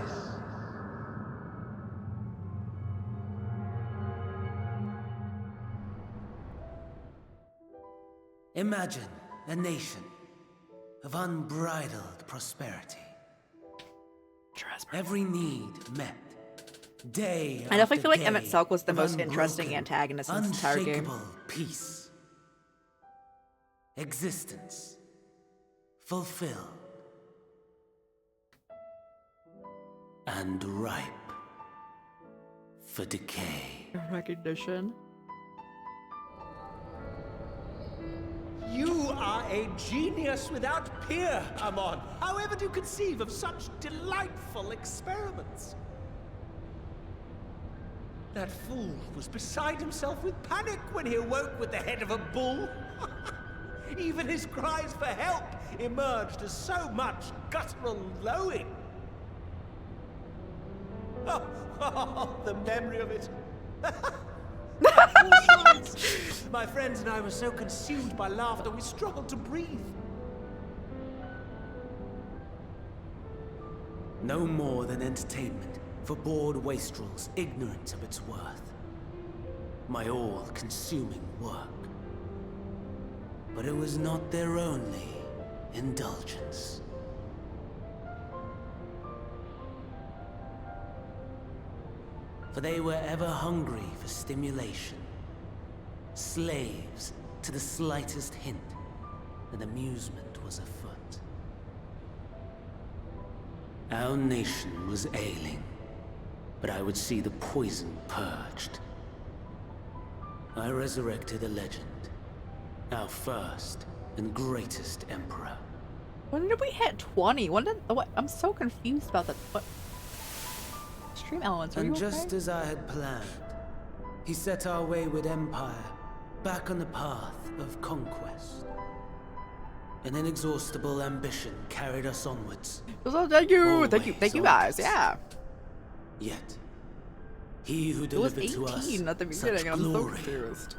Imagine a nation of unbridled prosperity. Every need met. Day I definitely feel like after Emmett day Selk was the of most interesting unbroken, antagonist in this entire game. unshakable peace. Existence fulfilled and ripe for decay. Recognition. You are a genius without peer, Amon. However do you conceive of such delightful experiments? That fool was beside himself with panic when he awoke with the head of a bull. Even his cries for help emerged as so much guttural lowing. Oh, the memory of it. My friends and I were so consumed by laughter we struggled to breathe. No more than entertainment for bored wastrels ignorant of its worth. My all-consuming work. But it was not their only indulgence. For they were ever hungry for stimulation, slaves to the slightest hint that amusement was afoot. Our nation was ailing, but I would see the poison purged. I resurrected a legend. Our first and greatest emperor. When did we hit 20? When did what? I'm so confused about that. What? Stream elements, are And you just okay? as I had planned, he set our wayward empire back on the path of conquest. An inexhaustible ambition carried us onwards. Oh, thank you guys, yeah. Yet, he who It was delivered to us 18 at the such beginning, I'm so glory confused.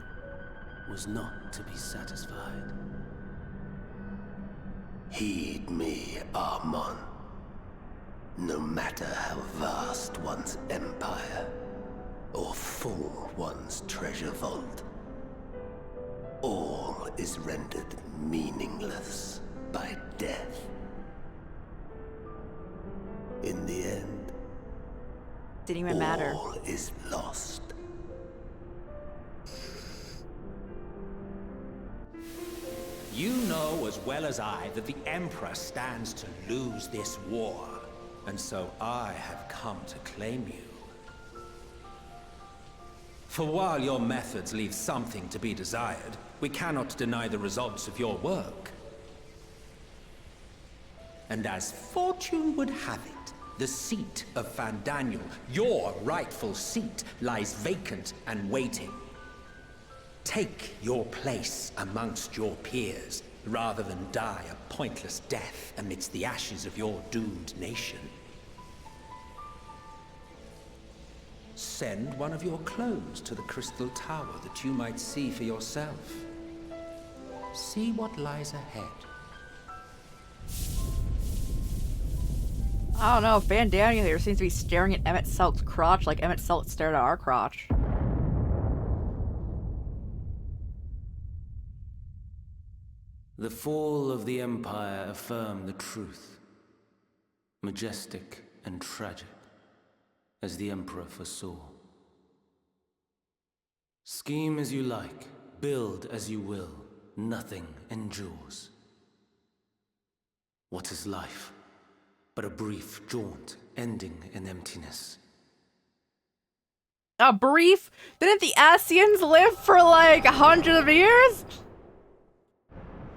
was not to be satisfied. Heed me, Armon. No matter how vast one's empire, or full one's treasure vault, all is rendered meaningless by death. In the end, didn't even matter. All is lost. You know as well as I that the Emperor stands to lose this war, and so I have come to claim you. For while your methods leave something to be desired, we cannot deny the results of your work. And as fortune would have it, the seat of Fandaniel, your rightful seat, lies vacant and waiting. Take your place amongst your peers, rather than die a pointless death amidst the ashes of your doomed nation. Send one of your clones to the Crystal Tower that you might see for yourself. See what lies ahead. I don't know, Fandaniel here seems to be staring at Emmett Selt's crotch like Emmett Selt stared at our crotch. The fall of the Empire affirmed the truth. Majestic and tragic, as the Emperor foresaw. Scheme as you like, build as you will, nothing endures. What is life but a brief jaunt ending in emptiness? A brief? Didn't the Asians live for like 100 years?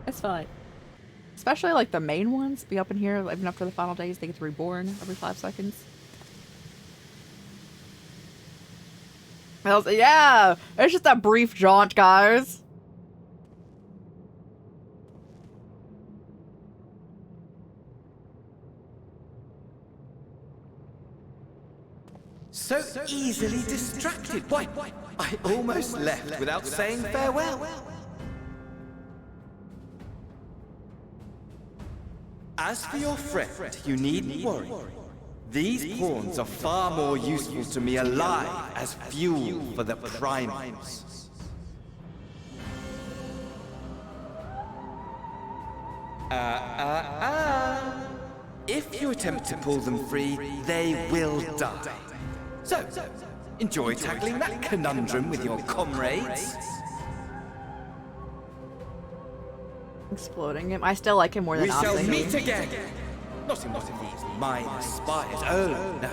It's fine. Especially like the main ones be up in here even after the final days. They get reborn every 5 seconds. Yeah, it's just a brief jaunt, guys. So easily distracted. Why, I almost left without saying farewell. As for your friend, you needn't worry. These pawns are far more useful to me alive as fuel for the primals. If you attempt to pull them free, they will die. So, enjoy tackling that conundrum with your comrades. Exploding him. I still like him more than We shall Asa. meet again. Not in one of these minor spires, oh no,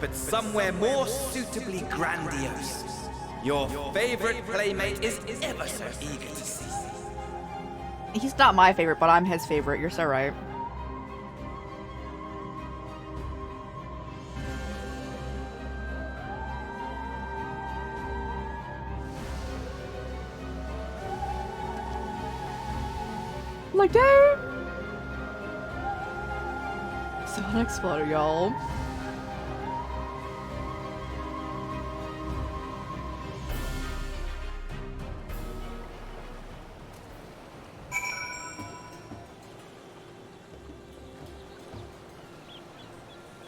but somewhere more suitably grandiose. Your favorite playmate is ever so eager to see you. He's not my favorite, but I'm his favorite. You're so right. Like, dude! Sonic Exploder, y'all.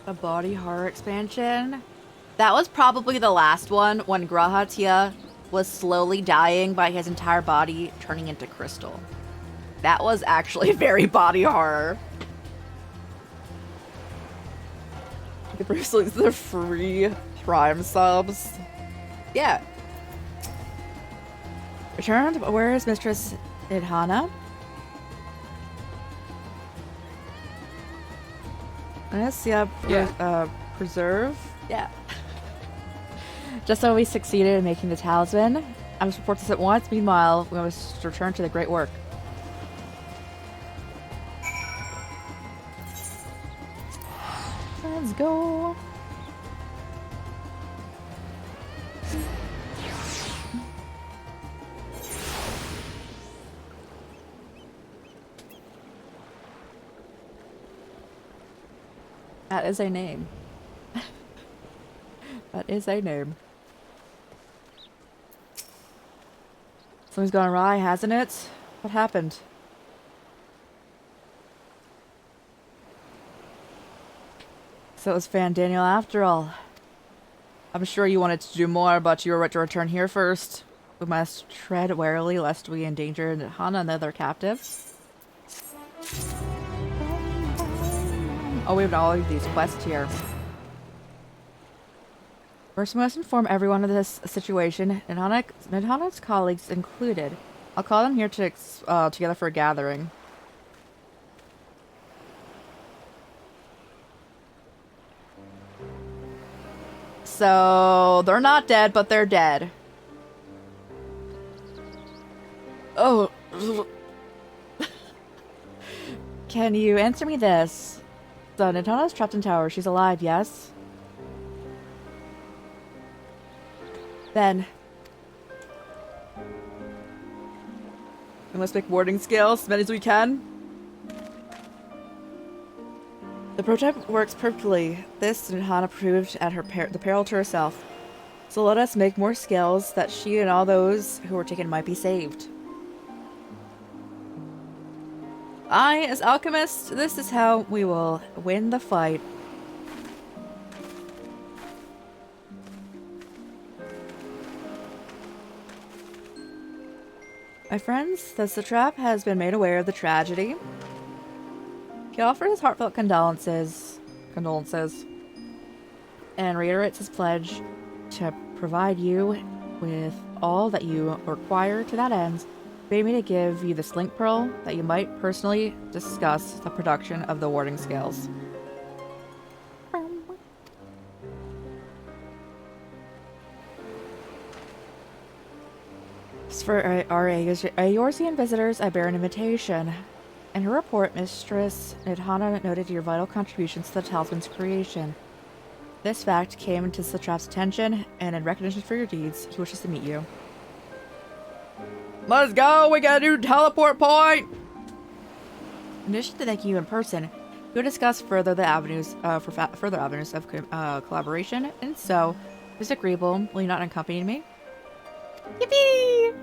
A body horror expansion? That was probably the last one when Grahatia was slowly dying by his entire body turning into crystal. That was actually very body horror. The Bruce Lee's the free Prime subs. Yeah. Returned? Where is Mistress Idhana? Yes, yeah. Preserve? Yeah. Just so we succeeded in making the talisman. I must report this at once. Meanwhile, we must return to the great work. Let's go. That is a name. That is a name. Something's gone awry, hasn't it? What happened? So it was FANDANIEL after all. I'm sure you wanted to do more, but you were right to return here first. We must tread warily lest we endanger Hana and the other captives. Oh, we have all of these quests here. First, we must inform everyone of this situation, Hana's colleagues included. I'll call them here to together for a gathering. So, they're not dead, but they're dead. Oh. Can you answer me this? So, Nitana's trapped in tower. She's alive, yes? Then. We must make warding scales, as many as we can. The prototype works perfectly. This Hana proved at the peril to herself. So let us make more scales that she and all those who were taken might be saved. I, as alchemist, this is how we will win the fight. My friends, the satrap has been made aware of the tragedy. He offers his heartfelt condolences, and reiterates his pledge to provide you with all that you require to that end. Bade me to give you the slink pearl that you might personally discuss the production of the warding scales. For our Eorzean visitors, I bear an invitation. In her report, Mistress Hana noted your vital contributions to the talisman's creation. This fact came to Satrap's attention, and in recognition for your deeds, he wishes to meet you. Let's go! We got a new teleport point! In addition to thanking you in person, we'll discuss further the avenues further avenues of collaboration. And so, if it's agreeable, will you not accompany me? Yippee!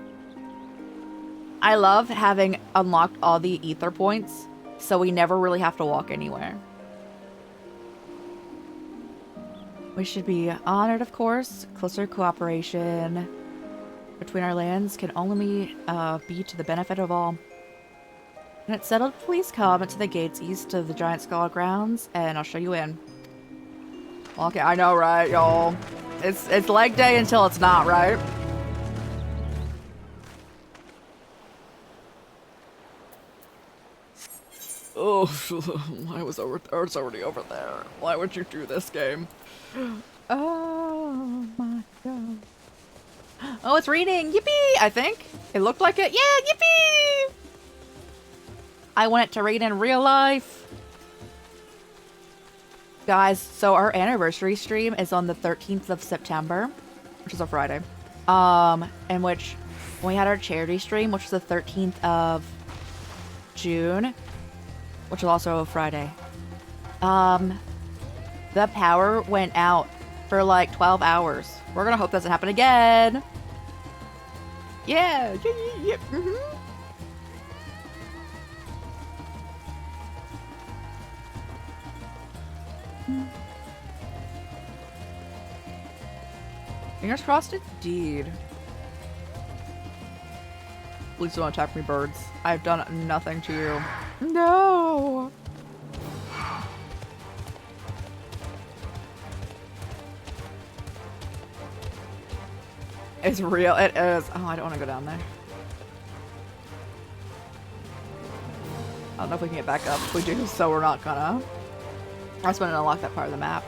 I love having unlocked all the ether points, so we never really have to walk anywhere. We should be honored, of course. Closer cooperation between our lands can only be to the benefit of all. When it's settled, please come to the gates east of the Giant Skull grounds, and I'll show you in. Okay, I know, right, y'all? It's leg day until it's not, right? Oh, it's already over there. Why would you do this game? Oh my god. Oh, it's reading! Yippee! I think. It looked like it. Yeah, yippee! I want it to read in real life. Guys, so our anniversary stream is on the 13th of September, which is a Friday. In which we had our charity stream, which was the 13th of June, which is also a Friday. The power went out for like 12 hours. We're gonna hope that doesn't happen again. Yeah, yeah. Fingers crossed indeed. Please don't attack me, birds. I've done nothing to you. No! It's real. It is. Oh, I don't want to go down there. I don't know if we can get back up. If we do, so we're not gonna. I just want to unlock that part of the map.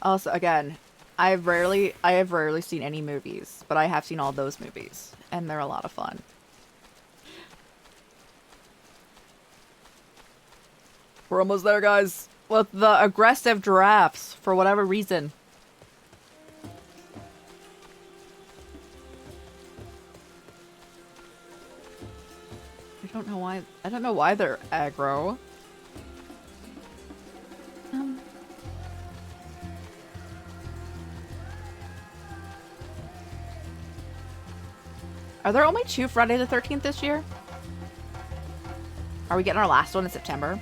Also, again, I have rarely seen any movies, but I have seen all those movies, and they're a lot of fun. We're almost there, guys, with the aggressive giraffes, for whatever reason. I don't know why they're aggro. Are there only 2 Friday the 13th this year? Are we getting our last one in September?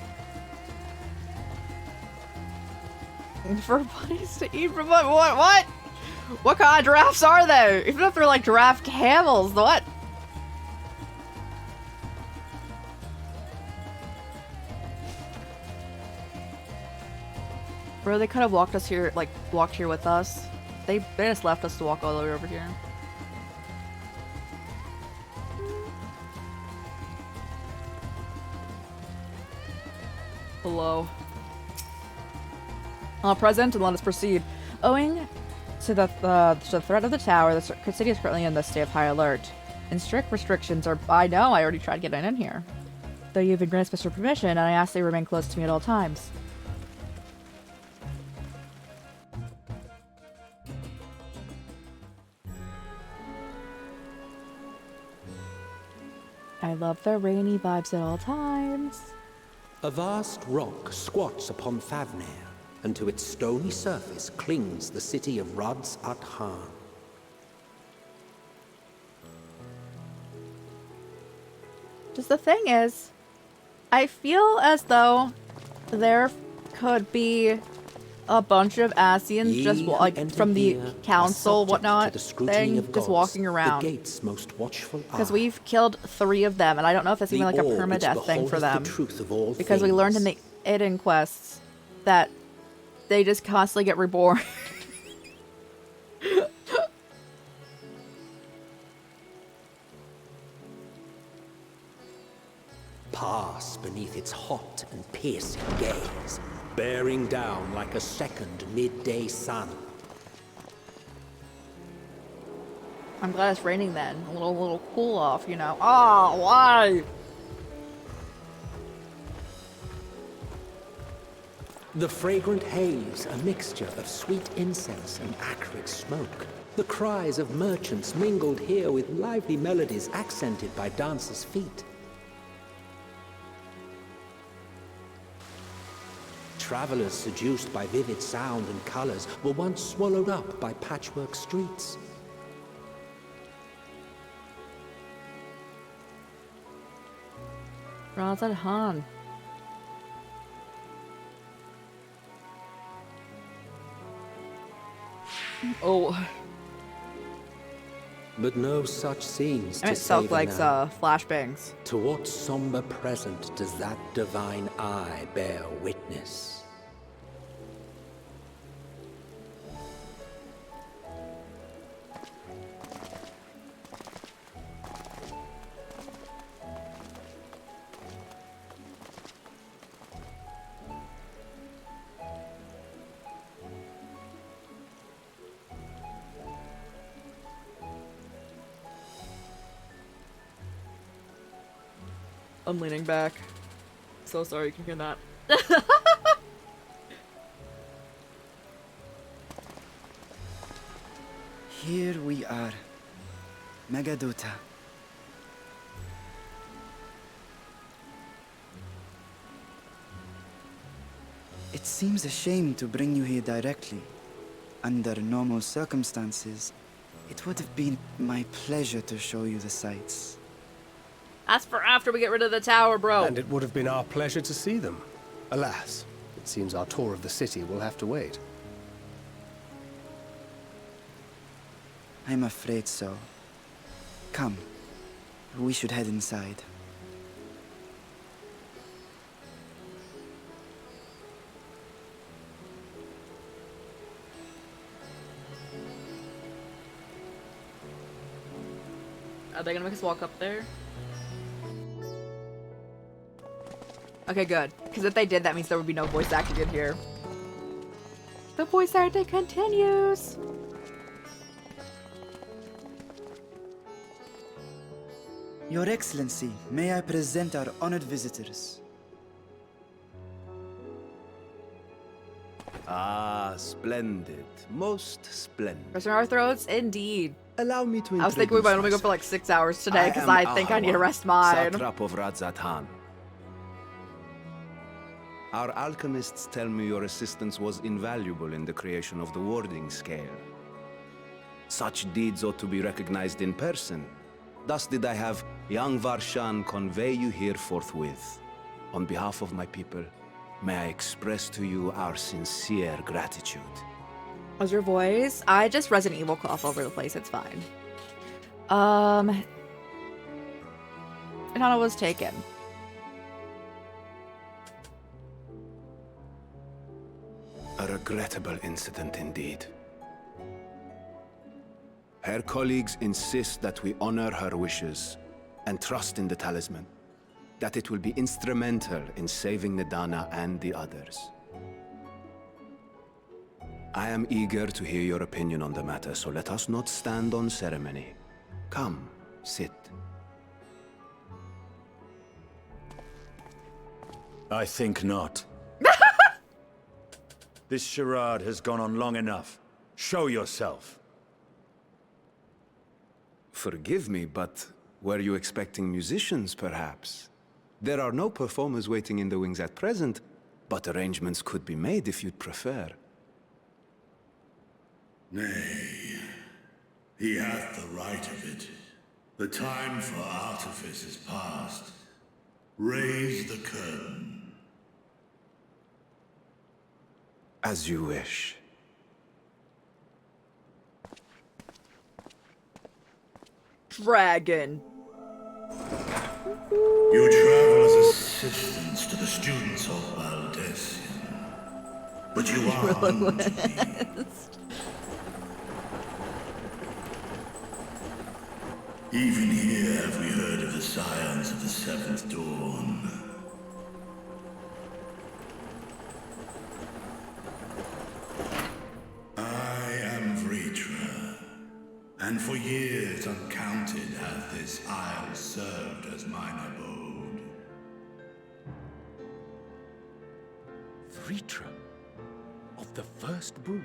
For bunnies to eat from what? What kind of giraffes are they? Even if they're like giraffe camels, what? Bro, they could have walked us here, like, walked here with us. They just left us to walk all the way over here. Hello. Present, and let us proceed. Owing to the threat of the tower, the city is currently in the state of high alert. And strict restrictions are... I know, I already tried getting in here. Though you've been granted special permission, and I ask they remain close to me at all times. I love the rainy vibes at all times. A vast rock squats upon Favnair, and to its stony surface clings the city of Rods at Han. Just the thing is, I feel as though there could be a bunch of Asians just like from the council, whatnot thing, just walking around. Because we've killed 3 of them, and I don't know if that's even like a permadeath thing for them. Because we learned in the hidden quests that they just constantly get reborn. Pass beneath its hot and piercing gaze, bearing down like a second midday sun. I'm glad it's raining then. A little cool off, you know. Oh, why? The fragrant haze, a mixture of sweet incense and acrid smoke. The cries of merchants mingled here with lively melodies accented by dancers' feet. Travelers seduced by vivid sound and colors were once swallowed up by patchwork streets. Razad Han. Oh. But no such scenes I mean, to savor likes now. flashbangs. To what somber present does that divine eye bear witness? I'm leaning back. So sorry you can hear that. Here we are. Megadota. It seems a shame to bring you here directly. Under normal circumstances, it would have been my pleasure to show you the sights. That's for after we get rid of the tower, bro. And it would have been our pleasure to see them. Alas, it seems our tour of the city will have to wait. I'm afraid so. Come, we should head inside. Are they gonna make us walk up there? Okay, good. Because if they did, that means there would be no voice acting in here. The voice acting continues. Your Excellency, may I present our honored visitors? Ah, splendid. Most splendid. Pressing our throats, indeed. Allow me to I was thinking we might only go for like 6 hours today because I think I need to rest mine. Satrap of Radzatan. Our alchemists tell me your assistance was invaluable in the creation of the warding scale. Such deeds ought to be recognized in person. Thus did I have young Varshan convey you here forthwith. On behalf of my people, may I express to you our sincere gratitude. How's your voice? I just Resident Evil cough over the place, it's fine. Inanna was taken. A regrettable incident indeed. Her colleagues insist that we honor her wishes and trust in the talisman, that it will be instrumental in saving Nidana and the others. I am eager to hear your opinion on the matter, so let us not stand on ceremony. Come, sit. I think not. This charade has gone on long enough. Show yourself. Forgive me, but were you expecting musicians, perhaps? There are no performers waiting in the wings at present, but arrangements could be made if you'd prefer. Nay, he hath the right of it. The time for artifice is past. Raise the curtain. As you wish. Dragon. You travel as assistants to the students of Valdesian. But you are unknown to me. Even here have we heard of the scions of the Seventh Dawn. I am Vritra, and for years uncounted hath this isle served as mine abode. Vritra, of the first brood,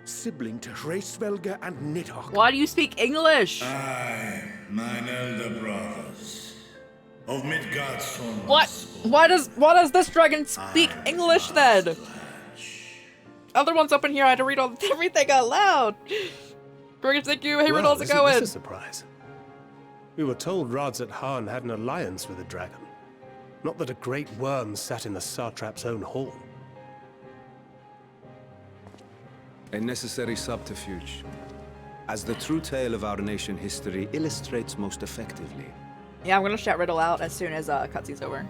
sibling to Hraesvelga and Nidhogg. Why do you speak English? Aye, mine elder brothers, of Midgard's sons. What? Why does this dragon speak English then? Other ones up in here I had to read everything out loud. Dragon, thank you. Hey, Well, Riddles, it isn't going? this a surprise? We were told Radzatan had an alliance with the dragon. Not that a great worm sat in the satrap's own hall. A necessary subterfuge, as the true tale of our nation history illustrates most effectively. Yeah, I'm gonna shout Riddle out as soon as cutscene's over.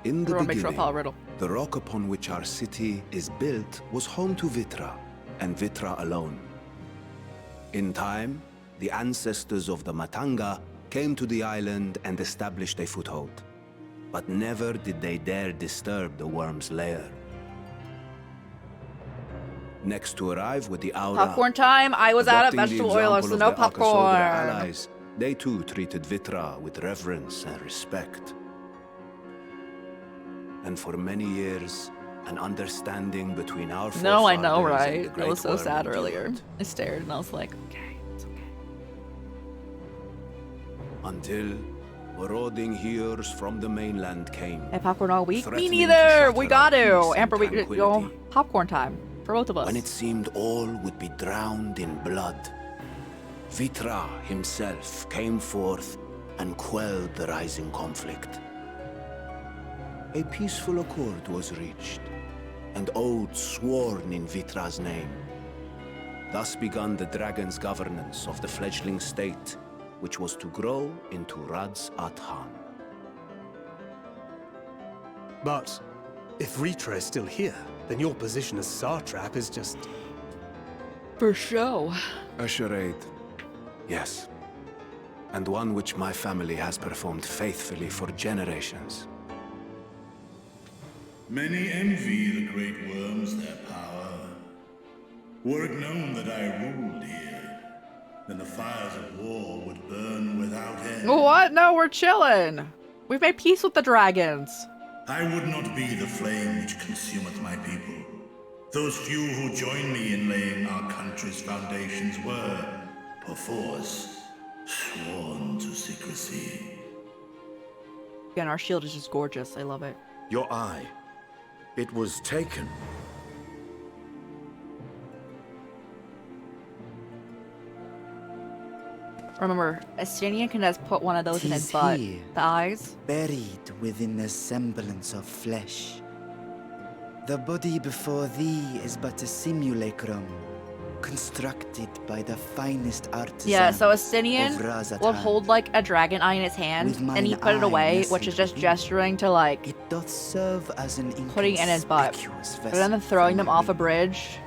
In the Everyone make sure I beginning, follow Riddle. the rock upon which our city is built was home to Vitra, and Vitra alone. In time, the ancestors of the Matanga came to the island and established a foothold. But never did they dare disturb the worm's lair. Next to arrive with the Aura. Popcorn time. I was out of adopting the vegetable oil, example so of no their Akasodra popcorn. allies, they too treated Vitra with reverence and respect. And for many years, an understanding between our forefathers No, I know, and the right? Great I was so Worm sad endured. earlier. I stared and I was like, okay, it's okay. Until marauding heroes from the mainland came. Hey, popcorn all week? Me threatening to neither. shatter We our got peace to. and Amber, we tranquility. go popcorn time for both of us. When it seemed all would be drowned in blood, Vitra himself came forth and quelled the rising conflict. A peaceful accord was reached, and oaths sworn in Vitra's name. Thus began the dragon's governance of the fledgling state, which was to grow into Radzatan. But if Vritra is still here, then your position as satrap is just... For show. A charade, yes. And one which my family has performed faithfully for generations. Many envy the great worms their power. Were it known that I ruled here, then the fires of war would burn without end. What? No, we're chilling. We've made peace with the dragons. I would not be the flame which consumeth my people. Those few who joined me in laying our country's foundations were, perforce, sworn to secrecy. Again, our shield is just gorgeous. I love it. Your eye. It was taken. Remember, Estinian can just put one of those in his butt. Here, The eyes. buried within the semblance of flesh. The body before thee is but a simulacrum, constructed by the finest artisan. Yeah, so of Estinian Razatan. will hold like a dragon eye in his hand, With and he mine put it eye away, nestled which is just within. gesturing to like It doth serve as an putting it in his butt, inconspicuous but then throwing them off a bridge,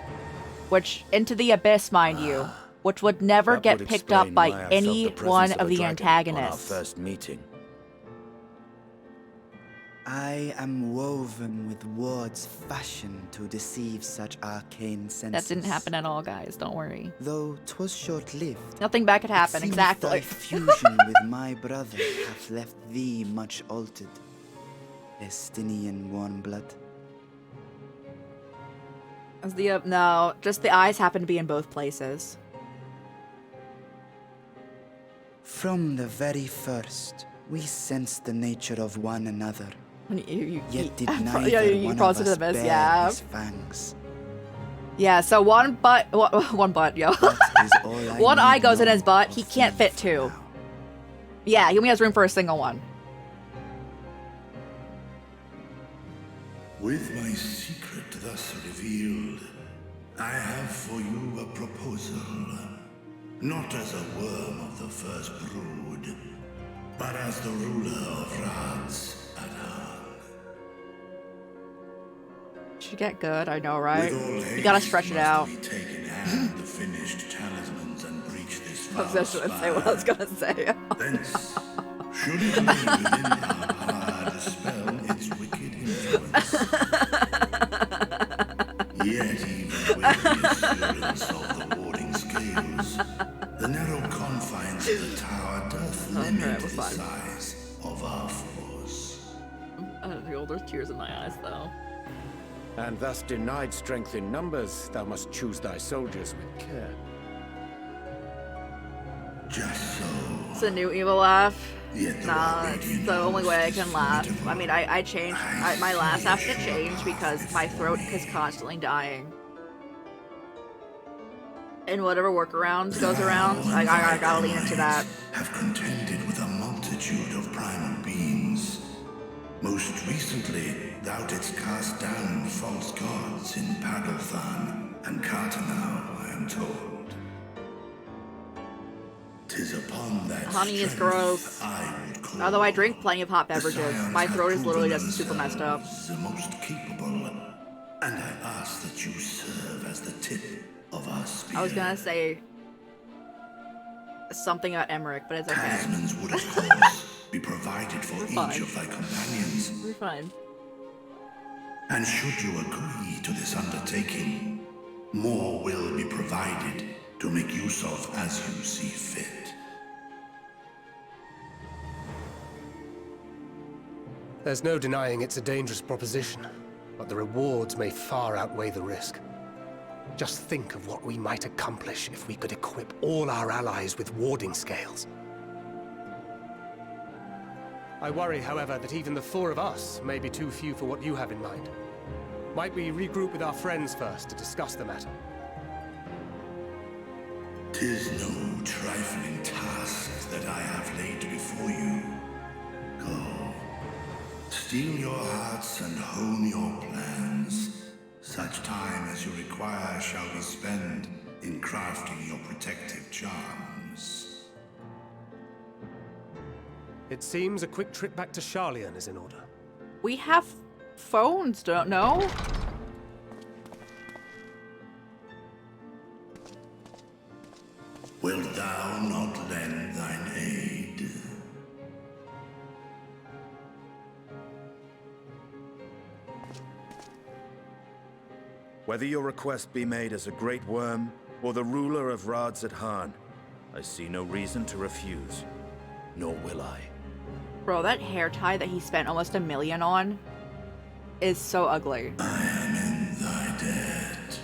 which into the abyss, mind you, which would never That get would picked up explain by why I any felt the one presence of a the dragon on our antagonists. first meeting. I am woven with words fashioned to deceive such arcane senses. That didn't happen at all, guys. Don't worry. Though 'twas short-lived. Nothing bad could happen. It seemeth Exactly. Thy fusion with my brother hath left thee much altered. Estinian warm blood. As the no, just the eyes happen to be in both places. From the very first, we sensed the nature of one another. Yet did neither you one of crossed into us the abyss, bare yeah. his fangs. Yeah, so one butt, one butt, yo. One eye goes in his butt. He can't fit two. Yeah, he only has room for a single one. With my secret thus revealed, I have for you a proposal. Not as a worm of the first brood, but as the ruler of Rad's Adan. Should get good, I know, right? With all You gotta haste stretch it must out. we take in hand the finished talismans and breach this I was just gonna say what I was gonna say. Thence, should it lay within our power to dispel its wicked influence. Yet even with the assurance of the warding scales, the narrow confines of the tower doth limit the size of our force. I don't feel there's tears in my eyes, though. And thus denied strength in numbers, thou must choose thy soldiers with care. Just so. It's a new evil laugh. Yet Nah, it's the only way I can laugh. I mean, I changed. My laugh has to change because my throat is constantly dying. And whatever workaround goes around, I gotta lean into that. Have contended with a multitude of primal beings. Most recently, thou didst cast down false gods in Pagalthan and Cartanau, I am told. 'Tis upon that Honey is strength gross. I would call Although I drink plenty of hot beverages, scions my have throat is literally proven just super messed up. themselves the most capable, and I ask that you serve as the tip of our spear. I was gonna say something about Emmerich, but it's okay. Talismans would, of course, be provided for We're each fine. of thy companions. We're fine. And should you agree to this undertaking, more will be provided to make use of as you see fit. There's no denying it's a dangerous proposition, but the rewards may far outweigh the risk. Just think of what we might accomplish if we could equip all our allies with warding scales. I worry, however, that even the four of us may be too few for what you have in mind. Might we regroup with our friends first to discuss the matter? 'Tis no trifling task that I have laid before you. Go, steel your hearts and hone your plans. Such time as you require shall be spent in crafting your protective charms. It seems a quick trip back to Charlian is in order. We have phones, don't know? Wilt thou not lend thine aid? Whether your request be made as a great worm or the ruler of Rads at Han, I see no reason to refuse. Nor will I. Bro, that hair tie that he spent almost $1 million on is so ugly. I am in thy debt.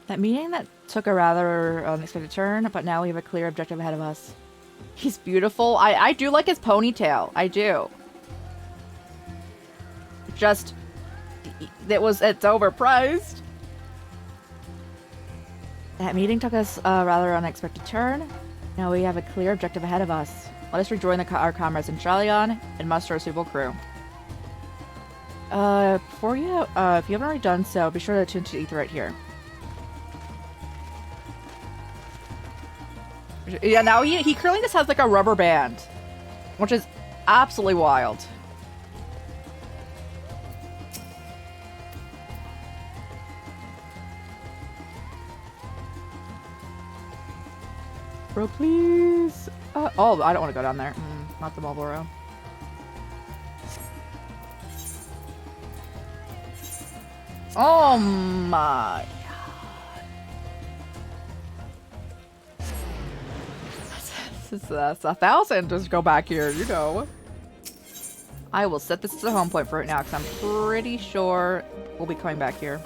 That meeting that took a rather unexpected turn, but now we have a clear objective ahead of us. He's beautiful. I do like his ponytail. I do. Just, it's overpriced. That meeting took us a rather unexpected turn. Now we have a clear objective ahead of us. Let us rejoin our comrades in Shalion and muster a suitable crew. If you haven't already done so, be sure to tune to Ether right here. Yeah, now he currently just has like a rubber band, which is absolutely wild. Bro, please. Oh, I don't want to go down there. Not the Marlboro. Oh my. That's 1,000. Just go back here, you know. I will set this as a home point for right now because I'm pretty sure we'll be coming back here.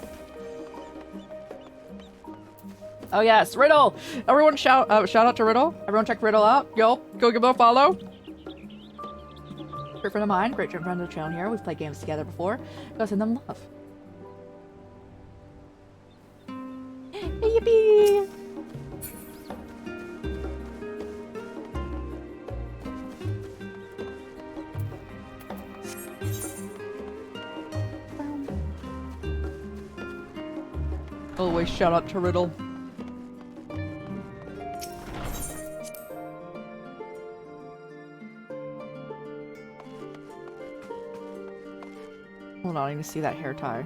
Oh yes, Riddle! Everyone shout out to Riddle. Everyone check Riddle out. Yo, go give him a follow. Great friend of mine, great friend of the channel here. We've played games together before. Go send them love. Yippee! Always shout out to Riddle. Hold on, I need to see that hair tie.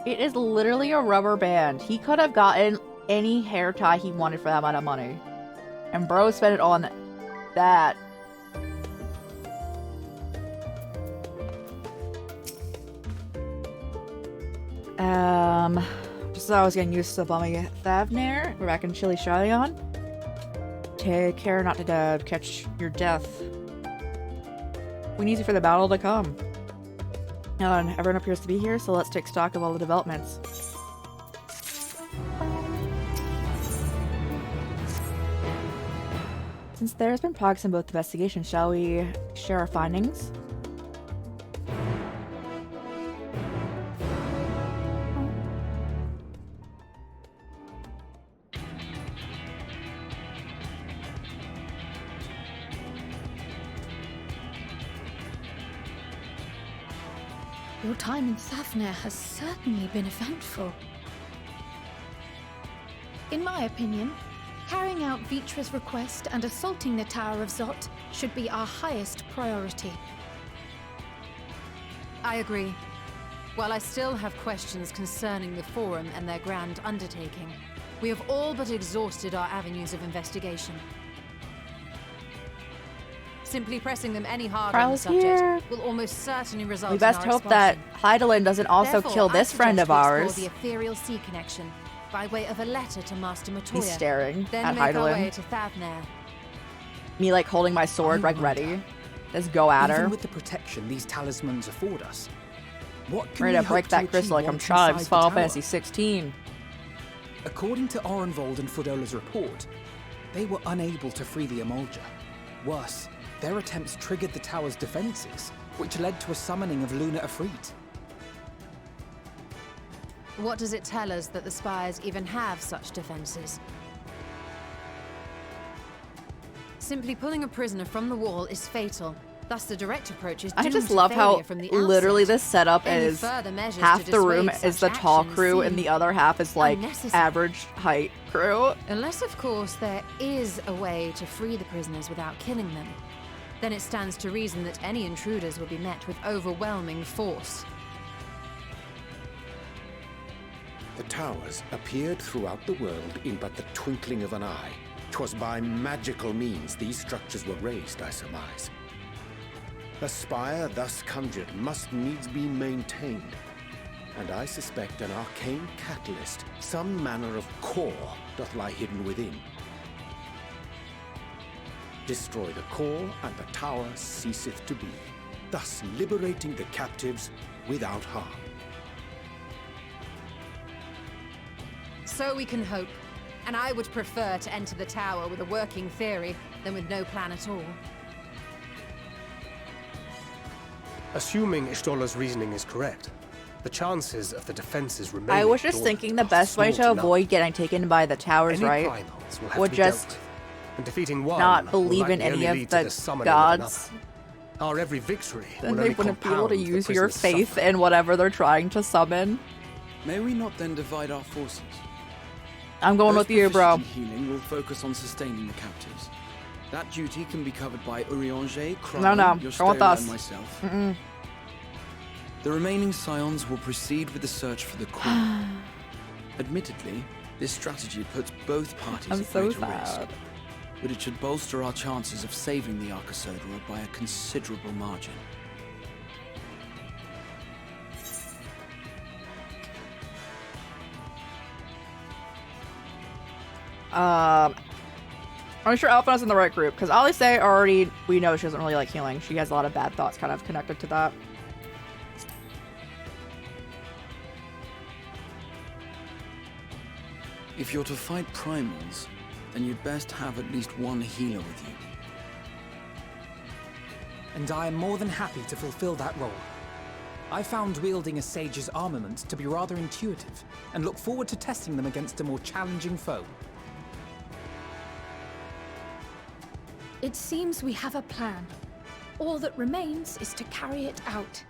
It is literally a rubber band. He could have gotten any hair tie he wanted for that amount of money. And bro spent it on that. Just as I was getting used to the bummy Thavnair, we're back in Chilly Shalion. Take care not to catch your death. We need you for the battle to come. And everyone appears to be here, so let's take stock of all the developments. Since there has been progress in both investigations, shall we share our findings? Your time in Thavnair has certainly been eventful. In my opinion, carrying out Vitra's request and assaulting the Tower of Zot should be our highest priority. I agree. While I still have questions concerning the Forum and their grand undertaking, we have all but exhausted our avenues of investigation. Simply pressing them any harder on the subject will almost certainly result in our expulsion. We best hope that Hydaelyn doesn't also kill this friend of ours. The ethereal sea connection by way of a letter to Master Matoya. He's staring then at make our way Hydaelyn. to Thavnair. Me like holding my sword like ready. Just go at her. Even with the protection these talismans afford us, what can Ready we to break hope that to crystal like achieve I'm once Chives, inside the Final tower? Fantasy 16. According to Orenvold and Fodola's report, they were unable to free the Emulger. Worse, their attempts triggered the tower's defenses, which led to a summoning of Luna Ifrit. What does it tell us that the Spires even have such defenses? Simply pulling a prisoner from the wall is fatal. Thus, the direct approach is doomed I just to love how failure from the literally outset. this setup Any is further measures half to the room dissuade is the such tall actions crew and seem the other half is like unnecessary. average height crew. Unless, of course, there is a way to free the prisoners without killing them. Then it stands to reason that any intruders will be met with overwhelming force. The towers appeared throughout the world in but the twinkling of an eye. 'Twas by magical means these structures were raised, I surmise. A spire thus conjured must needs be maintained, and I suspect an arcane catalyst, some manner of core, doth lie hidden within. Destroy the core, and the tower ceaseth to be, thus liberating the captives without harm. So we can hope. And I would prefer to enter the tower with a working theory than with no plan at all. Assuming Ishtola's reasoning is correct, the chances of the defenses remaining I was just thinking the best way to avoid getting taken by the towers, right, would just and defeating one not believe in any of the gods. Our every victory Then they wouldn't be able to use your faith in whatever they're trying to summon. May we not then divide our forces? I'm going with you, bro. Healing will focus on sustaining the captives. That duty can be covered by Urianger, No, Crowley, go with us. and myself. Mm-mm. The remaining scions will proceed with the search for the core. Admittedly, this strategy puts both parties I'm at so greater risk, sad. but it should bolster our chances of saving the Arcosodra by a considerable margin. I'm sure Alphina's in the right group, because Alice already, we know she doesn't really like healing. She has a lot of bad thoughts kind of connected to that. If you're to fight primals, then you'd best have at least one healer with you. And I am more than happy to fulfill that role. I found wielding a sage's armament to be rather intuitive, and look forward to testing them against a more challenging foe. It seems we have a plan. All that remains is to carry it out.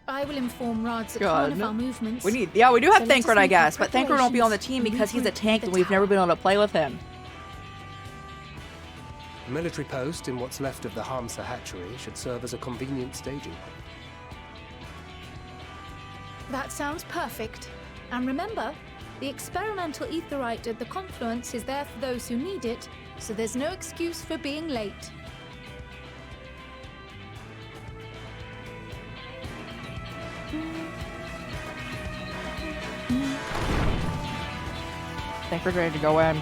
I will inform Rad's Khan of our movements. We do have So let us Thancred, I make guess, our but Thancred won't be on the team preparations because he's a and tank regroup and the we've never been able to play with him. A military post in what's left of the Hamsa hatchery should serve as a convenient staging. That sounds perfect. And remember, the experimental aetherite at the confluence is there for those who need it, so there's no excuse for being late. Thancred's ready to go in.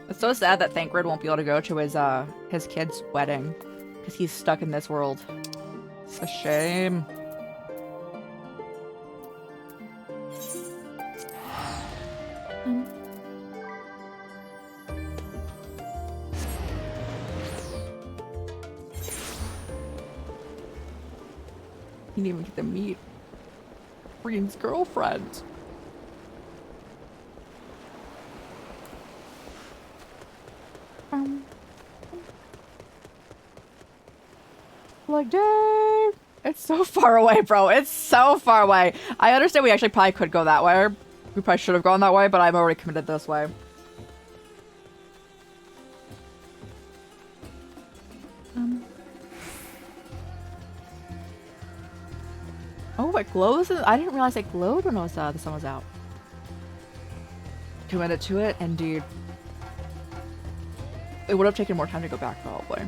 It's so sad that Thancred won't be able to go to his kid's wedding because he's stuck in this world. It's a shame. He didn't even get to meet Green's girlfriend. Like, Dave, it's so far away, bro. It's so far away. I understand we actually probably could go that way. We probably should have gone that way, but I'm already committed this way. Oh, it glows. I didn't realize it glowed when the sun was out. Committed to it, indeed. It would have taken more time to go back, probably.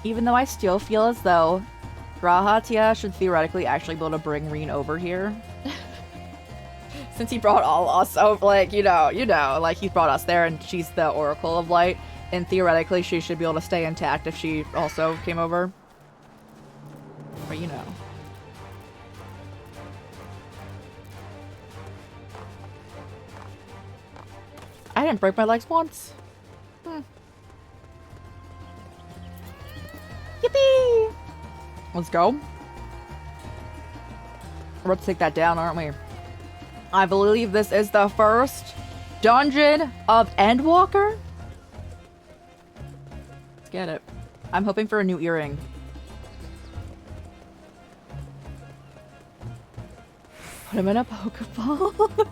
Even though I still feel as though Grahatia should theoretically actually be able to bring Reen over here. Since he brought all us over, like, you know, like he brought us there and she's the Oracle of Light. And theoretically she should be able to stay intact if she also came over. But you know. I didn't break my legs once. Yippee! Let's go. We're about to take that down, aren't we? I believe this is the first dungeon of Endwalker. Let's get it. I'm hoping for a new earring. Put him in a Pokeball.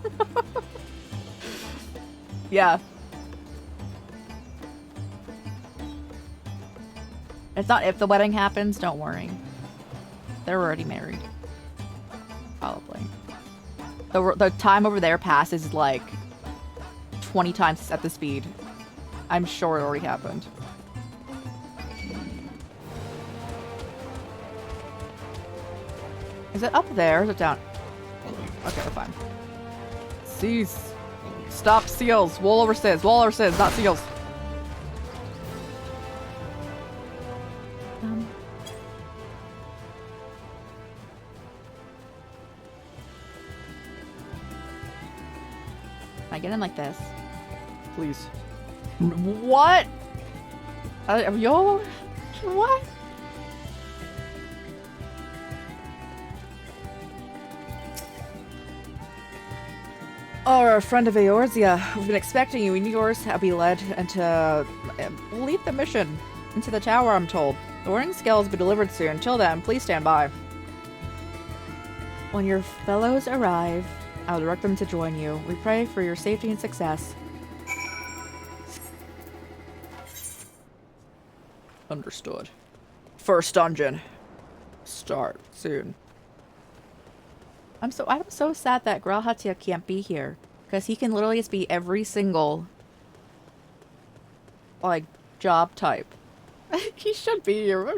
Yeah. It's not if the wedding happens, don't worry. They're already married. Probably. The time over there passes like 20 times at the speed. I'm sure it already happened. Is it up there or is it down? Okay, we're fine. Cease. Stop seals. Wall over Sids. Wall over Sids, not seals. Can I get in like this? Please. What? Yo? What? Our friend of Eorzea, we've been expecting you, and yours have be led into lead the mission into the tower, I'm told. The warning scales will be delivered soon. Until then, please stand by. When your fellows arrive, I'll direct them to join you. We pray for your safety and success. Understood. First dungeon. Start soon. I'm so sad that Gralhatia can't be here. Because he can literally just be every single like job type. He should be here.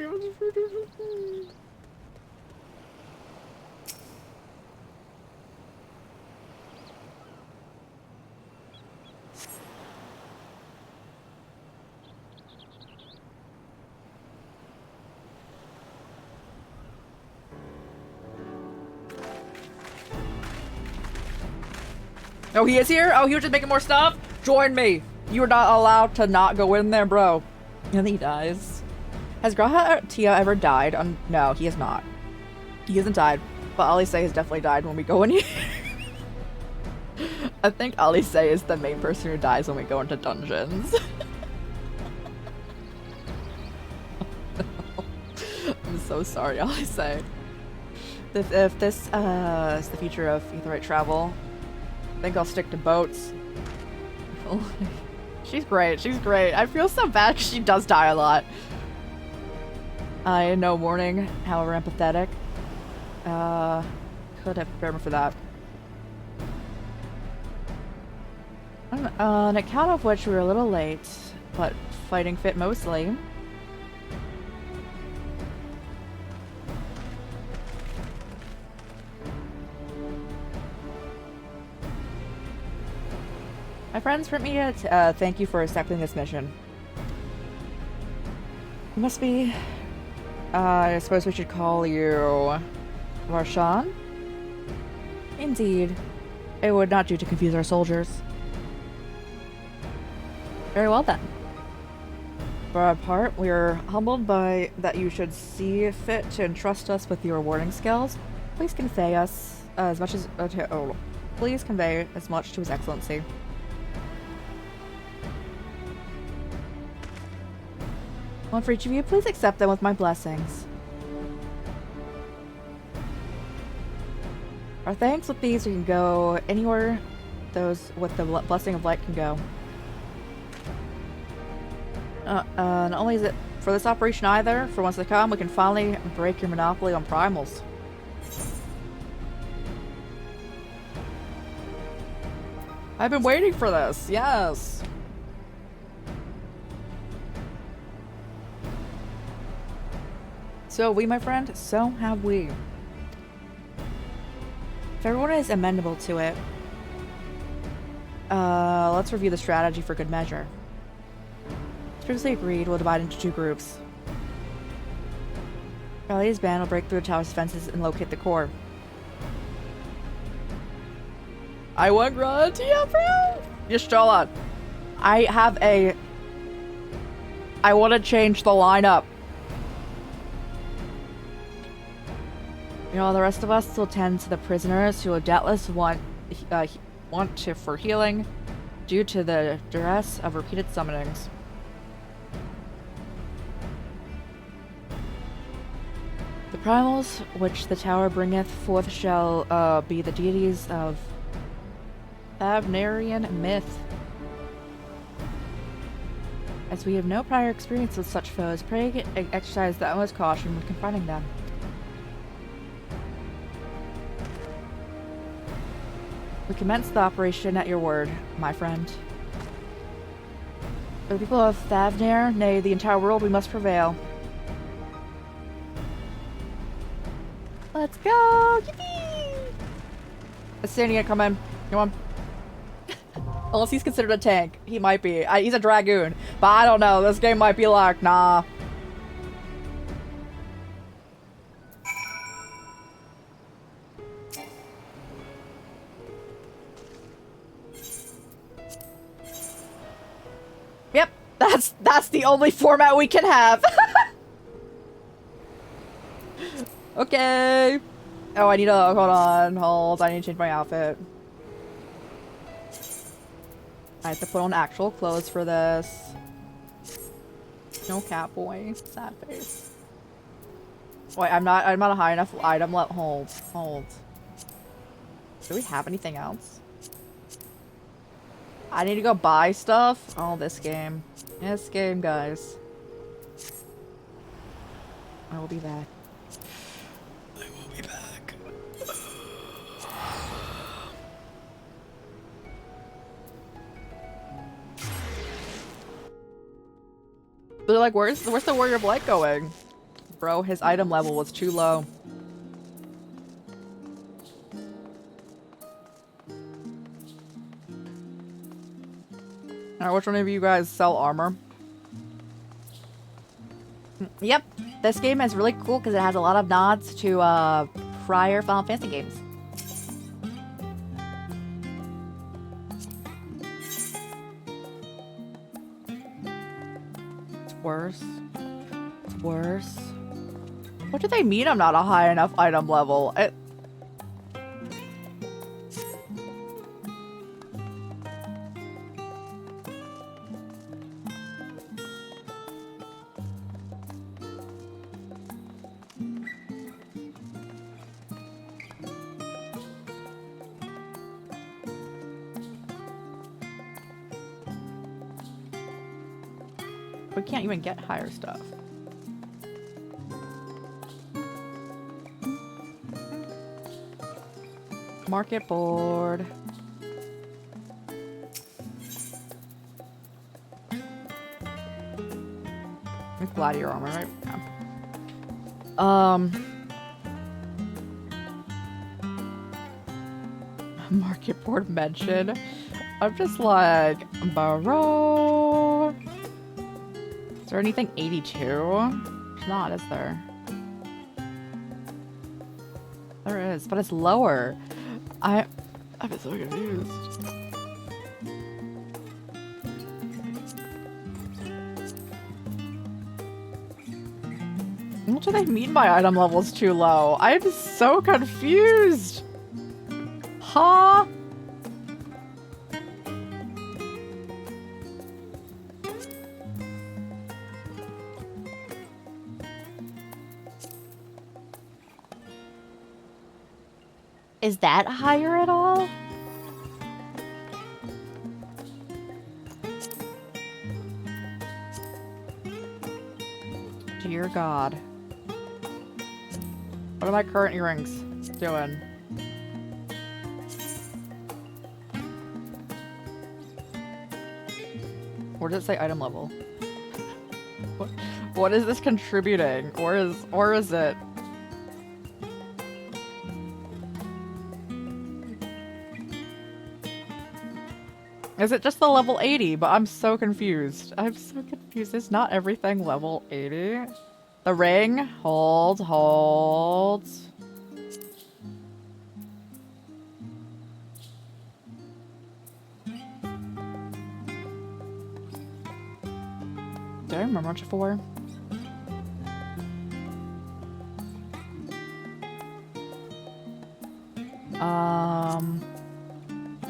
Oh, he is here? Oh, he was just making more stuff? Join me. You're not allowed to not go in there, bro. And then he dies. Has Gralhatia ever died? No, he has not. He hasn't died. But Alice has definitely died when we go in here. I think Alice is the main person who dies when we go into dungeons. I'm so sorry, Alice. If this is the future of Aetheryte travel, I think I'll stick to boats. She's great. She's great. I feel so bad because she does die a lot. I know warning, however empathetic. Could have prepared me for that. On account of which we were a little late, but fighting fit mostly. My friends permit me to thank you for accepting this mission. You must be... I suppose we should call you... Varshan? Indeed. It would not do to confuse our soldiers. Very well then. For our part, we are humbled by that you should see fit to entrust us with your warning skills. Please convey us as much as... please convey as much to His Excellency. One for each of you, please accept them with my blessings. Our thanks with these, we can go anywhere those with the blessing of light can go. Not only is it for this operation either, for once they come, we can finally break your monopoly on primals. I've been waiting for this, yes! So we, my friend, so have we. If everyone is amenable to it, let's review the strategy for good measure. As previously agreed, we'll divide into two groups. Rally's band will break through the tower's defenses and locate the core. I want Gralhatia, bro! Y'shtola. I want to change the lineup. You know, the rest of us will tend to the prisoners who will doubtless want for healing due to the duress of repeated summonings. The primals which the tower bringeth forth shall be the deities of Avnarian myth. As we have no prior experience with such foes, pray exercise the utmost caution when confronting them. We commence the operation at your word, my friend. For the people of Thavnir, nay, the entire world, we must prevail. Let's go! Yippee! Assyria, come in. Come on. Unless he's considered a tank. He might be. He's a dragoon. But I don't know. This game might be like, nah. Yep. That's the only format we can have. Okay. Oh, I need to, hold on, I need to change my outfit. I have to put on actual clothes for this. No cat boy. Sad face. Wait, I'm not a high enough item level. Hold. Do we have anything else? I need to go buy stuff? Oh, this game. This game, guys. I will be back. But like, where's the Warrior of Light going? Bro, his item level was too low. Alright, which one of you guys sell armor? Yep, this game is really cool because it has a lot of nods to prior Final Fantasy games. Worse. It's worse. What do they mean I'm not a high enough item level? We can't even get higher stuff. Market board. With gladiator armor, right? Yeah. Market board mention. I'm just like, bro. Is there anything 82? There's not, is there? There is, but it's lower. I'm so confused. What do they mean by item level is too low? I'm so confused. Huh? Is that higher at all? Dear God. What are my current earrings doing? Where does it say item level? What is this contributing? Or is it? Is it just the level 80? But I'm so confused. I'm so confused. Is not everything level 80? The ring? Hold. Did I remember much before?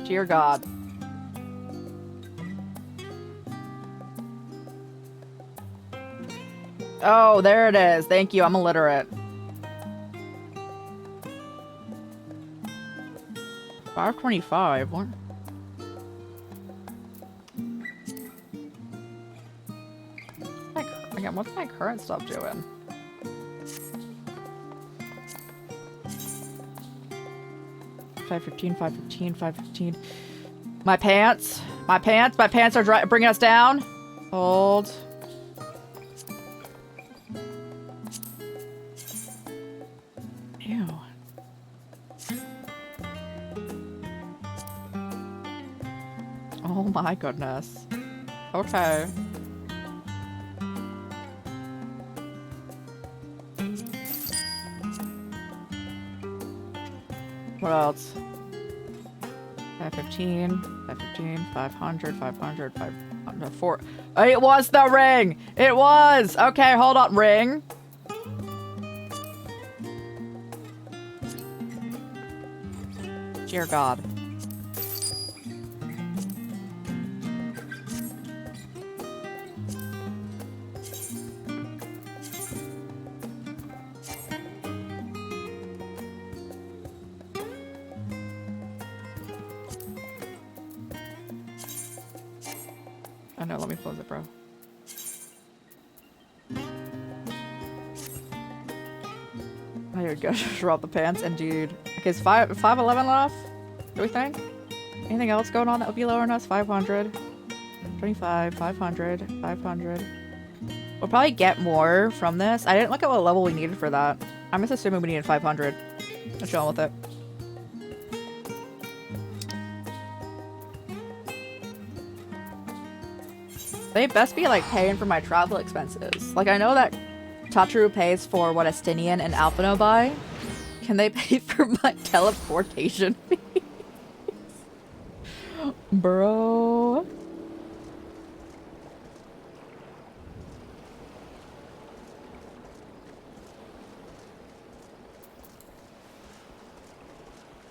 Dear God. Oh, there it is. Thank you. I'm illiterate. 525. What? Damn, what's my current stuff doing? $515. My pants are bringing us down. Hold. Ew. Oh my goodness. Okay. What else? 515, 500, 4. It was the ring! It was! Okay, hold on. Ring. Dear God. I know, let me close it, bro. Oh, you're good. Drop the pants, indeed. Okay, is 511 enough? Do we think? Anything else going on that would be lower than us? 500. 25, 500, 500. We'll probably get more from this. I didn't look at what level we needed for that. I'm just assuming we needed 500. I'm chilling with it. They best be like paying for my travel expenses. Like I know that Tataru pays for what Estinian and Alphino buy. Can they pay for my teleportation fees? Bro.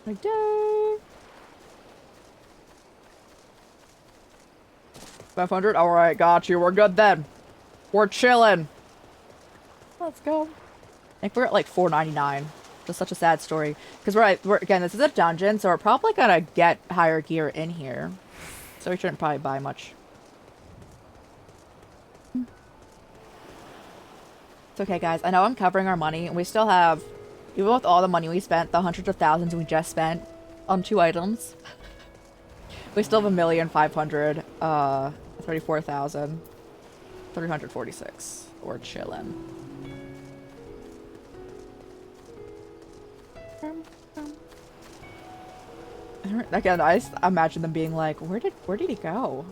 Like, dang. 500? Alright, got you. We're good then. We're chilling. Let's go. I think we're at like 499. Just such a sad story. Because we're again, this is a dungeon, so we're probably gonna get higher gear in here. So we shouldn't probably buy much. It's okay, guys. I know I'm covering our money, and we still have, even with all the money we spent, the hundreds of thousands we just spent on 2 items, we still have 1,500,000, 34,346. We're chilling. Again, I imagine them being like, where did he go?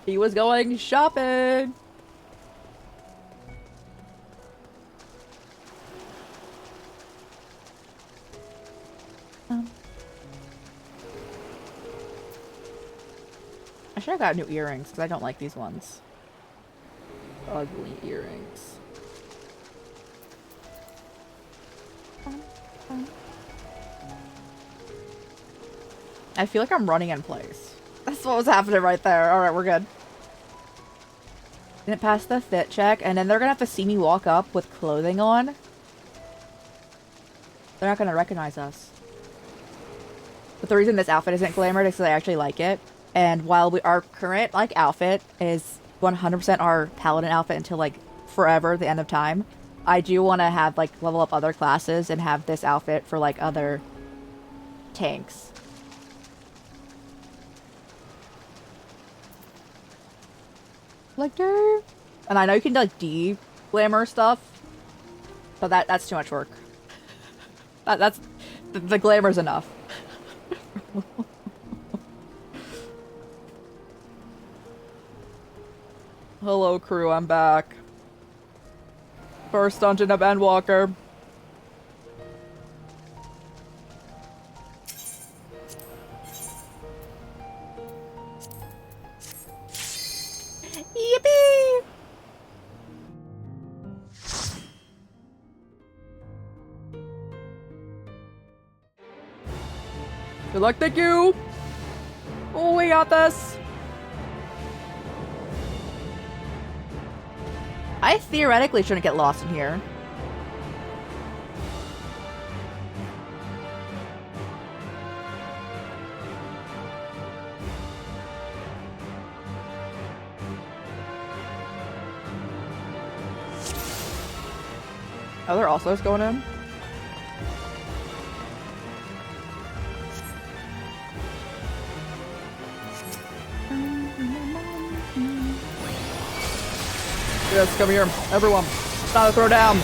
He was going shopping. I should have got new earrings because I don't like these ones. Ugly earrings. I feel like I'm running in place. That's what was happening right there. Alright, we're good. Didn't pass the fit check, and then they're gonna have to see me walk up with clothing on. They're not gonna recognize us. But the reason this outfit isn't glamored is because I actually like it. And while our current like outfit is 100% our paladin outfit until like forever, the end of time, I do want to have like level up other classes and have this outfit for like other tanks. Like, dude. And I know you can like de-glamour stuff, but that's too much work. That's the glamour's enough. Hello, crew. I'm back. First dungeon of Endwalker. Yippee! Good luck, thank you! Oh, we got this! I theoretically shouldn't get lost in here. Oh, they're also going in? Yes, come here. Everyone. Stop, throw down.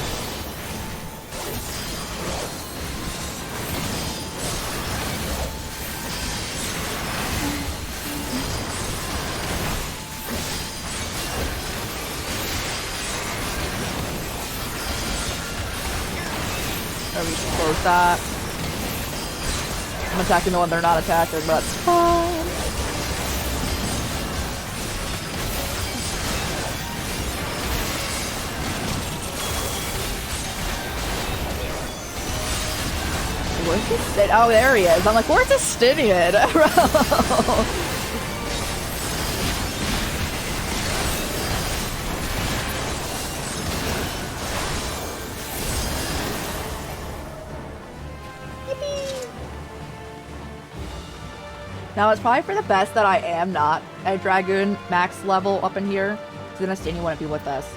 There we go. Close that. I'm attacking the one they're not attacking, but that's fine. Where's this? Oh, there he is. I'm like, where's Justinian? Now, it's probably for the best that I am not a Dragoon max level up in here, because then Justinian wouldn't be with us.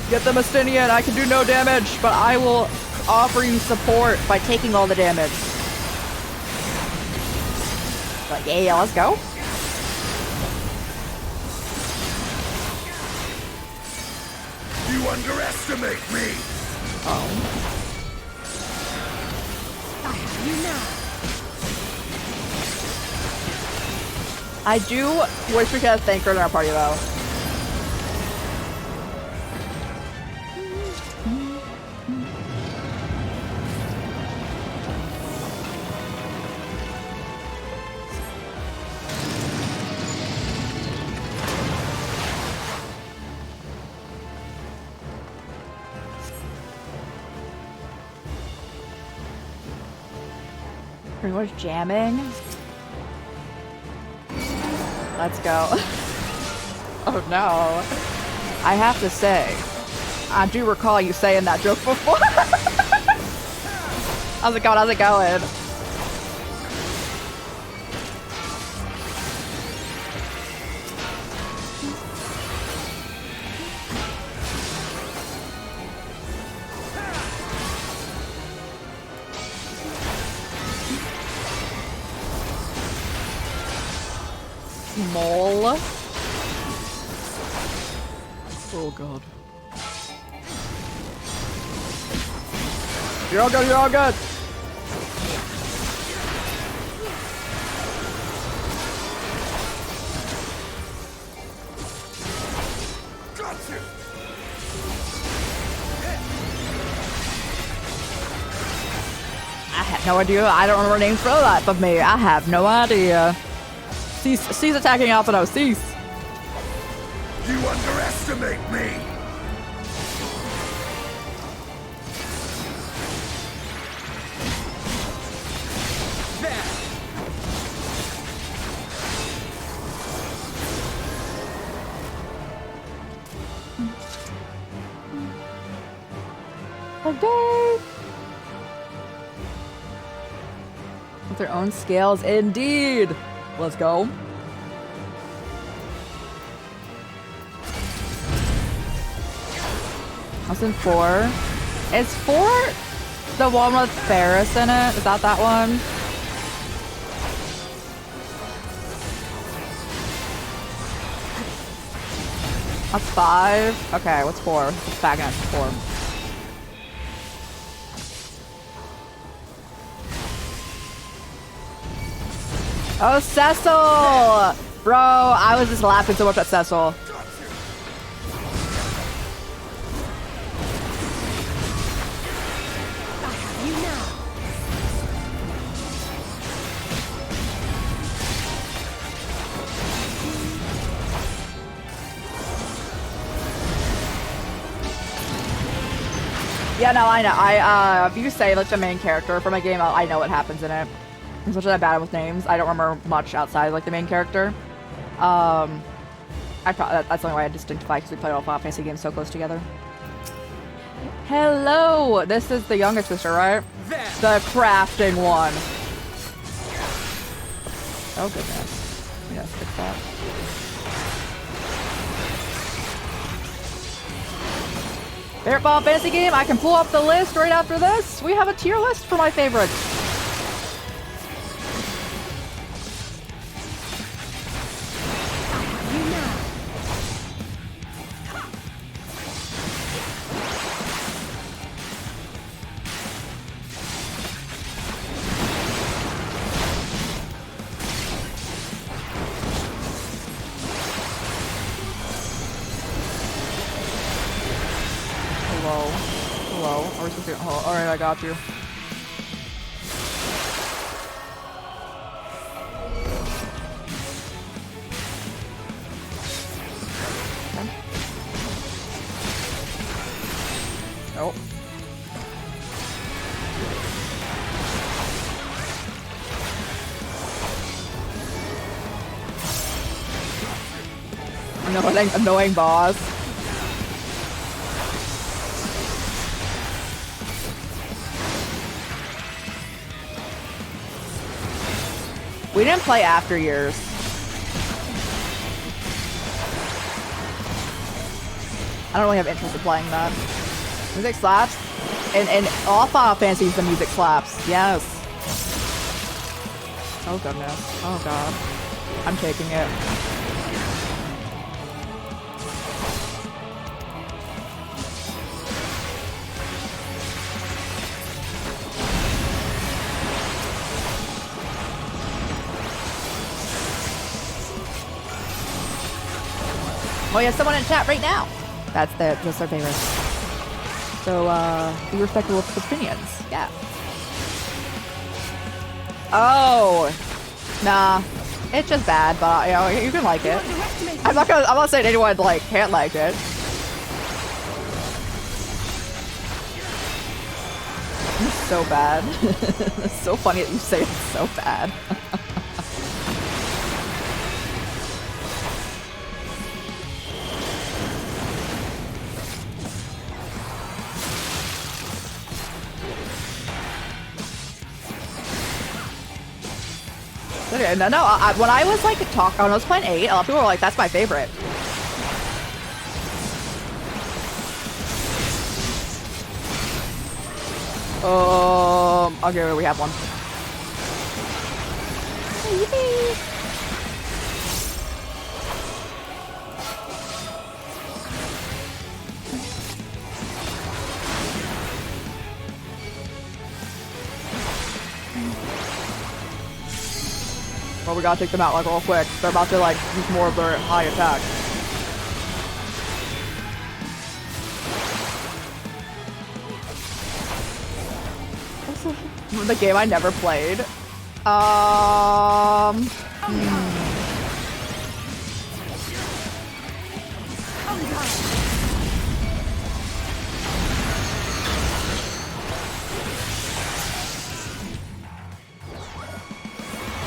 Get them, Justinian. I can do no damage, but I will offer you support by taking all the damage. But yeah, let's go. You underestimate me. Oh. I do wish we could have Thanker in our party though. Pretty much jamming. Let's go. Oh no. I have to say, I do recall you saying that joke before. How's it going? How's it going? Mole. Oh god. You're all good, you're all good. Gotcha. I have no idea. I don't remember names for that of me. I have no idea. Cease attacking Alphino. Cease. You underestimate me. Okay. With their own scales, indeed. Let's go. That's in 4. Is 4 the one with Ferris in it? Is that one? That's 5. Okay, what's 4? It's back at 4. Oh, Cecil! Bro, I was just laughing so much at Cecil. Yeah, no, I know. If you say like the main character from a game, I know what happens in it. I'm such a bad with names. I don't remember much outside like the main character. That's the only way I distinctify because we played all Final Fantasy games so close together. Hello! This is the youngest sister, right? The crafting one. Oh goodness. Yes, fix that. Favorite Final Fantasy game? I can pull up the list right after this. We have a tier list for my favorites. Oh, alright, I got you. Okay. Nope. Annoying boss. We didn't play After Years. I don't really have interest in playing that. Music slaps. And all Final Fantasies, the music slaps. Yes. Oh goodness. Oh god. I'm taking it. Oh yeah, someone in chat right now. That's just their favorite. So be respectful of opinions. Yeah. Oh, nah, it's just bad, but you know you can like it. I'm not saying anyone like can't like it. It's so bad. It's so funny that you say it's so bad. No, when I was like when I was playing 8, a lot of people were like, that's my favorite. Okay, we have one. Well, we gotta take them out like real quick. They're about to like use more of their high attack. The game I never played.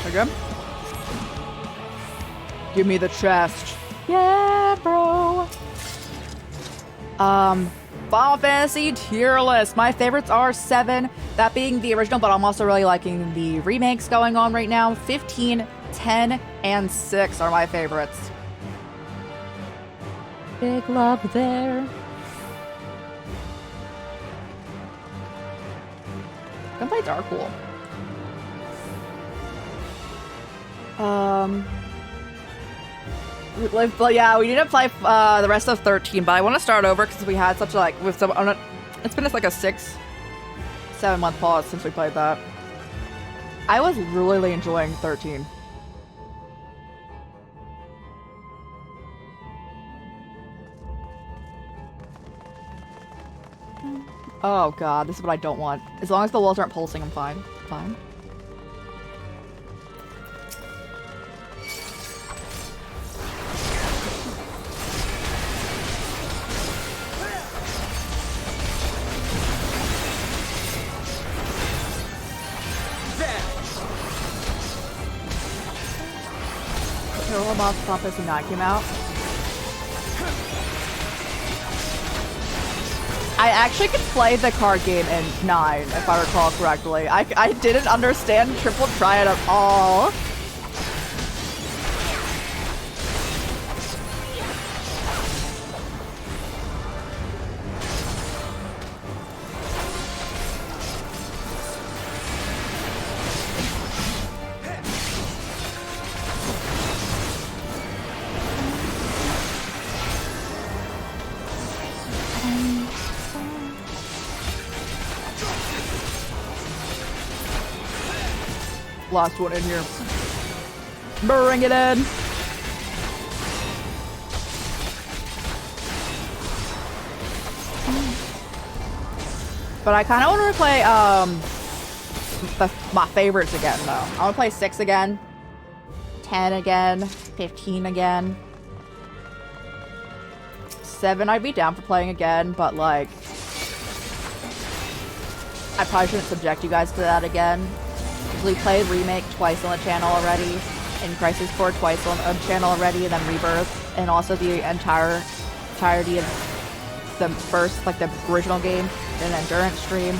Okay. Give me the chest. Yeah, bro. Final Fantasy tier list. My favorites are 7, that being the original, but I'm also really liking the remakes going on right now. 15, 10, and 6 are my favorites. Big love there. Gunfights are cool. But yeah, we need to play the rest of 13, but I want to start over because we had such like with some. It's been like a 6-7 month pause since we played that. I was really enjoying 13. Oh god, this is what I don't want. As long as the walls aren't pulsing, I'm fine. Fine. Final Fantasy 9 came out. I actually could play the card game in 9, if I recall correctly. I didn't understand Triple Triad at all. Last one in here. Bring it in. But I kind of want to replay my favorites again though. I want to play 6 again, 10 again, 15 again. 7 I'd be down for playing again, but like I probably shouldn't subject you guys to that again. We played Remake twice on the channel already, and Crisis Core twice on the channel already, and then Rebirth, and also the entirety of the first, like the original game, and an Endurance stream.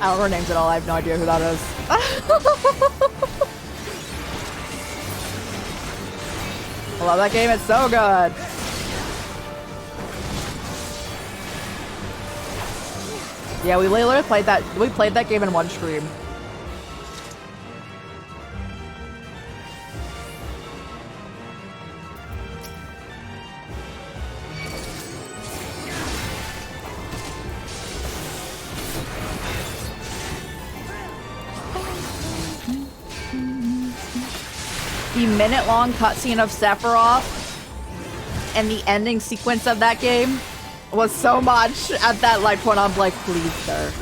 I don't know her names at all, I have no idea who that is. I love that game, it's so good. Yeah, we literally played that game in one stream. The minute-long cutscene of Sephiroth and the ending sequence of that game was so much. At that like point, I'm like, please, sir.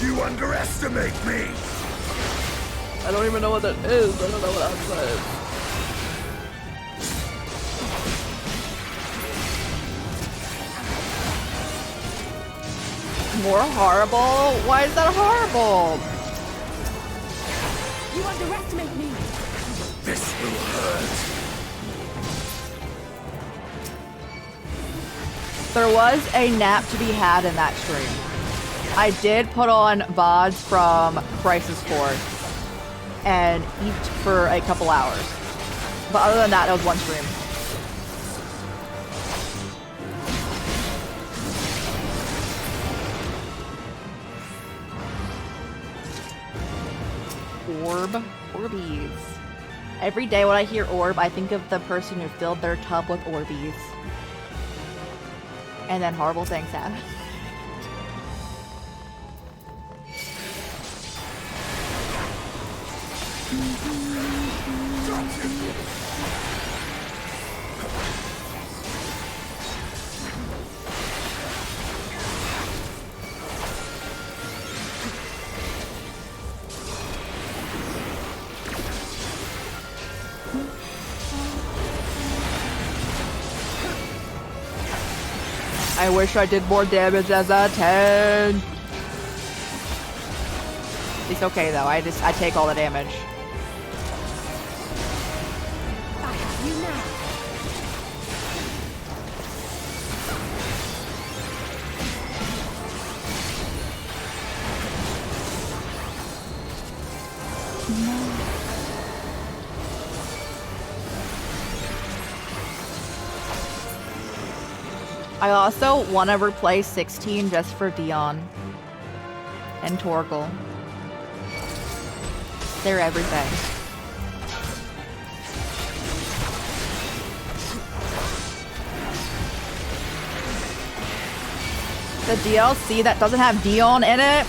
You underestimate me! I don't even know what that is. I don't know what that is. More horrible? Why is that horrible? You underestimate me. This will hurt. There was a nap to be had in that stream. I did put on VODs from Crisis Core and eat for a couple hours. But other than that, it was one stream. Orbeez. Every day when I hear orb, I think of the person who filled their tub with Orbeez. And then horrible things happen. I wish I did more damage as a 10. It's okay though, I take all the damage. I have you now. I also want to replay 16 just for Dion and Torgal. They're everything. The DLC that doesn't have Dion in it?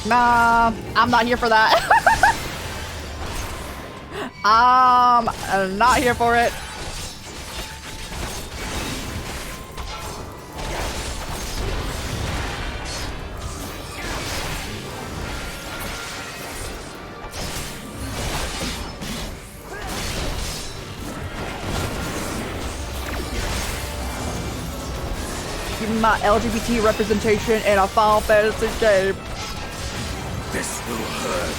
Nah, I'm not here for that. I'm not here for it. Give me my LGBT representation in a Final Fantasy game. This will hurt.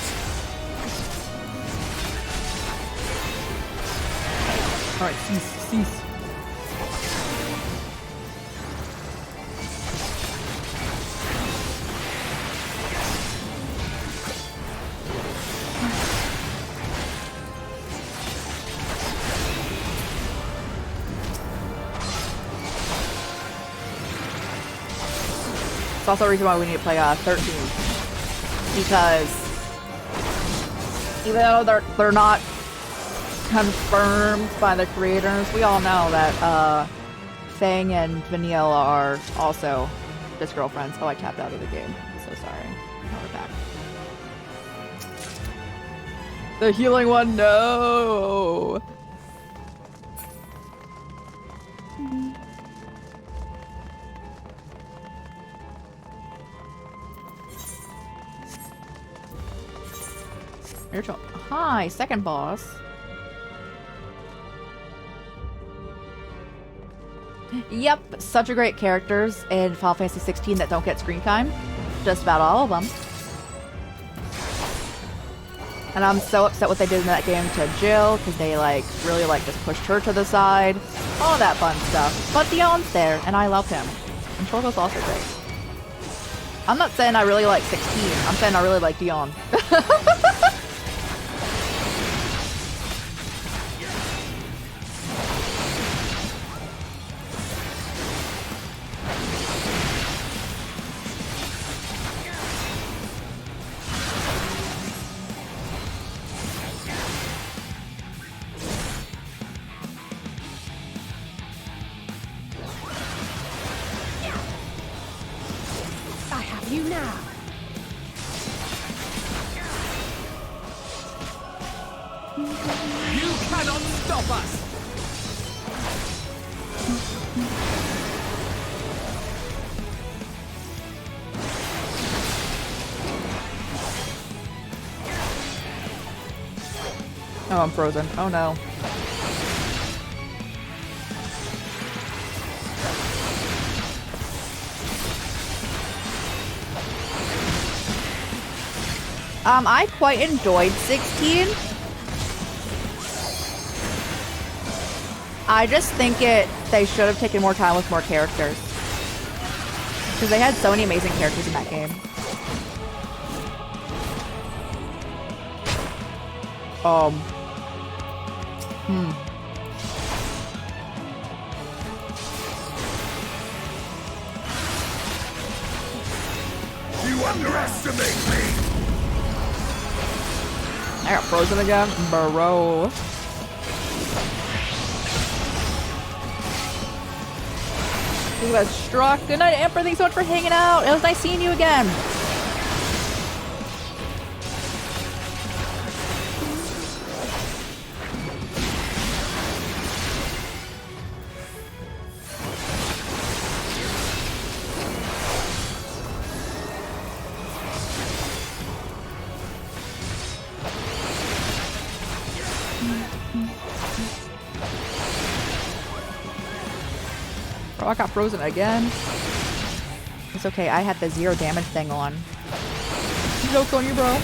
Alright, cease. It's also a reason why we need to play 13. Because even though they're not confirmed by the creators, we all know that Fang and Vanille are also just girlfriends. Oh, I tapped out of the game. I'm so sorry. Now we're back. The healing one, no! Hi, second boss. Yep, such a great characters in Final Fantasy 16 that don't get screen time. Just about all of them. And I'm so upset what they did in that game to Jill, because they really just pushed her to the side. All that fun stuff. But Dion's there, and I love him. And Chorgo's also great. I'm not saying I really like 16, I'm saying I really like Dion. Oh, I'm frozen. Oh no. I quite enjoyed 16. I just think they should have taken more time with more characters. Because they had so many amazing characters in that game. You underestimate me! I got frozen again? Bro. You guys struck. Good night, Emperor. Thanks so much for hanging out. It was nice seeing you again. Oh, I got frozen again. It's okay, I had the 0 damage thing on. Joke's on you, bro.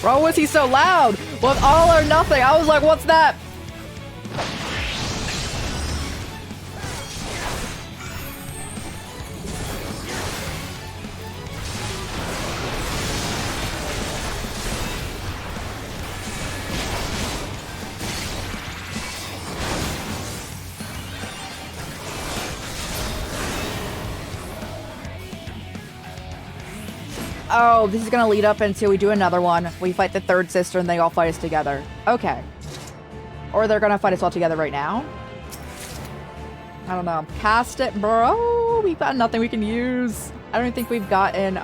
Bro, was he so loud? With all or nothing. I was like, what's that? Oh, this is gonna lead up until we do another one. We fight the third sister and they all fight us together. Okay. Or they're gonna fight us all together right now. I don't know. Cast it, bro. We've got nothing we can use. I don't think we've gotten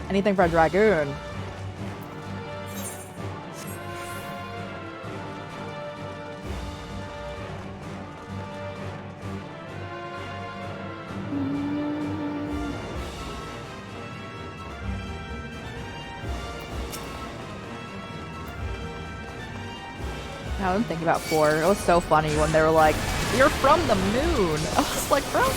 Anything for a dragoon. Now I'm thinking about 4. It was so funny when they were like, "You're from the moon." I was like, bro.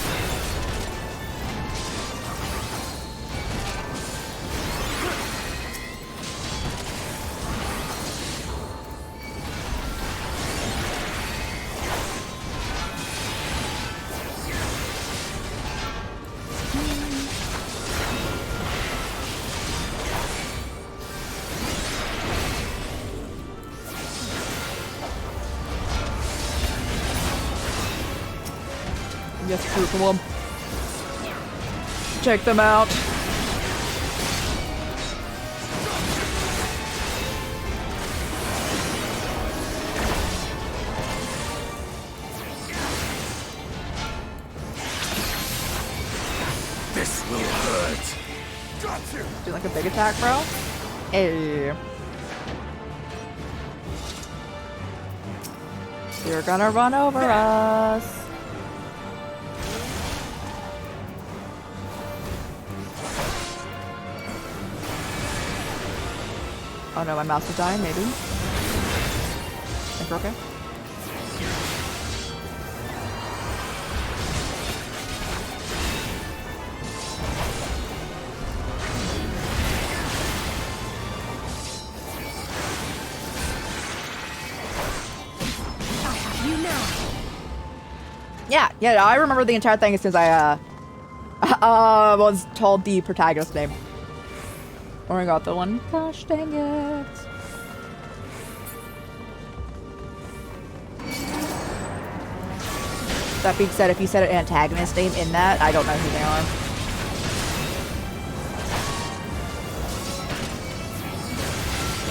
Yes, shoot them. Check them out. This will hurt. Got you. Do like a big attack, bro. Hey. You're gonna run over us. Oh no, my mouse is dying, maybe. Think we're okay? Yeah, I remember the entire thing since I was told the protagonist's name. Or I got the one. Gosh dang it. That being said, if you said an antagonist name in that, I don't know who they are.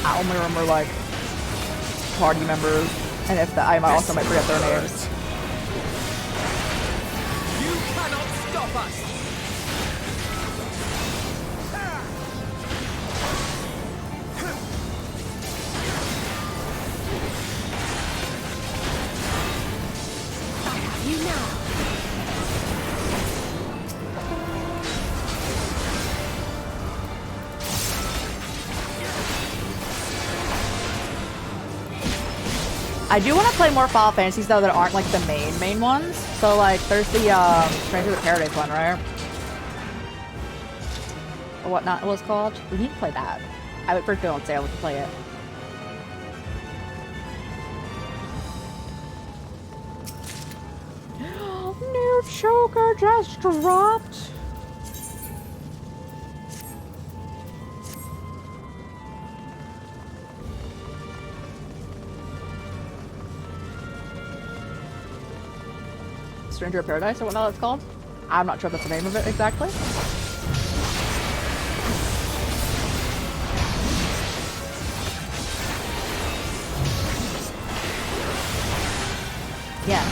I only remember like party members, and if I also might forget their names. You cannot stop us! I do want to play more Final Fantasies though that aren't like the main ones. So like there's the Stranger of the Paradise one, right? Or whatnot it was called. We need to play that. I would first go on sale to play it. New choker just dropped. Stranger of Paradise or whatnot it's called. I'm not sure if that's the name of it exactly. Yeah.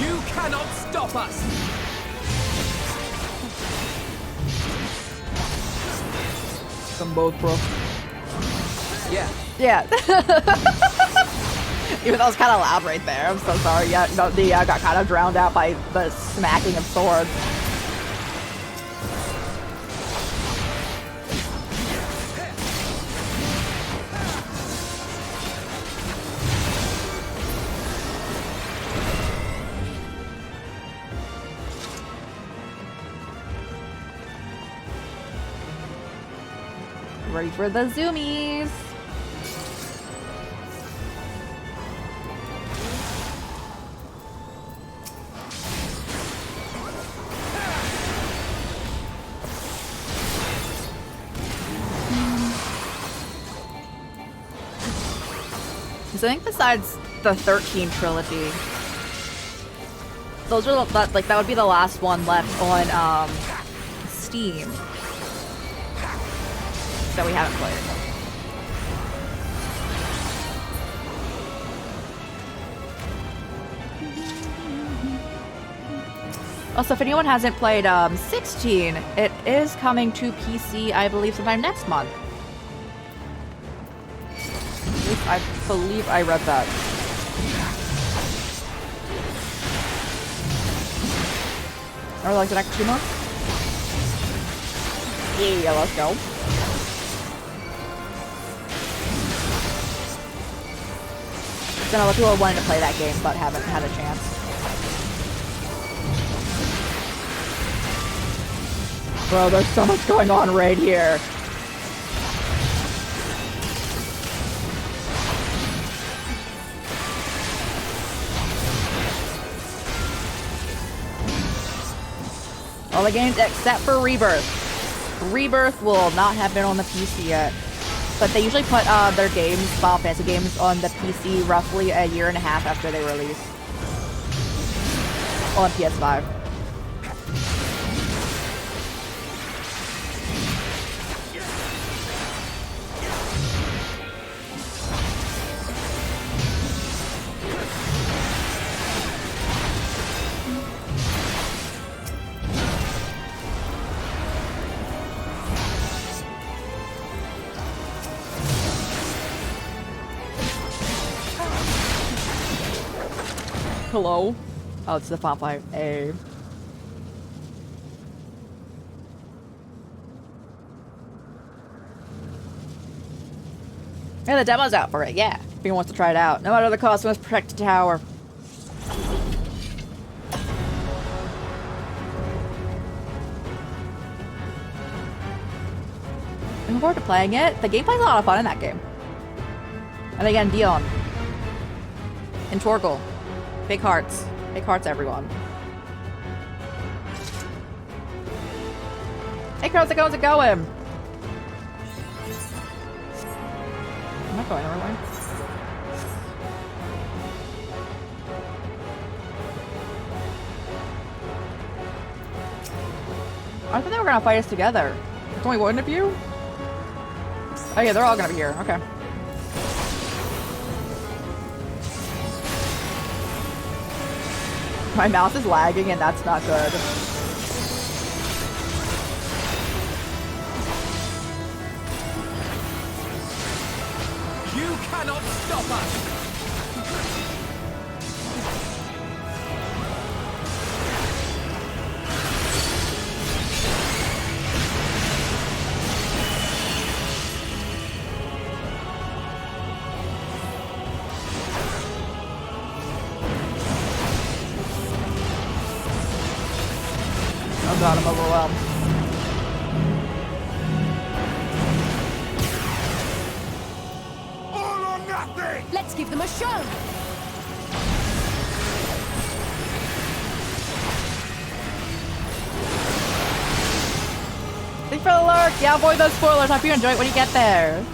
You cannot stop us! Them both, bro. Yeah. Yeah. Even though it was kind of loud right there. I'm so sorry. Yeah, no, the got kind of drowned out by the smacking of swords. Ready for the zoomies. So I think besides the 13 trilogy, those are that would be the last one left on Steam that we haven't played. Also, if anyone hasn't played 16, it is coming to PC, I believe, sometime next month. At least I believe I read that. Or like the next 2 months? Yeah, let's go. Then a lot of people wanted to play that game, but haven't had a chance. Bro, there's so much going on right here. All the games except for Rebirth. Rebirth will not have been on the PC yet. But they usually put their games, Final Fantasy games, on the PC roughly a year and a half after they release. On PS5. Hello? Oh, it's the Final Fight A. Yeah, the demo's out for it, yeah. If anyone wants to try it out. No matter the cost, we must protect the tower. Looking forward to playing it. The gameplay's a lot of fun in that game. And again, Dion. And Torgal. Big hearts. Big hearts, everyone. Hey, how's it going? I'm not going everywhere. I thought they were gonna fight us together. There's only one of you? Oh yeah, they're all gonna be here. Okay. My mouse is lagging and that's not good. You cannot stop us! Oh god, I'm overwhelmed. All or nothing! Let's give them a show! Thanks for the lurk! Yeah, avoid those spoilers. Hope you enjoy it when you get there.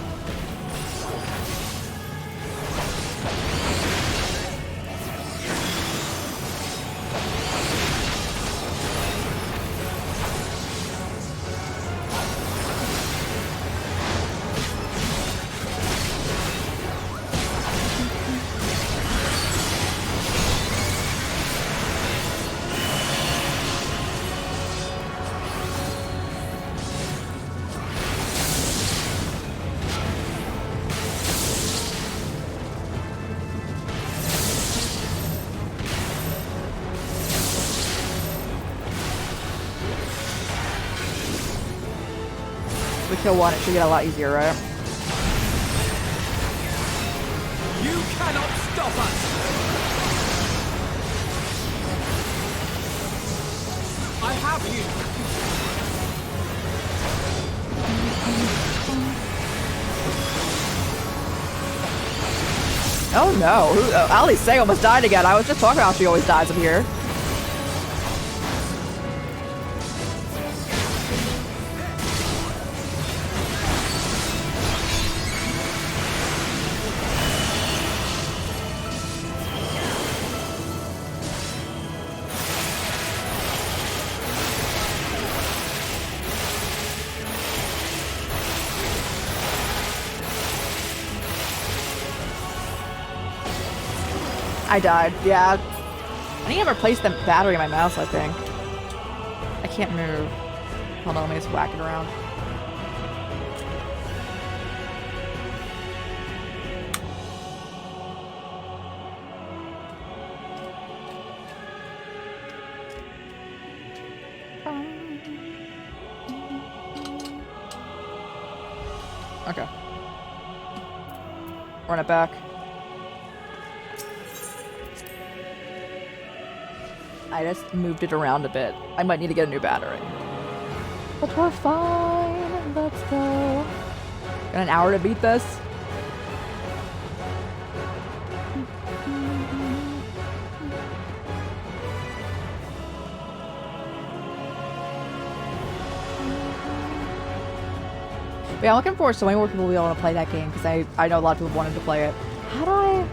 We kill one, it should get a lot easier, right? You cannot stop us! I have you! Oh no, Ali Say almost died again. I was just talking about how she always dies up here. I died, yeah. I need to replace the battery in my mouse, I think. I can't move. Hold on, let me just whack it around. Okay. Run it back. I just moved it around a bit. I might need to get a new battery. But we're fine. Let's go. Got an hour to beat this. Yeah, I'm looking forward to so many more people will be able to play that game because I know a lot of people wanted to play it. How do I...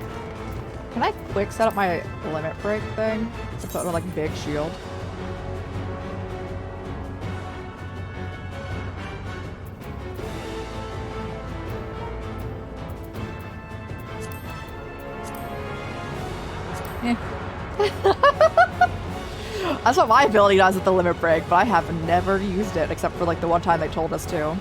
Can I quick set up my limit break thing to put on like a big shield? Yeah. That's what my ability does with the limit break, but I have never used it except for like the one time they told us to.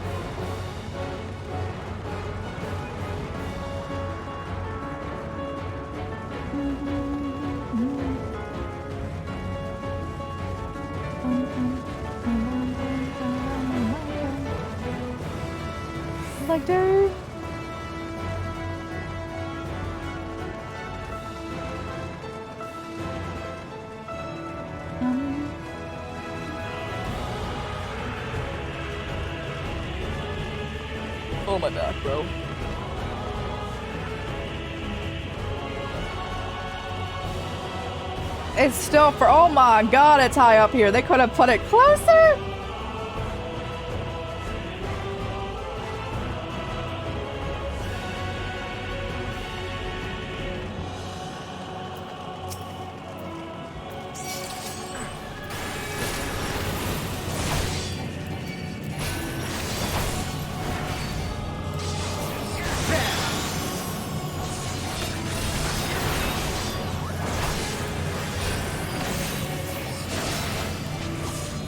Like, dude. Oh, my back, bro. It's still for, oh my god, it's high up here. They could have put it closer.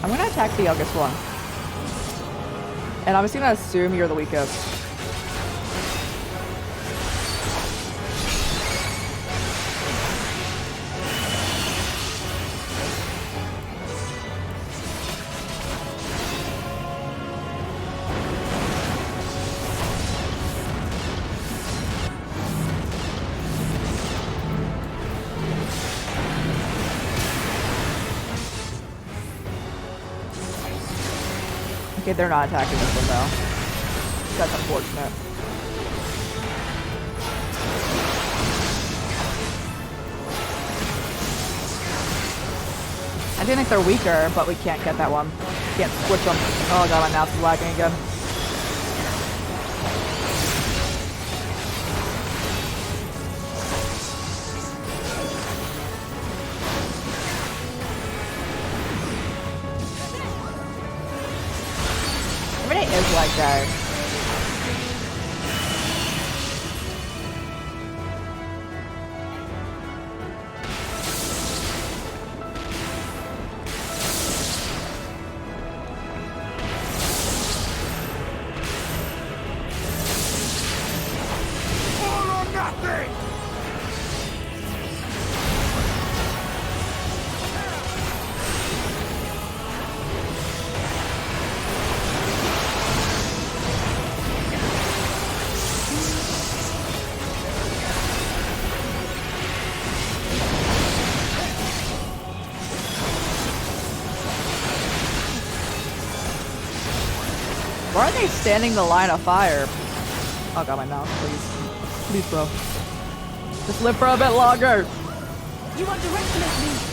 I'm gonna attack the youngest one. And I'm just gonna assume you're the weakest. Okay, they're not attacking this one though. That's unfortunate. I do think they're weaker, but we can't get that one. Can't switch them. Oh god, my mouse is lagging again. Is like that. All or nothing! Why are they standing the line of fire? Oh god, my mouse, please. Please, bro. Just live for a bit longer. You underestimate me.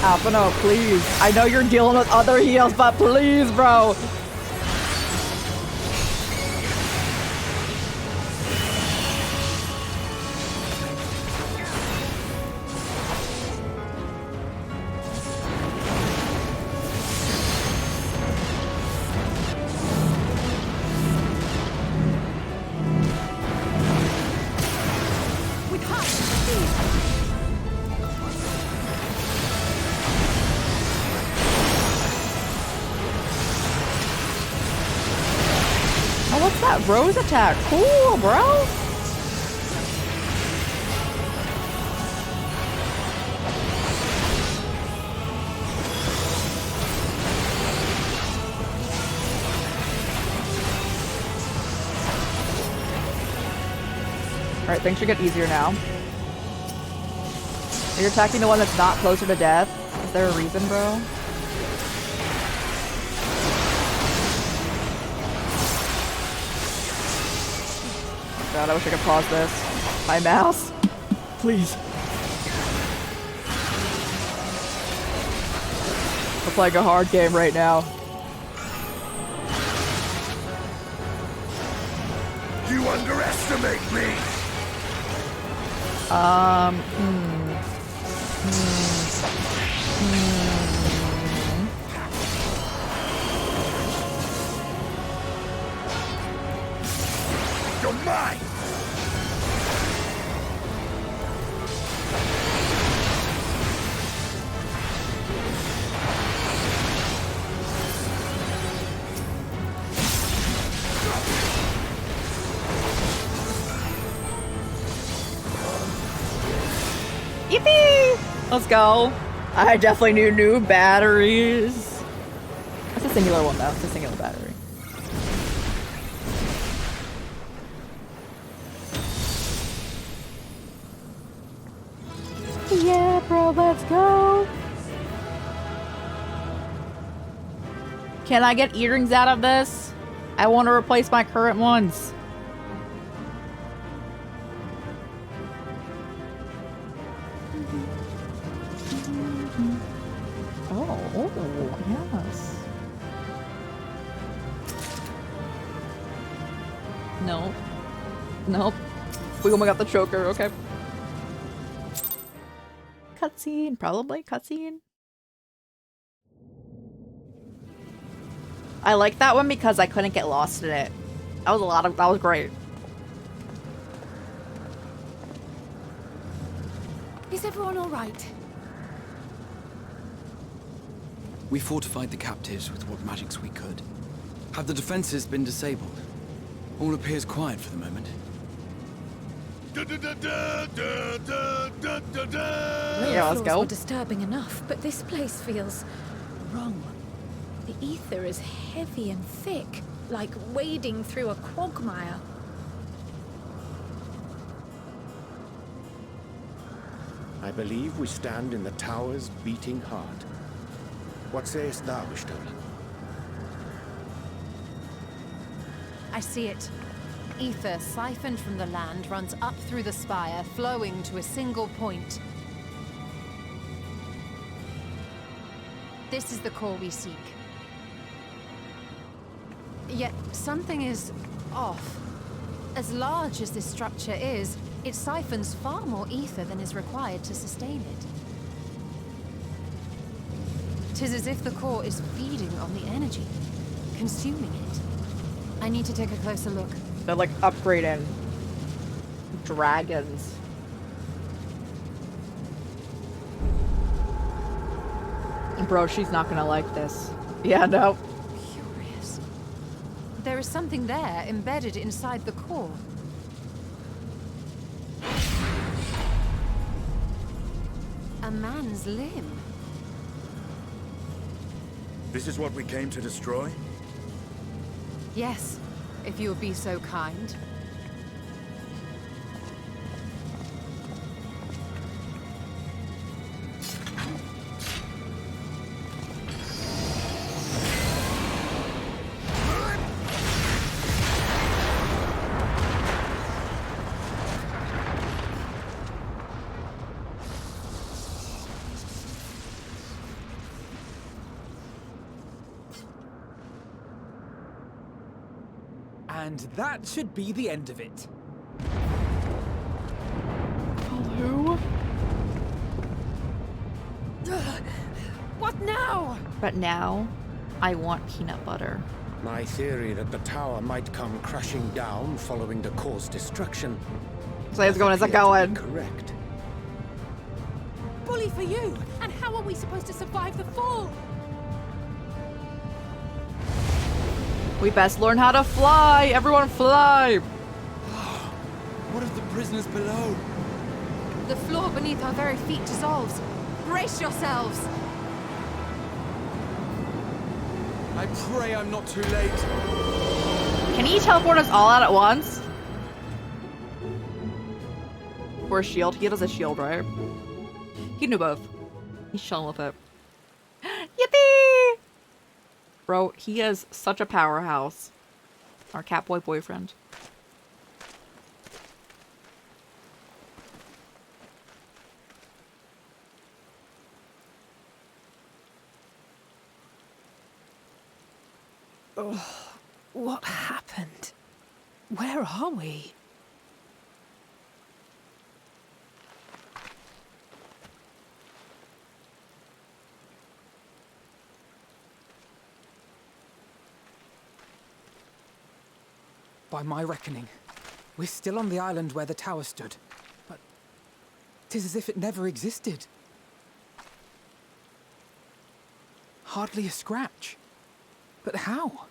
Alphino, please. I know you're dealing with other heals, but please, bro. Rose attack. Cool, bro. Alright, things should get easier now. You're attacking the one that's not closer to death. Is there a reason, bro? God, I wish I could pause this. My mouse. Please. We're playing a hard game right now. You underestimate me! You're mine! Yippee! Let's go. I definitely knew new batteries. That's a singular one though. It's a singular battery. Yeah, bro, let's go. Can I get earrings out of this? I want to replace my current ones. Oh, yes. No. Nope. We only got the choker, okay. Cutscene, probably cutscene. I like that one because I couldn't get lost in it. That was great. Is everyone all right? We fortified the captives with what magics we could. Have the defenses been disabled? All appears quiet for the moment. Yeah, let's go. Were disturbing enough, but this place feels wrong. The ether is heavy and thick, like wading through a quagmire. I believe we stand in the tower's beating heart. What sayest thou, Bishtola? I see it. Ether siphoned from the land runs up through the spire, flowing to a single point. This is the core we seek. Yet something is off. As large as this structure is, it siphons far more ether than is required to sustain it. 'Tis as if the core is feeding on the energy, consuming it. I need to take a closer look. They're like upgrading dragons. Bro, she's not gonna like this. Yeah, no. Curious. There is something there embedded inside the core. A man's limb. This is what we came to destroy? Yes, if you would be so kind. And that should be the end of it. Hello? What now? But now, I want peanut butter. My theory that the tower might come crashing down following the core's destruction. So it's going, is it going? Correct. Bully for you! And how are we supposed to survive the fall? We best learn how to fly! Everyone fly! What of the prisoners below? The floor beneath our very feet dissolves. Brace yourselves! I pray I'm not too late. Can he teleport us all out at once? Or a shield? He does a shield, right? He can do both. He's chilling with it. Yippee! Bro, he is such a powerhouse. Our Catboy boyfriend. Oh, what happened? Where are we? By my reckoning, we're still on the island where the tower stood. But 'tis as if it never existed. Hardly a scratch. But how?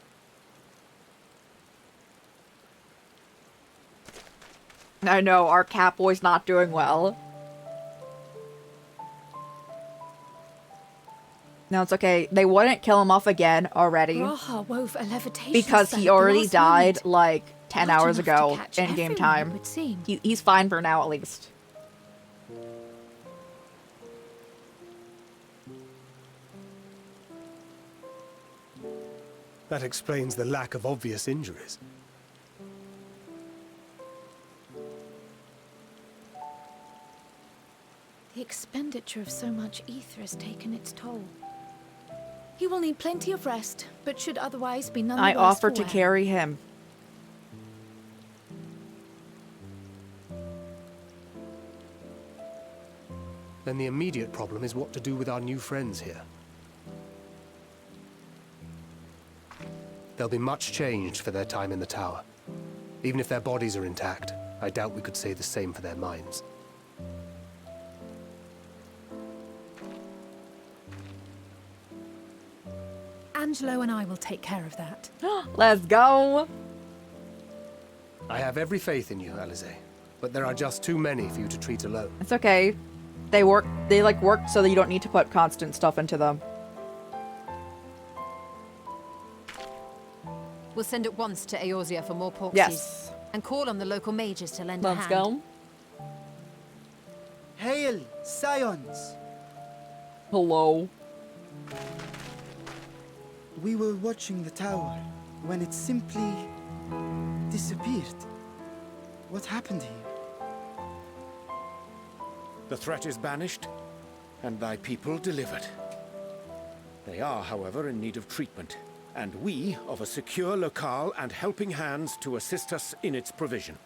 I know, our Catboy's not doing well. No, it's okay. They wouldn't kill him off again already. Raha wove a levitation Because spell he at the already last died moment. like 10 Not hours enough to ago catch in game everyone, time. it would seem. He's fine for now at least. That explains the lack of obvious injuries. The expenditure of so much ether has taken its toll. He will need plenty of rest, but should otherwise be none the I worse offer for to wear. carry him. Then the immediate problem is what to do with our new friends here. They'll be much changed for their time in the tower. Even if their bodies are intact, I doubt we could say the same for their minds. Angelo and I will take care of that. Let's go! I have every faith in you, Alize, but there are just too many for you to treat alone. It's okay. They work so that you don't need to put constant stuff into them. We'll send at once to Eorzea for more porksies. Yes. And call on the local mages to lend a Let's hand. go. Hail, Scions! Hello. We were watching the tower when it simply disappeared. What happened here? The threat is banished, and thy people delivered. They are, however, in need of treatment, and we of a secure locale and helping hands to assist us in its provision.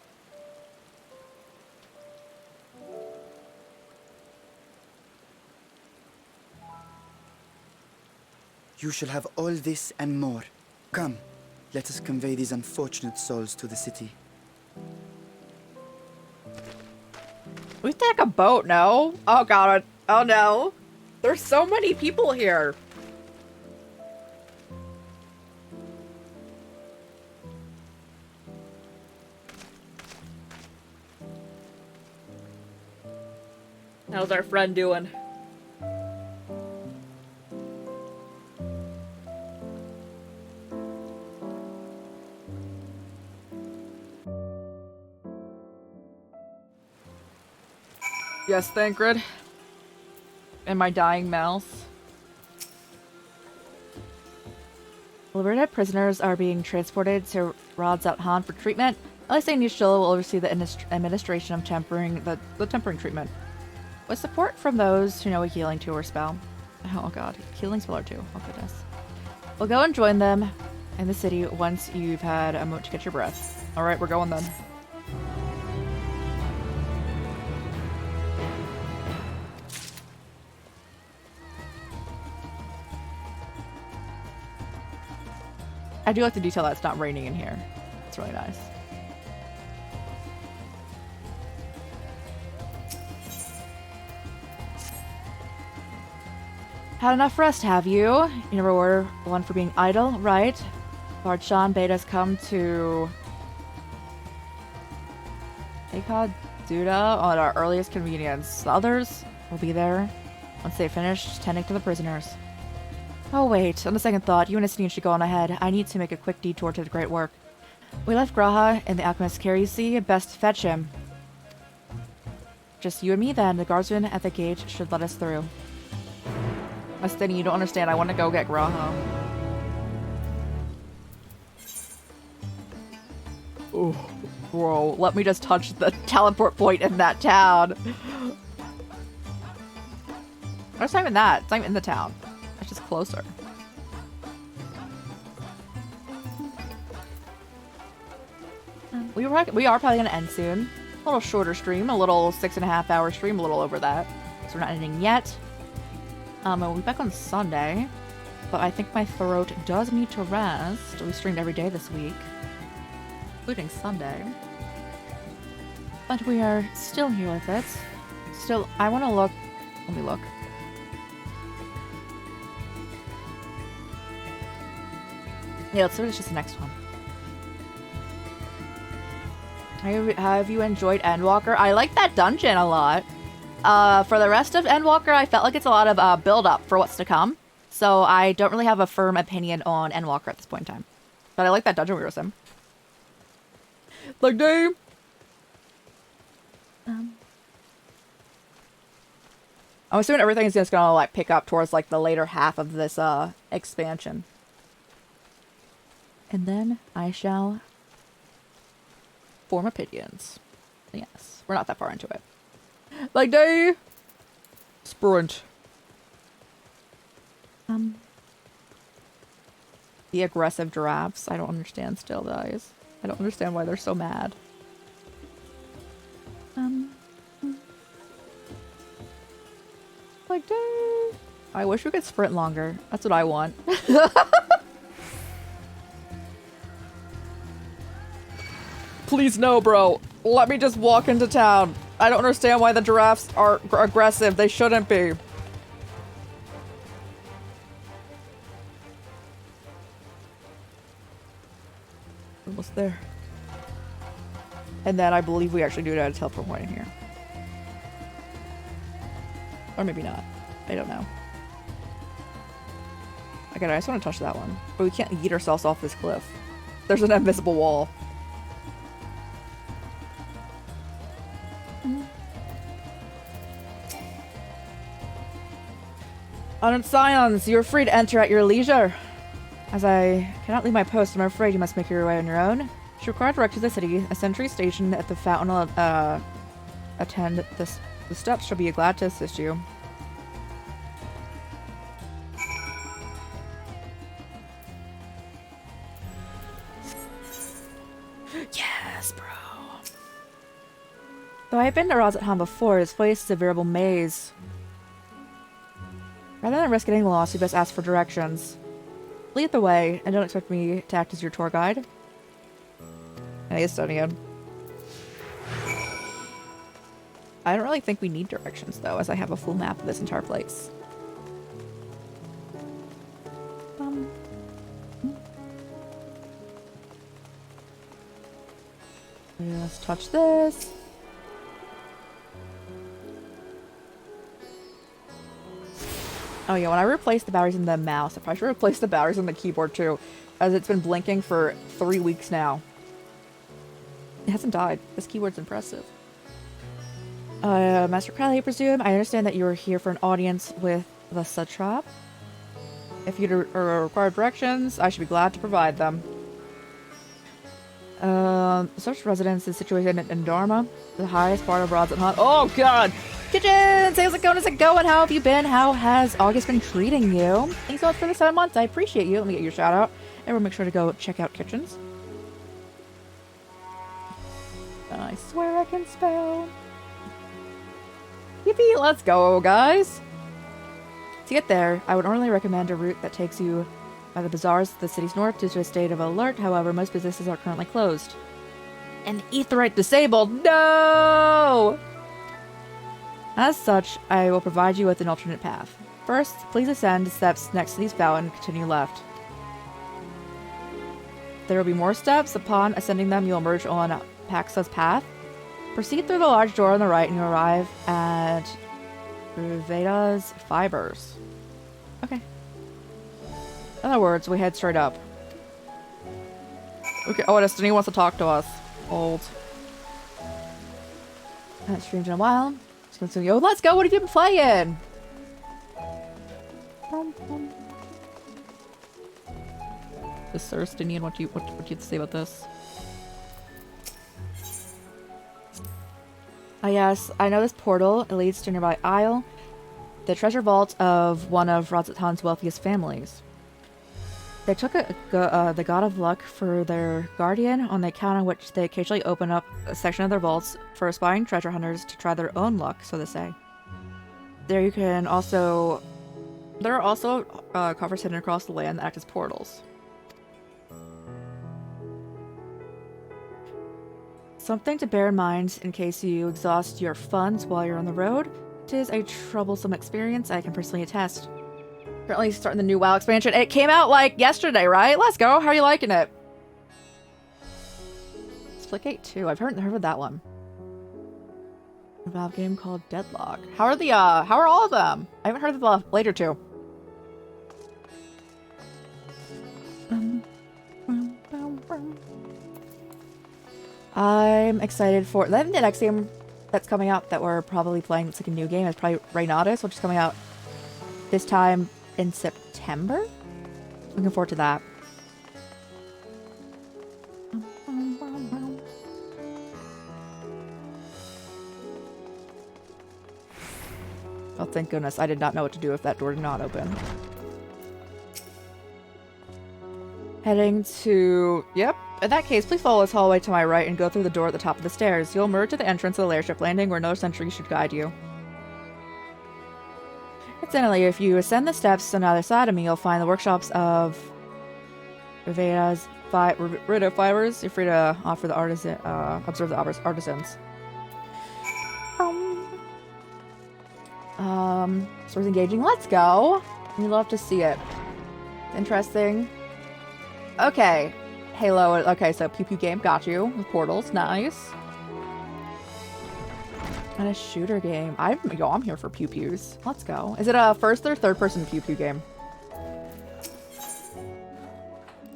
You shall have all this and more. Come, let us convey these unfortunate souls to the city. We take a boat, no? Oh god, oh no. There's so many people here. How's our friend doing? Yes, Thancred. And my dying mouse. Liberated prisoners are being transported to Rod's Out Han for treatment. Alisa and Yashila will oversee the administration of the tempering treatment. With support from those who know a healing tool or spell. Oh god, healing spell or two. Oh goodness. We'll go and join them in the city once you've had a moment to catch your breath. Alright, we're going then. I do like the detail that it's not raining in here. It's really nice. Had enough rest, have you? You never were one for being idle, right? Lord Sean bade us come to Akad Duda on our earliest convenience. The others will be there once they've finished tending to the prisoners. Oh wait, on the second thought, you and Istine should go on ahead. I need to make a quick detour to the great work. We left Graha in the alchemist's care, you see. Best fetch him. Just you and me then. The guardsman at the gate should let us through. Istine, you don't understand. I want to go get Graha. Oh, bro, let me just touch the teleport point in that town. It's not even that. It's not even in the town. It's just closer. We are probably going to end soon. A little shorter stream, a little 6.5 hour stream, a little over that. So we're not ending yet. We'll be back on Sunday. But I think my throat does need to rest. We streamed every day this week, including Sunday. But we are still here with it. Still, I want to look. Let me look. Yeah, let's finish the next one. Have you enjoyed Endwalker? I like that dungeon a lot. For the rest of Endwalker, I felt like it's a lot of build-up for what's to come. So I don't really have a firm opinion on Endwalker at this point in time. But I like that dungeon we were in. Like, Dave! I'm assuming everything is just gonna, like, pick up towards, like, the later half of this, expansion. And then I shall form opinions. Yes, we're not that far into it. Like day sprint. The aggressive giraffes. I don't understand still, guys. I don't understand why they're so mad. Like day. I wish we could sprint longer. That's what I want. Please no, bro. Let me just walk into town. I don't understand why the giraffes are aggressive. They shouldn't be. Almost there. And then I believe we actually do it at a teleport point in here. Or maybe not. I don't know. Okay, I just want to touch that one. But we can't yeet ourselves off this cliff. There's an invisible wall. On Scions, you're free to enter at your leisure. As I cannot leave my post, I'm afraid you must make your way on your own. Should require direct to the city. A sentry stationed at the fountain will attend the steps. Shall be glad to assist you. Yes, bro. Though I've been to Razathan before, this place is a veritable maze. Rather than risk getting lost, you best ask for directions. Lead the way, and don't expect me to act as your tour guide. And I guess starting again. I don't really think we need directions, though, as I have a full map of this entire place. Let's touch this. Oh yeah, when I replaced the batteries in the mouse, I probably should replace the batteries in the keyboard too, as it's been blinking for 3 weeks now. It hasn't died. This keyboard's impressive. Master Crowley, I presume. I understand that you are here for an audience with the Satrap. If you require directions, I should be glad to provide them. Such residence is situated in Dharma, the highest part of Razathan. Oh god! Kitchen! How's it going? How's it going? How have you been? How has August been treating you? Thanks so much for the 7 months. I appreciate you. Let me get your shout out. Everyone make sure to go check out kitchens. I swear I can spell. Yippee, let's go, guys! To get there, I would normally recommend a route that takes you by the bazaars to the city's north due to a state of alert. However, most businesses are currently closed. And Aetheryte disabled! No! As such, I will provide you with an alternate path. First, please ascend the steps next to these fountain and continue left. There will be more steps. Upon ascending them, you'll emerge on Paxa's path. Proceed through the large door on the right and you arrive at Ruveda's Fibers. Okay. In other words, we head straight up. Okay, oh, Destiny wants to talk to us. Old. I haven't streamed in a while. Just gonna say, yo, let's go! What have you been playing? This Thirstinian, what do you have to say about this? Ah yes, I know this portal. It leads to a nearby isle. The treasure vault of one of Radz-at-Han's wealthiest families. They took the God of Luck for their guardian on the account on which they occasionally open up a section of their vaults for aspiring treasure hunters to try their own luck, so they say. There you can also... There are also coffers hidden across the land that act as portals. Something to bear in mind in case you exhaust your funds while you're on the road. It is a troublesome experience, I can personally attest. Currently starting the new WoW expansion. It came out like yesterday, right? Let's go. How are you liking it? Splitgate 2. I've heard of that one. A Valve game called Deadlock. How are all of them? I haven't heard of the later two. I'm excited for the next game that's coming out that we're probably playing. It's like a new game. It's probably Reynatus, which is coming out this time in September. Looking forward to that. Oh, thank goodness. I did not know what to do if that door did not open. Heading to... Yep. In that case, please follow this hallway to my right and go through the door at the top of the stairs. You'll emerge at the entrance of the airship landing where no sentry should guide you. Incidentally, if you ascend the steps on either side of me, you'll find the workshops of Ruveda's Fibers. You're free to offer the observe the artisans. Story's engaging. Let's go. We love to see it. Interesting. Okay. Halo. Okay, so pew pew game. Got you. With portals. Nice. And a shooter game. I'm here for pew pews. Let's go. Is it a first or third person pew pew game?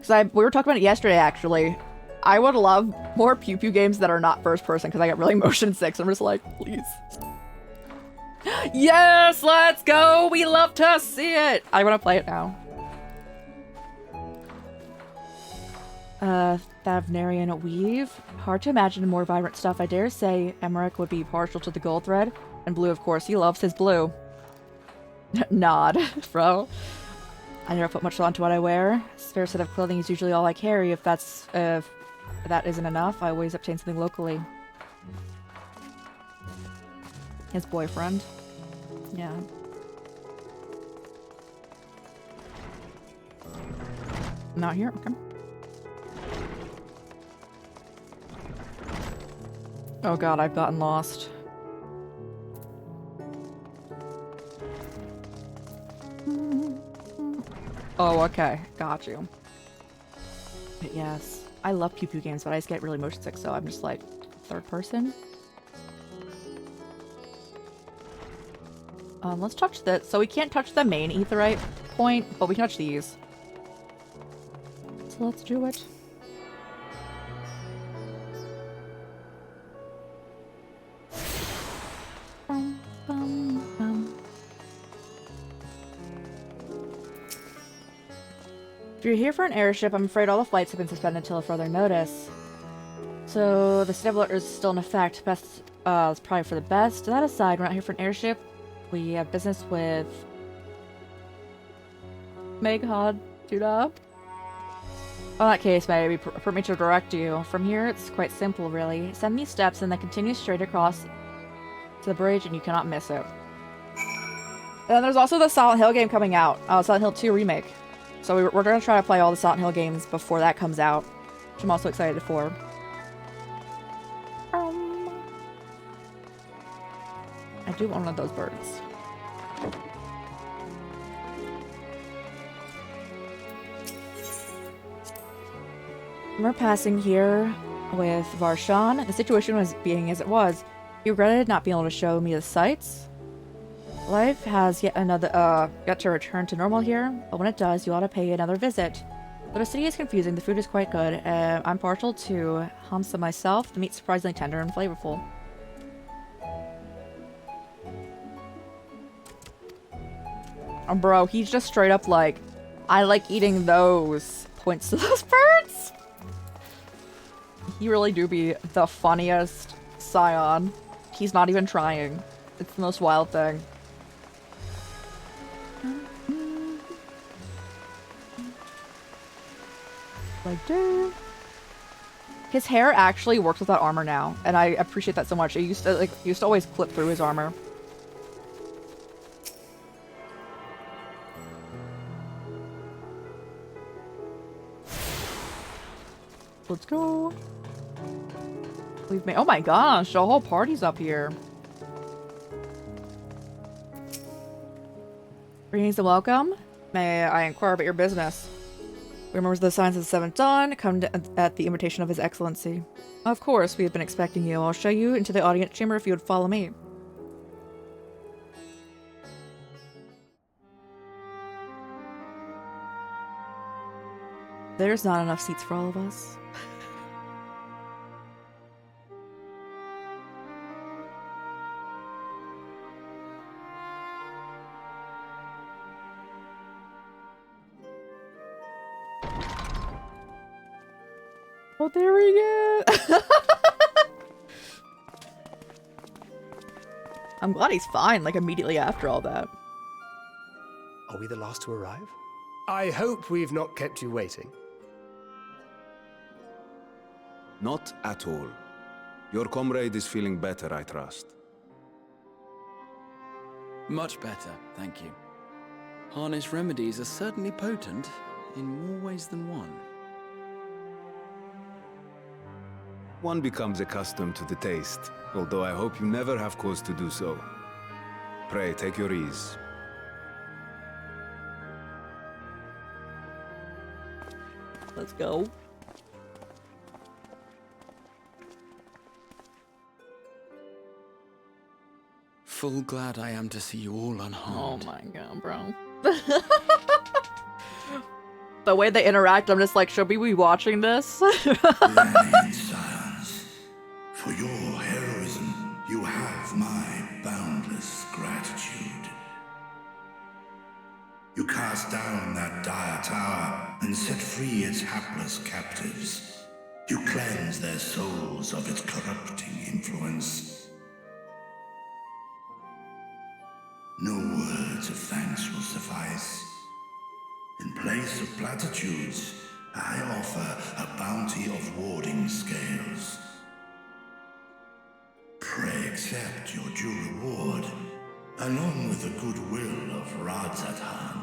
Because we were talking about it yesterday, actually. I would love more pew pew games that are not first person because I get really motion sick. So I'm just like, please. Yes, let's go. We love to see it. I want to play it now. Thavnarian weave. Hard to imagine more vibrant stuff. I dare say Emmerich would be partial to the gold thread. And blue, of course. He loves his blue. Nod, bro. I never put much thought into what I wear. Spare set of clothing is usually all I carry. If that isn't enough, I always obtain something locally. His boyfriend. Yeah. Not here? Okay. Oh god, I've gotten lost. Oh, okay. Got you. But yes. I love pew pew games, but I just get really motion sick, so I'm just like, third person? Let's touch this. So we can't touch the main Aetheryte point, but we can touch these. So let's do it. If you're here for an airship, I'm afraid all the flights have been suspended until further notice. So the state of alert is still in effect. It's probably for the best. That aside, we're not here for an airship. We have business with Meghod, dude up. In that case, maybe permit me to direct you. From here, it's quite simple, really. Send these steps and then continue straight across to the bridge and you cannot miss it. And then there's also the Silent Hill game coming out. Silent Hill 2 Remake. So we're going to try to play all the Silent Hill games before that comes out. Which I'm also excited for. I do want one of those birds. We're passing here with Varshan. The situation was being as it was. He regretted not being able to show me the sights. Life has yet to return to normal here, but when it does, you ought to pay another visit. Though the city is confusing, the food is quite good. I'm partial to hamsa myself. The meat's surprisingly tender and flavorful. Bro, he's just straight up like, I like eating those. Points to those birds. He really do be the funniest scion. He's not even trying. It's the most wild thing. Like, dude. His hair actually works without armor now, and I appreciate that so much. It used to always clip through his armor. Let's go. We've made— oh my gosh, the whole party's up here. Greetings and welcome. May I inquire about your business? Remembers the signs of the seventh dawn, come at the invitation of His Excellency. Of course, we have been expecting you. I'll show you into the audience chamber if you would follow me. There's not enough seats for all of us. Oh, there we go. I'm glad he's fine, like, immediately after all that. Are we the last to arrive? I hope we've not kept you waiting. Not at all. Your comrade is feeling better, I trust. Much better, thank you. Harness remedies are certainly potent, in more ways than one. One becomes accustomed to the taste, although I hope you never have cause to do so. Pray, take your ease. Let's go. Full glad I am to see you all unharmed. Oh my god, bro. The way they interact, I'm just like, should we be watching this? For your heroism, you have my boundless gratitude. You cast down that dire tower and set free its hapless captives. You cleanse their souls of its corrupting influence. No words of thanks will suffice. In place of platitudes, I offer a bounty of warding scales. Pray accept your due reward, along with the goodwill of Radzat-Han.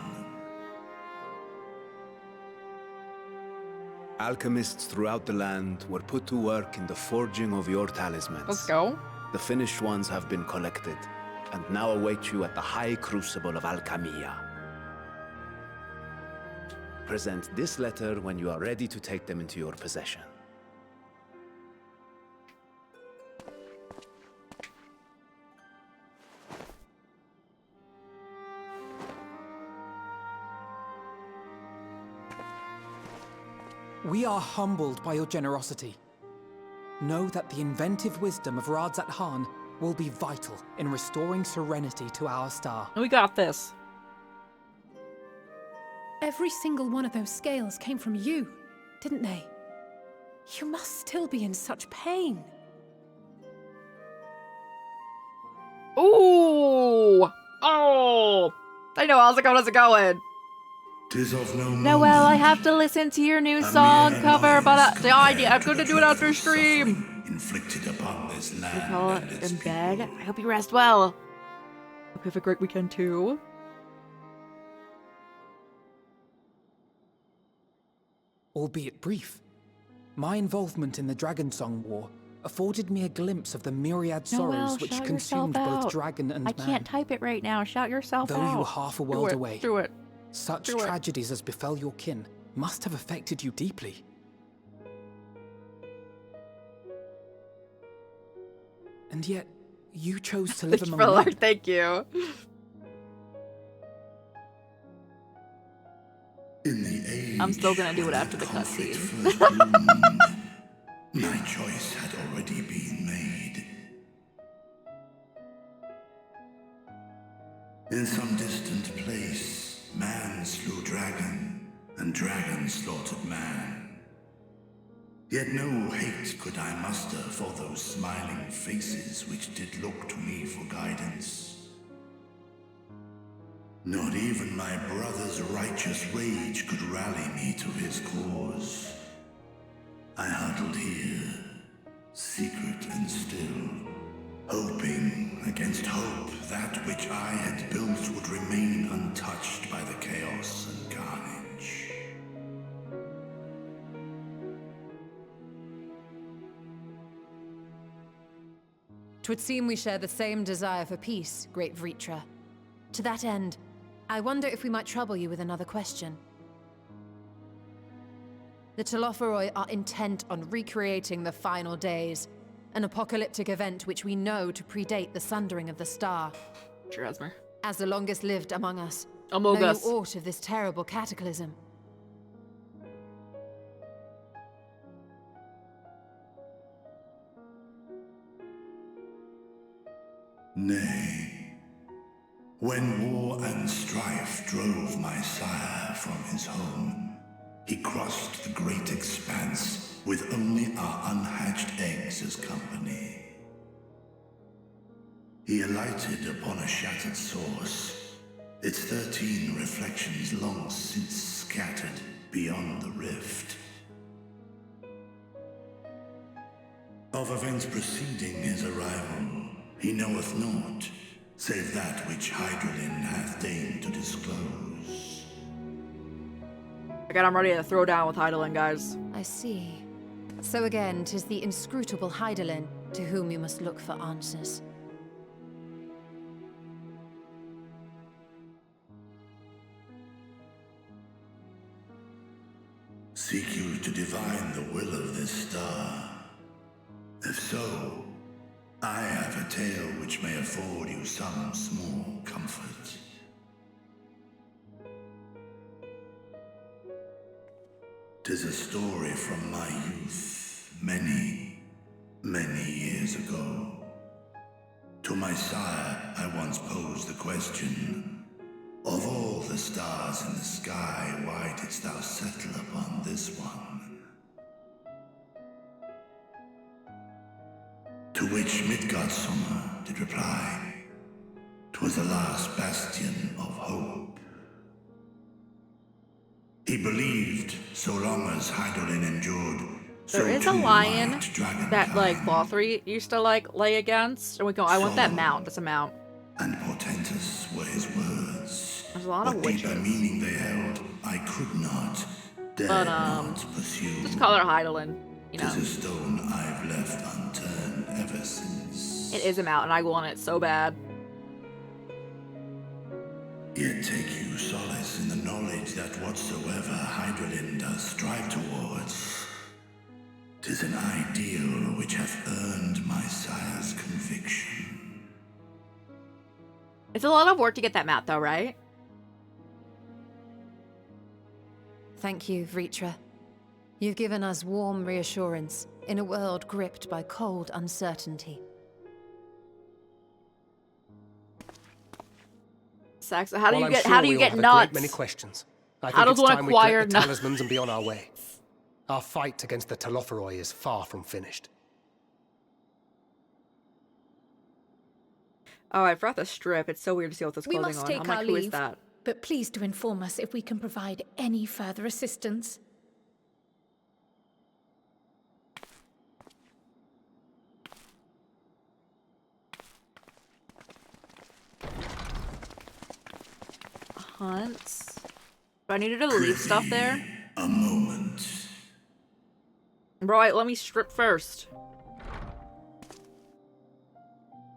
Alchemists throughout the land were put to work in the forging of your talismans. Let's go. The finished ones have been collected, and now await you at the High Crucible of Alchemia. Present this letter when you are ready to take them into your possession. We are humbled by your generosity. Know that the inventive wisdom of Radzat-Han will be vital in restoring serenity to our star. We got this. Every single one of those scales came from you, didn't they? You must still be in such pain. Ooh! Oh! I know, how's it going? 'Tis of no Noelle, I have to listen to your new song cover, but I'm going to do it after stream. Inflicted upon this land. You call it in bed? I hope you rest well. Hope you have a great weekend too. Albeit brief, my involvement in the Dragonsong War afforded me a glimpse of the myriad sorrows which consumed both dragon and man. I can't type it right now. Shout yourself out. Though you were half a world away, do it. Such tragedies as befell your kin must have affected you deeply. And yet, you chose to live among men. Thank you. In the age I'm still gonna do it after the cutscene. My choice had already been made. In some distant place, man slew dragon, and dragon slaughtered man. Yet no hate could I muster for those smiling faces which did look to me for guidance. Not even my brother's righteous rage could rally me to his cause. I huddled here, secret and still, hoping against hope that which I had built would remain untouched by the chaos and carnage. Twould seem we share the same desire for peace, great Vritra. To that end, I wonder if we might trouble you with another question. The Telophoroi are intent on recreating the final days, an apocalyptic event which we know to predate the sundering of the star. Jasmer. As the longest lived among us, know you aught of this terrible cataclysm? Nay. When war and strife drove my sire from his home, he crossed the great expanse with only our unhatched eggs as company. He alighted upon a shattered source, its 13 reflections long since scattered beyond the rift. Of events preceding his arrival, he knoweth naught, save that which Hydralin hath deigned to disclose. I'm ready to throw down with Hydaelyn, guys. I see. So again, 'tis the inscrutable Hydaelyn to whom you must look for answers. Seek you to divine the will of this star? If so, I have a tale which may afford you some small comfort. 'Tis a story from my youth, many, many years ago. To my sire, I once posed the question, of all the stars in the sky, why didst thou settle upon this one? To which Midgardsummer did reply, 'twas the last bastion of hope. He believed so long as Hydaelyn endured, there is a lion that like Lothri used to like lay against, and we go, I want that mount. That's a mount. And portentous were his words. There's a lot what of witches. Deeper meaning they held, I could not, dared not pursue. Just call her Hydaelyn, you know. 'Tis a stone I've left unturned ever since. It is a mount, and I want it so bad. Yet take you solace in the knowledge that whatsoever Hydaelyn does strive towards, 'tis an ideal which hath earned my sire's conviction. It's a lot of work to get that mount, though, right? Thank you, Vritra. You've given us warm reassurance in a world gripped by cold uncertainty. Sax, how do you While get I'm how sure do you we all get have a nuts? great many questions. I How think does it's one time we acquire collect the nuts? talismans and be on our way. Our fight against the Telophoroi is far from finished. Oh, I forgot the strip. It's so weird to see all this We clothing must on. take I'm our like, who is leave. that? but please do inform us if we can provide any further assistance. Hunts. Do I need to leave stuff there? A moment. Right, let me strip first.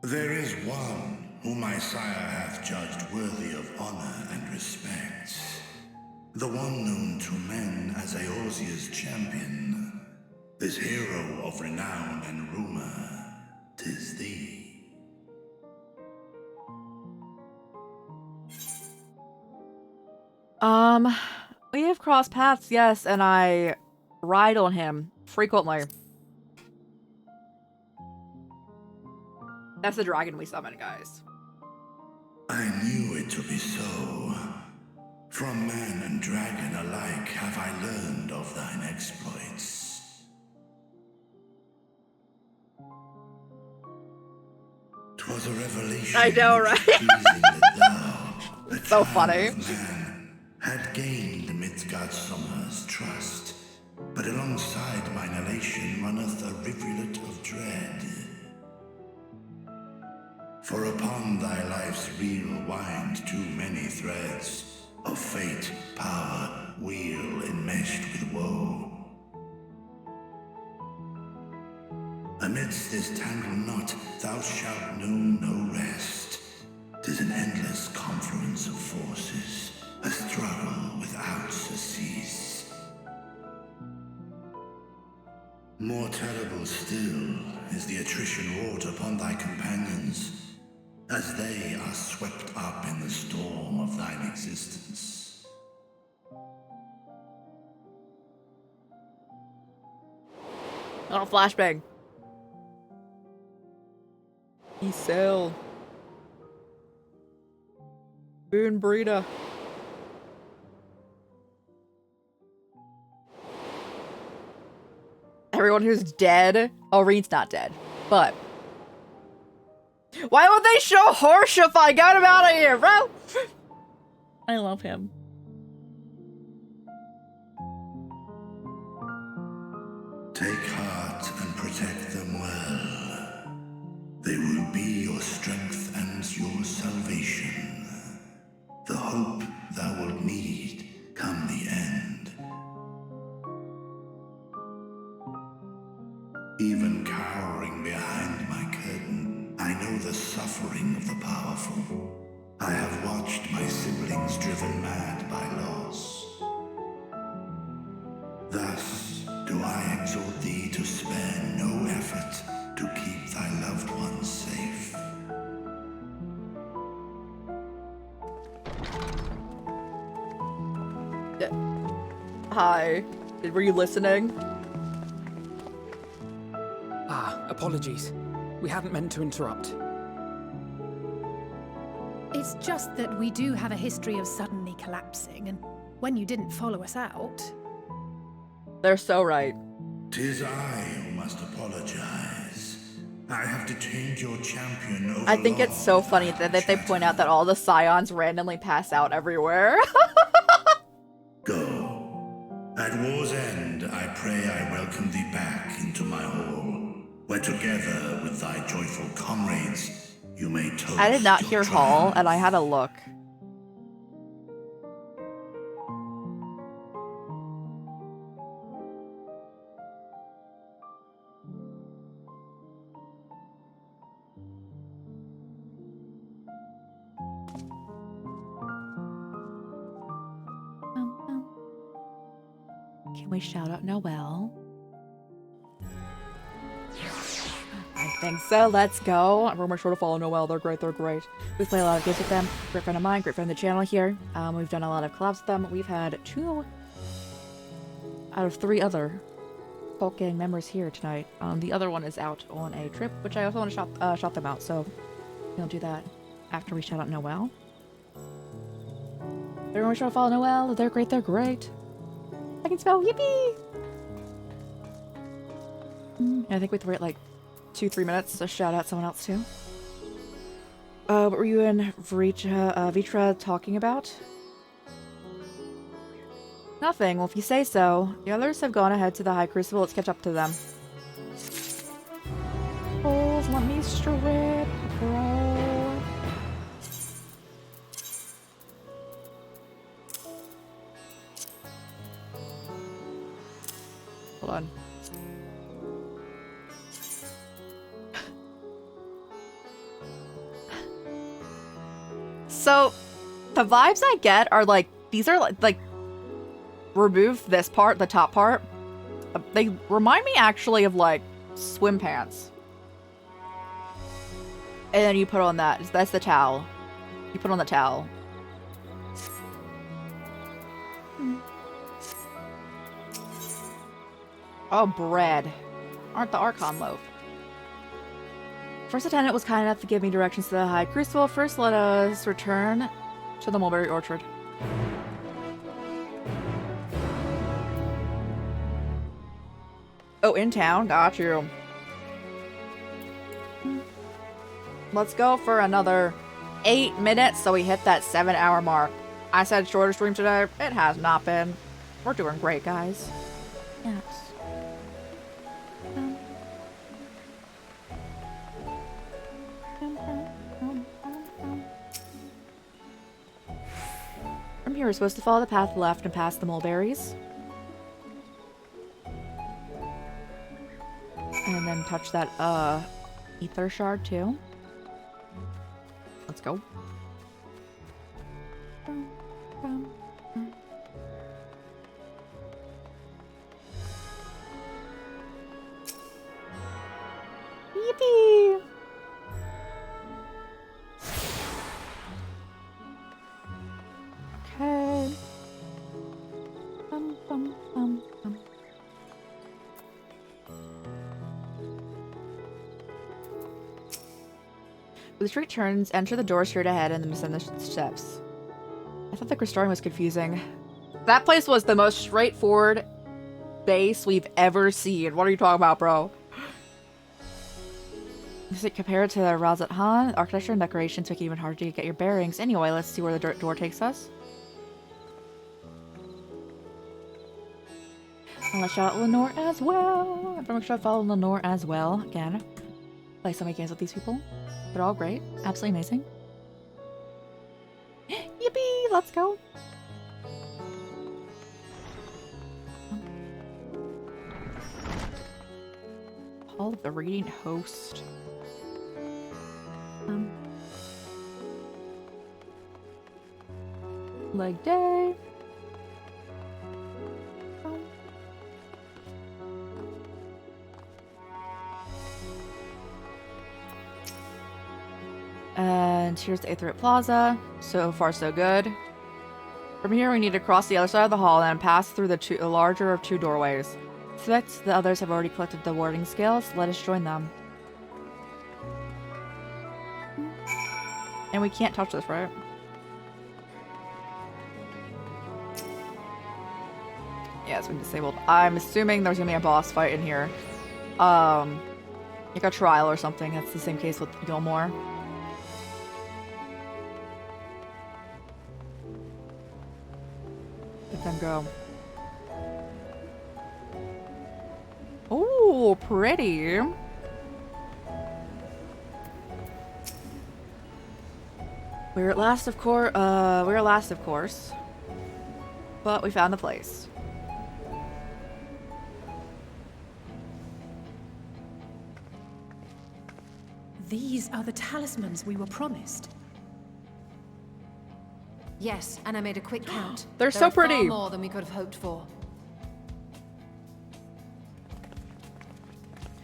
There is one whom my sire hath judged worthy of honor and respect. The one known to men as Eorzea's champion. This hero of renown and rumor. 'Tis thee. We have crossed paths, yes, and I ride on him frequently. That's the dragon we summon, guys. I knew it to be so. From man and dragon alike have I learned of thine exploits. 'Twas a revelation. I know, right? It's so funny. Had gained Midgardsormr's trust, but alongside mine elation runneth a rivulet of dread. For upon thy life's reel wind too many threads of fate, power, wheel enmeshed with woe. Amidst this tangled knot thou shalt know no rest. 'Tis an endless confluence of forces, a struggle without surcease. More terrible still is the attrition wrought upon thy companions, as they are swept up in the storm of thine existence. Oh, flashbang. Isel. Boon Breeder. Everyone who's dead. Oh, Reen's not dead, but why would they show Horsefy? Get him out of here, bro! I love him. Take heart and protect them well. They will be your strength and your salvation. The hope thou wilt need come the end. Even cowering behind my curtain, I know the suffering of the powerful. I have watched my siblings driven mad by loss. Thus do I exhort thee to spare no effort to keep thy loved ones safe. Hi. Were you listening? Apologies. We hadn't meant to interrupt. It's just that we do have a history of suddenly collapsing, and when you didn't follow us out... They're so right. 'Tis I who must apologize. I have detained your champion over I think it's so funny that they point out that all the scions randomly pass out everywhere. Go. At war's end, I pray I welcome thee back into my hall, where together with thy joyful comrades, you may toast. I did not hear Hall, and I had a look. Can we shout out Noelle? I think so. Let's go. Everyone sure to follow Noelle. They're great. They're great. We play a lot of games with them. Great friend of mine. Great friend of the channel here. We've done a lot of collabs with them. We've had 2 out of 3 other Folk Gang members here tonight. The other one is out on a trip, which I also want to shout them out. So we'll do that after we shout out Noelle. Everyone sure to follow Noelle. They're great. They're great. I can spell yippee! I think we have to wait like 2-3 minutes to shout out someone else too. What were you and Vitra talking about? Nothing. Well, if you say so. The others have gone ahead to the High Crucible. Let's catch up to them. Balls, let me strip, bro. Hold on. So, the vibes I get are like, these are like remove this part, the top part. They remind me actually of like swim pants. And then you put on that. That's the towel. You put on the towel. Oh, bread. Aren't the Archon loaf. First attendant was kind enough to give me directions to the High Crucible. First, let us return to the mulberry orchard. Oh, in town? Got you. Let's go for another 8 minutes so we hit that 7-hour mark. I said shorter stream today. It has not been. We're doing great, guys. Yes. From here, we're supposed to follow the path left and past the mulberries. And then touch that, ether shard, too. Let's go. Yippee! Okay. With the street turns, enter the door straight ahead and then descend the steps. I thought the restoring was confusing. That place was the most straightforward base we've ever seen. What are you talking about, bro? Compared to the Razat Han, architecture and decorations make it even harder to get your bearings. Anyway, let's see where the door takes us. And let's shout out Lenore as well. Everyone should follow Lenore as well. Again, play so many games with these people. They're all great. Absolutely amazing. Yippee! Let's go. Hall of the Reading Host. Leg day. And here's the Aetherite Plaza. So far, so good. From here, we need to cross the other side of the hall and pass through the larger of 2 doorways. Suspect the others have already collected the warding scales. Let us join them. And we can't touch this, right? Yeah, it's been disabled. I'm assuming there's gonna be a boss fight in here. Like a trial or something. That's the same case with Gilmore. Let them go. Oh, pretty. We're at last, of course. But we found the place. These are the talismans we were promised. Yes, and I made a quick count. They're so pretty. Far more than we could have hoped for.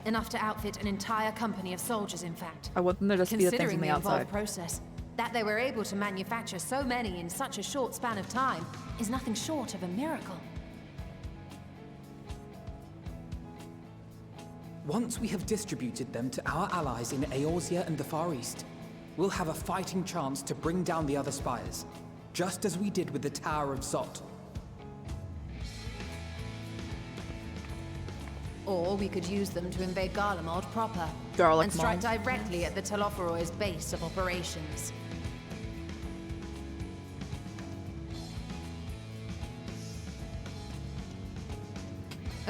Enough to outfit an entire company of soldiers, in fact. I want them to just be the things on Considering the the outside. involved process, that they were able to manufacture so many in such a short span of time is nothing short of a miracle. Once we have distributed them to our allies in Eorzea and the Far East, we'll have a fighting chance to bring down the other spires, just as we did with the Tower of Zot. Or we could use them to invade Garlemald proper. And strike directly at the Telophoroid's base of operations.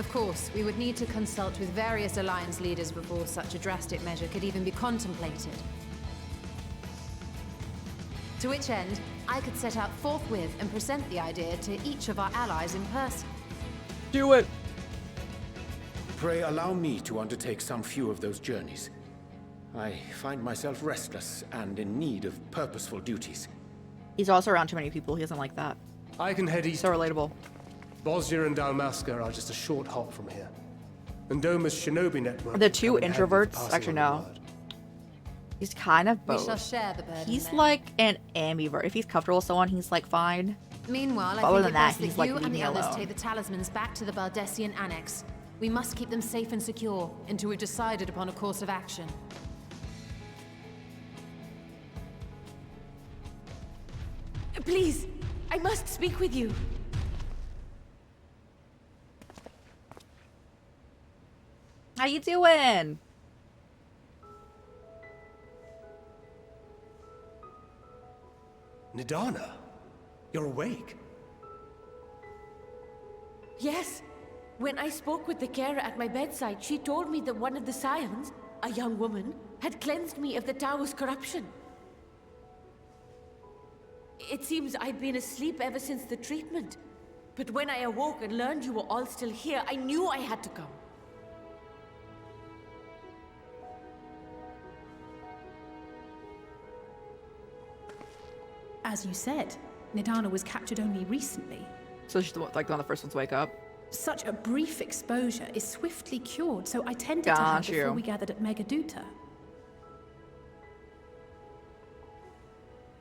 Of course, we would need to consult with various Alliance leaders before such a drastic measure could even be contemplated. To which end, I could set out forthwith and present the idea to each of our allies in person. Do it! Pray allow me to undertake some few of those journeys. I find myself restless and in need of purposeful duties. He's also around too many people. He doesn't like that. I can head east. So relatable. Bosnia and Dalmasca are just a short hop from here. And Doma's shinobi network... Are the two introverts? Actually, no. He's kind of both. We shall share the burden. He's like an ambivert. If he's comfortable with someone, he's like fine. Meanwhile, But I other think than it's that, he's best like, you leave and me the others alone. take the talismans back to the Baldessian Annex. We must keep them safe and secure until we've decided upon a course of action. Please, I must speak with you. How you doing? Nidana, you're awake. Yes. When I spoke with the carer at my bedside, she told me that one of the scions, a young woman, had cleansed me of the tower's corruption. It seems I'd been asleep ever since the treatment. But when I awoke and learned you were all still here, I knew I had to come. As you said, Nidana was captured only recently. So she's like one of the first ones to wake up. Such a brief exposure is swiftly cured, so I tended to Got her you. before we gathered at Megaduta.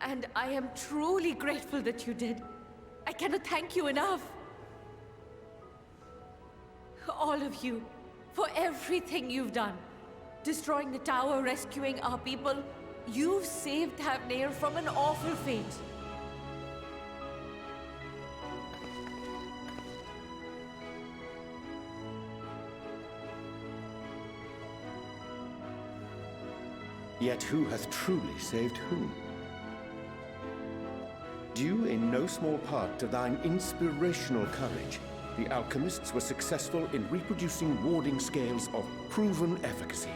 And I am truly grateful that you did. I cannot thank you enough. All of you, for everything you've done. Destroying the tower, rescuing our people. You've saved Thavnair from an awful fate. Yet who hath truly saved whom? Due in no small part to thine inspirational courage, the alchemists were successful in reproducing warding scales of proven efficacy.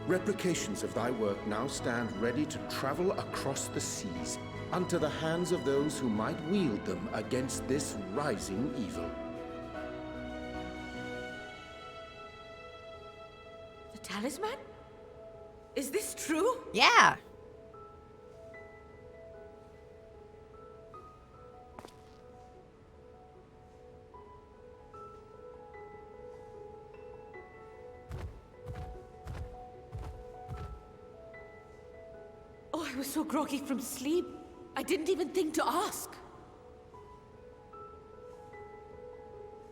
Replications of thy work now stand ready to travel across the seas, unto the hands of those who might wield them against this rising evil. The talisman? Is this true? Yeah. Oh, I was so groggy from sleep. I didn't even think to ask.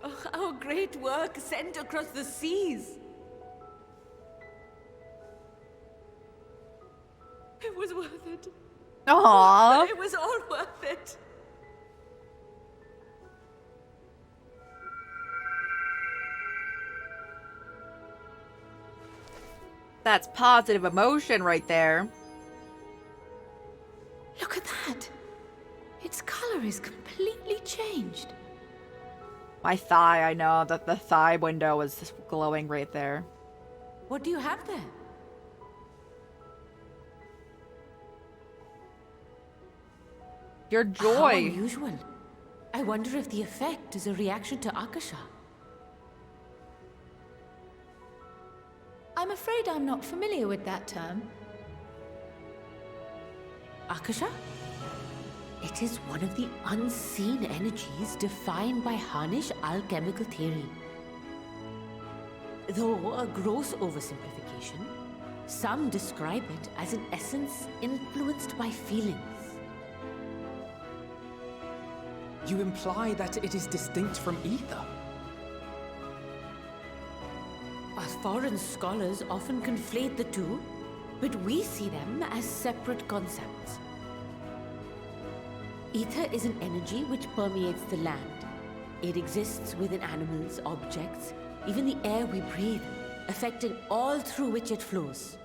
Oh, our great work sent across the seas. It was worth it. Aww. It was all worth it. That's positive emotion right there. Look at that! Its color is completely changed. My thigh, I know that the thigh window is glowing right there. What do you have there? Your How joy. unusual. I wonder if the effect is a reaction to Akasha. I'm afraid I'm not familiar with that term. Akasha? It is one of the unseen energies defined by Harnish alchemical theory. Though a gross oversimplification, some describe it as an essence influenced by feelings. You imply that it is distinct from ether? As foreign scholars often conflate the two, but we see them as separate concepts. Ether is an energy which permeates the land. It exists within animals, objects, even the air we breathe, affecting all through which it flows.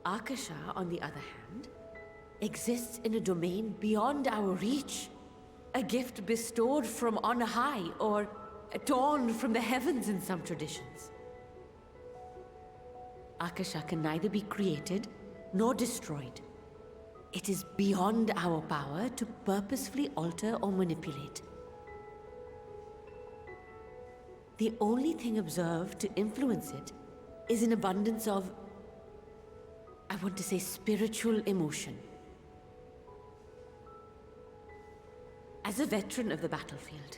Akasha, on the other hand, exists in a domain beyond our reach. a gift bestowed from on high, or torn from the heavens in some traditions. Akasha can neither be created nor destroyed. It is beyond our power to purposefully alter or manipulate. The only thing observed to influence it is an abundance of, I want to say, spiritual emotion. As a veteran of the battlefield,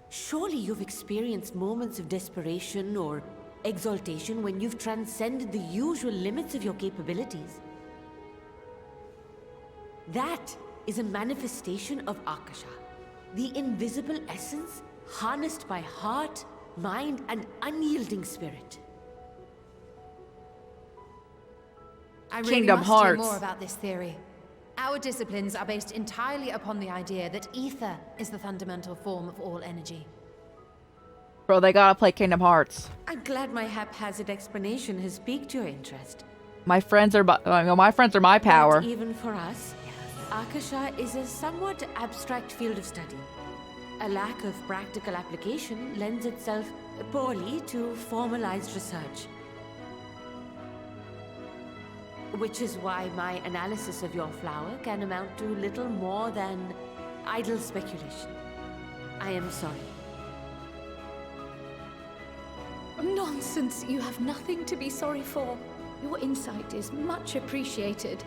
surely you've experienced moments of desperation or exaltation when you've transcended the usual limits of your capabilities. That is a manifestation of Akasha, the invisible essence harnessed by heart, mind, and unyielding spirit. I really Kingdom must Hearts. hear more about this theory. Our disciplines are based entirely upon the idea that ether is the fundamental form of all energy. Bro, they gotta play Kingdom Hearts. I'm glad my haphazard explanation has piqued your interest. My friends are my power. But even for us, Akasha is a somewhat abstract field of study. A lack of practical application lends itself poorly to formalized research. Which is why my analysis of your flower can amount to little more than idle speculation. I am sorry. Nonsense! You have nothing to be sorry for. Your insight is much appreciated.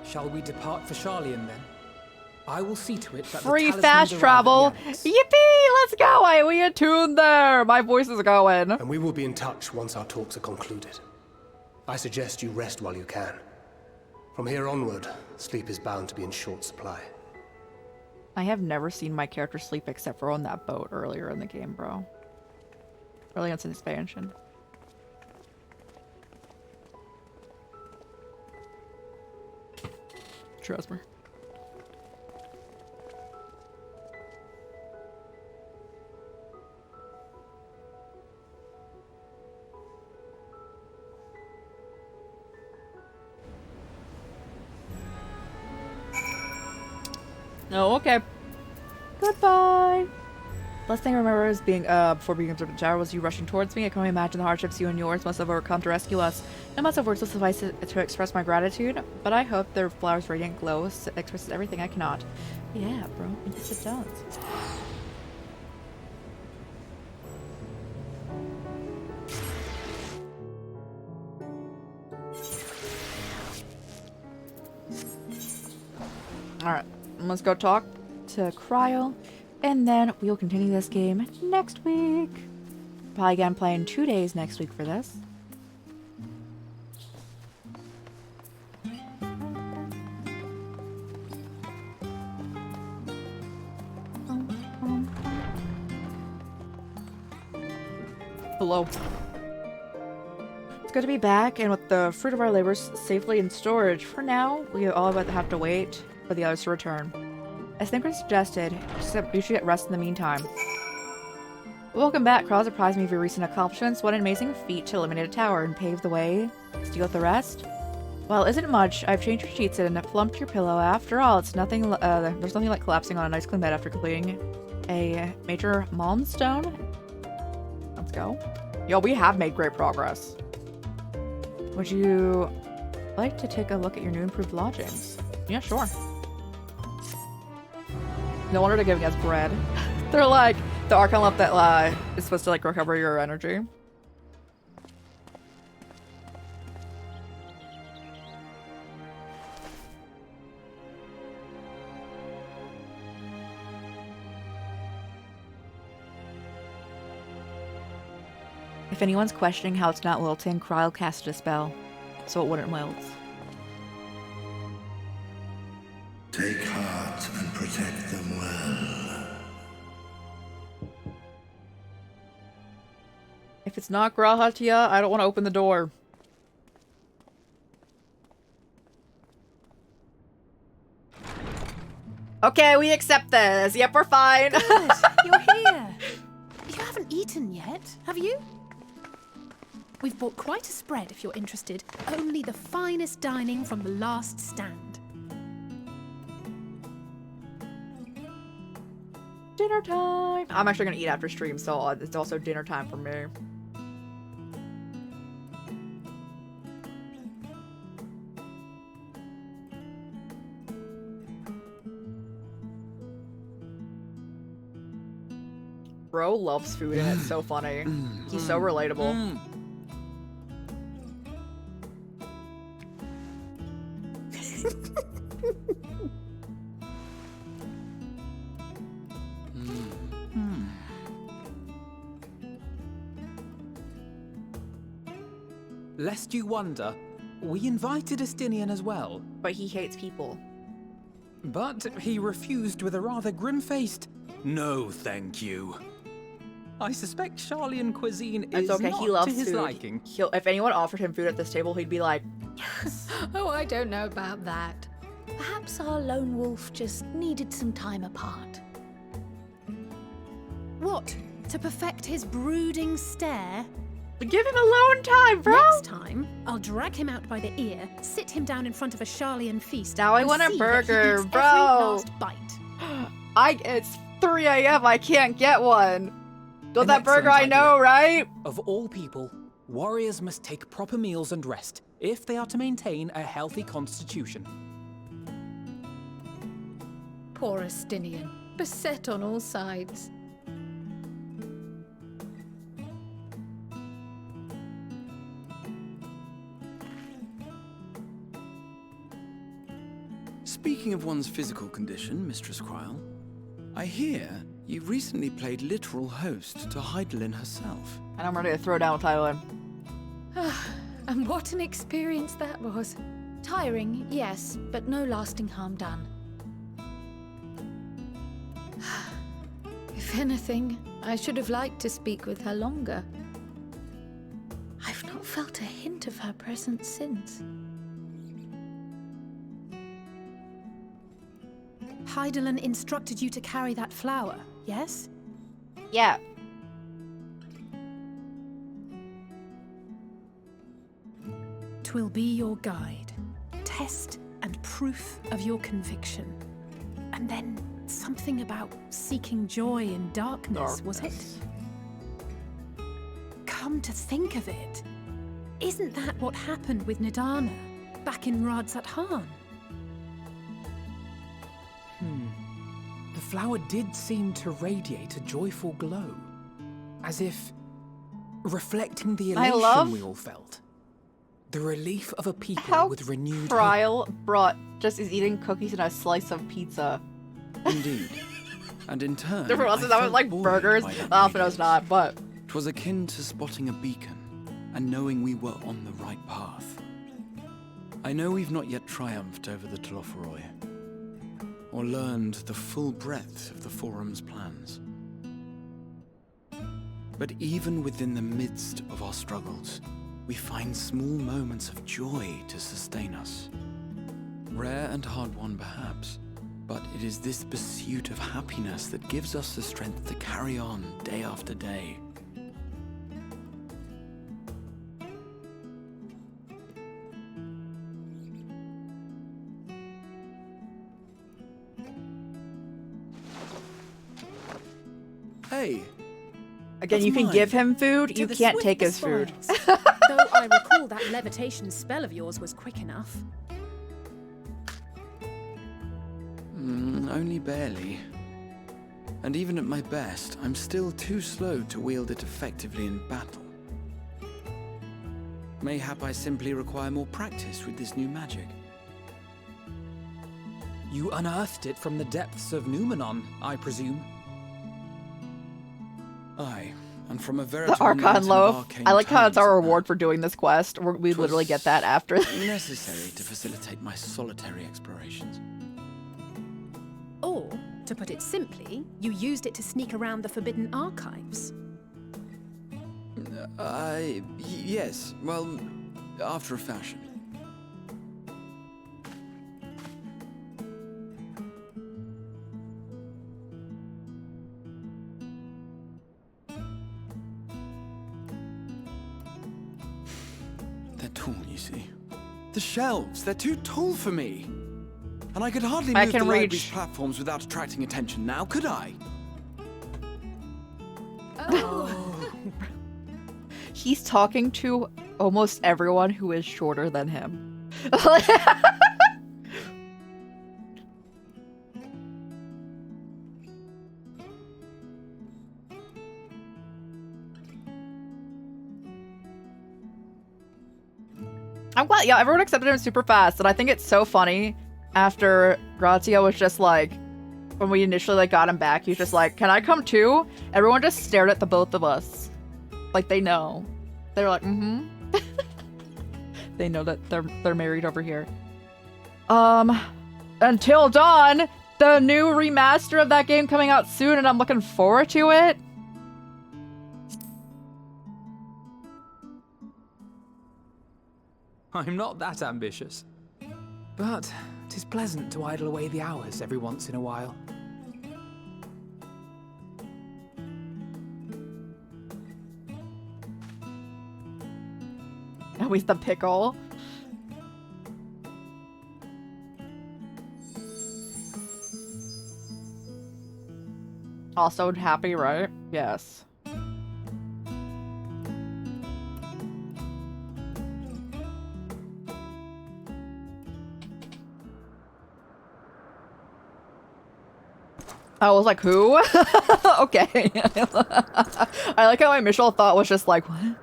Shall we depart for Sharlayan then? I will see to it that Free the fast travel. Yippee! Let's go! We attuned there. My voice is going. And we will be in touch once our talks are concluded. I suggest you rest while you can. From here onward, sleep is bound to be in short supply. I have never seen my character sleep except for on that boat earlier in the game, bro. Early on its expansion. Trust me. Oh, okay. Goodbye. Last thing I remember is being, before being observed in the tower was you rushing towards me. I can only imagine the hardships you and yours must have overcome to rescue us. No amount of words will suffice to express my gratitude, but I hope their flower's radiant glow expresses everything I cannot. Yeah, bro. Yes, it does. Alright, let's go talk to Cryo, and then we'll continue this game next week. Probably again playing 2 days next week for this. Hello. It's good to be back, and with the fruit of our labors safely in storage. For now, we all have to wait for the others to return. As Thinker suggested, you should get rest in the meantime. Welcome back. Carl surprised me with your recent accomplishments. What an amazing feat to eliminate a tower and pave the way to deal with the rest. Well, it isn't much. I've changed your sheets and plumped your pillow. After all, it's nothing. There's nothing like collapsing on a nice clean bed after completing a major milestone. Let's go. Yo, we have made great progress. Would you like to take a look at your new improved lodgings? Yeah, sure. No wonder they're giving us bread. They're like, the Archon left that is supposed to like recover your energy. If anyone's questioning how it's not wilting, Kryl casted a spell, so it wouldn't wilt. Take heart and protect them well. If it's not Grahatia, I don't want to open the door. Okay, we accept this. Yep, we're fine. Good, you're here. You haven't eaten yet, have you? We've bought quite a spread if you're interested. Only the finest dining from the last stand. Dinner time! I'm actually gonna eat after stream, so it's also dinner time for me. Bro loves food and it's so funny. He's so relatable. Lest you wonder, we invited Estinian as well. But he hates people. But he refused with a rather grim-faced, "No, thank you." I suspect Charlian cuisine is It's okay, not he loves to his food. liking. If anyone offered him food at this table, he'd be like, yes. Oh, I don't know about that. Perhaps our lone wolf just needed some time apart. What? To perfect his brooding stare? Give him alone time, bro! Next time, I'll drag him out by the ear, sit him down in front of a Charlian feast. Now I and want a see that he burger, eats bro! Every last bite. It's 3 AM, I can't get one! Got An that burger I excellent know, idea. right? Of all people, warriors must take proper meals and rest if they are to maintain a healthy constitution. Poor Estinian, beset on all sides. Speaking of one's physical condition, Mistress Kryl, I hear you recently played literal host to Heidelin herself. And I'm ready to throw down with Thailand. And what an experience that was. Tiring, yes, but no lasting harm done. If anything, I should have liked to speak with her longer. I've not felt a hint of her presence since. Heidelin instructed you to carry that flower, yes? Yeah. Twill be your guide, test and proof of your conviction. And then something about seeking joy in darkness, was it? Come to think of it, isn't that what happened with Nidana back in Radzat Han? The flower did seem to radiate a joyful glow, as if reflecting the elation we all felt. The relief of a people with renewed Kryl is eating cookies and a slice of pizza. Indeed. And in turn, Everyone else is having like burgers. Often I was not, but 'twas akin to spotting a beacon and knowing we were on the right path. I know we've not yet triumphed over the Telophoroi, or learned the full breadth of the Forum's plans. But even within the midst of our struggles, we find small moments of joy to sustain us. Rare and hard-won perhaps, but it is this pursuit of happiness that gives us the strength to carry on day after day. Hey. Again, you can give him food, you can't take his food. Though I recall that levitation spell of yours was quick enough. Only barely. And even at my best, I'm still too slow to wield it effectively in battle. Mayhap I simply require more practice with this new magic. You unearthed it from the depths of Numenon, I presume. Aye, and from a The veritable Archon mountain of loaf. arcane I like how it's our talents. reward for doing this quest. We literally get that after. Necessary to facilitate my solitary explorations. Or, to put it simply, you used it to sneak around the Forbidden Archives. Yes, well, after a fashion. They're tall, you see. The shelves, they're too tall for me. And I could hardly I move can the library's reach. platforms without attracting attention now, could I? Oh. He's talking to almost everyone who is shorter than him. I'm glad, yeah, everyone accepted him super fast, and I think it's so funny after Grazia was just like, when we initially like got him back, he's just like, can I come too? Everyone just stared at the both of us. Like, they know. They're like, mm-hmm. They know that they're married over here. Until Dawn, the new remaster of that game coming out soon, and I'm looking forward to it. I'm not that ambitious. But 'tis pleasant to idle away the hours every once in a while. Always the pickle. Also happy, right? Yes. I was like, who? Okay. I like how my initial thought was just like, what?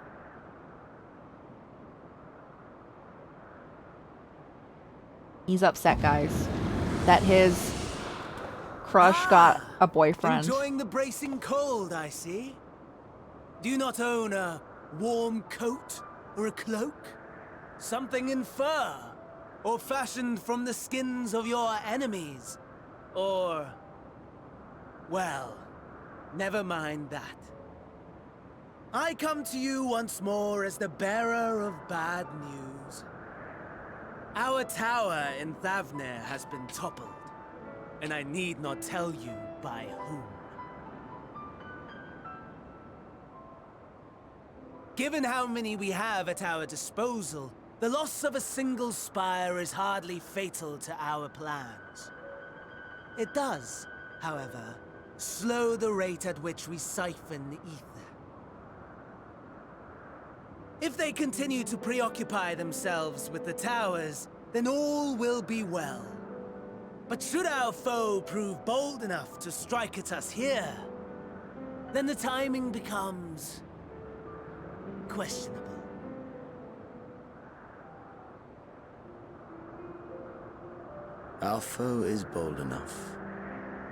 He's upset, guys, that his crush got a boyfriend. Enjoying the bracing cold, I see. Do you not own a warm coat or a cloak? Something in fur? Or fashioned from the skins of your enemies? Or... well, never mind that. I come to you once more as the bearer of bad news. Our tower in Thavner has been toppled, and I need not tell you by whom. Given how many we have at our disposal, the loss of a single spire is hardly fatal to our plans. It does, however, slow the rate at which we siphon the ether. If they continue to preoccupy themselves with the towers, then all will be well. But should our foe prove bold enough to strike at us here, then the timing becomes questionable. Our foe is bold enough.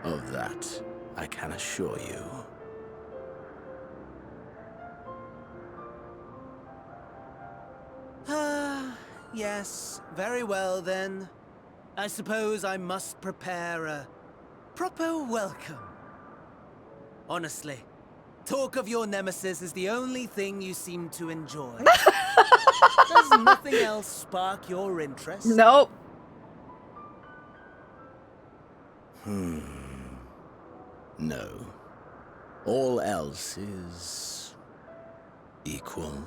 Of that, I can assure you. Yes, very well then. I suppose I must prepare a proper welcome. Honestly, talk of your nemesis is the only thing you seem to enjoy. Does nothing else spark your interest? Nope. No. All else is... equal.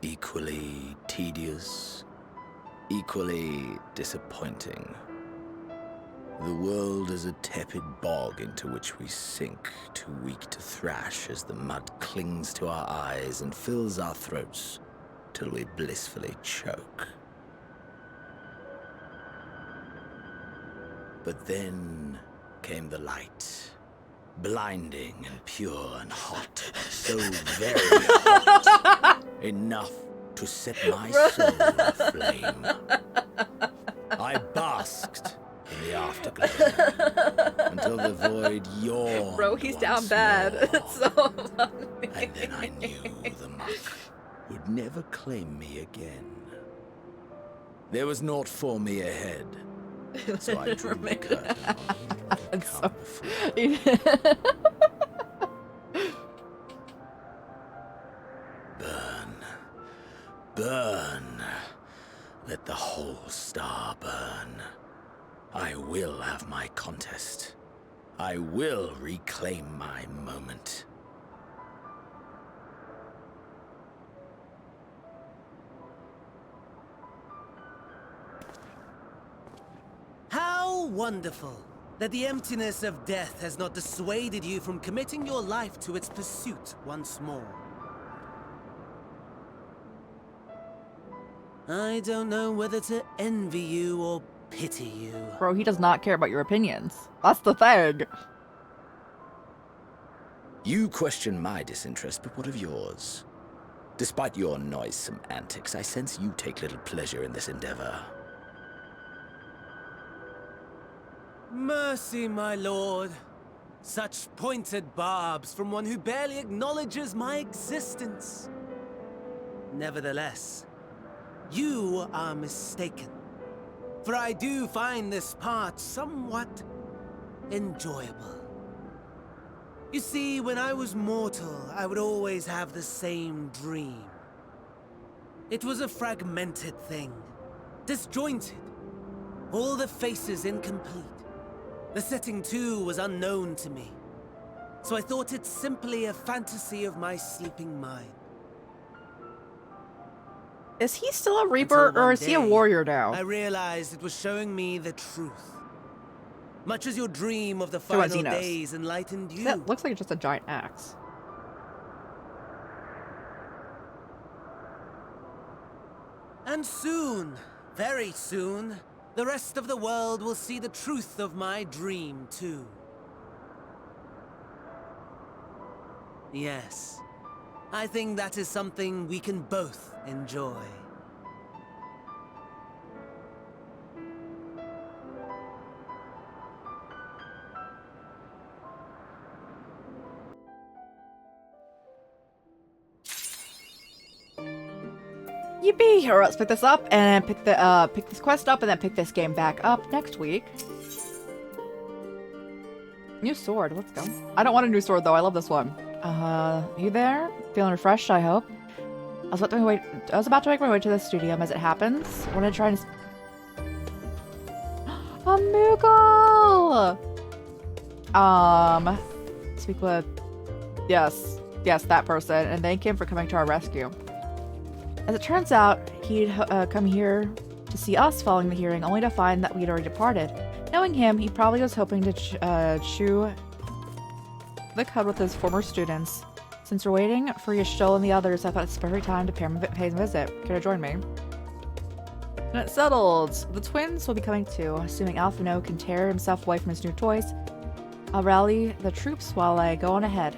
Equally tedious. Equally disappointing. The world is a tepid bog into which we sink, too weak to thrash as the mud clings to our eyes and fills our throats till we blissfully choke. But then came the light, blinding and pure and hot, so very hot, enough to set my soul aflame. I basked in the afterglow until the void yawned. Bro, he's down bad. It's so funny. And then I knew the muck would never claim me again. There was naught for me ahead. So I drew the curtain on So... Burn. Burn. Let the whole star burn. I will have my contest. I will reclaim my moment. How wonderful that the emptiness of death has not dissuaded you from committing your life to its pursuit once more. I don't know whether to envy you or pity you. Bro, he does not care about your opinions. That's the thing. You question my disinterest, but what of yours? Despite your noisome antics, I sense you take little pleasure in this endeavor. Mercy, my lord. Such pointed barbs from one who barely acknowledges my existence. Nevertheless, you are mistaken. For I do find this part somewhat enjoyable. You see, when I was mortal, I would always have the same dream. It was a fragmented thing, disjointed, all the faces incomplete. The setting, too, was unknown to me, so I thought it simply a fantasy of my sleeping mind. Is he still a Reaper, or is he a warrior now? I realized it was showing me the truth. Much as your dream of the final days enlightened you. That looks like just a giant axe. And soon, very soon, the rest of the world will see the truth of my dream, too. Yes, I think that is something we can both enjoy. Yippee! Alright, let's pick this up and pick this quest up and then pick this game back up next week. New sword, let's go. I don't want a new sword though, I love this one. You there? Feeling refreshed, I hope. I was about to make my way to the studio as it happens. Wanted to try and a Moogle! Speak with yes, that person, and thank him for coming to our rescue. As it turns out, he'd come here to see us following the hearing, only to find that we'd already departed. Knowing him, he probably was hoping to chew the cud with his former students. Since we're waiting for Yashol and the others, I thought it's a perfect time to pay him a visit. Care to join me? And it's settled. The twins will be coming too, assuming Alphino can tear himself away from his new toys. I'll rally the troops while I go on ahead.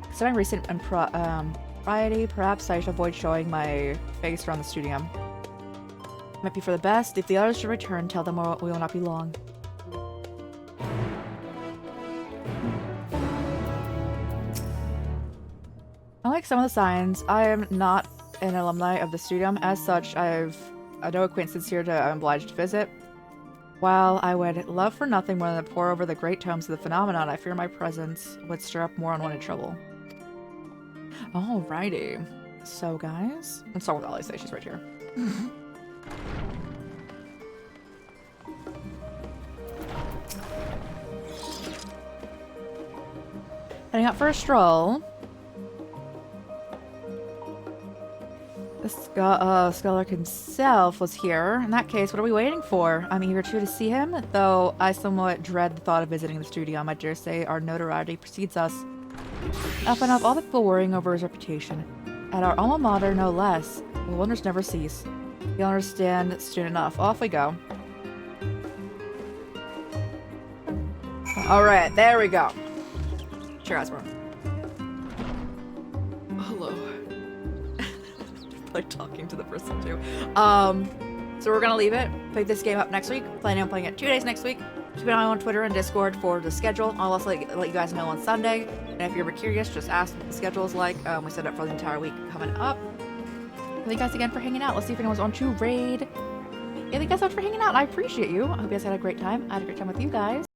Considering recent variety, perhaps I should avoid showing my face around the studio. Might be for the best. If the others should return, tell them we will not be long. Unlike some of the signs, I am not an alumni of the studium. As such, I've no acquaintances here I'm obliged to visit. While I would love for nothing more than to pore over the great tomes of the phenomenon, I fear my presence would stir up more unwanted trouble. Alrighty. So, guys, let's start with Ollie. Say she's right here. Heading out for a stroll. The scholar himself was here. In that case, what are we waiting for? I'm eager too to see him, though I somewhat dread the thought of visiting the studio. I dare say our notoriety precedes us. Up and up, all the people worrying over his reputation. At our alma mater, no less. The wonders never cease. You'll understand soon enough. Off we go. Alright, there we go. Sure, Asper. Hello. Like talking to the person too. So we're gonna leave it. Pick this game up next week. Planning on playing it 2 days next week. Keep an eye on Twitter and Discord for the schedule. I'll also let you guys know on Sunday. And if you're ever curious, just ask what the schedule is like. We set it for the entire week coming up. Thank you guys again for hanging out. Let's see if anyone's on to raid. Yeah, thank you guys so much for hanging out. I appreciate you. I hope you guys had a great time. I had a great time with you guys.